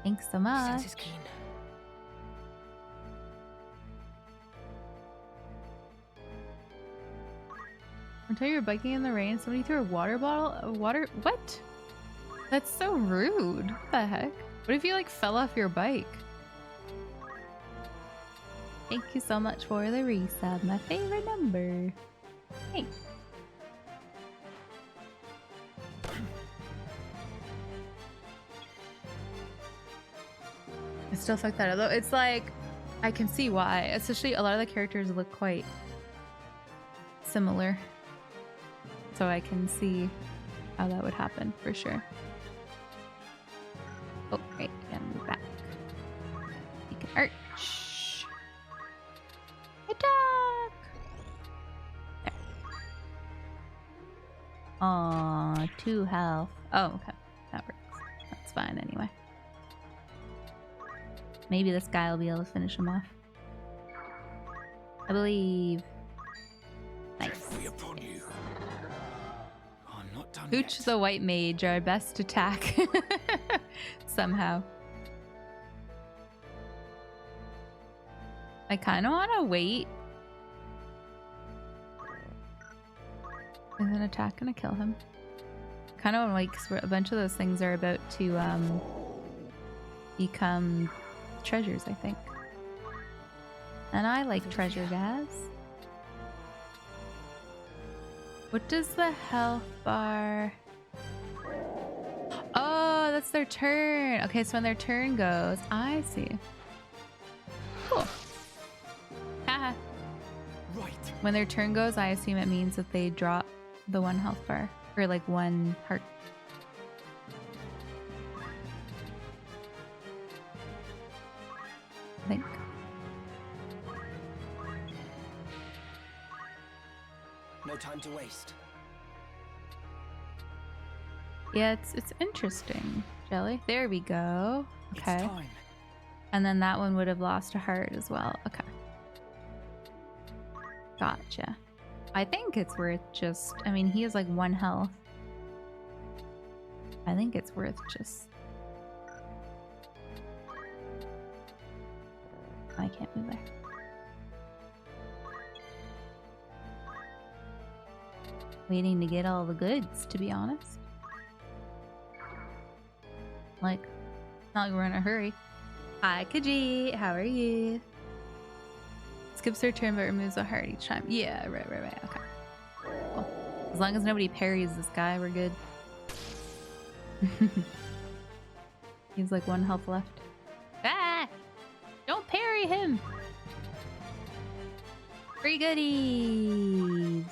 Thanks so much. One time you were biking in the rain, somebody threw a water bottle. What? That's so rude. What the heck? What if you like fell off your bike? Thank you so much for the resub. My favorite number. Hey. I still fuck that up though. It's like, I can see why. Especially a lot of the characters look quite similar. So I can see how that would happen for sure. Oh, right, yeah, move back. You can arch. Attack! There. Aw, 2 health. Oh, okay. That works. That's fine anyway. Maybe this guy will be able to finish him off. I believe. Nice. Hooch the white mage, our best attack. Somehow. I kind of want to wait. Is an attack gonna kill him? Kind of like, a bunch of those things are about to become treasures, I think. And I like treasure, guys. What does the health bar? Oh, that's their turn. Okay, so when their turn goes, I see. Cool. Haha. Right. When their turn goes, I assume it means that they drop the 1 health bar. For like 1 heart. I think. No time to waste. Yeah, it's interesting, Jelly. There we go. Okay. It's time. And then that one would have lost a heart as well. Okay. Gotcha. I think it's worth just... I mean, he has like 1 health. I think it's worth just... I can't move there. Waiting to get all the goods, to be honest. Like, not like we're in a hurry. Hi, Khajiit. How are you? Skips her turn but removes a heart each time. Yeah, right. Okay. Cool. As long as nobody parries this guy, we're good. He's like 1 health left. Ah! Don't parry him! Free goodies!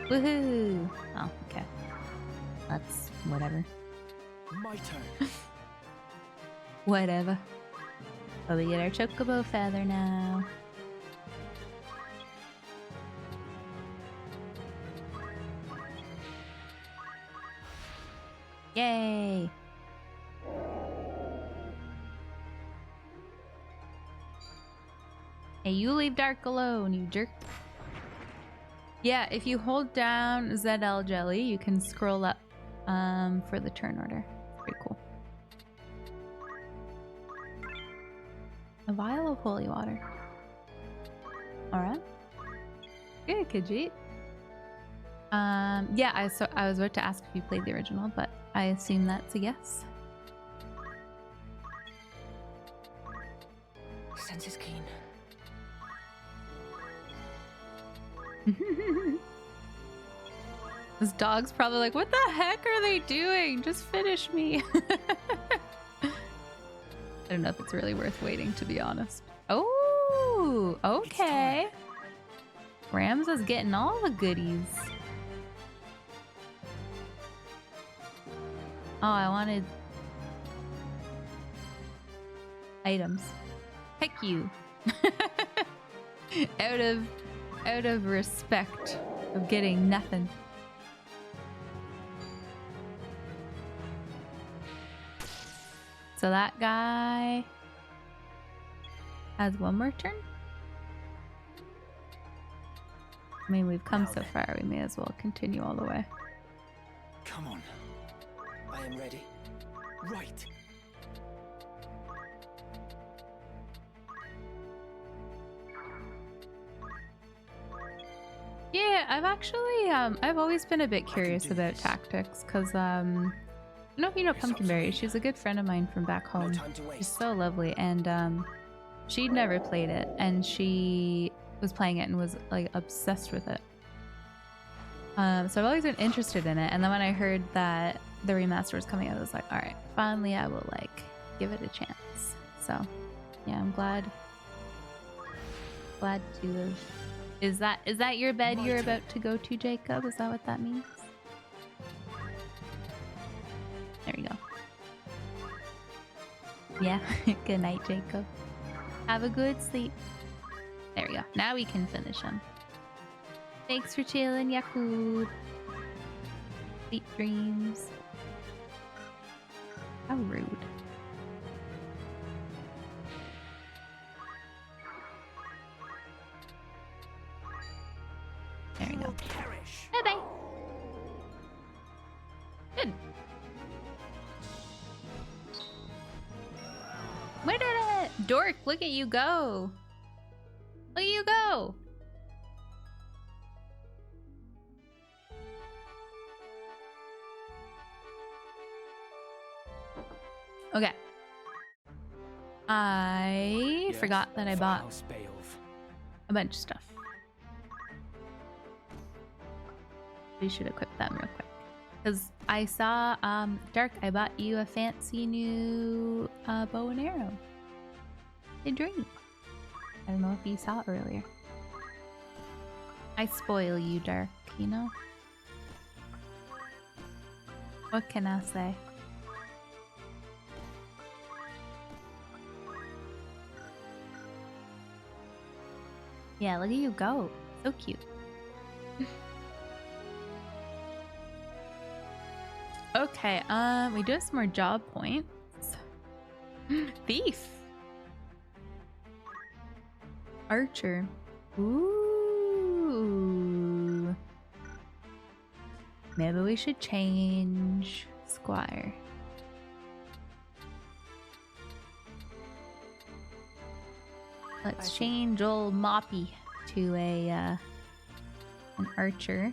Woohoo! Oh, okay. That's whatever. My turn. Whatever. But we get our chocobo feather now. Yay! Hey, you leave Dark alone, you jerk. Yeah, if you hold down ZL Jelly, you can scroll up for the turn order. Pretty cool. A vial of holy water. Alright. Good, Khajiit. Yeah, I was about to ask if you played the original, but I assume that's a yes. Sense is keen. This dog's probably like, what the heck are they doing? Just finish me. I don't know if it's really worth waiting, to be honest. Oh, okay. Rams is getting all the goodies. Oh, I wanted items. Heck you. out of respect of getting nothing. So that guy has 1 more turn. I mean, we've come so far, we may as well continue all the way. Come on. I am ready. Right. Yeah, I've actually, I've always been a bit curious about tactics, because, I don't know if you know Pumpkinberry. She's a good friend of mine from back home. She's so lovely, and, she'd never played it, and she was playing it and was, like, obsessed with it. So I've always been interested in it, and then when I heard that the remaster was coming out, I was like, alright, finally I will, like, give it a chance. So, yeah, I'm glad to have... Is that your bed you're about to go to, Jacob? Is that what that means? There you go. Yeah, good night, Jacob. Have a good sleep. There we go. Now we can finish him. Thanks for chilling, Yakub. Sweet dreams. How rude. There we go. Bye-bye. Good. We did it! Dork, look at you go. Look at you go. Okay. I forgot that I bought a bunch of stuff. We should equip them real quick. Because I saw, Dark, I bought you a fancy new bow and arrow. A dream. I don't know if you saw it earlier. I spoil you, Dark, you know? What can I say? Yeah, look at you go. So cute. Okay, we do have some more job points. Thief. Archer. Ooh. Maybe we should change Squire. Let's change old Moppy to a an archer.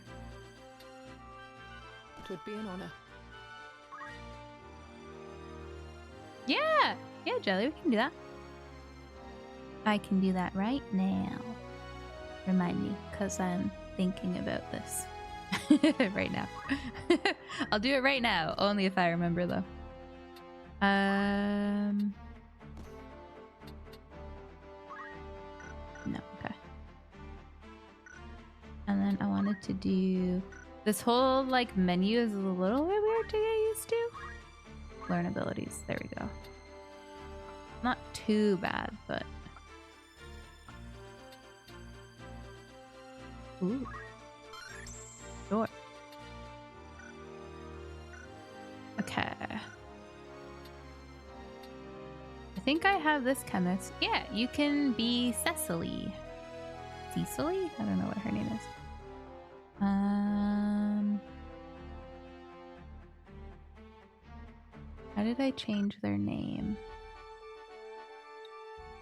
It would be an honor. Yeah, Jelly, we can do that. I can do that right now. Remind me, because I'm thinking about this right now. I'll do it right now, only if I remember though. No, okay. And then I wanted to do this whole like menu is a little bit weird to get used to. Learn abilities. There we go. Not too bad, but ooh. Sure. Okay. I think I have this chemist. Yeah, you can be Cecily. Cecily? I don't know what her name is. How did I change their name?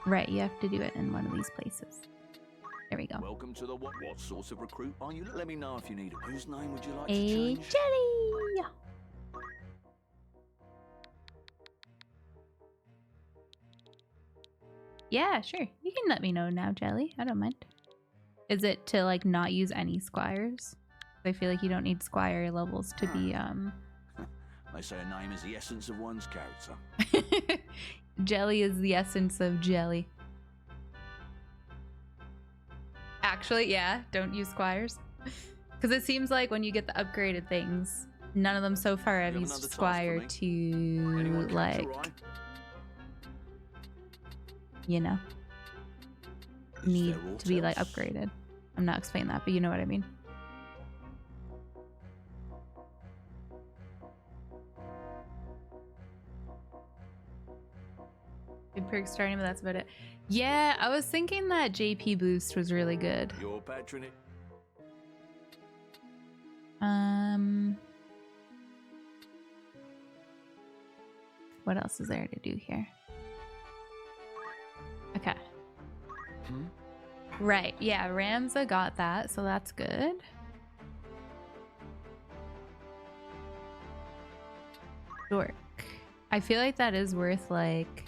Right, you have to do it in one of these places. There we go. Welcome to the what sort of recruit are you? Let me know if you need it. Whose name would you like A to change? Jelly! Yeah, sure. You can let me know now, Jelly. I don't mind. Is it to like not use any squires? I feel like you don't need squire levels to be They say a name is the essence of one's character. Jelly is the essence of jelly. Actually, yeah, don't use squires. Because it seems like when you get the upgraded things, none of them so far have used squire to like, you know, need to be like upgraded. I'm not explaining that, but you know what I mean. Good perk starting, but that's about it. Yeah, I was thinking that JP boost was really good. Your patronage. What else is there to do here? Okay. Right, yeah, Ramza got that, so that's good. Dork. I feel like that is worth like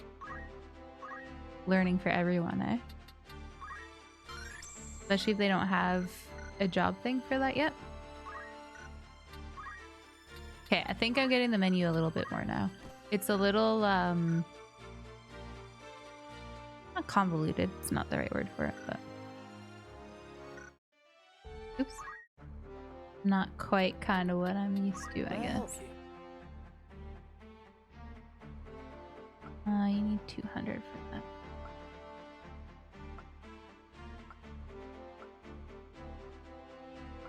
learning for everyone, eh? Especially if they don't have a job thing for that yet. Okay, I think I'm getting the menu a little bit more now. It's a little not convoluted, it's not the right word for it, but oops. Not quite kind of what I'm used to, I guess. You need 200 for that.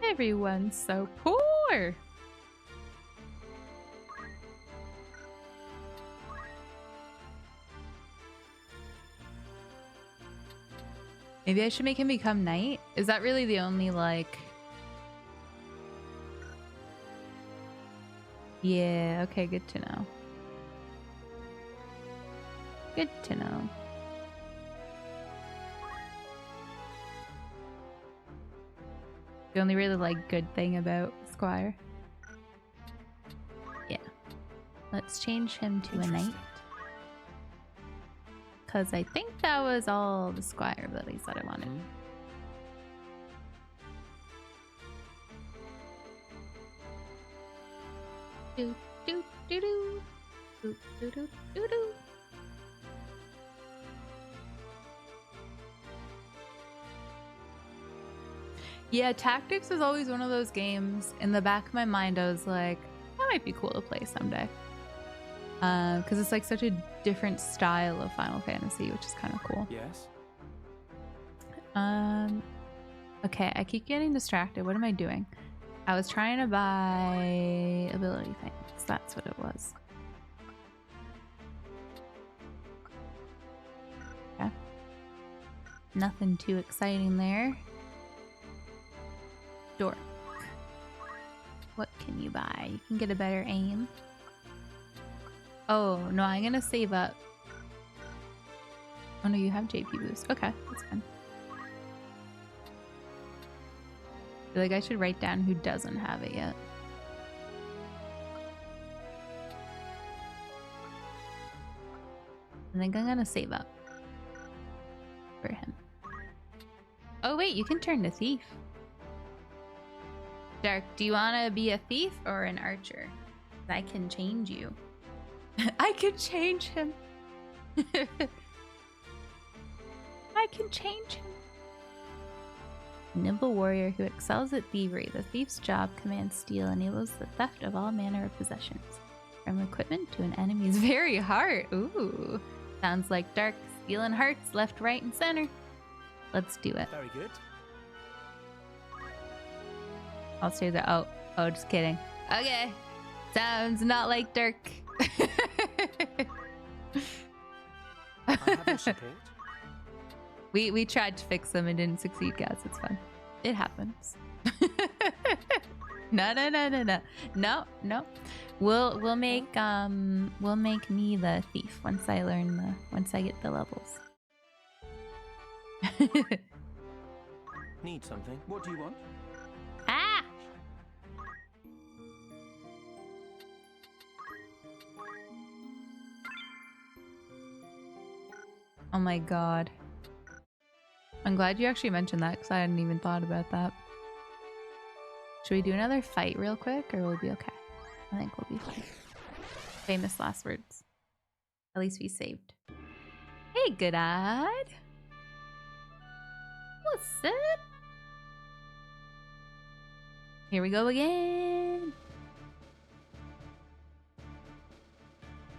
Everyone's so poor. Maybe I should make him become knight? Is that really the only like... Yeah, okay, good to know. Good to know. The only really like good thing about Squire. Yeah. Let's change him to a knight. Because I think that was all the Squire abilities that I wanted. Do do do do do do do do do. Yeah, Tactics is always one of those games. In the back of my mind, I was like, I might be cool to play someday. Because it's like such a different style of Final Fantasy, which is kind of cool. Yes. Okay, I keep getting distracted. What am I doing? I was trying to buy ability things. That's what it was. Okay. Nothing too exciting there. Dork. What can you buy? You can get a better aim. Oh, no, I'm gonna save up. Oh no, you have JP boost. Okay, that's fine. I feel like I should write down who doesn't have it yet. I think I'm gonna save up for him. Oh wait, you can turn to thief. Dark, do you want to be a thief or an archer? I can change you. I can change him. I can change him. Nimble warrior who excels at thievery. The thief's job commands steal, enables the theft of all manner of possessions, from equipment to an enemy's very heart. Ooh, sounds like Dark stealing hearts left, right, and center. Let's do it. Very good. I'll say that. Oh, just kidding. Okay, sounds not like Dark. I have your support. We tried to fix them and didn't succeed, guys. It's fun. It happens. No. We'll make me the thief once I get the levels. Need something? What do you want? Ah! Oh my god. I'm glad you actually mentioned that because I hadn't even thought about that. Should we do another fight real quick or we'll be okay? I think we'll be fine. Famous last words. At least we saved. Hey, good-eyed. What's up? Here we go again.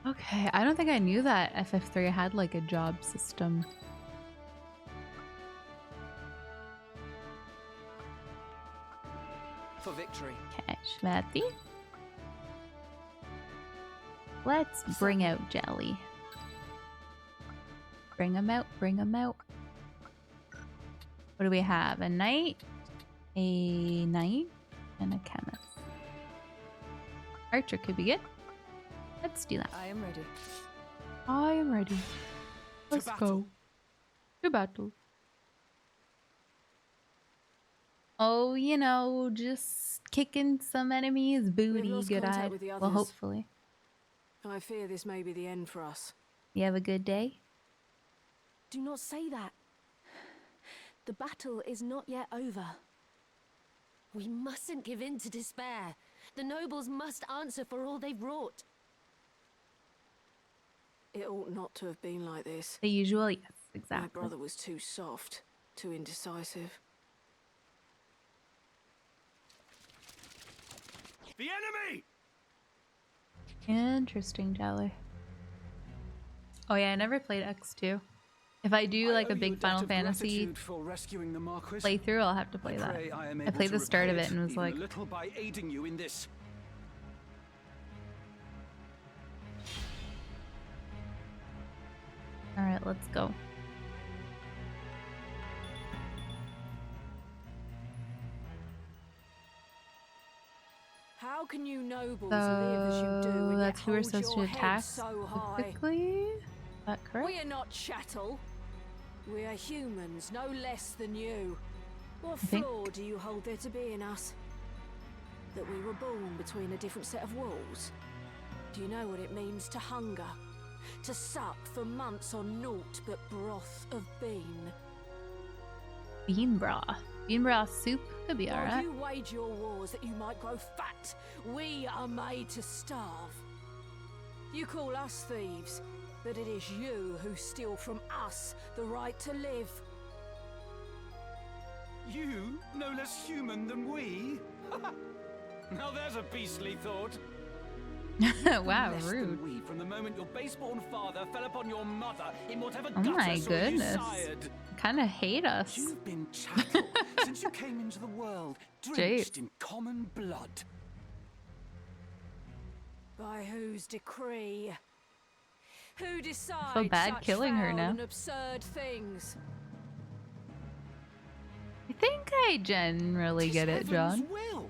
Okay, I don't think I knew that FF3 had like a job system. For victory. Okay, Schmatty. Let's bring out Jelly. Bring him out, bring him out. What do we have? A knight, and a chemist. Archer could be good. Let's do that. I am ready. I am ready. Let's go. To battle. Oh, you know, just kicking some enemies' booty, good-eyed. Well, hopefully. I fear this may be the end for us. You have a good day? Do not say that. The battle is not yet over. We mustn't give in to despair. The nobles must answer for all they've wrought. It ought not to have been like this. The usual, yes, exactly. My brother was too soft, too indecisive. The enemy! Interesting, Jelly. Oh yeah, I never played X2. If I do like a big Final Fantasy playthrough, I'll have to play that. I played the start of it and was like, a little by aiding you in this. all right, let's go. How can you nobles live as you do when that's who we're you hold supposed to your attack head so high? specifically? Is that correct? We are not chattel. We are humans, no less than you. What think- flaw do you hold there to be in us? That we were born between a different set of walls? Do you know what it means to hunger? To suck for months on naught but broth of bean? Bean broth. Bean broth soup could be While alright. you wage your wars that you might grow fat, we are made to starve. You call us thieves, but it is you who steal from us the right to live. You, no less human than we? Now there's a beastly thought. Wow, Less than rude. we from the moment your base-born father fell upon your mother in whatever Oh gutter my saw you goodness. sired. Kind of hate us. You've been chattel since you came into the world, drenched in common blood. By whose decree? Who decides feel bad such killing her foul now. and absurd things? I think I generally get it, John. Will.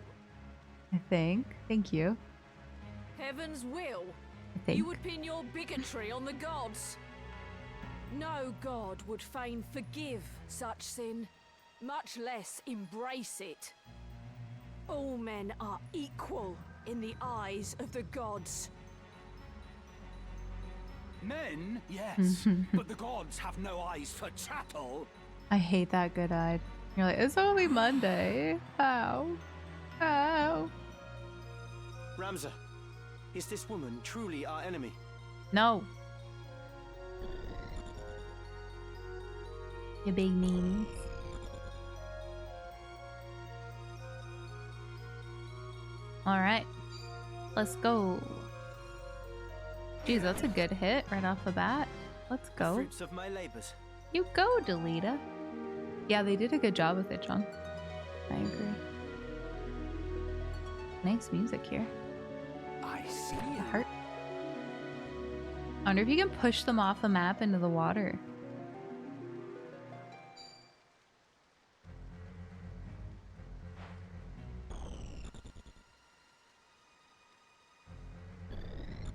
I think. Thank you. Heaven's will? I think. You would pin your bigotry on the gods. No god would fain forgive such sin, much less embrace it. All men are equal in the eyes of the gods. Men, yes, but the gods have no eyes for chattel. I hate that good-eyed. You're like, it's only Monday. How? How? Ramza, is this woman truly our enemy? No. You big meanie. All right, let's go. Jeez, that's a good hit right off the bat. Let's go. Fruits of my labors. You go, Delita. Yeah, they did a good job with it, John. I agree. Nice music here. I see. Heart. I wonder if you can push them off the map into the water.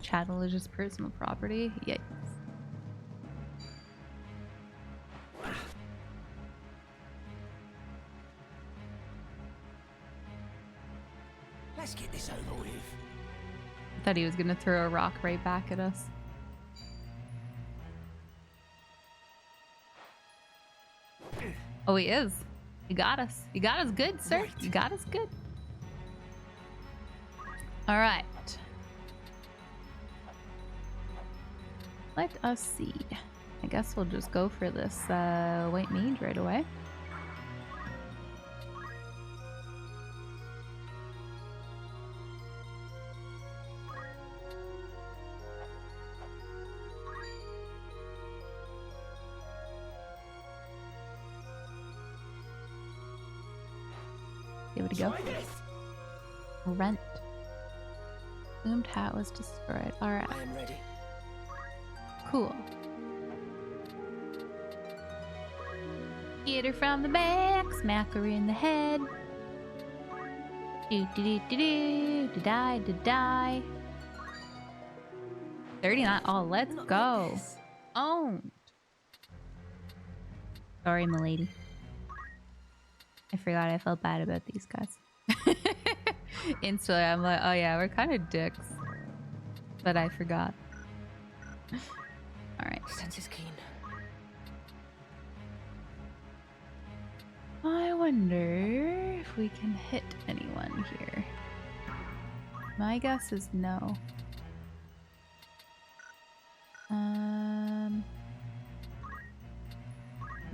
Chattel is just personal property. Yikes. Let's get this over with. I thought he was gonna throw a rock right back at us. Oh, he is. You got us. You got us good, sir. You got us good. All right. Let us see. I guess we'll just go for this white mage right away. Give it a go. Rent. Plumed hat was destroyed. Alright. I am ready. Cool. Get her from the back, smack her in the head. Do do do do do do die do die. 39. Oh, let's go. Owned. Sorry, milady. I forgot I felt bad about these guys. Instantly, I'm like, oh yeah, we're kind of dicks. But I forgot. Alright. Sense is keen. I wonder if we can hit anyone here. My guess is no.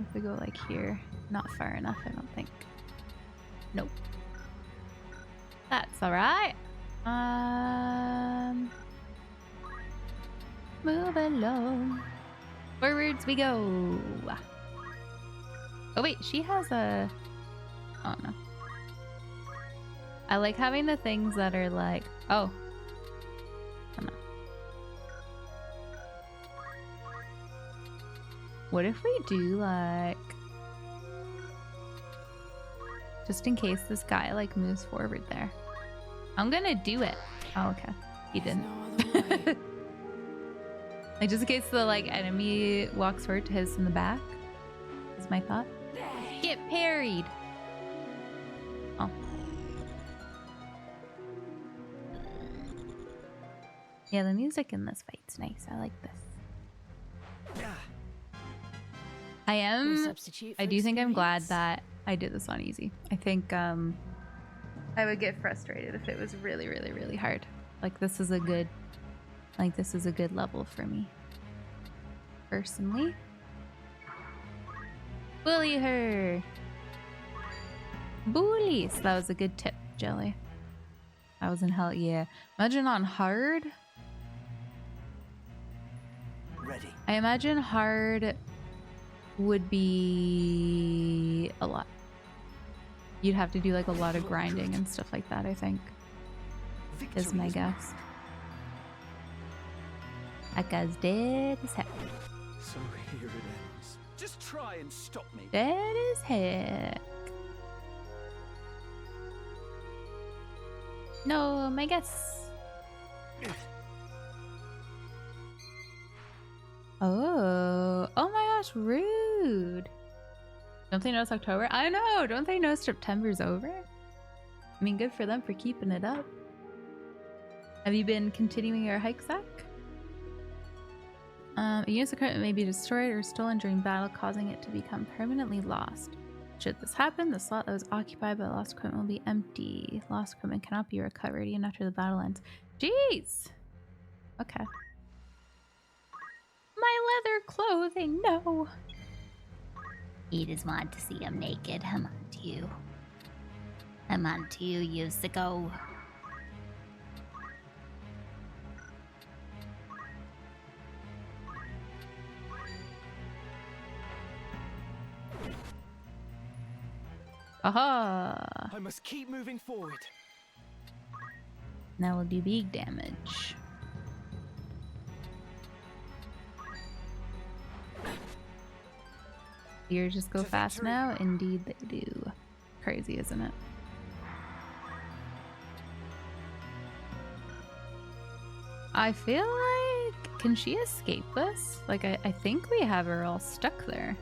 If we go like here, not far enough, I don't think. Nope. That's alright. Move along. Forwards we go. Oh wait, she has a... Oh no. I like having the things that are like... Oh. Oh no. What if we do like... Just in case this guy like moves forward there. I'm gonna do it. Oh, okay. He didn't. Like just in case the like enemy walks forward to his in the back. Is my thought. Get parried. Oh. Yeah, the music in this fight's nice. I like this. I am. I do think I'm glad that I did this on easy. I think I would get frustrated if it was really, really, really hard. Like this is a good, like this is a good level for me. Personally. Bully her. Bully. So that was a good tip, Jelly. I was in hell, yeah. Imagine on hard. Ready. I imagine hard would be a lot. You'd have to do like a lot of grinding and stuff like that, I think. Is my guess. That guy's dead as heck. So here it ends. Just try and stop me. Dead as heck. No, my guess. Oh my gosh, rude. Don't they know it's October? I know. Don't they know September's over? I mean, good for them for keeping it up. Have you been continuing your hike, Zach? A unit's equipment may be destroyed or stolen during battle, causing it to become permanently lost. Should this happen, the slot that was occupied by lost equipment will be empty. Lost equipment cannot be recovered even after the battle ends. Jeez! Okay. My leather clothing, no! He just want to see him naked. I'm on to you. I'm on to you, years ago. Aha! I must keep moving forward. Now we'll do big damage. Deer just go fast now? Indeed they do. Crazy, isn't it? I feel like... Can she escape this? Like, I think we have her all stuck there.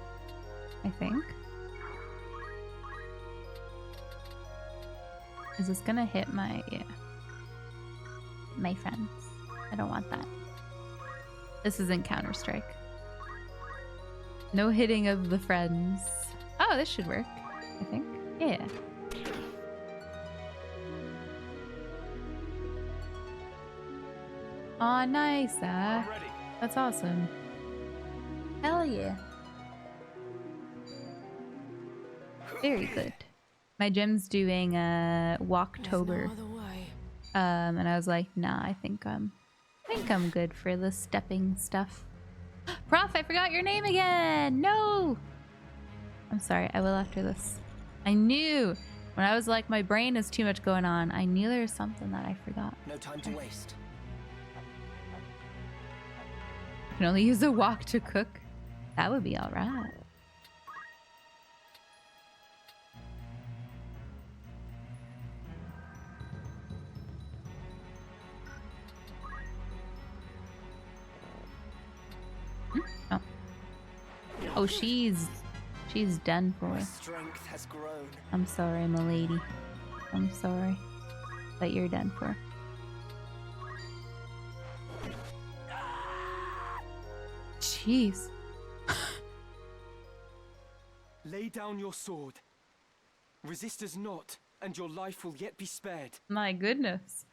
I think. Is this gonna hit my... Yeah. My friends. I don't want that. This isn't Counter-Strike. No hitting of the friends. Oh, this should work, I think. Yeah. Aw, nice, that's awesome. Hell yeah. Very good. My gym's doing a Walktober. And I was like, nah, I think I'm good for the stepping stuff. Prof, I forgot your name again. No. I'm sorry. I will after this. I knew when I was like, my brain is too much going on. I knew there was something that I forgot. No time to waste. I can only use a wok to cook. That would be all right. Oh. Oh, she's done for. My strength has grown. I'm sorry, my lady. I'm sorry. But you're done for. Jeez. Lay down your sword. Resist us not, and your life will yet be spared. My goodness.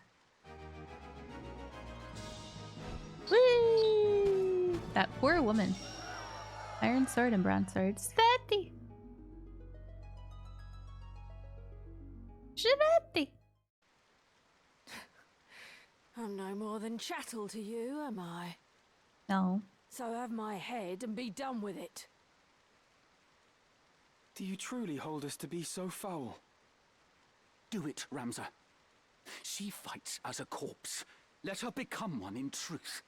Whee! That poor woman. Iron sword and bronze sword. Svetti! Svetti! I'm no more than chattel to you, am I? No. So have my head and be done with it. Do you truly hold us to be so foul? Do it, Ramza. She fights as a corpse. Let her become one in truth.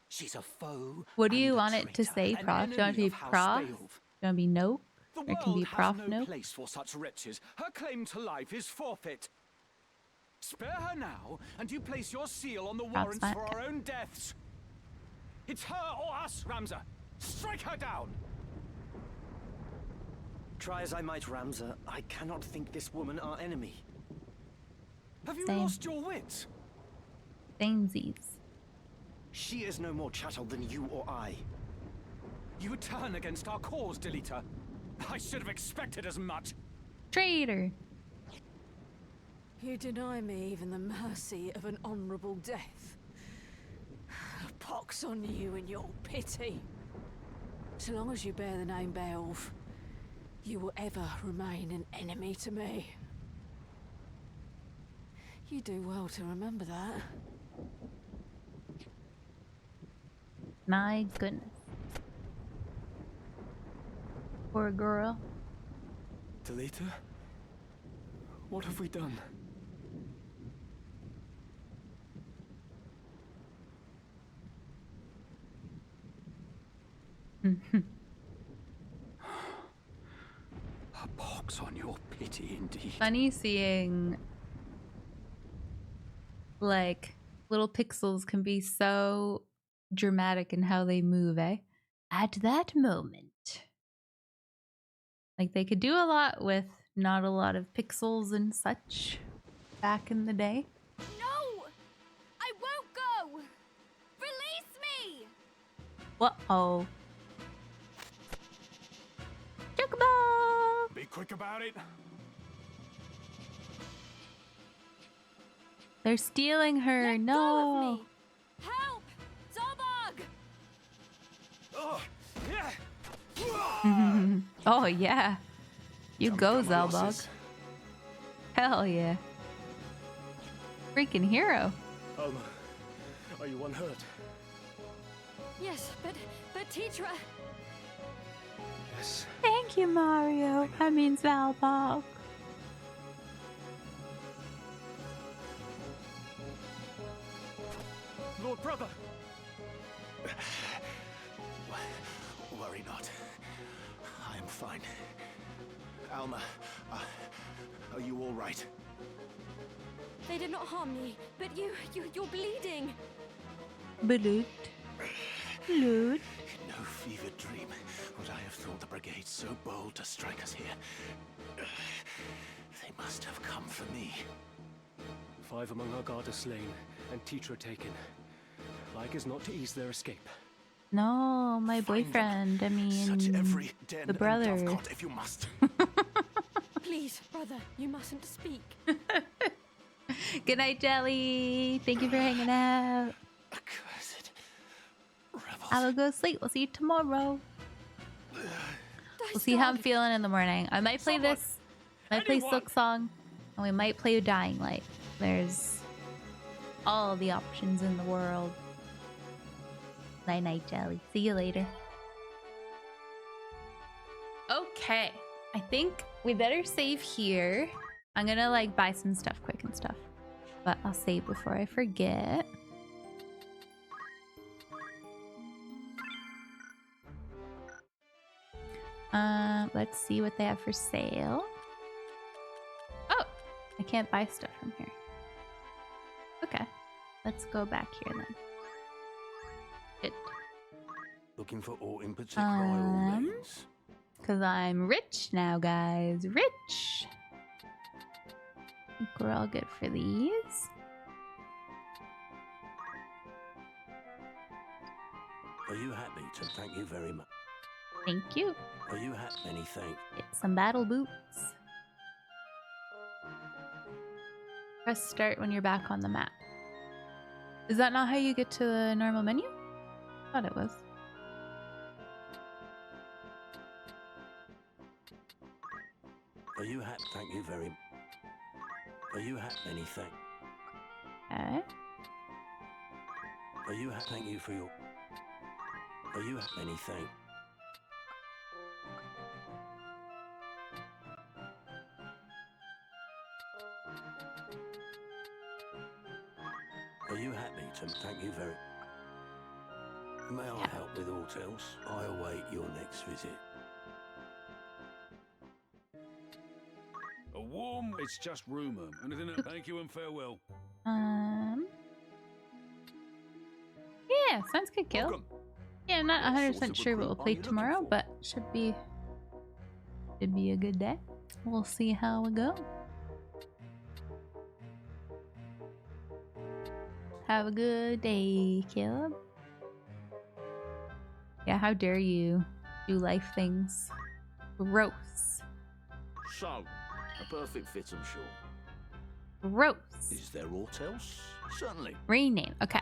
She's a foe. What do you want it to say, Prof? Do you want it to be Prof? Do you want to be Nope? The Or it can be world Prof has no Nope? place for such wretches. Her claim to life is forfeit. Spare her now, and you place your seal on the warrants fine. for our own deaths. It's her or us, Ramza. Strike her down. Try as I might, Ramza, I cannot think this woman our enemy. Have you Same. lost your wits? Samesies. She is no more chattel than you or I. You would turn against our cause, Delita. I should have expected as much. Traitor. You deny me even the mercy of an honorable death. Pox on you and your pity. So long as you bear the name Beowulf, you will ever remain an enemy to me. You do well to remember that. My goodness. Poor girl. Talita? What have we done? A pox on your pity indeed. Funny seeing like little pixels can be so dramatic in how they move, eh? At that moment. Like they could do a lot with not a lot of pixels and such back in the day. No! I won't go! Release me! Uh-oh. Chocobo! Be quick about it. They're stealing her. No. Help! Zolbog! Oh, yeah. Oh yeah. You go, Zelbog. Hell yeah. Freaking hero. Are you unhurt? Yes, but Tetra. Yes. Thank you, Mario. I mean, Zelbog. Lord Brother! Worry not. I am fine. Alma, are you all right? They did not harm me, but you're bleeding. Blood. Blood. In no fevered dream would I have thought the brigade so bold to strike us here. They must have come for me. 5 among our guard are slain, and Tetra taken. Like as not to ease their escape. No, my boyfriend. I mean, the brother. If you must. Please, brother, you mustn't speak. Good night, Jelly. Thank you for hanging out. Accursed rebels. I will go sleep. We'll see you tomorrow. We'll see how I'm feeling in the morning. I might play this. I might play Silk Song, and we might play Dying Light. There's all the options in the world. Night night, Jelly. See you later. Okay. I think we better save here. I'm gonna like buy some stuff quick and stuff. But I'll save before I forget. Let's see what they have for sale. Oh, I can't buy stuff from here. Okay. Let's go back here then. Good. Looking for aught in particular by all means. Because I'm rich now, guys. Rich! I think we're all good for these. Are you happy to thank you very much? Thank you. Are you happy? Many thanks. Get some battle boots. Press start when you're back on the map. Is that not how you get to the normal menu? I thought it was. Are you happy? Thank you very much. Are you happy? Many thanks. Okay. Are you happy? Thank you for your... Are you happy? Many thanks. Are you happy to thank you very... May I help with aught else? I await your next visit. A warm, it's just rumour. Anything else? Thank you and farewell. Yeah, sounds good, Kill. Yeah, I'm not 100% sure what we'll play tomorrow, but should be a good day. We'll see how we go. Have a good day, Caleb. Yeah, how dare you do life things. Gross. So, a perfect fit, I'm sure. Gross. Is there aught else? Certainly. Rename. Okay.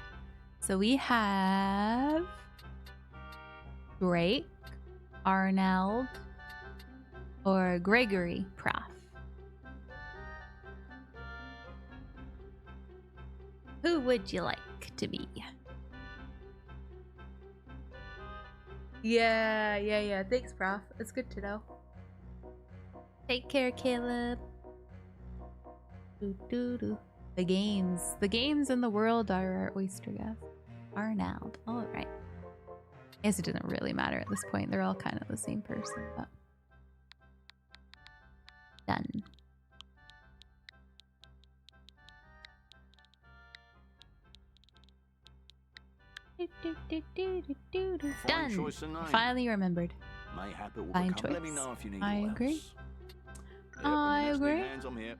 So we have Drake, Arnold, or Gregory Prof. would you like to be? Yeah. Thanks, Prof. It's good to know. Take care, Caleb. The games in the world are oyster gas. Arnold. All right. I guess it doesn't really matter at this point. They're all kind of the same person, but done. Done. choice of name. Finally remembered. Mayhap it will Fine become- choice. Let me know if you need I all agree. else. Yep, I and the next new agree. hands, I'm here.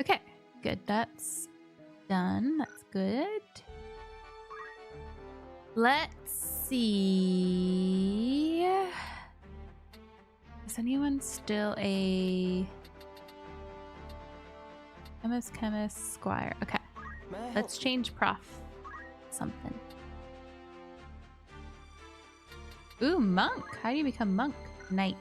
Okay, good. That's done. That's good. Let's see. Is anyone still a chemist, squire? Okay. Let's change prof something. Ooh, monk. How do you become monk? Knight.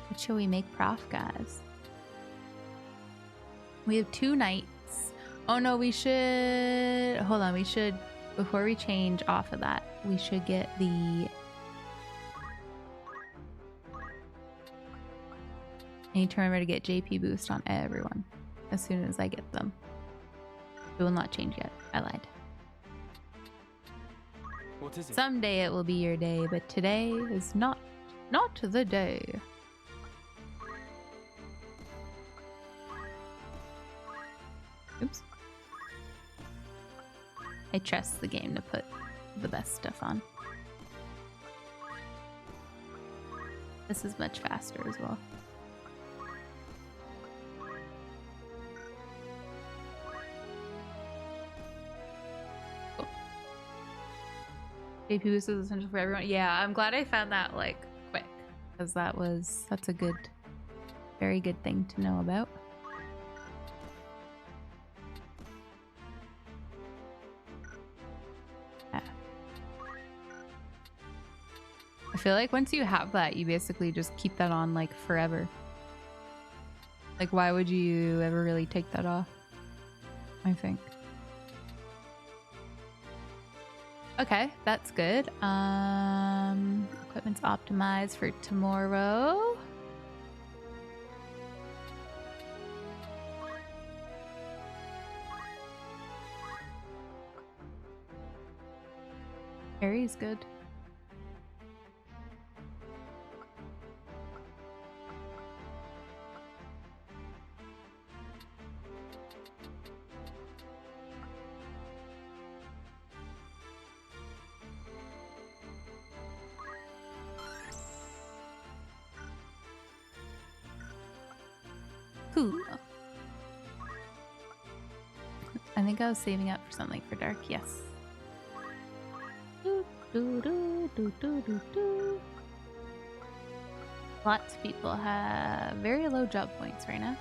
What should we make prof, guys? We have 2 knights. Oh no, we should... Hold on, we should... Before we change off of that, we should get the... I need to remember to get JP boost on everyone as soon as I get them. It will not change yet. I lied. What is it? Someday it will be your day, but today is not the day. Oops. I trust the game to put the best stuff on. This is much faster as well. Cool. JP boost is essential for everyone. Yeah, I'm glad I found that like quick, because that's a good, very good thing to know about. I feel like once you have that, you basically just keep that on like forever. Like, why would you ever really take that off? I think. Okay, that's good. Equipment's optimized for tomorrow. Harry's good. Cool. I think I was saving up for something for dark. Yes. Lots of people have very low job points right now.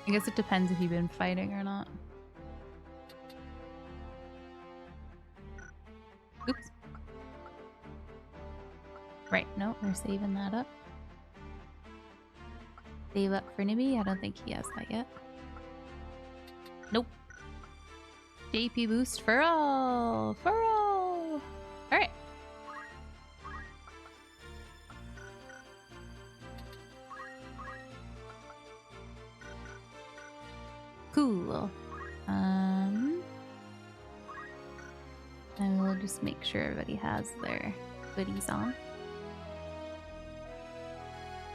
I guess it depends if you've been fighting or not. Oops. Right, no, we're saving that up. Save up for Nibby. I don't think he has that yet. Nope. JP boost for all. For all. Alright. Cool. And we'll just make sure everybody has their goodies on.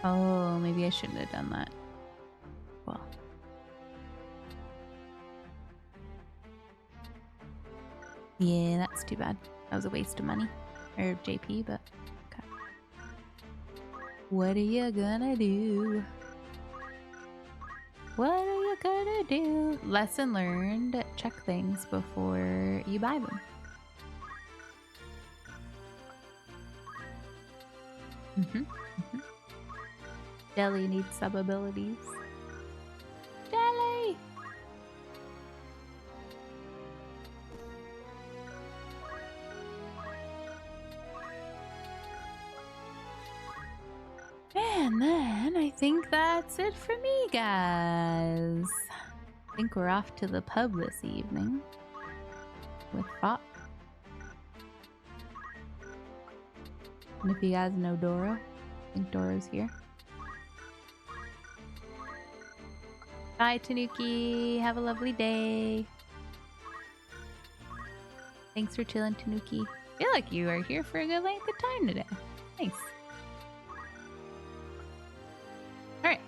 Oh, maybe I shouldn't have done that. Well. Yeah, that's too bad. That was a waste of money. Or JP, but okay. What are you gonna do? What are you gonna do? Lesson learned. Check things before you buy them. Jelly needs sub abilities. Jelly! think that's it for me, guys. I think we're off to the pub this evening with Fop. And if you guys know Dora, I think Dora's here. Bye, Tanuki. Have a lovely day. Thanks for chilling, Tanuki. I feel like you are here for a good length of time today. Nice. Alright.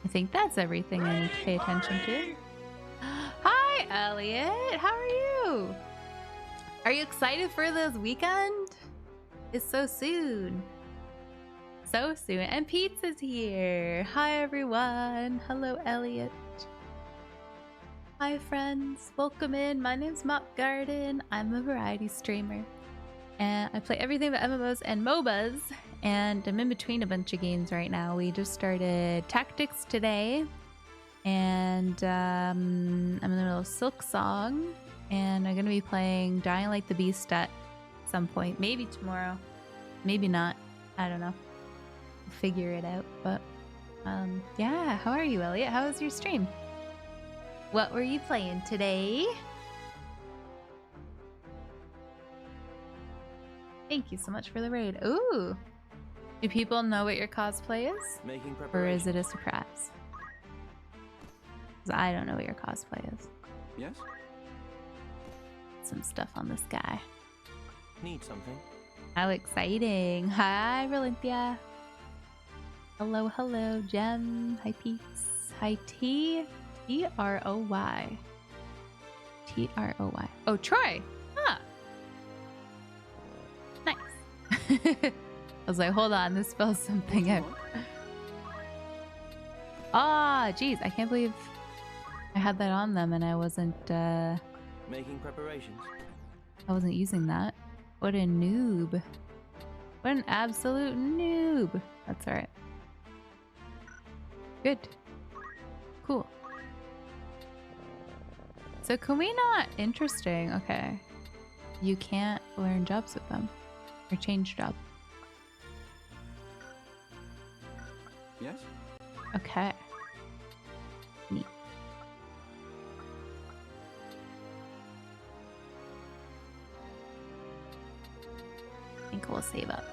I think that's everything I need to pay attention to. Hi, Elliot. How are you? Are you excited for this weekend? It's so soon. So soon. And Pizza's here. Hi, everyone. Hello, Elliot. Hi, friends. Welcome in. My name's Mop Garden. I'm a variety streamer. And I play everything but MMOs and MOBAs. And I'm in between a bunch of games right now. We just started Tactics today. And I'm in the middle of Silk Song. And I'm going to be playing Dying Like the Beast at some point. Maybe tomorrow. Maybe not. I don't know. We'll figure it out. But yeah. How are you, Elliot? How was your stream? What were you playing today? Thank you so much for the raid. Ooh. Do people know what your cosplay is? Making or is it a surprise? 'Cause I don't know what your cosplay is. Yes? Some stuff on this guy. Need something? How exciting. Hi, Relinthia. Hello, hello, Jem. Hi, Pete's. Hi, T. T-R-O-Y. T-R-O-Y. Oh, Troy. Huh. Nice. I was like, hold on, this spells something out. Ah, geez, I can't believe I had that on them and I wasn't, Making preparations. I wasn't using that. What a noob. What an absolute noob. That's alright. Good. Cool. So can we not... Interesting. Okay. You can't learn jobs with them. Or change job. Yes? Okay. Neat. I think we'll save up.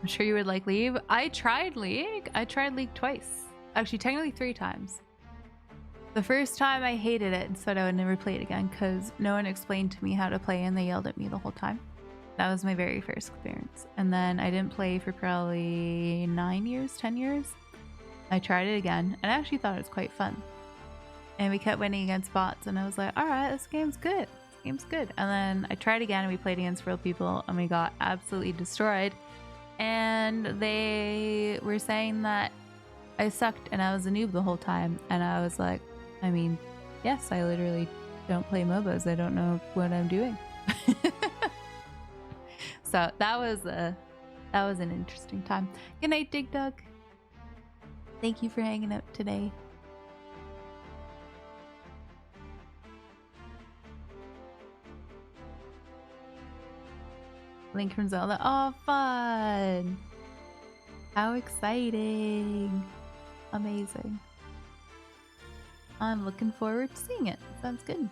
I'm sure you would like League. I tried League. I tried League twice. Actually, technically 3 times. The first time I hated it and said I would never play it again because no one explained to me how to play and they yelled at me the whole time. That was my very first experience. And then I didn't play for probably 9 years, 10 years. I tried it again and I actually thought it was quite fun. And we kept winning against bots and I was like, alright, this game's good. This game's good. And then I tried again and we played against real people and we got absolutely destroyed. And they were saying that I sucked and I was a noob the whole time. And I was like, I mean, yes, I literally don't play MOBAs. I don't know what I'm doing. So that was an interesting time. Good night, Dig Dug. Thank you for hanging out today. Link from Zelda. Oh, fun. How exciting. Amazing. I'm looking forward to seeing it. Sounds good.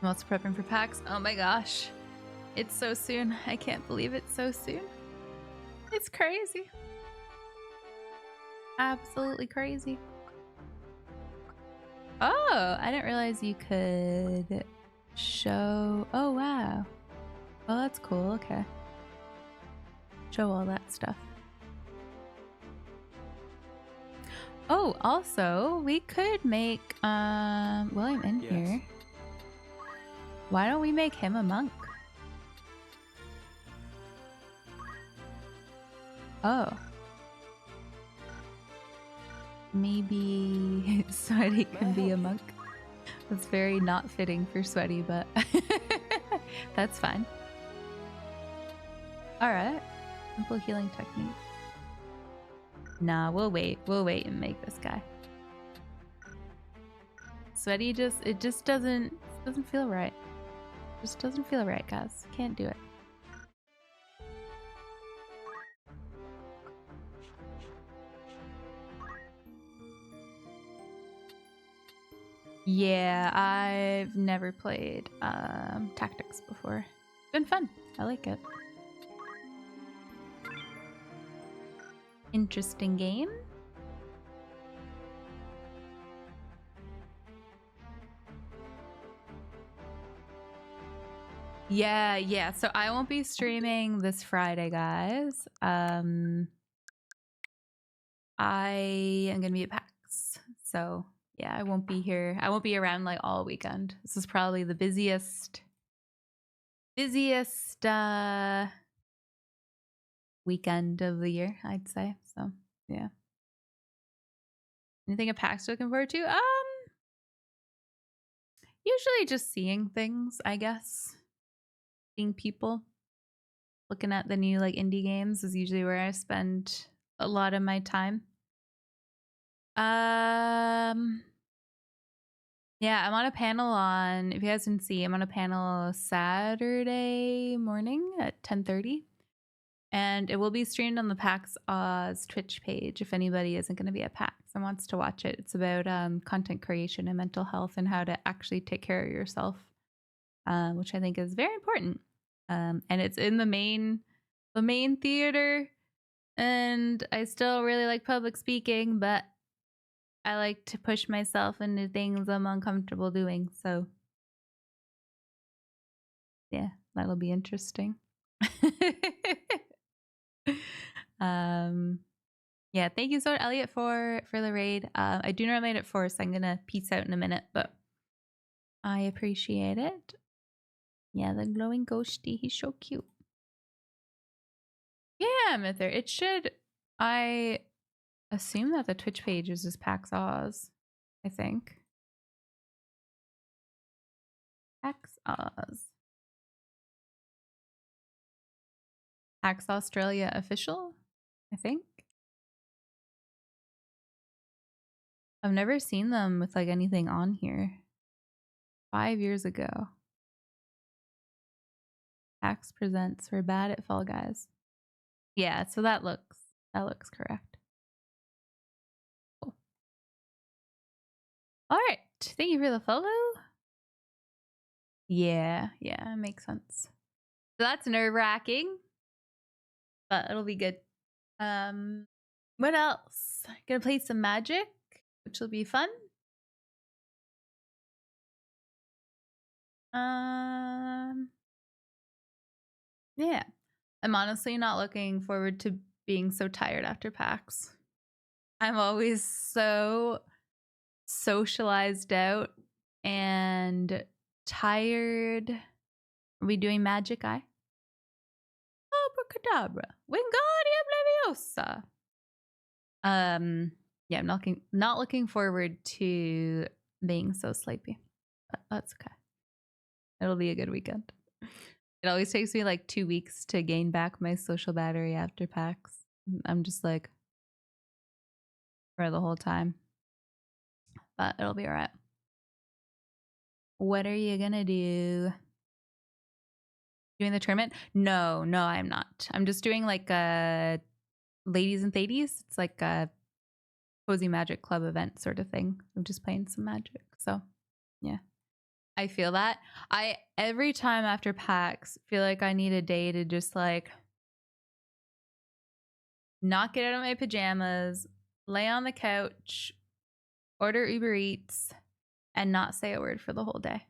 I'm also prepping for PAX. Oh my gosh. It's so soon. I can't believe it's so soon. It's crazy. Absolutely crazy. Oh, I didn't realize you could show... Oh, wow. Oh, that's cool. Okay. Show all that stuff. Oh, also, we could make... William in here. Why don't we make him a monk? Oh. Maybe Sweaty can be a monk. That's very not fitting for Sweaty, but that's fine. Alright. Simple healing technique. Nah, we'll wait. We'll wait and make this guy. Sweaty it just doesn't feel right. Just doesn't feel right, guys. Can't do it. Yeah, I've never played Tactics before. It's been fun. I like it. Interesting game. Yeah. So I won't be streaming this Friday, guys. I am gonna be at PAX. So yeah, I won't be here. I won't be around like all weekend. This is probably the busiest weekend of the year, I'd say. So yeah. Anything at PAX you're looking forward to? Usually just seeing things, I guess. Seeing people. Looking at the new like indie games is usually where I spend a lot of my time. Yeah, I'm on a panel on, if you guys can see, I'm on a panel Saturday morning at 10:30. And it will be streamed on the PAX Oz Twitch page if anybody isn't going to be at PAX and wants to watch it. It's about content creation and mental health and how to actually take care of yourself, which I think is very important. And it's in the main theater. And I still really like public speaking, but I like to push myself into things I'm uncomfortable doing. So yeah, that'll be interesting. Yeah, thank you so much, Elliot, for the raid. I do normally at 4, so I'm gonna peace out in a minute, but I appreciate it. Yeah, the glowing ghosty, he's so cute. Yeah, Mither, it should. I assume that the Twitch page is just PAX Oz, I think. PAX Oz. PAX Australia official, I think. I've never seen them with like anything on here. 5 years ago. PAX presents We're Bad at Fall Guys. Yeah, so that looks correct. Cool. All right. Thank you for the follow. Yeah, makes sense. So that's nerve-wracking, but it'll be good. What else? Gonna play some Magic, which will be fun. Yeah. I'm honestly not looking forward to being so tired after PAX. I'm always so socialized out and tired. Are we doing Magic Eye? Abracadabra. Wingardium Leviosa. Yeah, I'm not looking forward to being so sleepy. But that's okay. It'll be a good weekend. It always takes me like 2 weeks to gain back my social battery after PAX. I'm just like for the whole time. But it'll be alright. What are you gonna do? Doing the tournament? No, I'm not. I'm just doing like a ladies and thadies. It's like a cozy magic club event sort of thing. I'm just playing some Magic. So yeah. I feel that. Every time after PAX feel like I need a day to just like not get out of my pajamas, lay on the couch, order Uber Eats, and not say a word for the whole day.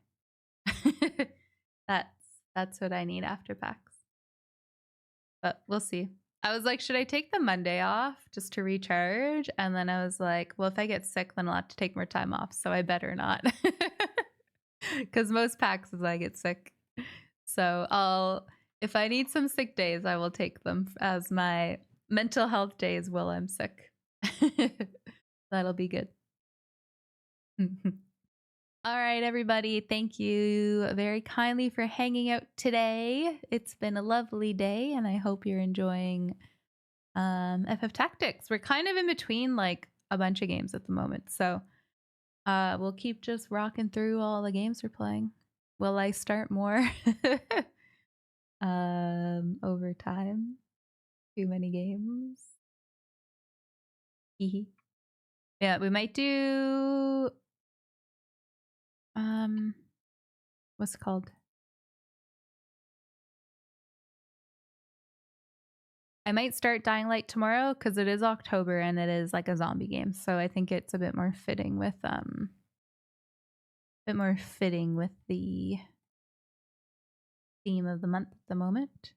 That's what I need after PAX. But we'll see. I was like, should I take the Monday off just to recharge? And then I was like, well, if I get sick, then I'll have to take more time off. So I better not. Because most PAXs I get sick. So if I need some sick days, I will take them as my mental health days while I'm sick. That'll be good. All right, everybody. Thank you very kindly for hanging out today. It's been a lovely day, and I hope you're enjoying FF Tactics. We're kind of in between like a bunch of games at the moment. So we'll keep just rocking through all the games we're playing. Will I start more? Over time. Too many games. Hehe. Yeah, we might do what's it called? I might start Dying Light tomorrow because it is October and it is like a zombie game. So I think it's a bit more fitting with the theme of the month at the moment.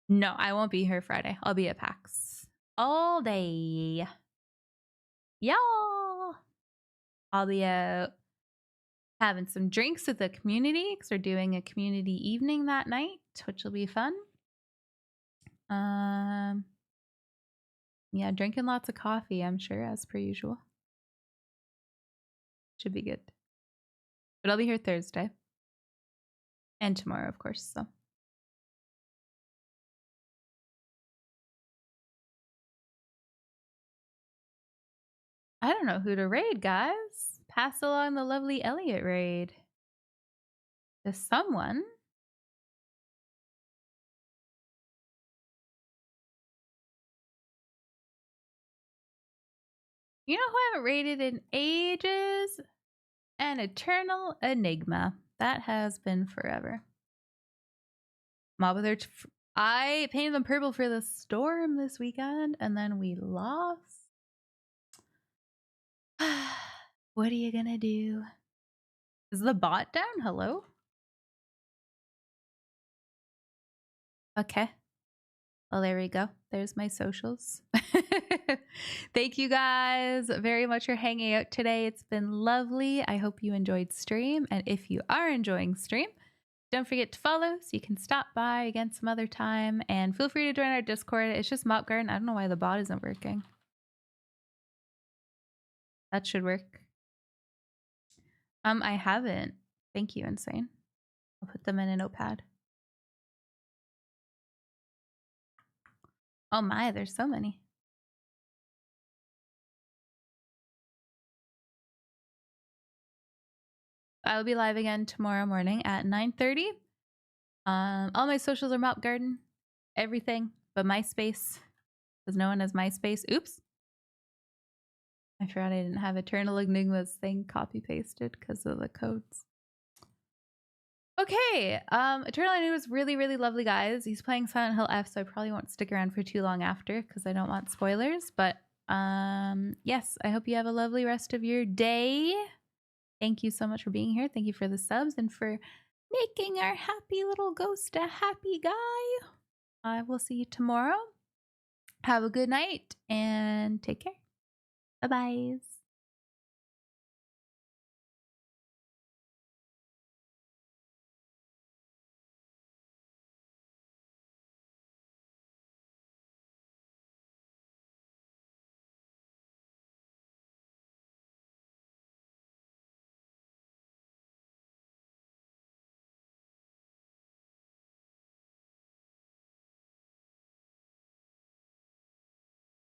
No, I won't be here Friday. I'll be at PAX all day. Y'all. I'll be out having some drinks with the community because we're doing a community evening that night, which will be fun. Yeah, drinking lots of coffee, I'm sure, as per usual. Should be good. But I'll be here Thursday. And tomorrow, of course, so. I don't know who to raid, guys. Pass along the lovely Elliot raid to someone. You know who I haven't raided in ages? An Eternal Enigma. That has been forever. Mob with her. I painted them purple for the storm this weekend, and then we lost. What are you gonna do? Is the bot down? Hello? Okay. Well, there we go. There's my socials. Thank you guys very much for hanging out today. It's been lovely. I hope you enjoyed stream. And if you are enjoying stream, don't forget to follow so you can stop by again some other time. And feel free to join our Discord. It's just Mop Garden. I don't know why the bot isn't working. That should work. I haven't. Thank you, Insane. I'll put them in a notepad. Oh my, there's so many. I'll be live again tomorrow morning at 9:30. All my socials are Mop Garden. Everything but MySpace. Because no one has MySpace. Oops. I forgot I didn't have Eternal Enigma's thing copy pasted because of the codes. Okay, Eternal Enigma was really, really lovely, guys. He's playing Silent Hill F, so I probably won't stick around for too long after because I don't want spoilers. But yes, I hope you have a lovely rest of your day. Thank you so much for being here. Thank you for the subs and for making our happy little ghost a happy guy. I will see you tomorrow. Have a good night and take care. Bye-bye.